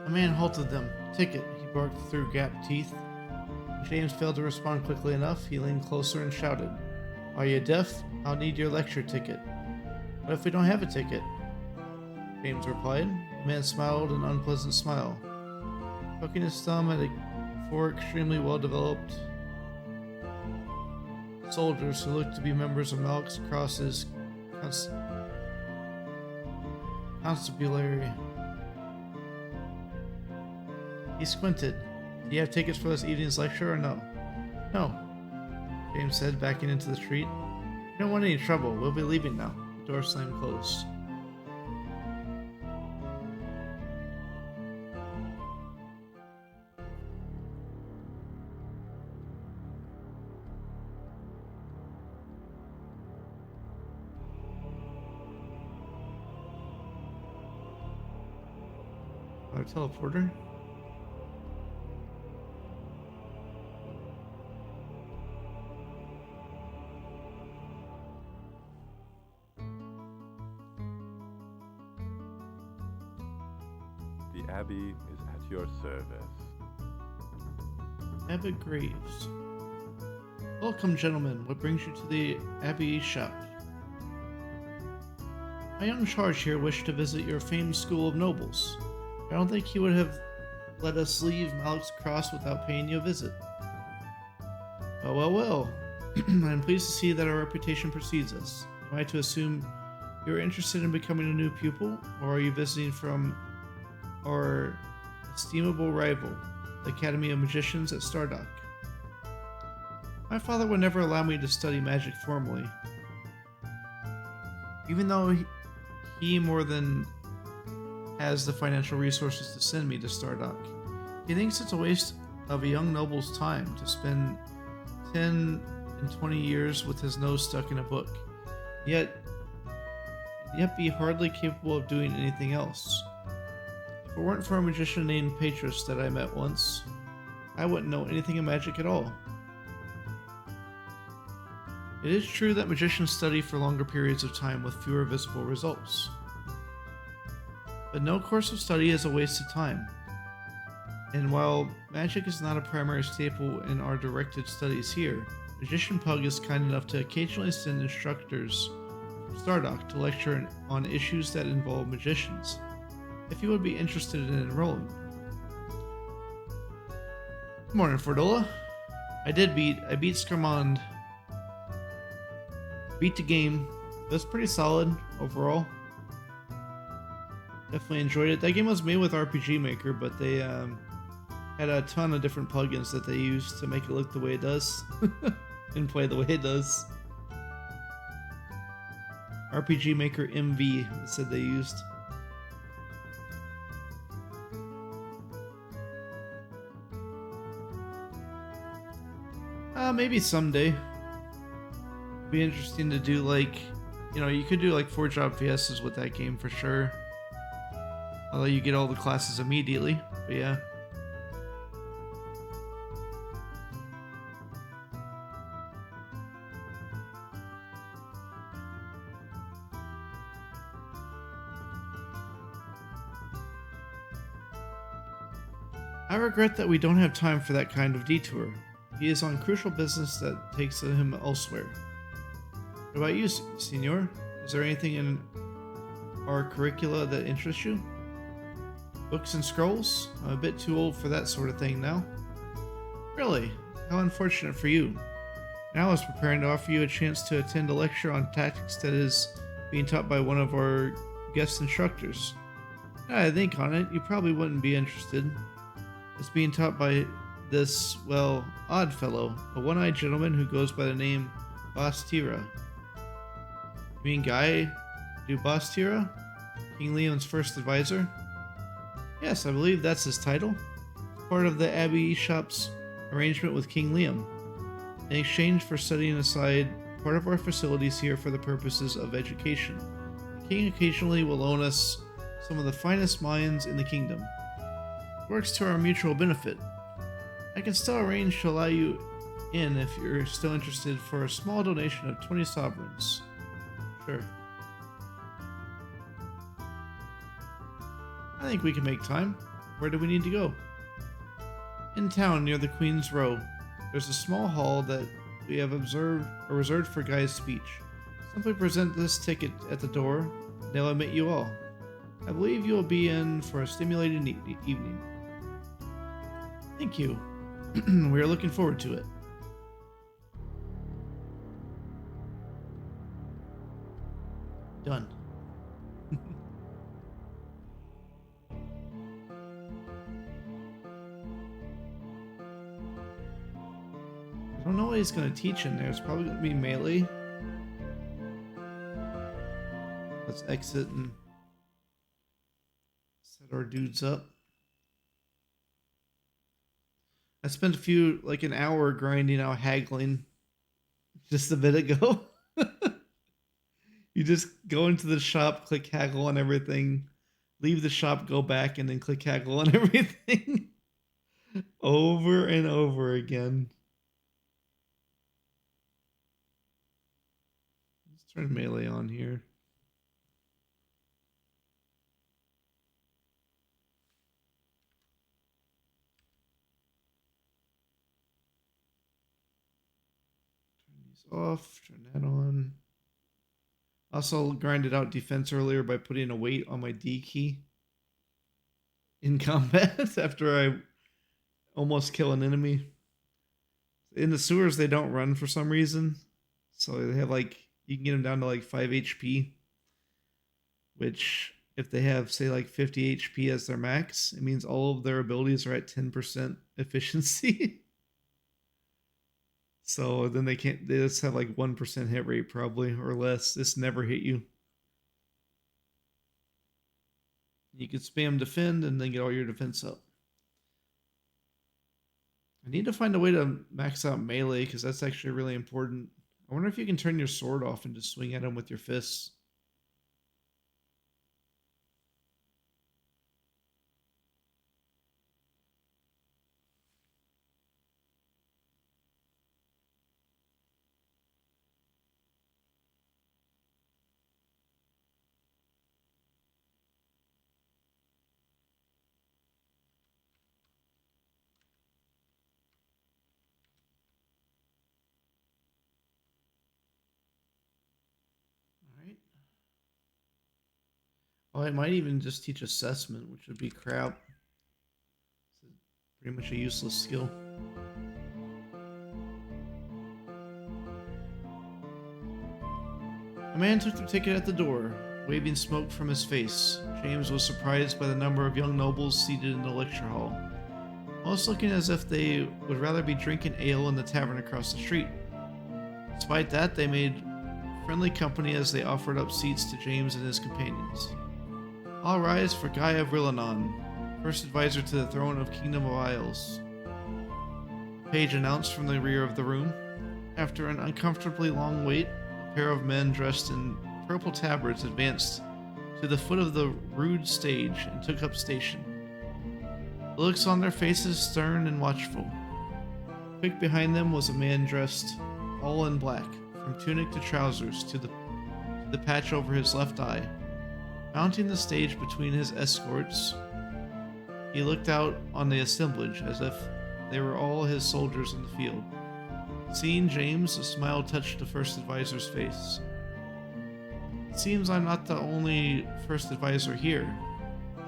A man halted them. Ticket, he barked through gapped teeth. When James failed to respond quickly enough, he leaned closer and shouted, "Are you deaf? I'll need your lecture ticket." "What if we don't have a ticket?" James replied. The man smiled an unpleasant smile, poking his thumb at four extremely well-developed soldiers who looked to be members of Malak's Cross's constabulary. He squinted. "Do you have tickets for this evening's lecture or no?" "No," James said, backing into the street. "We don't want any trouble. We'll be leaving now." The door slammed closed. Our teleporter. The Abbey is at your service. Abbot Graves. Welcome, gentlemen. What brings you to the Abbey shop? My young charge here wished to visit your famed school of nobles. I don't think he would have let us leave Malak's Cross without paying you a visit. Well. I'm pleased to see that our reputation precedes us. Am I to assume you're interested in becoming a new pupil, or are you visiting from our estimable rival, the Academy of Magicians at Stardock? My father would never allow me to study magic formally. Even though he more than has the financial resources to send me to Stardock. He thinks it's a waste of a young noble's time to spend 10 and 20 years with his nose stuck in a book, yet be hardly capable of doing anything else. If it weren't for a magician named Petrus that I met once, I wouldn't know anything of magic at all. It is true that magicians study for longer periods of time with fewer visible results. But no course of study is a waste of time. And while magic is not a primary staple in our directed studies here, Magician Pug is kind enough to occasionally send instructors from Stardock to lecture on issues that involve magicians, if you would be interested in enrolling. Good morning, Fordola. I beat Scarmond. Beat the game. It was pretty solid overall. Definitely enjoyed it. That game was made with RPG Maker, but they had a ton of different plugins that they used to make it look the way it does and play the way it does. RPG Maker MV, it said they used. Maybe someday. Be interesting to do, like, you could do like 4-job fiestas with that game for sure. Although you get all the classes immediately, but yeah. I regret that we don't have time for that kind of detour. He is on crucial business that takes him elsewhere. What about you, Senor? Is there anything in our curricula that interests you? Books and scrolls? I'm a bit too old for that sort of thing now. Really? How unfortunate for you. Now I was preparing to offer you a chance to attend a lecture on tactics that is being taught by one of our guest instructors. Now I think on it, you probably wouldn't be interested. It's being taught by this, well, odd fellow, a one-eyed gentleman who goes by the name Bastira. You mean Guy Dubastira? King Leon's first advisor? Yes, I believe that's his title. It's part of the Abbey shop's arrangement with King Liam. In exchange for setting aside part of our facilities here for the purposes of education, the king occasionally will loan us some of the finest minds in the kingdom. It works to our mutual benefit. I can still arrange to allow you in if you're still interested for a small donation of 20 sovereigns. Sure. I think we can make time. Where do we need to go? In town near the Queen's Row. There's a small hall that we have reserved for Guy's speech. Simply present this ticket at the door. They'll admit you all. I believe you will be in for a stimulating evening. Thank you. We are looking forward to it. Done. I don't know what he's going to teach in there. It's probably going to be melee. Let's exit and set our dudes up. I spent an hour grinding out haggling just a bit ago. You just go into the shop, click haggle on everything, leave the shop, go back, and then click haggle on everything. Over and over again. Let's turn melee on here. Off, turn that on. Also grinded out defense earlier by putting a weight on my D key in combat after I almost kill an enemy. In the sewers they don't run for some reason, so they have you can get them down to 5 HP, which if they have say 50 HP as their max, it means all of their abilities are at 10% efficiency. So then they just have 1% hit rate probably, or less. This never hit you. You can spam defend and then get all your defense up. I need to find a way to max out melee because that's actually really important. I wonder if you can turn your sword off and just swing at them with your fists. Oh, I might even just teach assessment, which would be crap. It's pretty much a useless skill. A man took the ticket at the door, waving smoke from his face. James was surprised by the number of young nobles seated in the lecture hall, most looking as if they would rather be drinking ale in the tavern across the street. Despite that, they made friendly company as they offered up seats to James and his companions. All rise for Guy of Rillanon, first advisor to the throne of Kingdom of Isles. A page announced from the rear of the room. After an uncomfortably long wait, a pair of men dressed in purple tabards advanced to the foot of the rude stage and took up station. The looks on their faces stern and watchful. Quick behind them was a man dressed all in black, from tunic to trousers to the patch over his left eye. Mounting the stage between his escorts, he looked out on the assemblage as if they were all his soldiers in the field. Seeing James, a smile touched the first advisor's face. It seems I'm not the only first advisor here,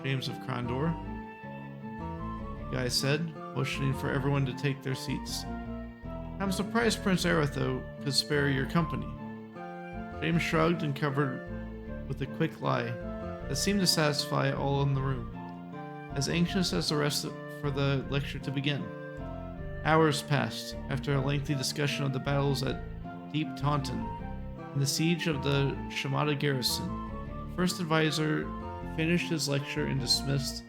James of Krondor, the guy said, motioning for everyone to take their seats. I'm surprised Prince Aerotho could spare your company. James shrugged and covered with a quick lie that seemed to satisfy all in the room, as anxious as the rest for the lecture to begin. Hours passed after a lengthy discussion of the battles at Deep Taunton and the siege of the Shamata garrison. First advisor finished his lecture and dismissed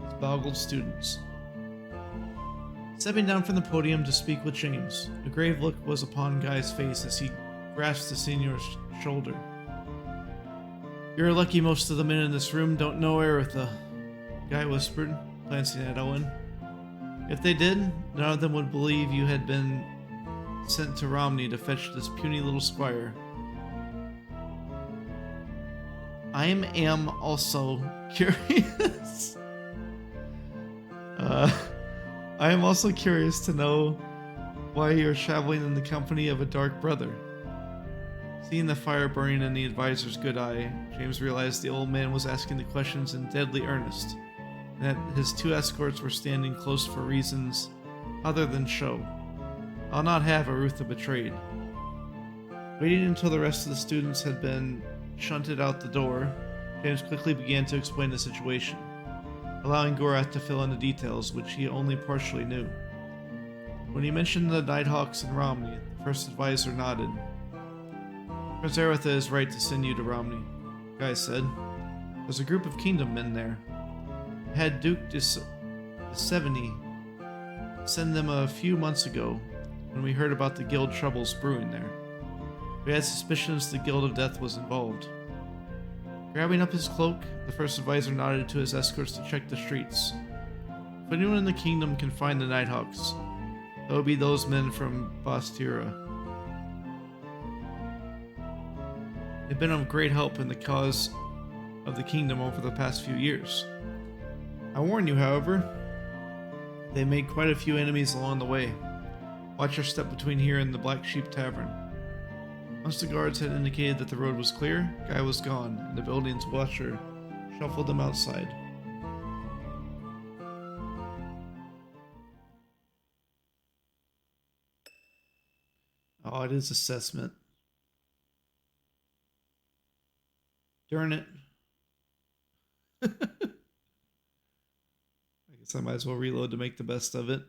his boggled students. Stepping down from the podium to speak with James, a grave look was upon Guy's face as he grasped the senior's shoulder. You're lucky most of the men in this room don't know Aerotha, Guy whispered, glancing at Owen. If they did, none of them would believe you had been sent to Romney to fetch this puny little squire. I am also curious. Uh, I am also curious to know why you are traveling in the company of a dark brother. Seeing the fire burning in the advisor's good eye, James realized the old man was asking the questions in deadly earnest, and that his two escorts were standing close for reasons other than show. I'll not have Arutha betrayed. Waiting until the rest of the students had been shunted out the door, James quickly began to explain the situation, allowing Gorath to fill in the details, which he only partially knew. When he mentioned the Nighthawks and Romney, the first advisor nodded. Prince Arutha is right to send you to Romney, the guy said. There's a group of kingdom men there. I had Duke de Sevigny send them a few months ago when we heard about the guild troubles brewing there. We had suspicions the Guild of Death was involved. Grabbing up his cloak, the first advisor nodded to his escorts to check the streets. If anyone in the kingdom can find the Nighthawks, it would be those men from Bastira. They've been of great help in the cause of the kingdom over the past few years. I warn you, however, they made quite a few enemies along the way. Watch your step between here and the Black Sheep Tavern. Once the guards had indicated that the road was clear, Guy was gone, and the building's watcher shuffled them outside. Oh, it is assessment. Darn it. I guess I might as well reload to make the best of it.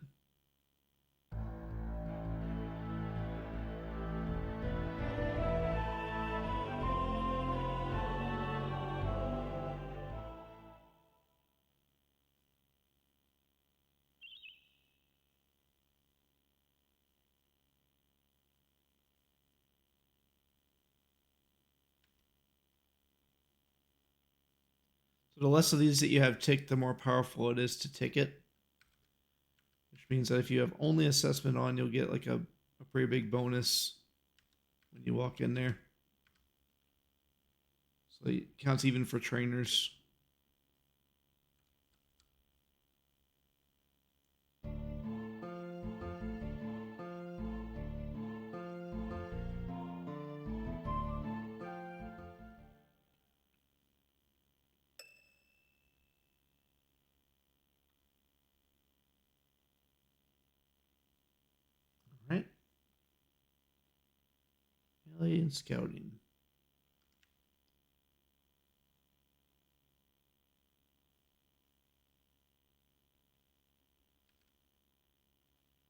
So the less of these that you have ticked, the more powerful it is to tick it. Which means that if you have only assessment on, you'll get like a pretty big bonus when you walk in there. So it counts even for trainers. Alright. Melee and scouting.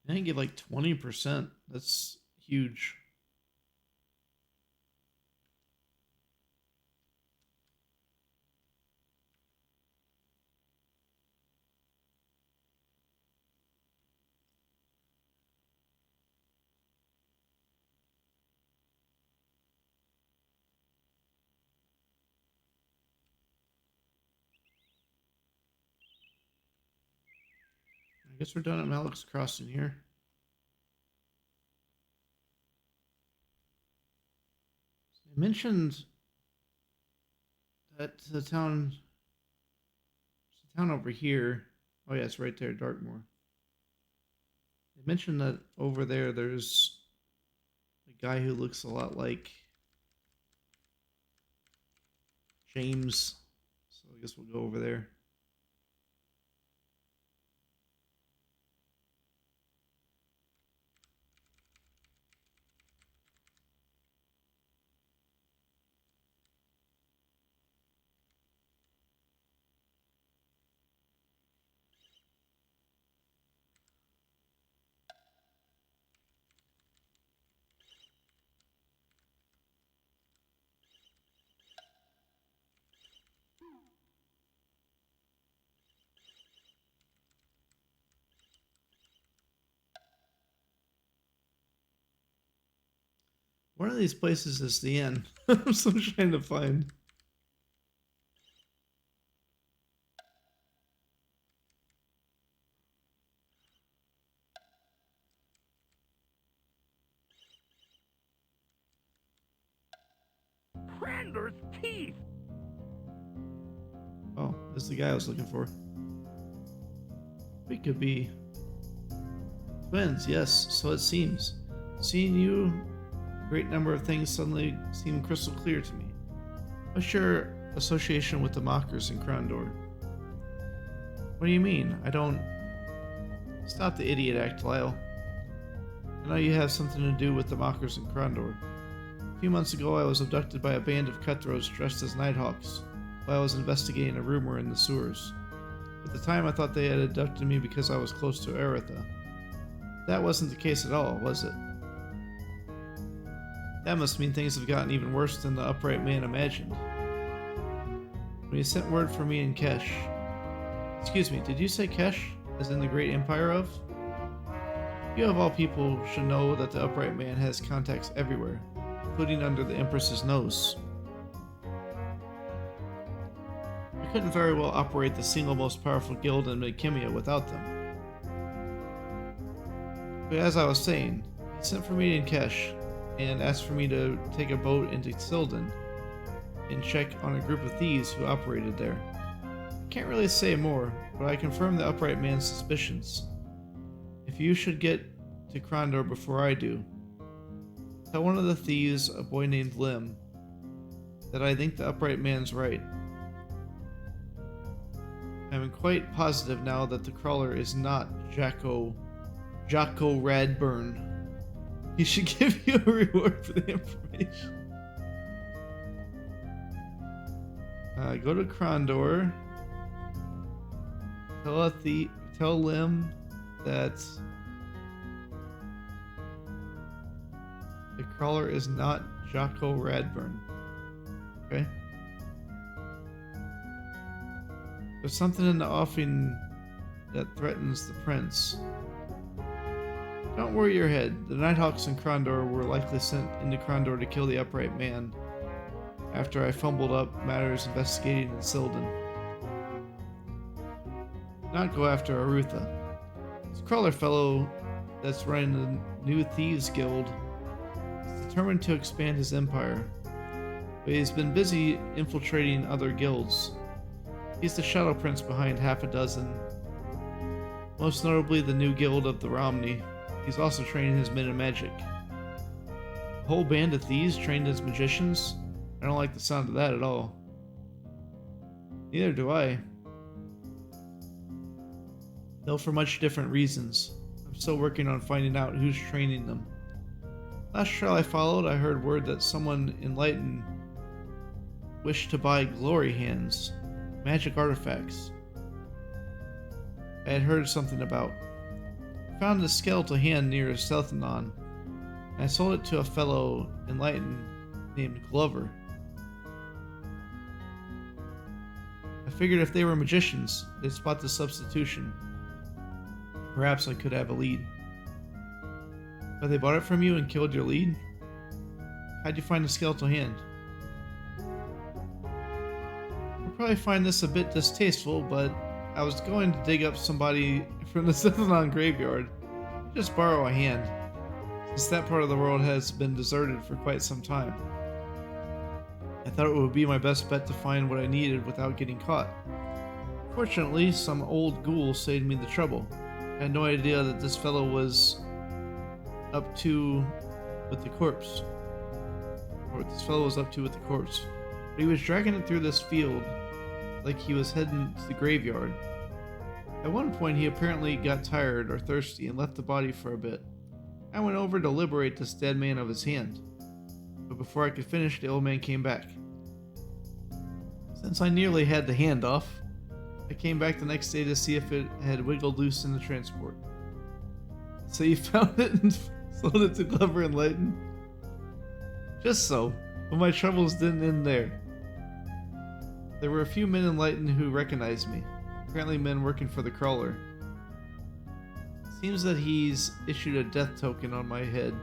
I think get like 20%. That's huge. I guess we're done at Malik's Crossing here. I mentioned that the town over here. Oh yeah, it's right there, Dartmoor. They mentioned that over there there's a guy who looks a lot like James. So I guess we'll go over there. One of these places is the inn. I'm still trying to find. Krondor's teeth! Oh, this is the guy I was looking for. We could be twins, yes, so it seems. Seeing you, a great number of things suddenly seem crystal clear to me. What's your association with the Mockers in Krondor? What do you mean? I don't... Stop the idiot act, Lyle. I know you have something to do with the Mockers in Krondor. A few months ago, I was abducted by a band of cutthroats dressed as Nighthawks while I was investigating a rumor in the sewers. At the time, I thought they had abducted me because I was close to Aretha. That wasn't the case at all, was it? That must mean things have gotten even worse than the upright man imagined. When you sent word for me and Kesh... Excuse me, did you say Kesh, as in the Great Empire of? You of all people should know that the upright man has contacts everywhere, including under the Empress's nose. I couldn't very well operate the single most powerful guild in Midkemia without them. But as I was saying, he sent for me and Kesh, and asked for me to take a boat into Silden and check on a group of thieves who operated there. I can't really say more, but I confirmed the upright man's suspicions. If you should get to Krondor before I do, tell one of the thieves, a boy named Lim, that I think the upright man's right. I'm quite positive now that the crawler is not Jocko Radburn. He should give you a reward for the information. Go to Krondor. Tell Lim that the crawler is not Jocko Radburn. Okay? There's something in the offing that threatens the prince. Don't worry your head. The Nighthawks in Krondor were likely sent into Krondor to kill the upright man after I fumbled up matters investigating in Silden. Not go after Arutha. This crawler fellow that's running the new Thieves Guild is determined to expand his empire, but he's been busy infiltrating other guilds. He's the Shadow Prince behind half a dozen, most notably the new guild of the Romney. He's also training his men in magic. A whole band of thieves trained as magicians? I don't like the sound of that at all. Neither do I. Though for much different reasons. I'm still working on finding out who's training them. Last trial I followed, I heard word that someone enlightened wished to buy glory hands, magic artifacts. I had heard something about. I found a skeletal hand near Selthanon, and I sold it to a fellow enlightened named Glover. I figured if they were magicians, they'd spot the substitution. Perhaps I could have a lead. But they bought it from you and killed your lead? How'd you find the skeletal hand? You'll probably find this a bit distasteful, but I was going to dig up somebody from the Selthanon graveyard. Just borrow a hand, since that part of the world has been deserted for quite some time. I thought it would be my best bet to find what I needed without getting caught. Fortunately, some old ghoul saved me the trouble. I had no idea that this fellow was up to with the corpse. Or what this fellow was up to with the corpse. But he was dragging it through this field like he was heading to the graveyard. At one point, he apparently got tired or thirsty and left the body for a bit. I went over to liberate this dead man of his hand. But before I could finish, the old man came back. Since I nearly had the hand off, I came back the next day to see if it had wiggled loose in the transport. So you found it and sold it to Glover and Leighton? Just so, but my troubles didn't end there. There were a few men in Leighton who recognized me, apparently men working for the crawler. Seems that he's issued a death token on my head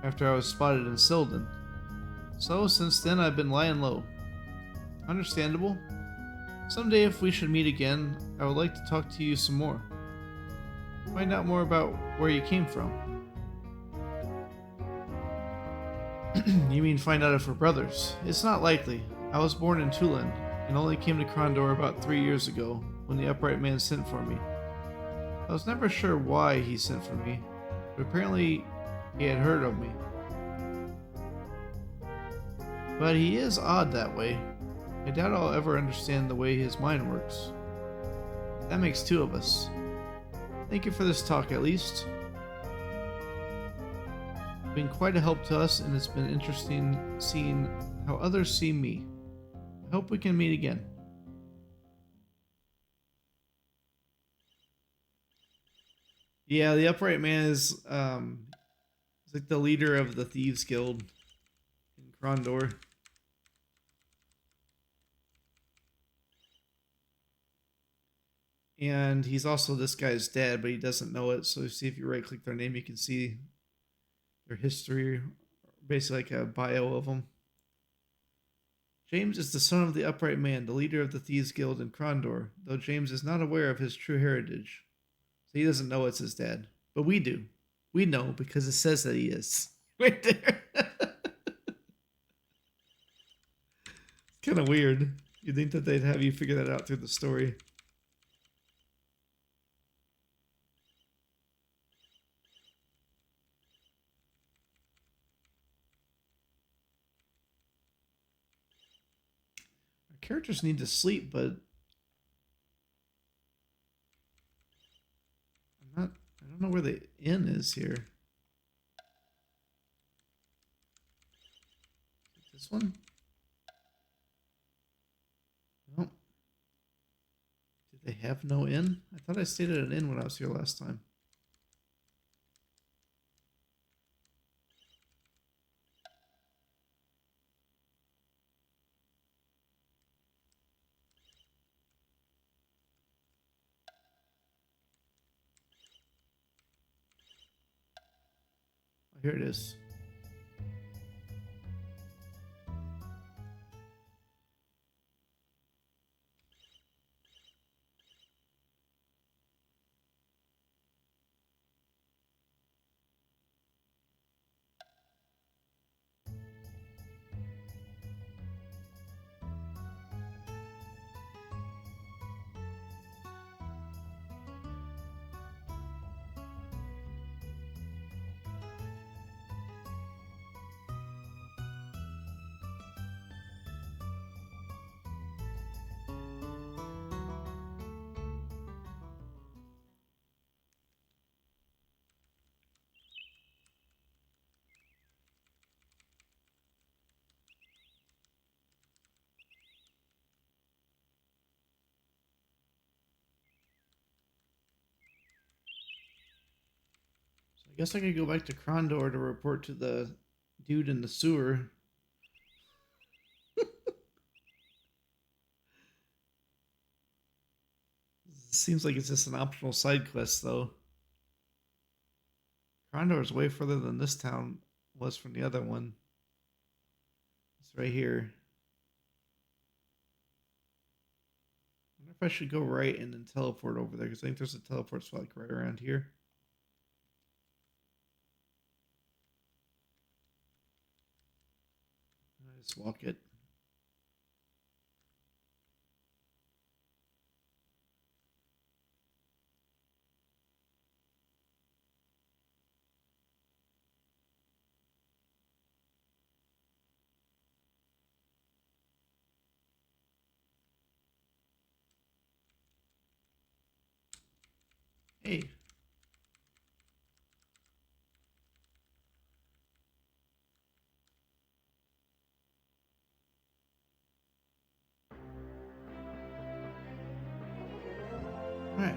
after I was spotted in Silden. So since then I've been lying low. Understandable. Someday if we should meet again, I would like to talk to you some more. Find out more about where you came from. You mean find out if we're brothers? It's not likely. I was born in Tulin and only came to Krondor about 3 years ago when the upright man sent for me. I was never sure why he sent for me, but apparently he had heard of me. But he is odd that way. I doubt I'll ever understand the way his mind works. That makes two of us. Thank you for this talk, at least. You've been quite a help to us, and it's been interesting seeing how others see me. I hope we can meet again. Yeah, the Upright Man is like the leader of the Thieves Guild in Krondor. And he's also this guy's dad, but he doesn't know it. So see, if you right click their name, you can see their history, basically like a bio of them. James is the son of the Upright Man, the leader of the Thieves Guild in Krondor, though James is not aware of his true heritage. So he doesn't know it's his dad. But we do. We know because it says that he is. Right there. It's kind of weird. You'd think that they'd have you figure that out through the story. Characters need to sleep, but I don't know where the inn is here. This one? No. Did they have no inn? I thought I stayed at an inn when I was here last time. Here it is. I guess I could go back to Krondor to report to the dude in the sewer. Seems like it's just an optional side quest, though. Krondor is way further than this town was from the other one. It's right here. I wonder if I should go right and then teleport over there, because I think there's a teleport spot like right around here. Just walk it. Hey. Alright.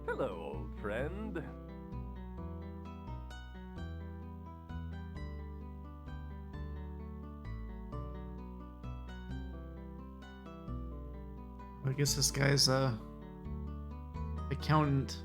Hello, old friend. I guess this guy's a accountant.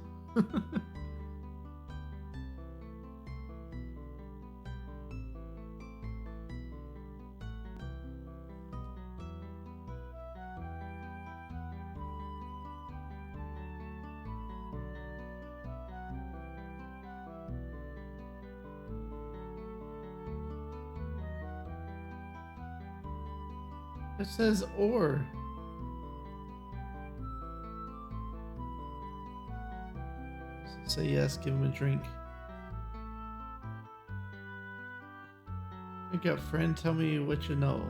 It says or. Say yes, give him a drink. Wake up, friend, tell me what you know.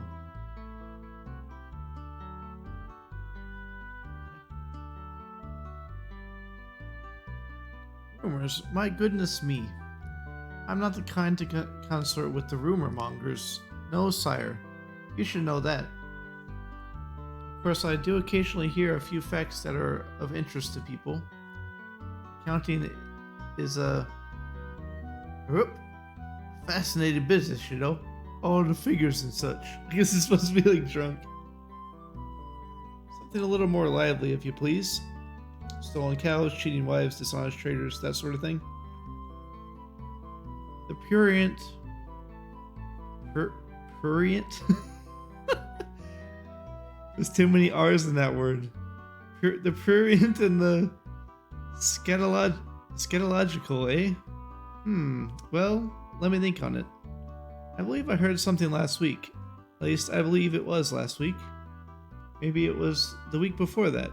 Rumors, my goodness me. I'm not the kind to consort with the rumor mongers. No, sire. You should know that. Of course, I do occasionally hear a few facts that are of interest to people. Counting is a fascinating business, you know? All the figures and such. I guess it's supposed to be like drunk. Something a little more lively, if you please. Stolen cows, cheating wives, dishonest traders, that sort of thing. The prurient... Prurient? There's too many R's in that word. The prurient and the scatological, eh? Well, let me think on it. I believe I heard something last week. At least, I believe it was last week. Maybe it was the week before that.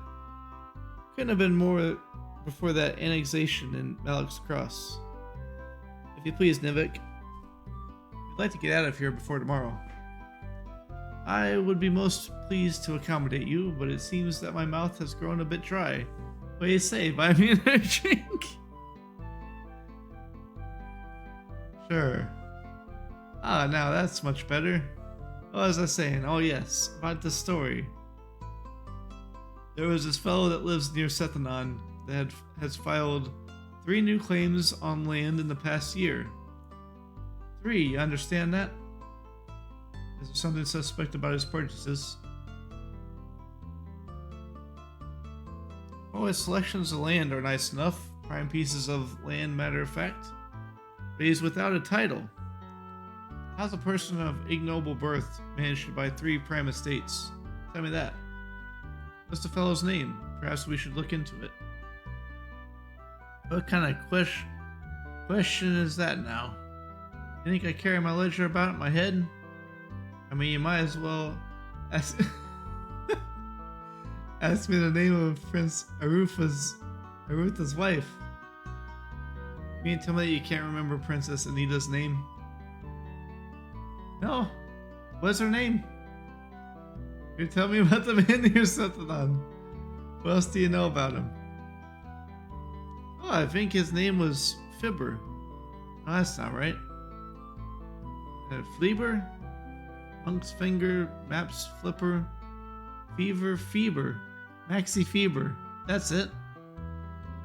Couldn't have been more before that annexation in Malik's Cross. If you please, Nivik. I'd like to get out of here before tomorrow. I would be most pleased to accommodate you, but it seems that my mouth has grown a bit dry. What do you say? Buy me another drink? Sure. Ah, now that's much better. What was I saying? Oh yes, about the story. There was this fellow that lives near Sethanon that has filed 3 new claims on land in the past year. 3, you understand that? Is there something suspect about his purchases? Oh, his selections of land are nice enough. Prime pieces of land, matter of fact. But he's without a title. How's a person of ignoble birth managed to buy 3 prime estates? Tell me that. What's the fellow's name? Perhaps we should look into it. What kind of question is that now? You think I carry my ledger about in my head? I mean, you might as well ask, ask me the name of Prince Arutha's wife. You mean tell me that you can't remember Princess Anita's name? No. What's her name? You tell me about the man near Sethanon. What else do you know about him? Oh, I think his name was Fibber. No, that's not right. Fleeber? Monk's Finger, Maps Flipper, Fever, Maxi Fever. That's it.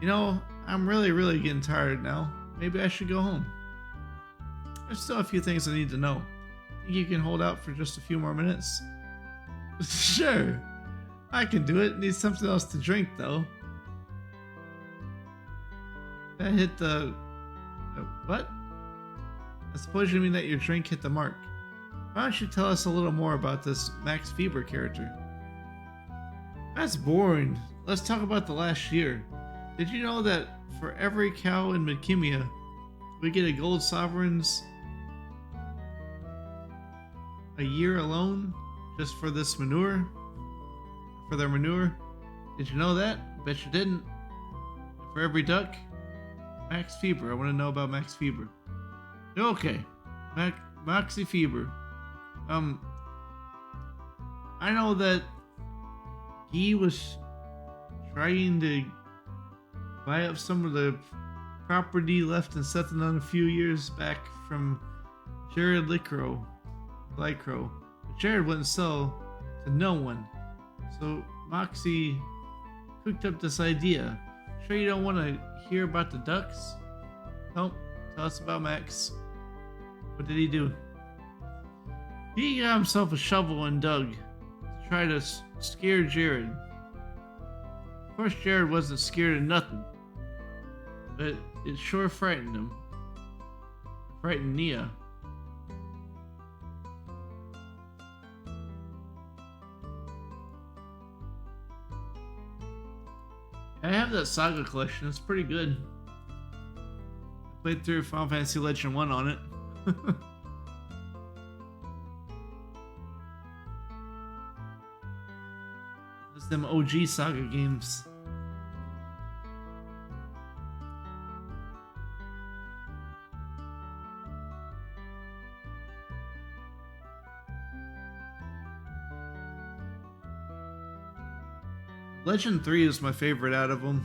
You know, I'm really getting tired now. Maybe I should go home. There's still a few things I need to know. Think you can hold out for just a few more minutes? Sure. I can do it. Need something else to drink, though. That hit the... what? I suppose you mean that your drink hit the mark. Why don't you tell us a little more about this Max Fever character? That's boring. Let's talk about the last year. Did you know that for every cow in Midkimia, we get a gold sovereigns a year alone just for this manure? For their manure? Did you know that? Bet you didn't. For every duck, Max Fever. I want to know about Max Fever. Okay, Maxi Fever. I know that he was trying to buy up some of the property left in Sethanon a few years back from Jared Lycrow. But Jared wouldn't sell to no one. So Moxie cooked up this idea. Sure you don't want to hear about the ducks? Nope. Tell us about Max. What did he do? He got himself a shovel and dug to try to scare Jared. Of course, Jared wasn't scared of nothing. but it sure frightened him. Frightened Nia. I have that Saga collection. It's pretty good. I played through Final Fantasy Legend 1 on it. It's them OG Saga games. Legend 3 is my favorite out of them.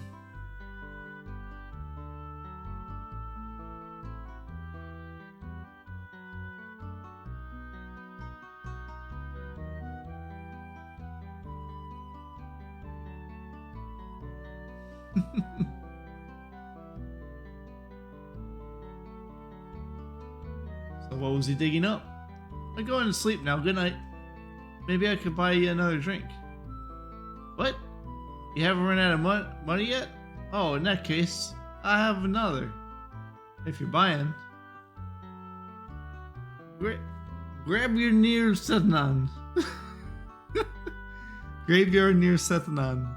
So what was he digging up? I'm going to sleep now. Good night. Maybe I could buy you another drink. What? You haven't run out of money yet? Oh, in that case, I have another. If you're buying. Grab your near Sethanon. Graveyard near Sethanon.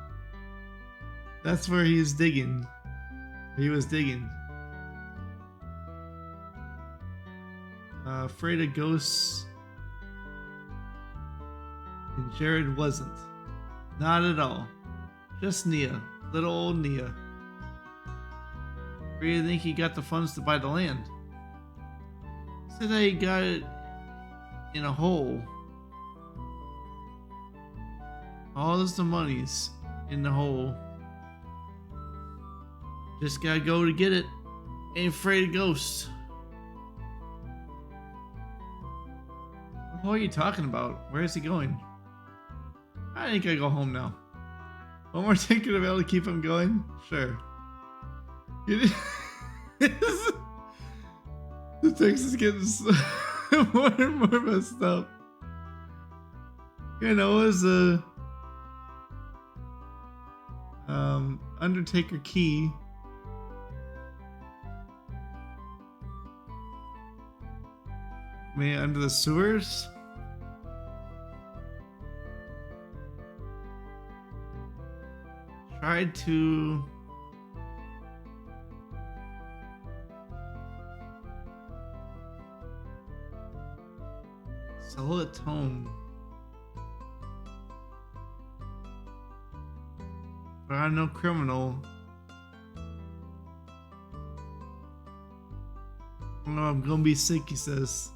That's where he is digging. He was digging. Afraid of ghosts. And Jared wasn't. Not at all. Just Nia. Little old Nia. Where do you think he got the funds to buy the land? Said that he got it in a hole. All the money's in the hole. Just gotta go to get it. Ain't afraid of ghosts. What are you talking about? Where is he going? I think I go home now. One more ticket available to keep him going? Sure. The text is getting more and more messed up. You know, it was a Undertaker key. Man, under the sewers? Tried to sell it home, but I'm no criminal. Oh, I'm gonna be sick, he says.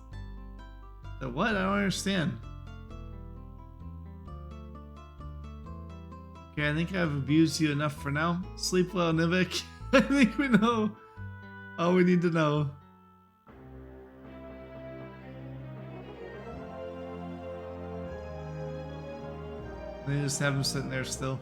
The what? I don't understand. Okay, I think I've abused you enough for now. Sleep well, Nivik. I think we know all we need to know. They just have him sitting there still.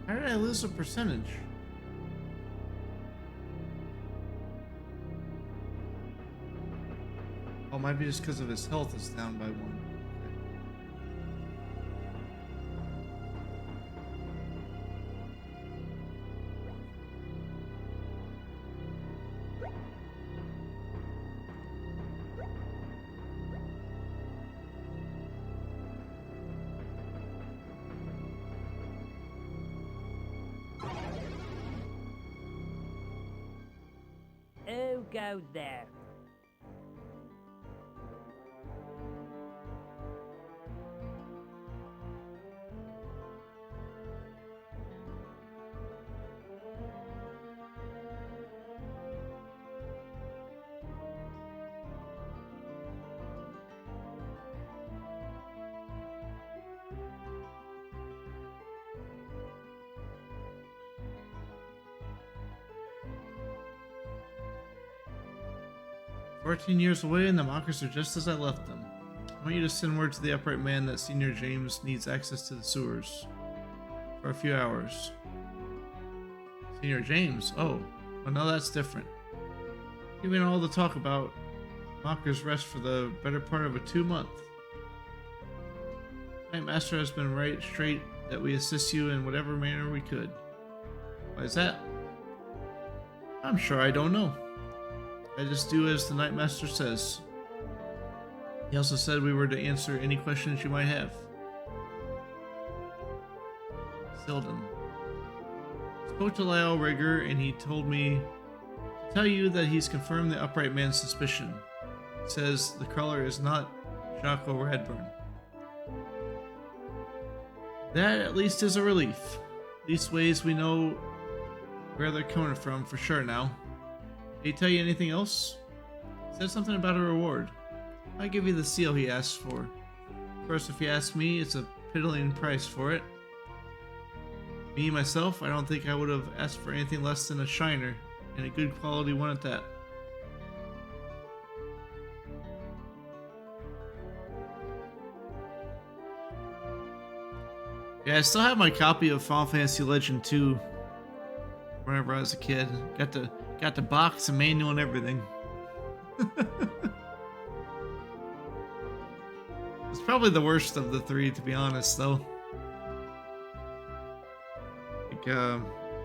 How did I lose a percentage? Oh, it might be just because of his health is down by 1. go there. "14 years away, and the mockers are just as I left them. I want you to send word to the upright man that Senior James needs access to the sewers for a few hours." Senior James? Oh, well, no, that's different. Given all the talk about mockers' rest for the better part of a 2-month. Night Master has been right straight that we assist you in whatever manner we could. Why is that? I'm sure I don't know. I just do as the Night Master says. He also said we were to answer any questions you might have. Silden. Spoke to Lyle Rigger, and he told me to tell you that he's confirmed the upright man's suspicion. He says the crawler is not Jocko Radburn. That at least is a relief. Leastways we know where they're coming from for sure now. Did he tell you anything else? He said something about a reward. I give you the seal he asked for. Of course, if you ask me, it's a piddling price for it. Me, myself, I don't think I would have asked for anything less than a shiner, and a good quality one at that. Yeah, I still have my copy of Final Fantasy Legend 2. Whenever I was a kid, got the box and manual and everything. It's probably the worst of the three, to be honest, though. Like,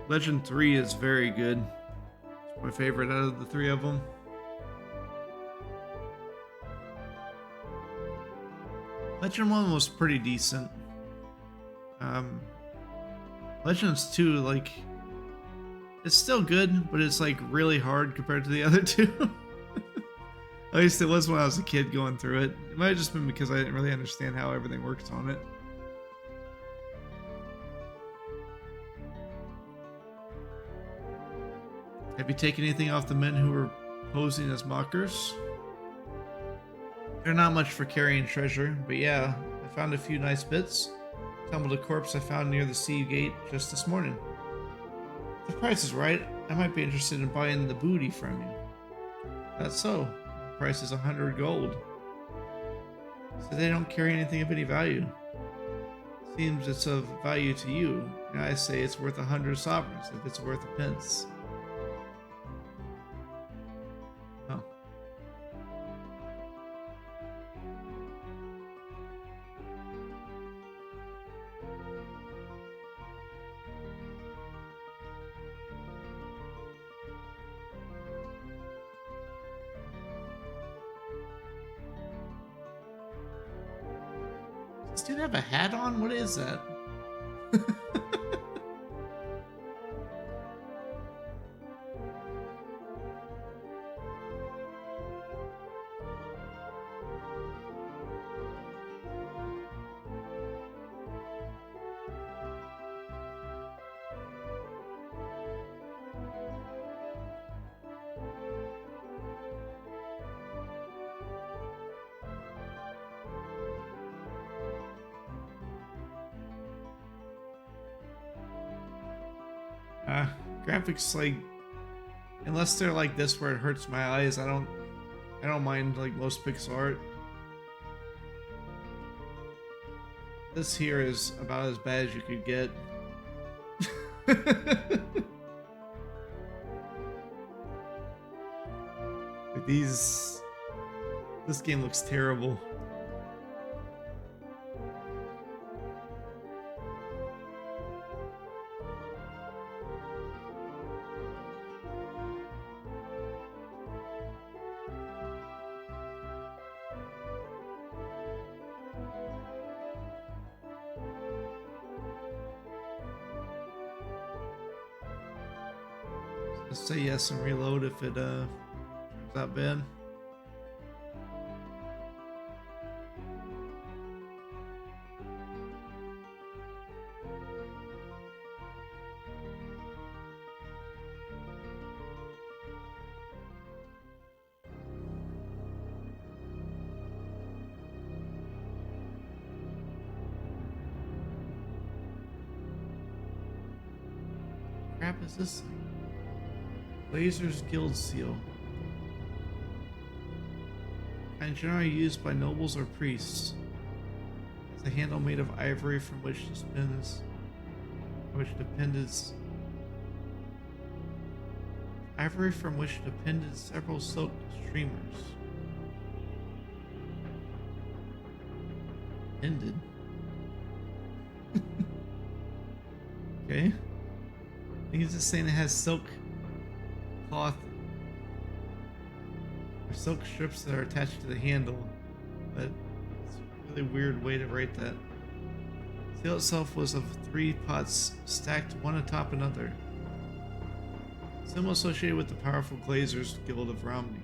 Legend 3 is very good. It's my favorite out of the three of them. Legend 1 was pretty decent. Legends 2, like, it's still good, but it's like really hard compared to the other two. At least it was when I was a kid going through it. It might have just been because I didn't really understand how everything worked on it. Have you taken anything off the men who were posing as mockers? They're not much for carrying treasure, but yeah, I found a few nice bits. Tumbled a corpse I found near the sea gate just this morning. If the price is right, I might be interested in buying the booty from you. That's so. The price is 100 gold. So they don't carry anything of any value. Seems it's of value to you, and I say it's worth 100 sovereigns if it's worth a pence. Oh. Does this dude have a hat on? What is that? Graphics, like, unless they're like this where it hurts my eyes, I don't mind like most pixel art. This here is about as bad as you could get. Like this game looks terrible. Let's say yes and reload if it Is that bad? Crap is this thing? Blazer's Guild Seal. And generally used by nobles or priests. It's a handle made of ivory from which depended several silk streamers. Ended. Okay. I think it's just saying it has silk cloth or silk strips that are attached to the handle, but it's a really weird way to write that. The seal itself was of 3 pots stacked one atop another. Symbol associated with the powerful Glazers Guild of Romney.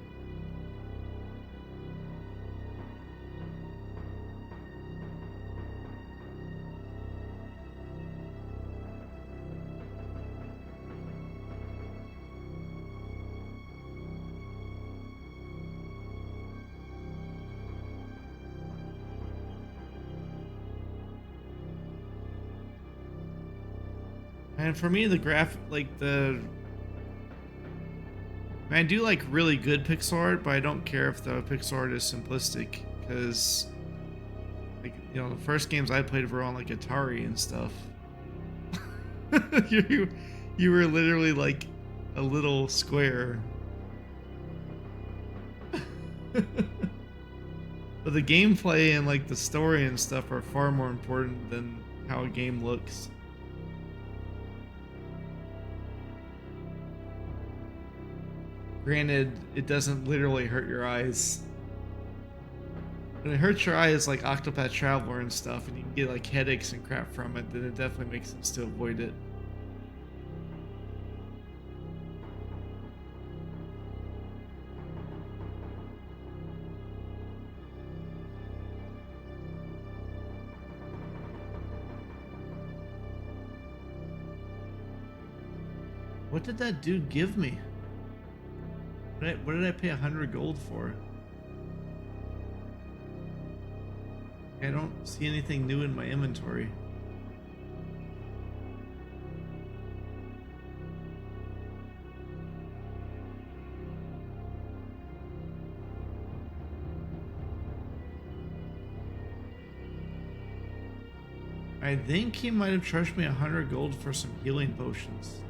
And for me, the I do like really good pixel art, but I don't care if the pixel art is simplistic, because, like, you know, the first games I played were on like Atari and stuff. you were literally like a little square. But the gameplay and like the story and stuff are far more important than how a game looks. Granted, it doesn't literally hurt your eyes. When it hurts your eyes like Octopath Traveler and stuff, and you can get like headaches and crap from it, then it definitely makes sense to avoid it. What did that dude give me? What did I pay 100 gold for? I don't see anything new in my inventory. I think he might have charged me 100 gold for some healing potions.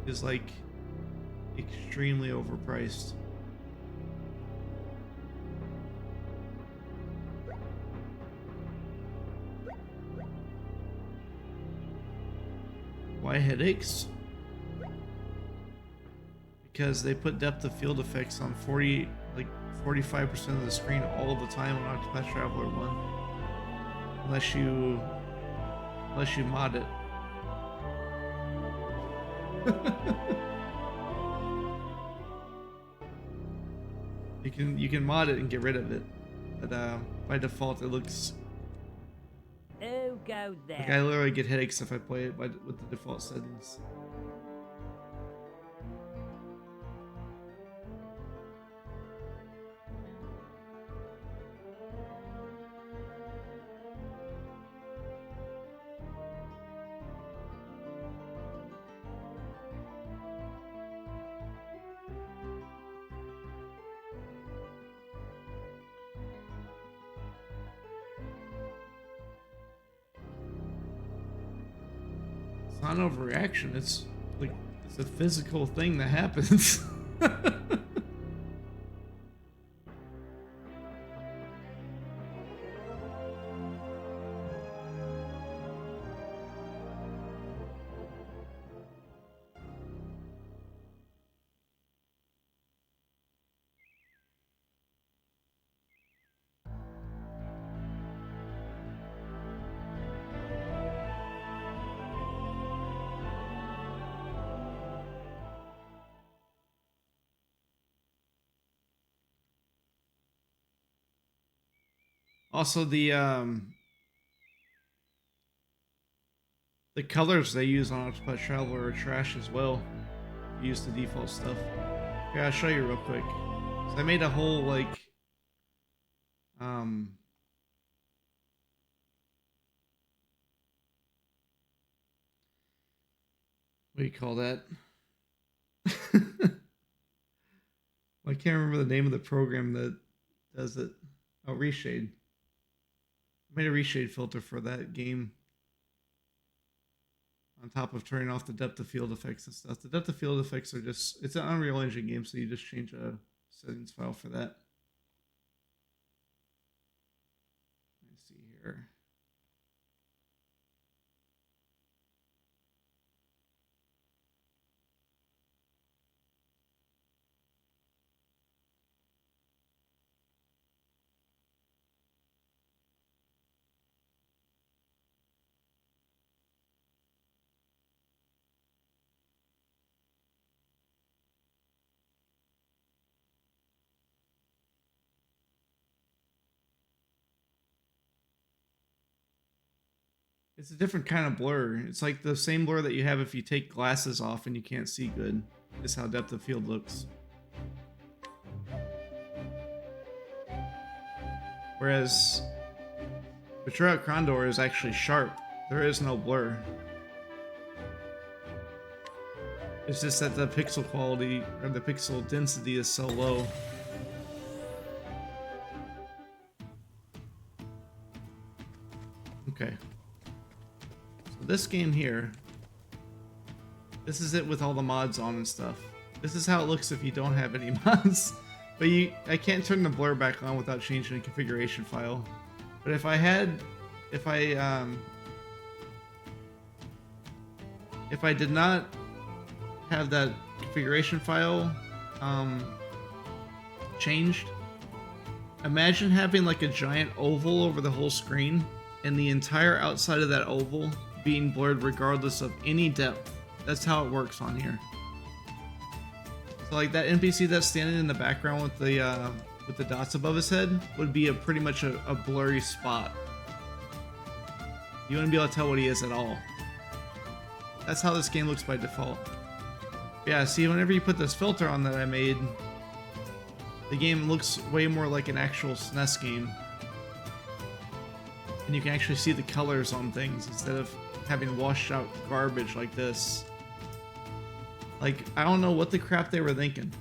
It's like extremely overpriced. Why headaches? Because they put depth of field effects on 45% of the screen all the time on Octopath Traveler 1. Unless you mod it. You can mod it and get rid of it, but by default it looks. Oh, go there. Like I literally get headaches if I play it with the default settings. It's not an overreaction. It's like it's a physical thing that happens. Also, the colors they use on Octopath Traveler are trash as well. Use the default stuff. Yeah, I'll show you real quick. So I made a whole like what do you call that? I can't remember the name of the program that does it. Oh, Reshade. I made a reshade filter for that game. On top of turning off the depth of field effects and stuff. The depth of field effects are just, it's an Unreal Engine game, so you just change a settings file for that. Let me see here. It's a different kind of blur. It's like the same blur that you have if you take glasses off and you can't see good. This is how depth of field looks. Whereas Betrayal Krondor is actually sharp. There is no blur. It's just that the pixel quality or the pixel density is so low. Okay. So this game here, this is it with all the mods on and stuff. This is how it looks if you don't have any mods. But I can't turn the blur back on without changing the configuration file. But if I did not have that configuration file changed, imagine having like a giant oval over the whole screen and the entire outside of that oval being blurred regardless of any depth. That's how it works on here. So like that NPC that's standing in the background with the dots above his head would be pretty much a blurry spot. You wouldn't be able to tell what he is at all. That's how this game looks by default. Yeah, see, whenever you put this filter on that I made, the game looks way more like an actual SNES game. And you can actually see the colors on things instead of having washed out garbage like this. Like, I don't know what the crap they were thinking.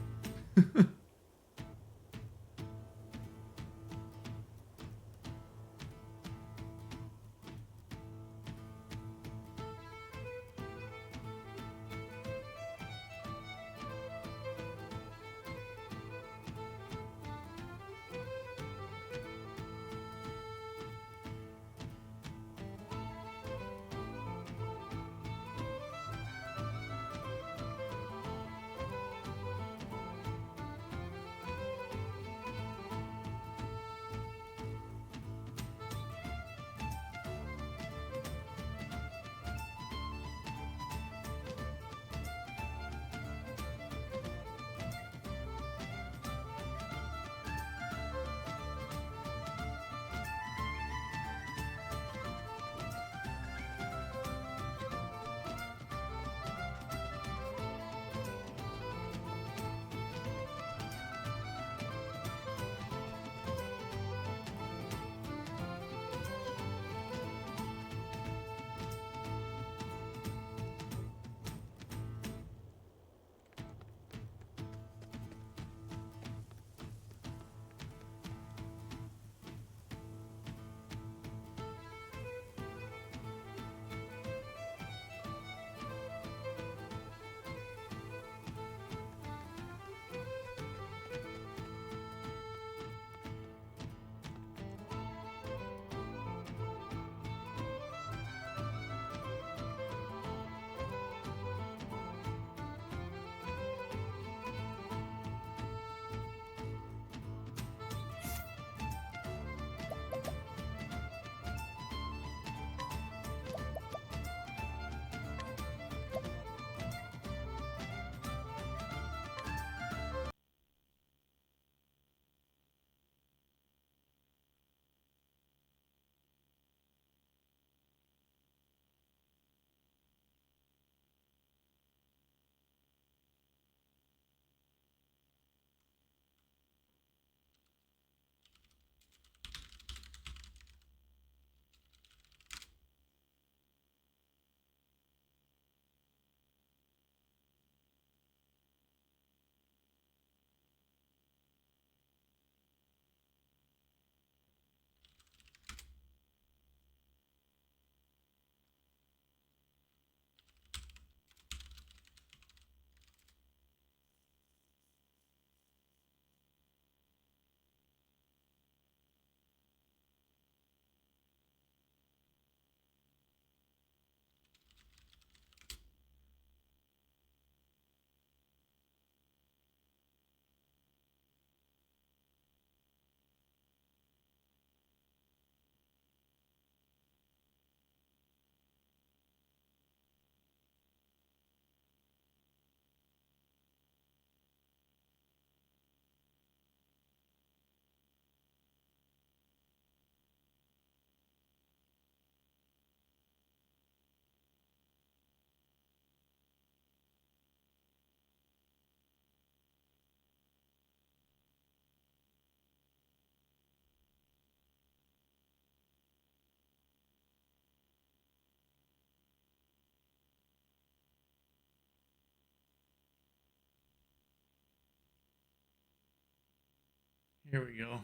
Here we go.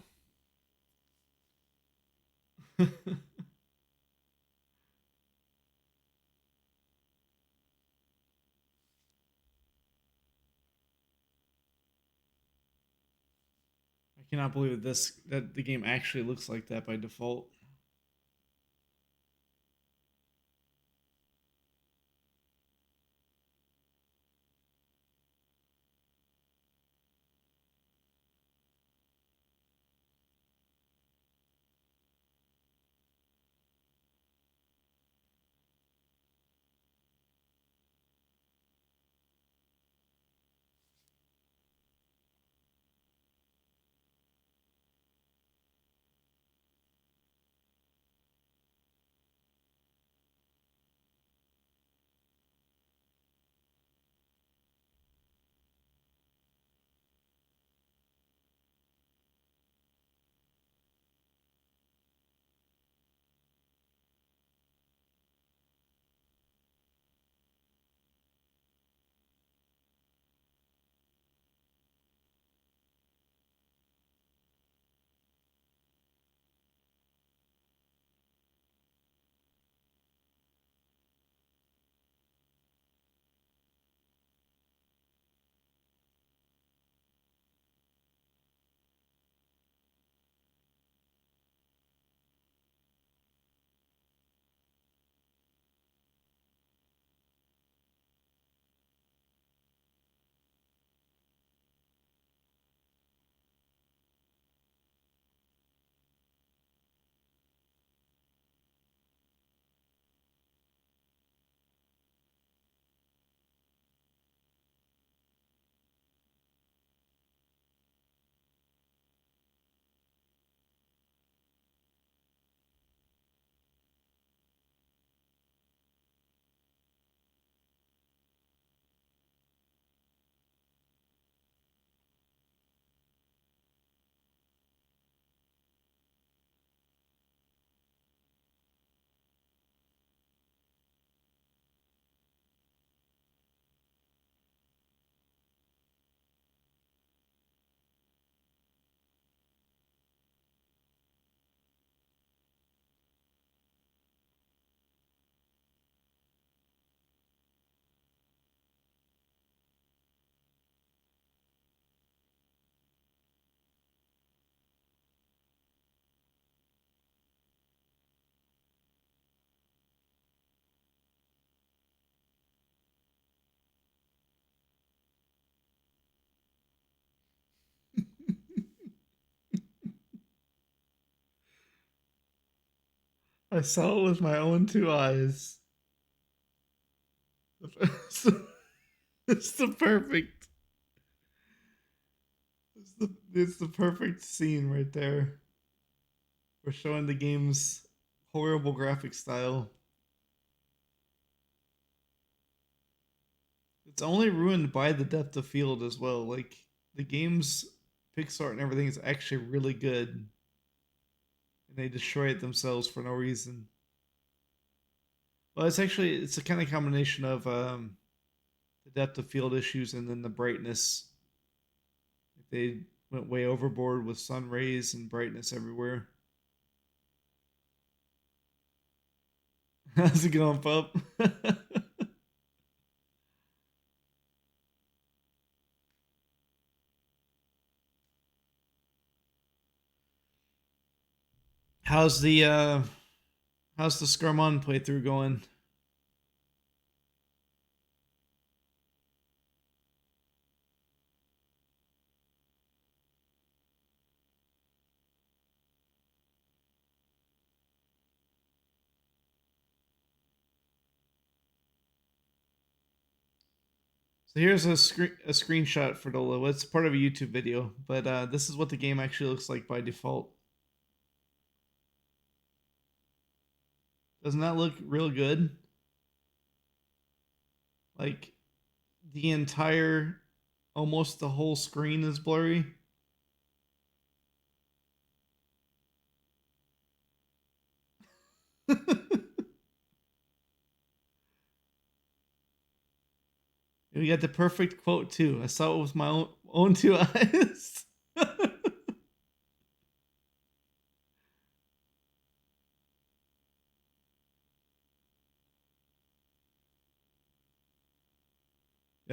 I cannot believe that the game actually looks like that by default. I saw it with my own two eyes. It's the perfect. It's the perfect scene right there. We're showing the game's horrible graphic style. It's only ruined by the depth of field as well. Like the game's pixel art and everything is actually really good, and they destroy it themselves for no reason. Well, it's a kind of combination of the depth of field issues and then the brightness. They went way overboard with sun rays and brightness everywhere. How's it going, pup? how's the uh how's the Scarmon playthrough going? So here's a screenshot for Dolo. It's part of a YouTube video, but this is what the game actually looks like by default. Doesn't that look real good? Like the entire, almost the whole screen is blurry. We got the perfect quote too. I saw it with my own two eyes.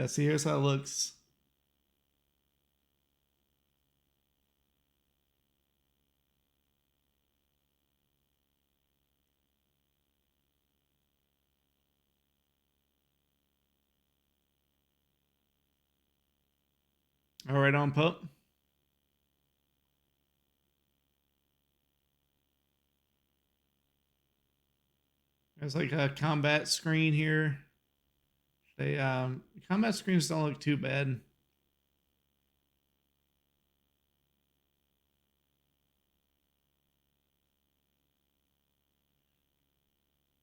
Yeah, see, here's how it looks. All right, on pup. There's like a combat screen here. They combat screens don't look too bad.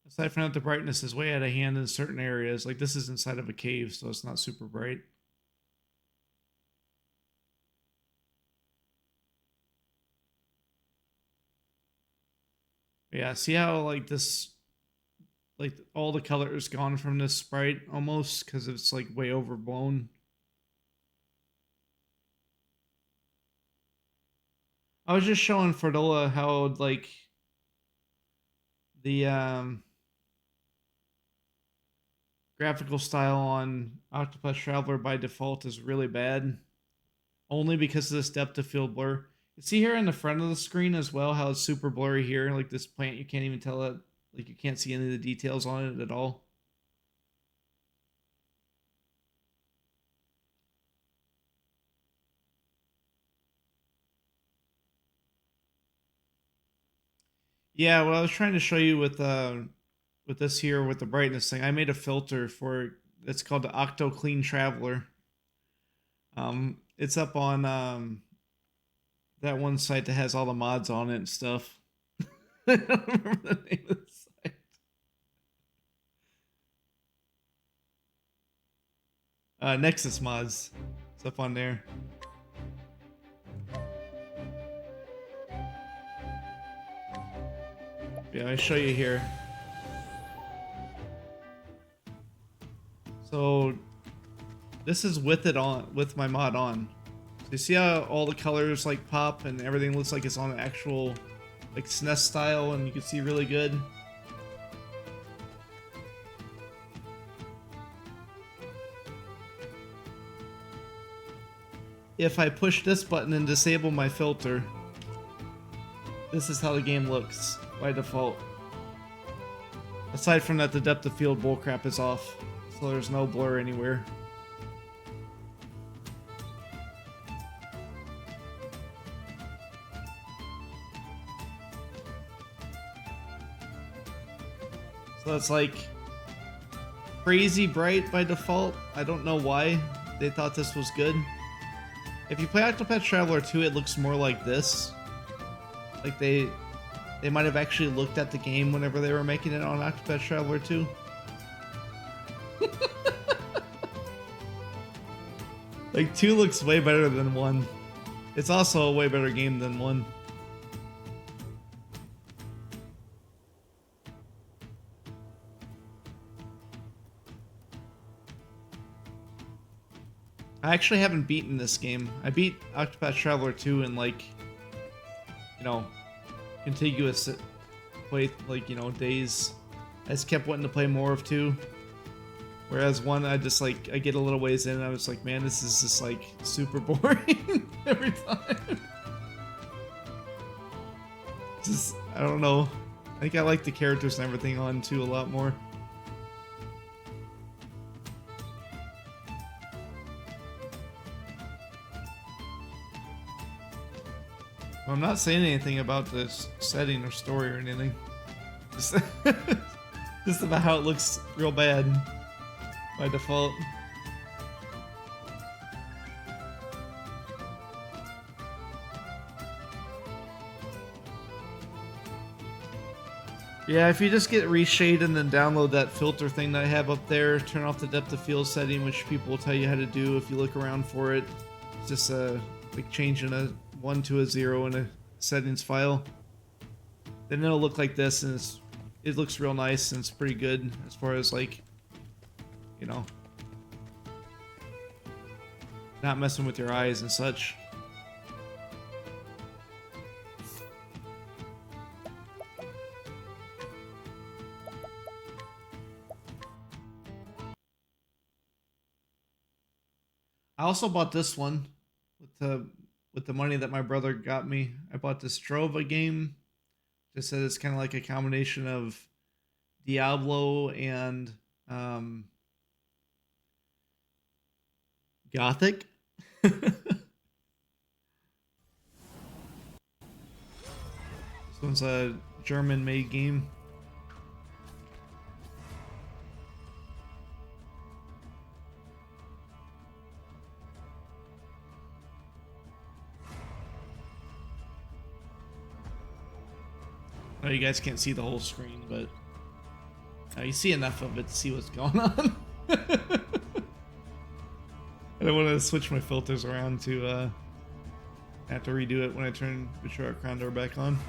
Aside from that, the brightness is way out of hand in certain areas. Like this is inside of a cave, so it's not super bright. Yeah, see how like this, like all the color is gone from this sprite almost because it's like way overblown. I was just showing Ferdola how like the graphical style on Octopus Traveler by default is really bad, only because of this depth of field blur. You see here in the front of the screen as well how it's super blurry here. Like this plant, you can't even tell it. Like you can't see any of the details on it at all. Yeah, what I was trying to show you with this here with the brightness thing, I made a filter for it's called the Octo Clean Traveler. It's up on that one site that has all the mods on it and stuff. I don't remember the name of the site. Nexus Mods. It's up on there. Yeah, I'll show you here. So this is with it on, with my mod on. So you see how all the colors like pop and everything looks like it's on an actual like SNES style, and you can see really good. If I push this button and disable my filter, this is how the game looks by default. Aside from that, the depth of field bullcrap is off, so there's no blur anywhere. So it's like crazy bright by default. I don't know why they thought this was good. If you play Octopath Traveler 2, it looks more like this. Like they might have actually looked at the game whenever they were making it on Octopath Traveler 2. Like 2 looks way better than 1. It's also a way better game than 1. I actually haven't beaten this game. I beat Octopath Traveler 2 in like, you know, contiguous play, like, you know, days. I just kept wanting to play more of 2. Whereas 1, I just like, I get a little ways in and I was like, man, this is just like super boring every time. Just, I don't know. I think I like the characters and everything on 2 a lot more. I'm not saying anything about this setting or story or anything. Just, just about how it looks real bad by default. Yeah, if you just get reshade and then download that filter thing that I have up there, turn off the depth of field setting, which people will tell you how to do if you look around for it. It's just like changing a 1 to a 0 in a settings file. Then it'll look like this, and it looks real nice and it's pretty good as far as like, you know, not messing with your eyes and such. I also bought this one with the money that my brother got me. I bought this Strova game. Just said it's kind of like a combination of Diablo and Gothic. This one's a German-made game. Oh, you guys can't see the whole screen, but you see enough of it to see what's going on. I don't want to switch my filters around to have to redo it when I turn Betrayal Krondor back on.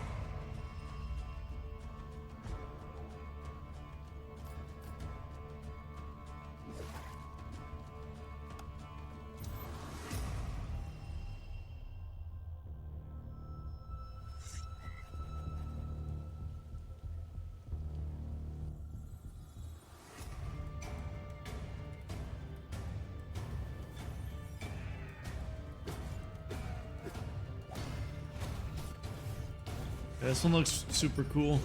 Yeah, this one looks super cool.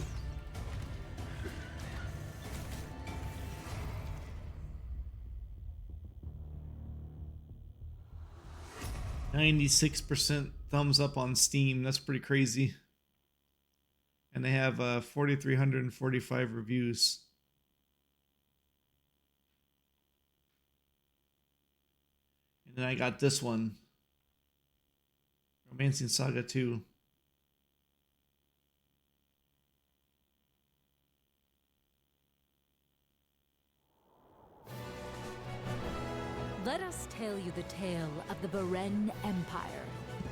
%96 thumbs up on Steam. That's pretty crazy. And they have 4,345 reviews. And then I got this one, Romancing Saga 2. Let us tell you the tale of the Beren Empire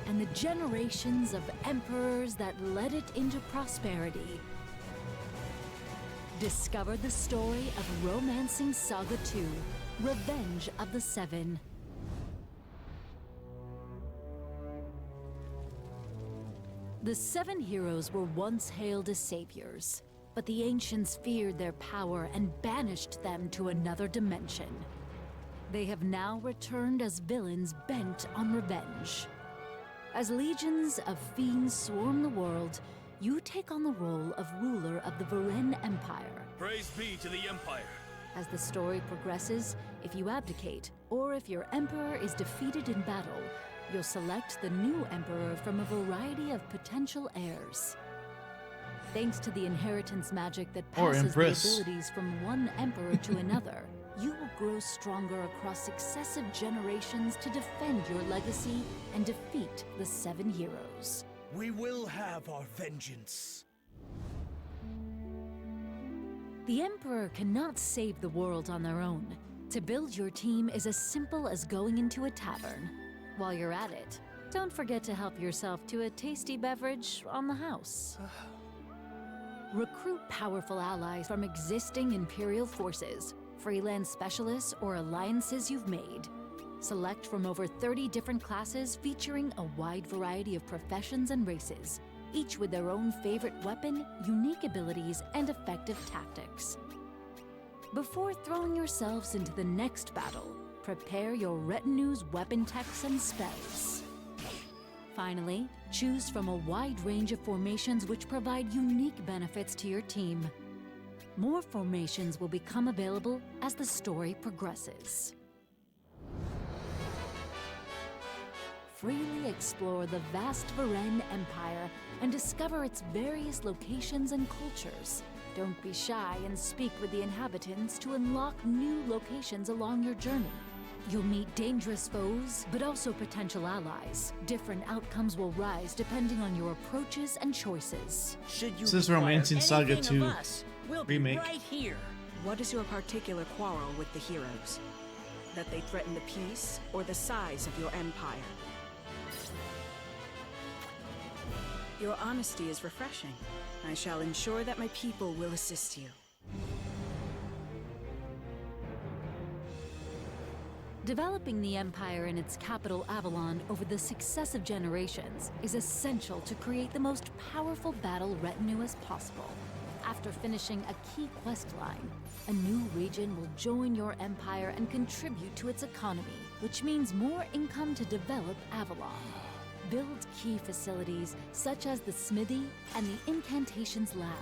and the generations of emperors that led it into prosperity. Discover the story of Romancing Saga 2, Revenge of the Seven. The seven heroes were once hailed as saviors, but the ancients feared their power and banished them to another dimension. They have now returned as villains bent on revenge. As legions of fiends swarm the world, you take on the role of ruler of the Beren Empire. Praise be to the Empire. As the story progresses, if you abdicate, or if your emperor is defeated in battle, you'll select the new emperor from a variety of potential heirs. Thanks to the inheritance magic that passes the abilities from one emperor to another, you will grow stronger across successive generations to defend your legacy and defeat the seven heroes. We will have our vengeance. The Emperor cannot save the world on their own. To build your team is as simple as going into a tavern. While you're at it, don't forget to help yourself to a tasty beverage on the house. Recruit powerful allies from existing Imperial forces, freelance specialists, or alliances you've made. Select from over 30 different classes featuring a wide variety of professions and races, each with their own favorite weapon, unique abilities, and effective tactics. Before throwing yourselves into the next battle, prepare your retinue's weapon techs and spells. Finally, choose from a wide range of formations which provide unique benefits to your team. More formations will become available as the story progresses. Freely explore the vast Beren Empire and discover its various locations and cultures. Don't be shy and speak with the inhabitants to unlock new locations along your journey. You'll meet dangerous foes, but also potential allies. Different outcomes will rise depending on your approaches and choices. Should you This is Romancing Saga 2 we'll remake. Be right here. What is your particular quarrel with the heroes? That they threaten the peace, or the size of your empire? Your honesty is refreshing. I shall ensure that my people will assist you. Developing the Empire in its capital Avalon over the successive generations is essential to create the most powerful battle retinue as possible. After finishing a key quest line, a new region will join your empire and contribute to its economy. which means more income to develop Avalon. Build key facilities such as the Smithy and the Incantations Lab.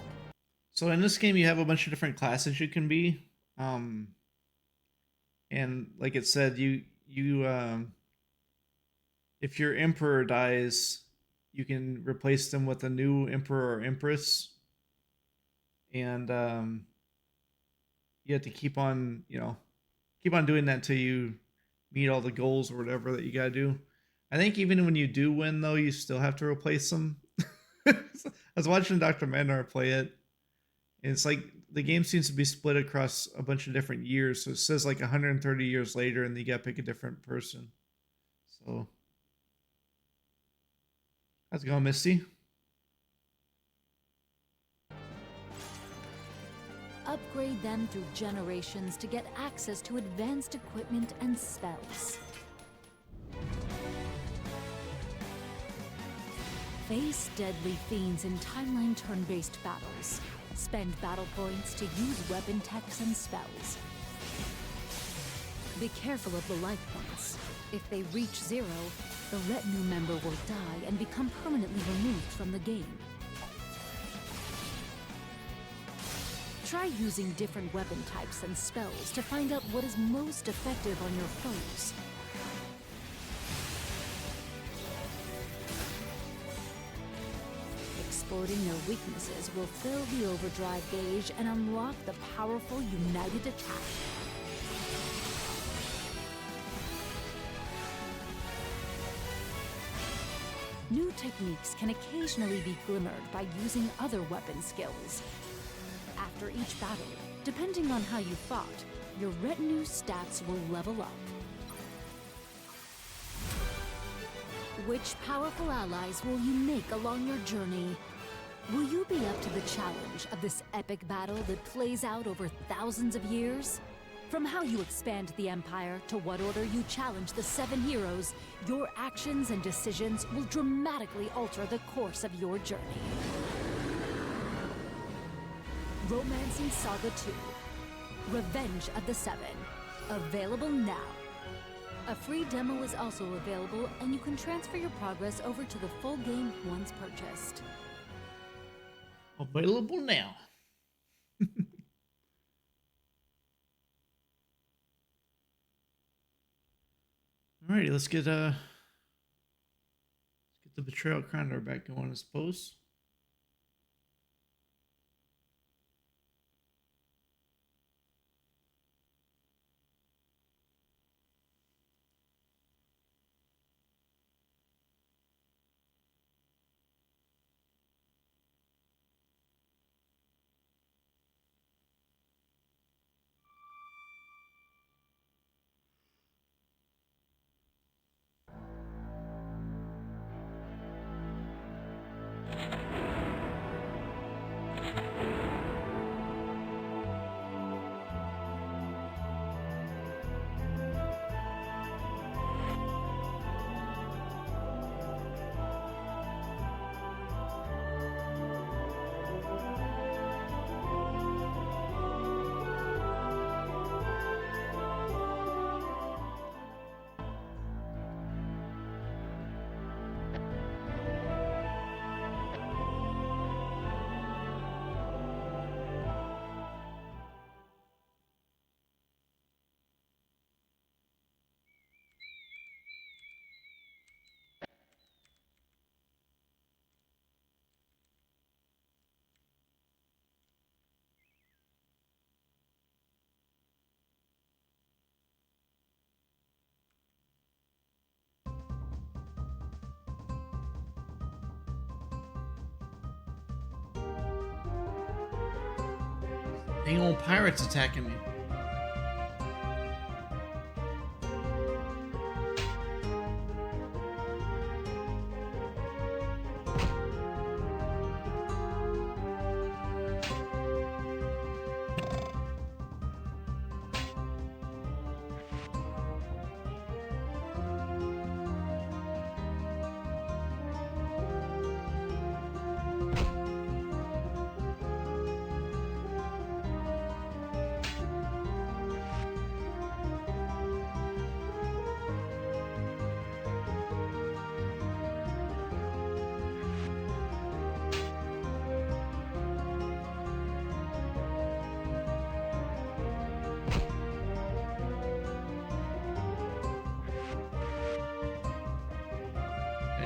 So in this game, you have a bunch of different classes you can be. And like it said, if your emperor dies, you can replace them with a new emperor or empress. And you have to keep on doing that till you meet all the goals or whatever that you gotta do. I think even when you do win, though, you still have to replace them. I was watching Dr. Mandar play it, and it's like the game seems to be split across a bunch of different years. So it says like 130 years later, and you gotta pick a different person. So how's it going, Misty? Upgrade them through generations to get access to advanced equipment and spells. Face deadly fiends in timeline turn-based battles. Spend battle points to use weapon techs and spells. Be careful of the life points. If they reach 0, the retinue member will die and become permanently removed from the game. Try using different weapon types and spells to find out what is most effective on your foes. Exploiting their weaknesses will fill the overdrive gauge and unlock the powerful united attack. New techniques can occasionally be glimmered by using other weapon skills. After each battle, depending on how you fought, your retinue stats will level up. Which powerful allies will you make along your journey? Will you be up to the challenge of this epic battle that plays out over thousands of years? From how you expand the Empire to what order you challenge the 7 heroes, your actions and decisions will dramatically alter the course of your journey. Romancing Saga 2, Revenge of the Seven, available now. A free demo is also available, and you can transfer your progress over to the full game once purchased. Available now. Alrighty, let's get the Betrayal Krondor back going, I suppose. Dang old pirates attacking me.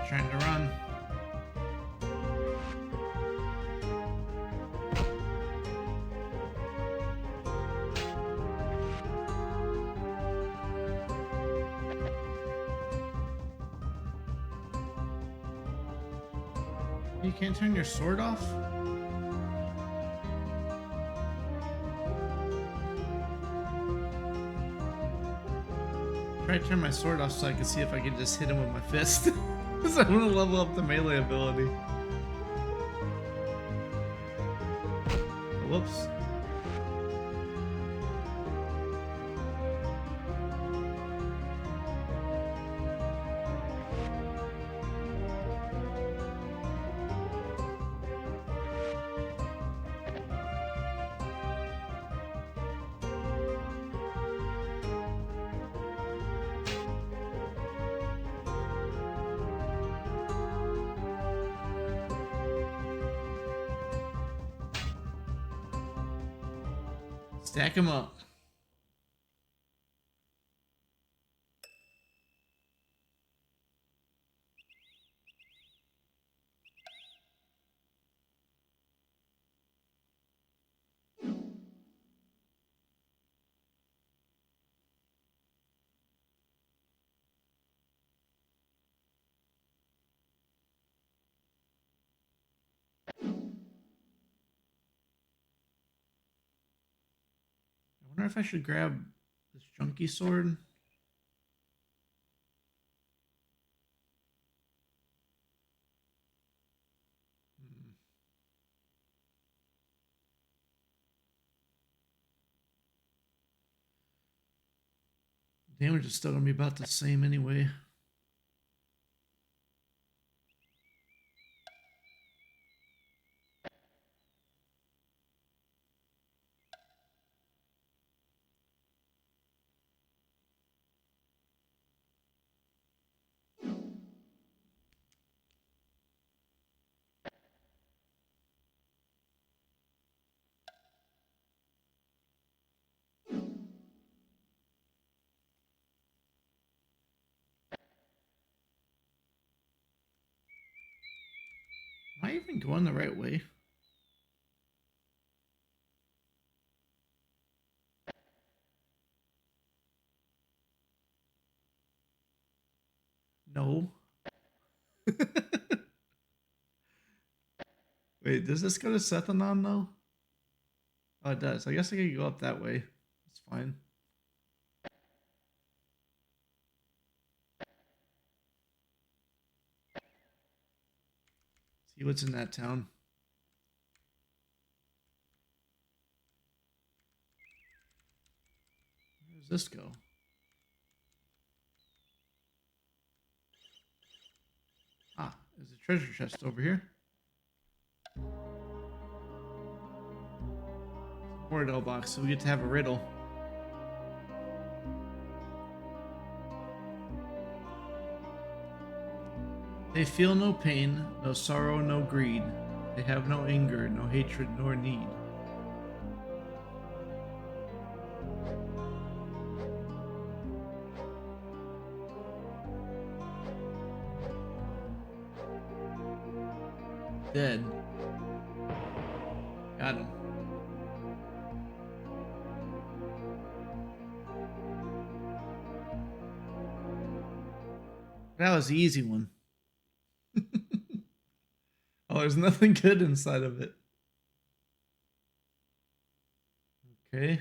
trying to run. You can't turn your sword off? Try to turn my sword off so I can see if I can just hit him with my fist. Because I want to level up the melee ability. Whoops. Stack them up. I wonder if I should grab this junky sword. Damage is still gonna be about the same anyway. Am I even going the right way? No. Wait, does this go to Sethanon though? Oh, it does. I guess I could go up that way. That's fine. See what's in that town. Where does this go? Ah, there's a treasure chest over here. Riddle box, so we get to have a riddle. They feel no pain, no sorrow, no greed. They have no anger, no hatred, nor need. Dead. Got him. That was the easy one. Oh, there's nothing good inside of it. Okay.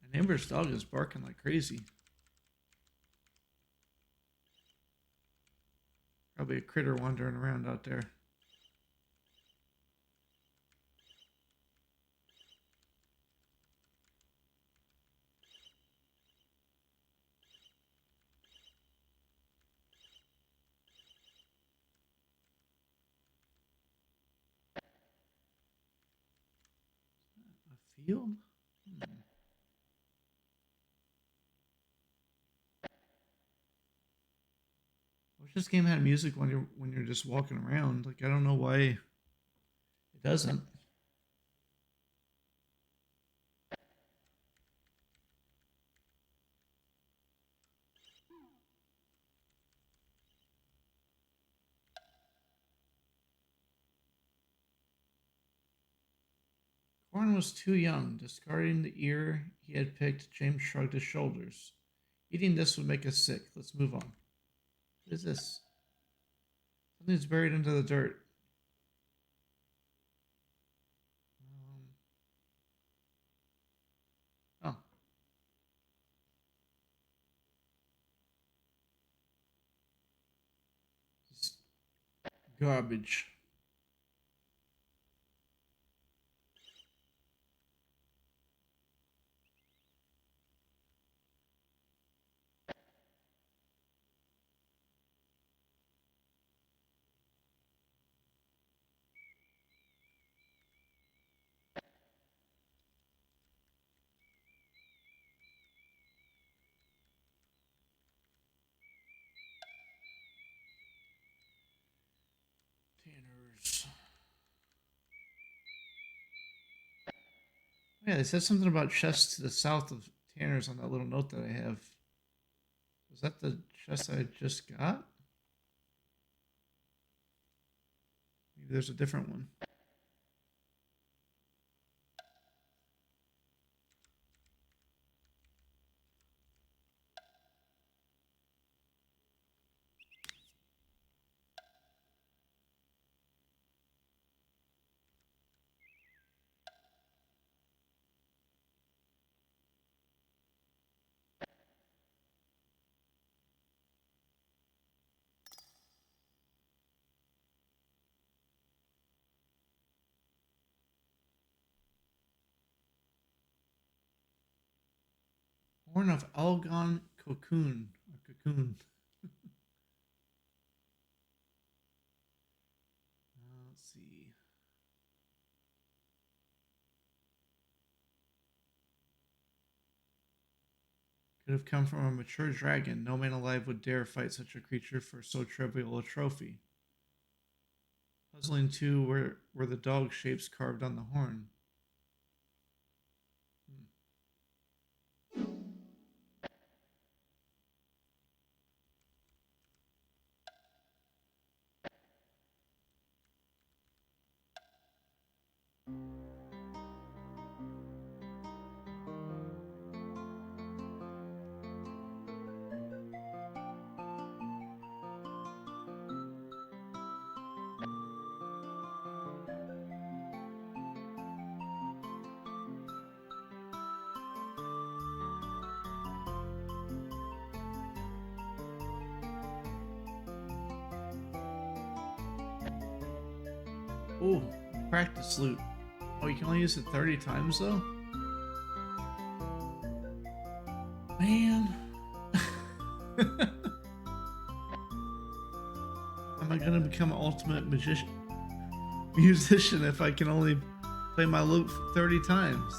And Amber's dog is barking like crazy. Probably a critter wandering around out there. field? Hmm. I wish this game had music when you're just walking around. Like I don't know why it doesn't. Corn was too young. Discarding the ear he had picked, James shrugged his shoulders. Eating this would make us sick. Let's move on. What is this? Something's buried into the dirt. Oh. It's garbage. Tanners. Yeah, they said something about chests to the south of Tanner's on that little note that I have. Was that the chest I just got? Maybe there's a different one. Horn of Algon Cocoon. Or cocoon. Let's see. Could have come from a mature dragon. No man alive would dare fight such a creature for so trivial a trophy. Puzzling too were the dog shapes carved on the horn. Oh, practice loot. Oh, you can only use it 30 times though? Man. Am I gonna become an ultimate musician if I can only play my loop 30 times?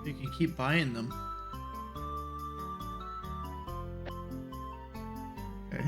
You can keep buying them. Okay.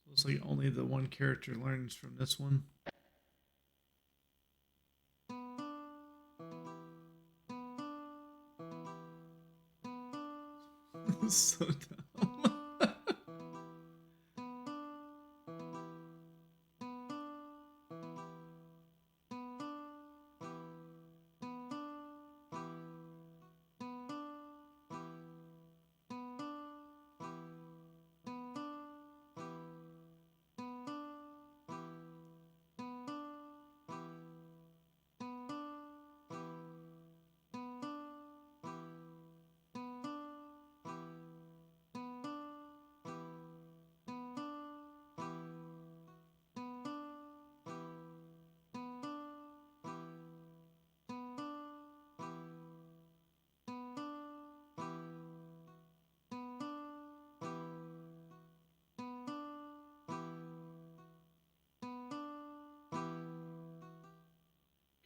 Looks like only the one character learns from this one. So dumb.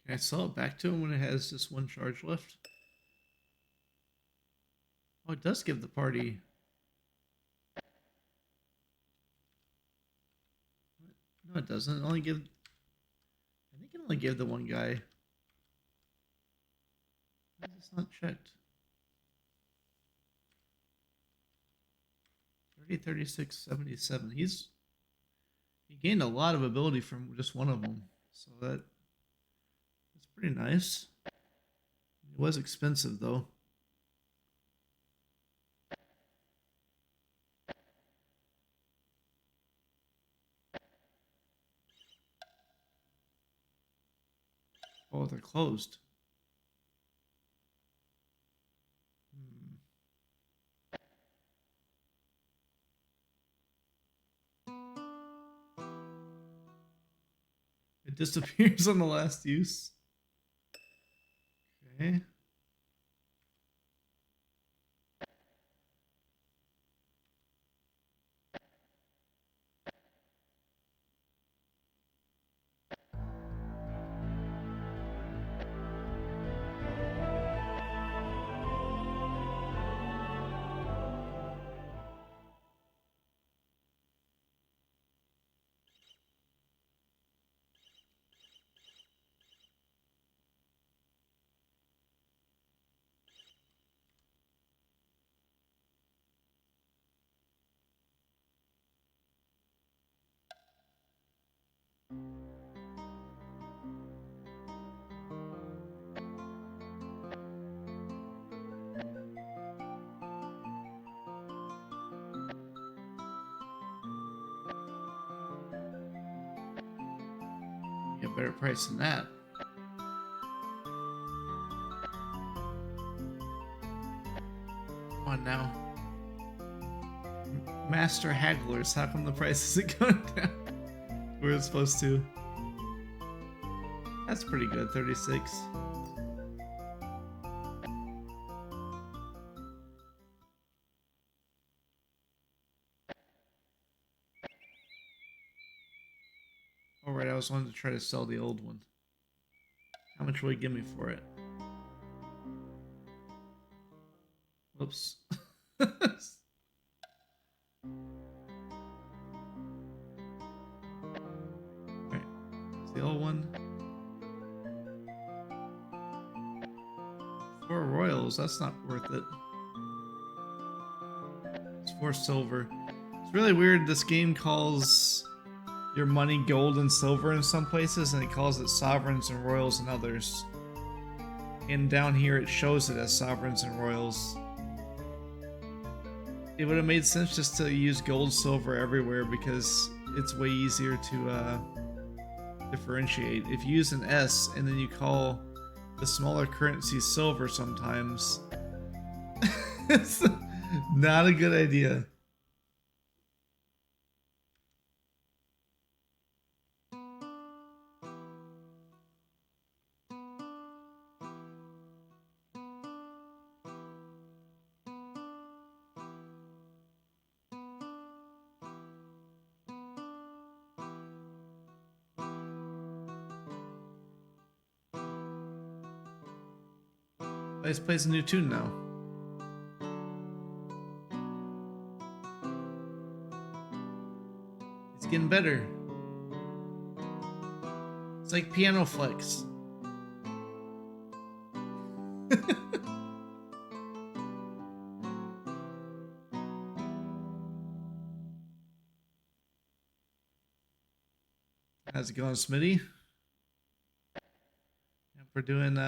Can I sell it back to him when it has just one charge left? Oh, it does give the party. No, it doesn't. It only give. I think it only gave the one guy. Why is this not checked? 30, 36, 77. He gained a lot of ability from just one of them. So that's pretty nice. It was expensive though. Oh, they're closed. It disappears on the last use. Okay. Get a better price than that. Come on now. Master Hagglers, how come the price isn't going down where it's supposed to? That's pretty good, 36. Alright, I was wanting to try to sell the old one. How much will he give me for it? Whoops. Alright, it's the old one. 4 royals, that's not worth it. It's 4 silver. It's really weird, this game calls your money gold and silver in some places, and it calls it sovereigns and royals in others. And down here it shows it as sovereigns and royals. It would have made sense just to use gold, silver everywhere because it's way easier to differentiate. If you use an S and then you call the smaller currency silver sometimes, it's not a good idea. Let's play a new tune now. It's getting better. It's like piano flex. How's it going, Smitty? Yep, we're doing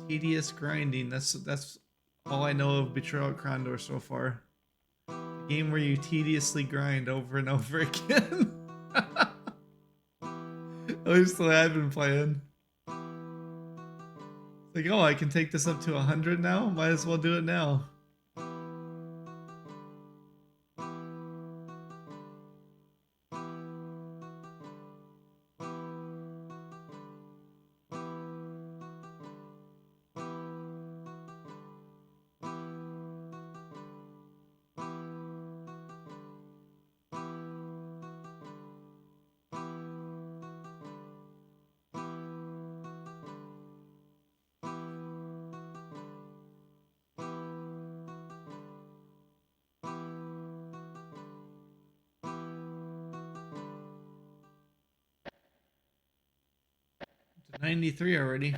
tedious grinding. That's all I know of Betrayal at Krondor so far. A game where you tediously grind over and over again. At least the way I've been playing. It's like, oh, I can take this up to 100 now? Might as well do it now. To 93 already.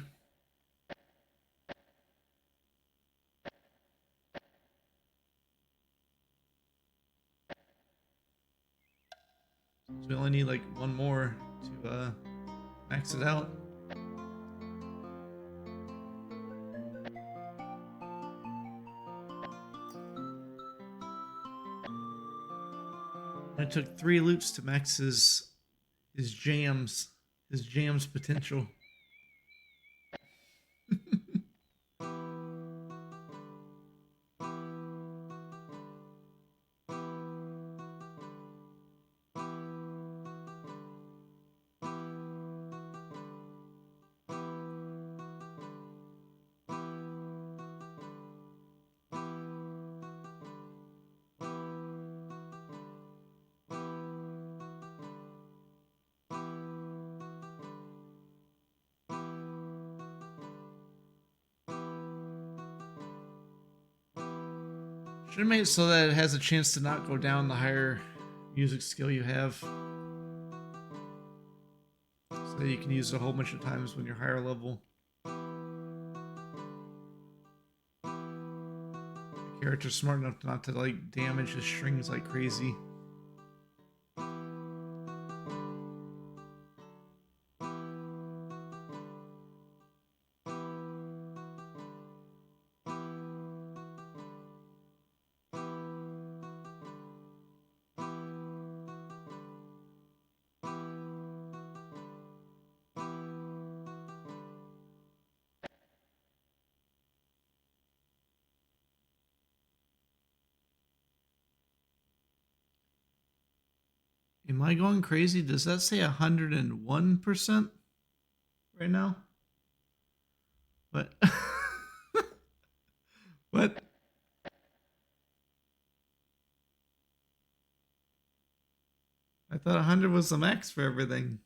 So we only need like one more to max it out. It took 3 loops to max his jams potential. Should have made it so that it has a chance to not go down the higher music skill you have. So that you can use it a whole bunch of times when you're higher level. The character's smart enough not to like damage his strings like crazy. Am I going crazy? Does that say 101% right now? What? What? I thought 100 was the max for everything.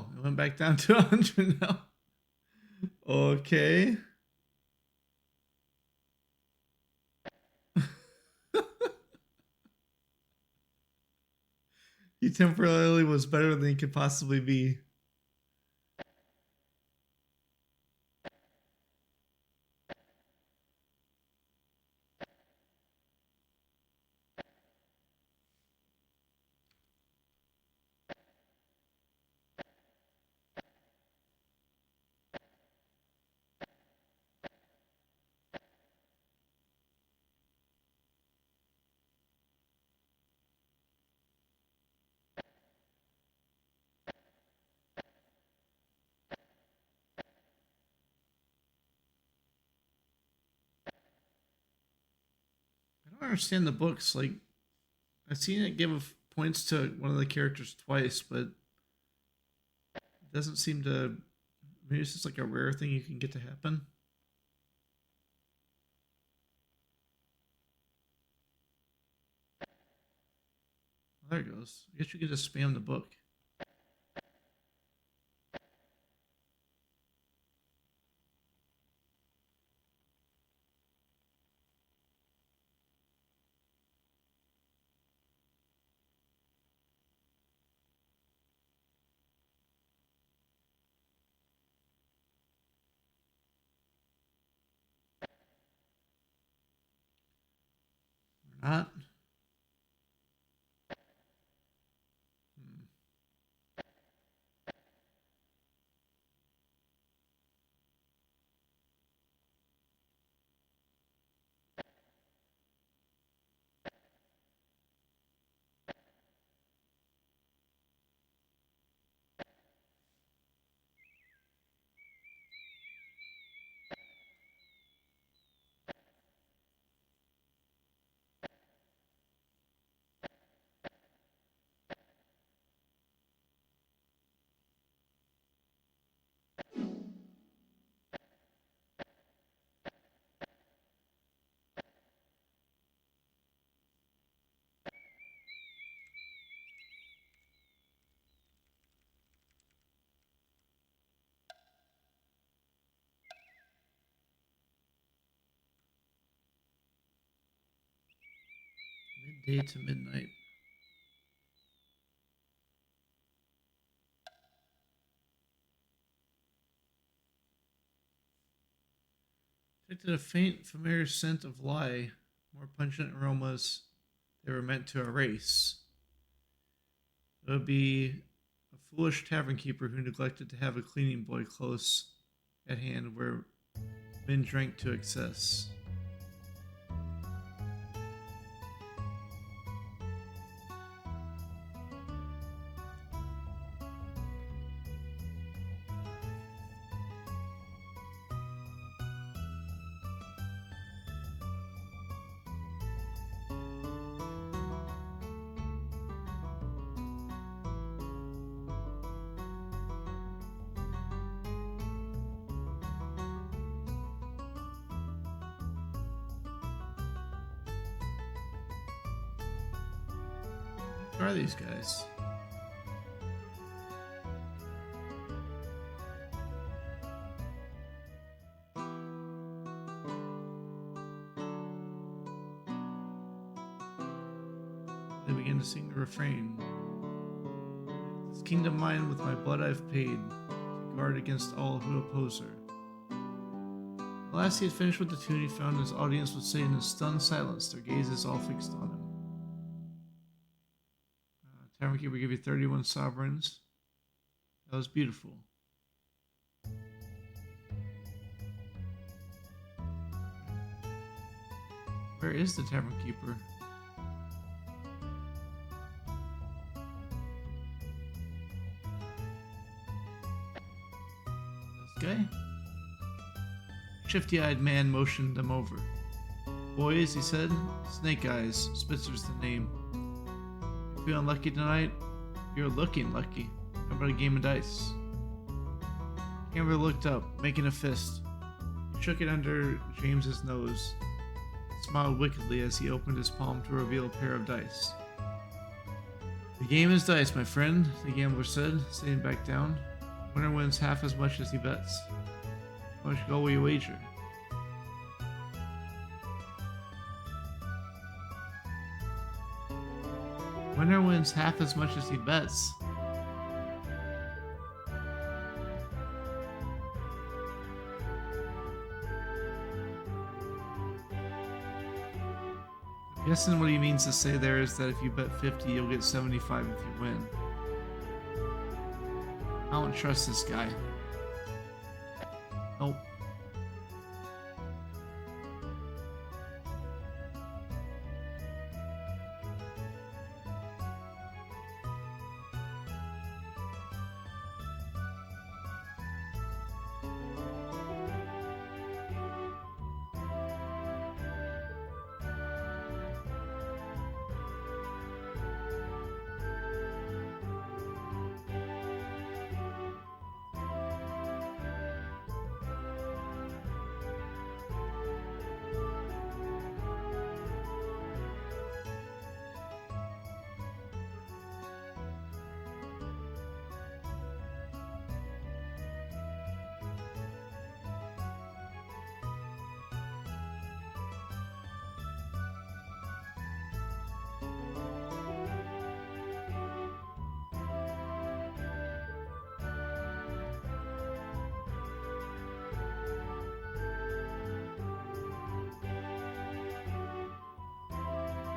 Oh, it went back down to 100 now. Okay. He temporarily was better than he could possibly be. I don't understand the books. Like, I've seen it give points to one of the characters twice, but it doesn't seem to. Maybe it's just like a rare thing you can get to happen. Well, there it goes. I guess you could just spam the book. Or not. Midday to midnight. Detected a faint, familiar scent of lye, more pungent aromas they were meant to erase. It would be a foolish tavern keeper who neglected to have a cleaning boy close at hand where men drank to excess. Who are these guys? They begin to sing the refrain. This kingdom mine with my blood I've paid, to guard against all who oppose her. At last he had finished with the tune, he found his audience would say in stunned silence, their gazes all fixed on him. Tavern Keeper give you 31 sovereigns. That was beautiful. Where is the Tavern Keeper? This guy? Shifty-eyed man motioned them over. Boys, he said. Snake Eyes. Spitzer's the name. Feel unlucky tonight? You're looking lucky. How about a game of dice? Amber looked up, making a fist. He shook it under James's nose, smiled wickedly as he opened his palm to reveal a pair of dice. The game is dice, my friend, the gambler said, sitting back down. Winner wins half as much as he bets. How much gold will you wager? Winner wins half as much as he bets. I'm guessing what he means to say there is that if you bet 50, you'll get 75 if you win. I don't trust this guy. Nope.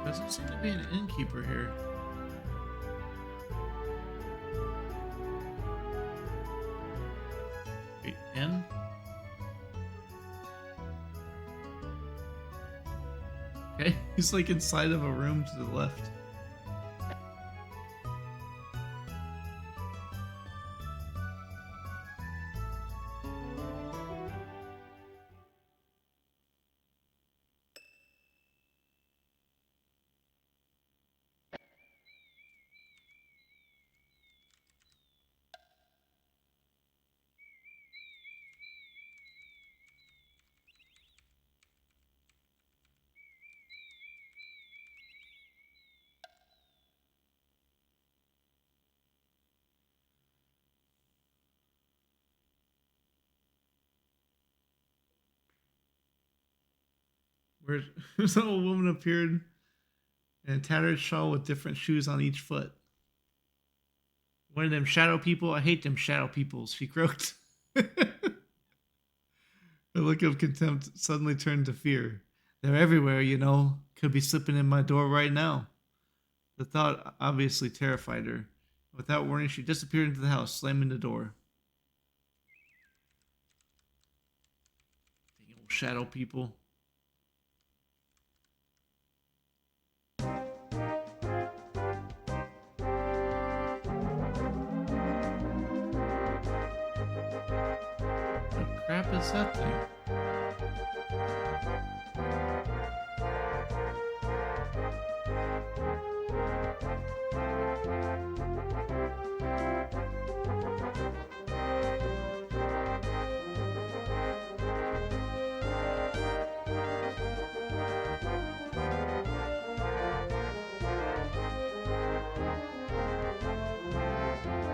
Doesn't seem to be an innkeeper here. Wait, inn? Okay, he's like inside of a room to the left. Where this old woman appeared in a tattered shawl with different shoes on each foot. One of them shadow people. I hate them shadow peoples, she croaked. The look of contempt suddenly turned to fear. They're everywhere, you know. Could be slipping in my door right now. The thought obviously terrified her. Without warning, she disappeared into the house, slamming the door. Dang old shadow people. What crap is that thing?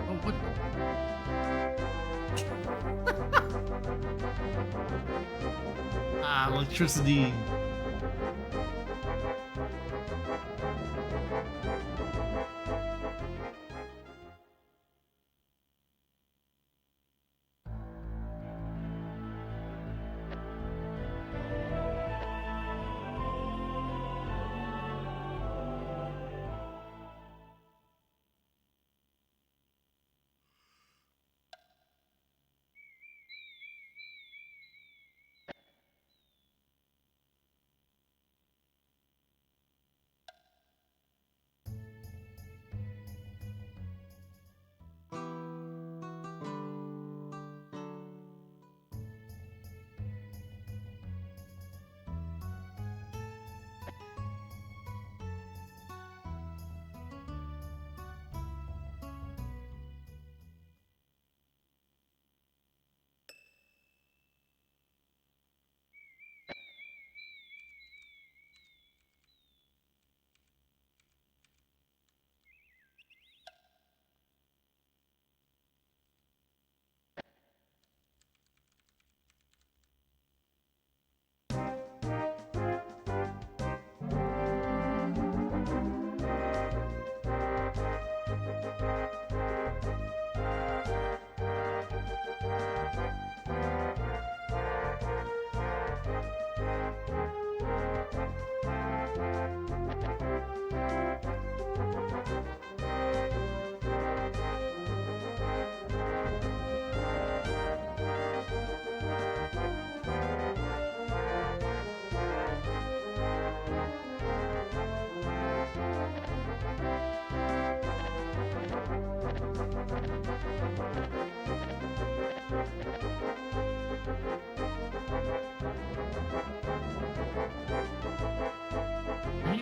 Oh, what? Ah, electricity.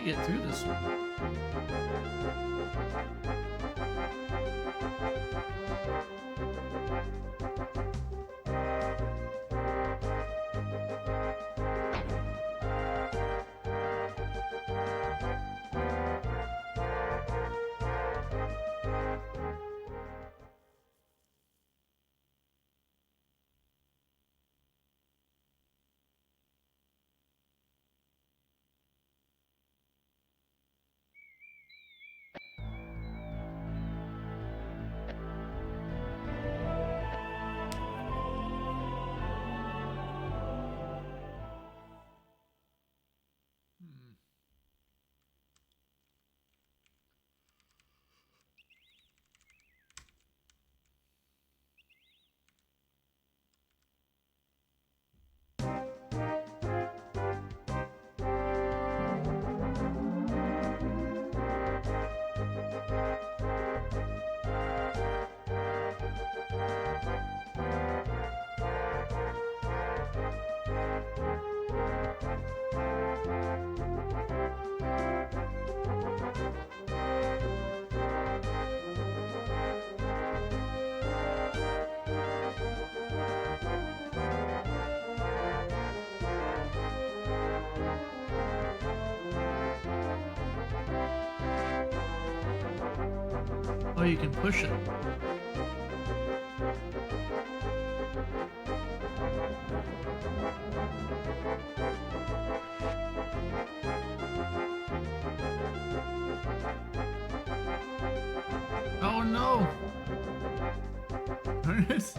get through this one. Oh, you can push it. Oh no! Darn it.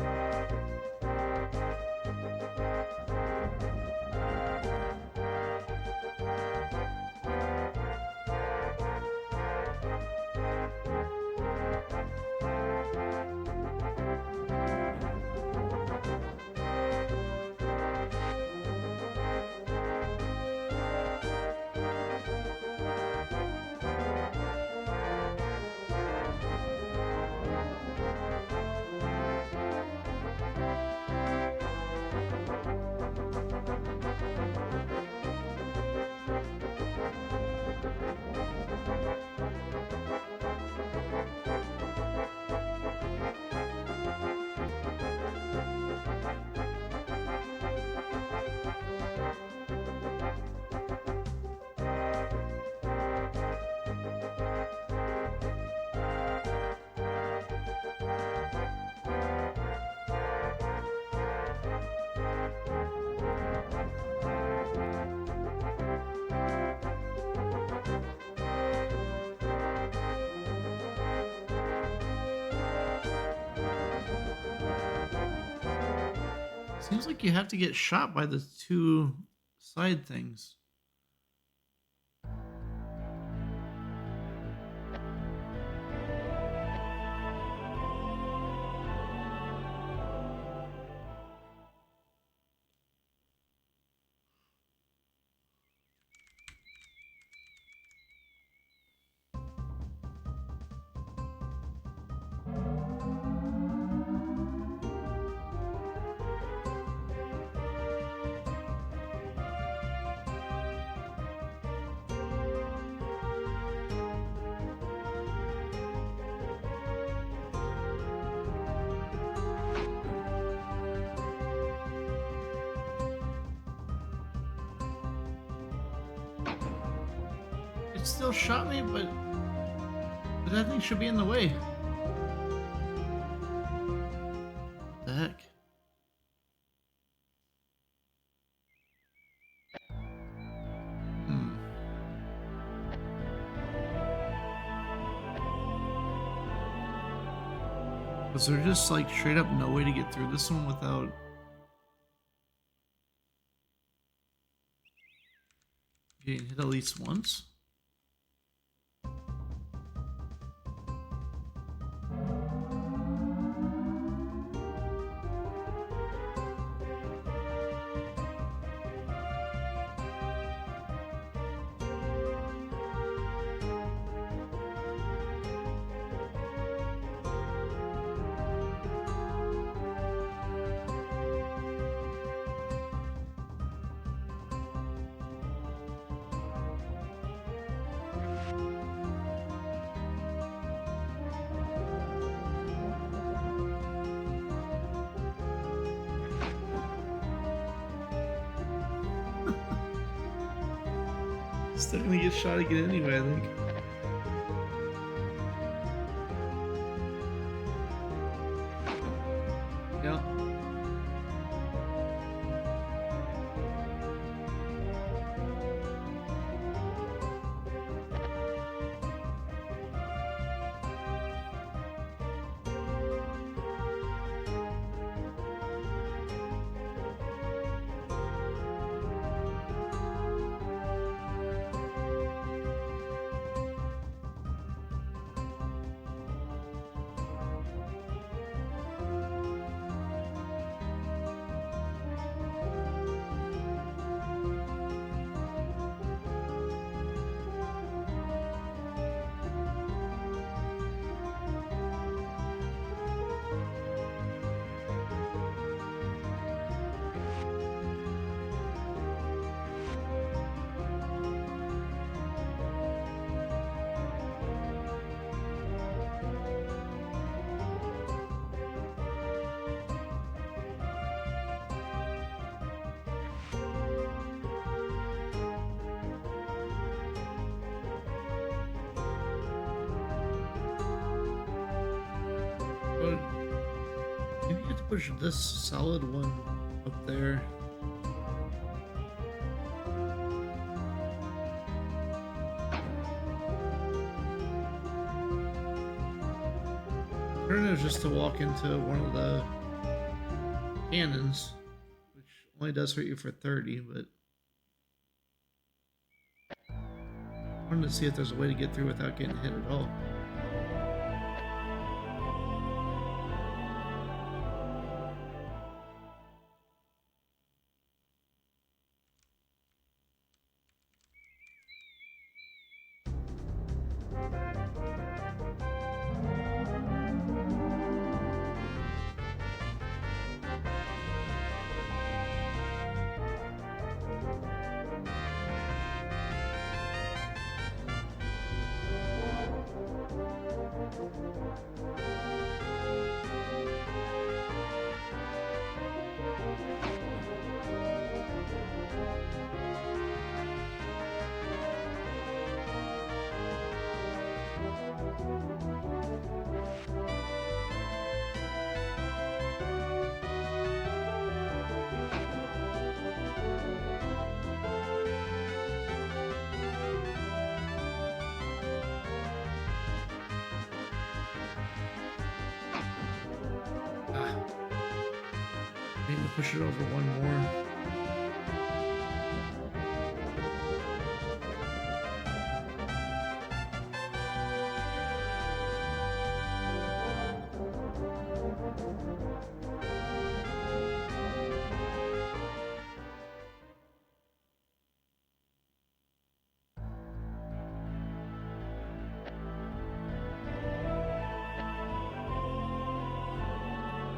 Seems like you have to get shot by the two side things. It still shot me, but that thing should be in the way. What the heck? Was there just like straight up no way to get through this one without getting hit at least once? Still gonna get shot again anyway, I think. Yeah. But maybe you have to push this solid one up there. Alternative is just to walk into one of the cannons, which only does hurt you for 30, but I wanted to see if there's a way to get through without getting hit at all. Need to push it over one more.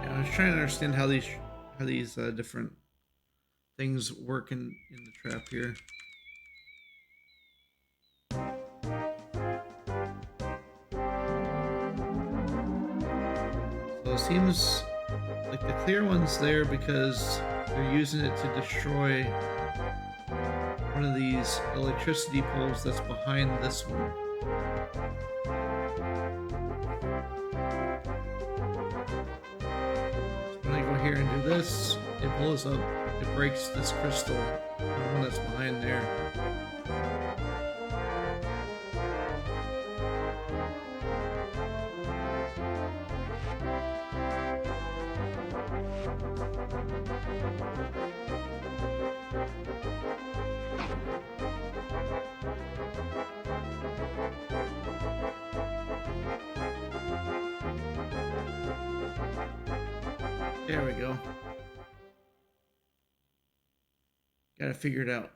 Yeah, I was trying to understand how these different things work in the trap here. So it seems like the clear one's there because they're using it to destroy one of these electricity poles that's behind this one. When I go here and do this, it pulls up, it breaks this crystal, the one that's behind there. There we go. Gotta figure it out.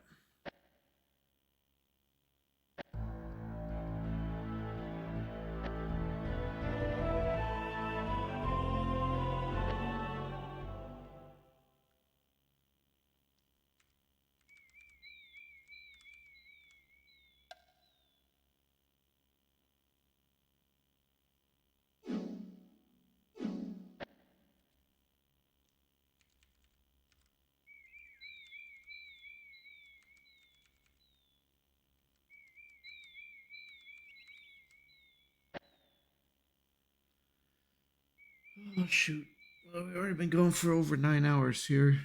Oh shoot. Well, we've already been going for over 9 hours here.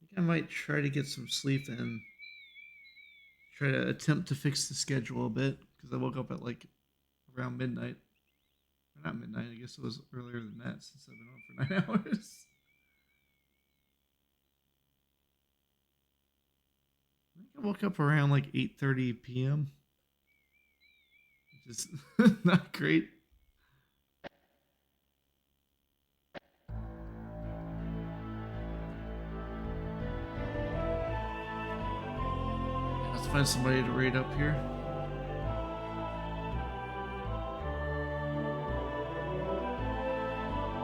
I think I might try to get some sleep in. Try to attempt to fix the schedule a bit, because I woke up at like around midnight. Or not midnight, I guess it was earlier than that since I've been on for 9 hours. I think I woke up around like 8:30 p.m. Which is not great. Let's find somebody to raid up here.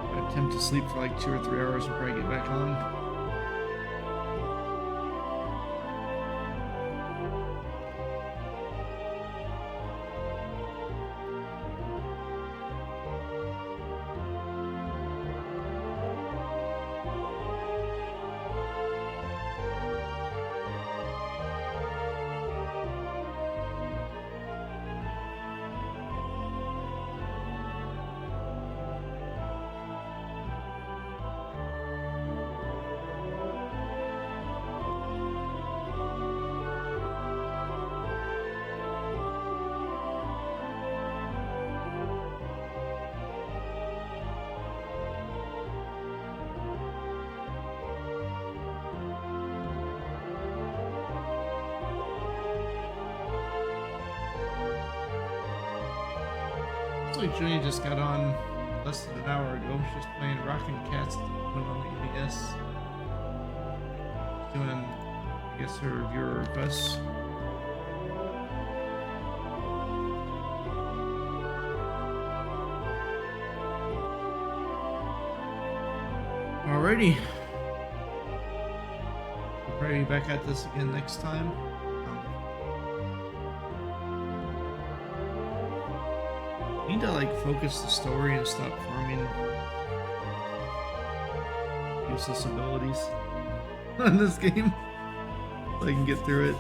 I attempt to sleep for like 2 or 3 hours and probably get back on. Looks like Julie just got on less than an hour ago. She's playing Rockin' Cats at the moment on the EBS. Doing, I guess, her viewer requests. Alrighty. We'll probably be back at this again next time. I need to like focus the story and stop farming useless abilities on this game so I can get through it.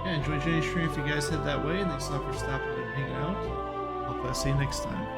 Yeah, enjoy Jenny's stream if you guys head that way, and thanks a lot for stopping and hanging out. Hope I see you next time.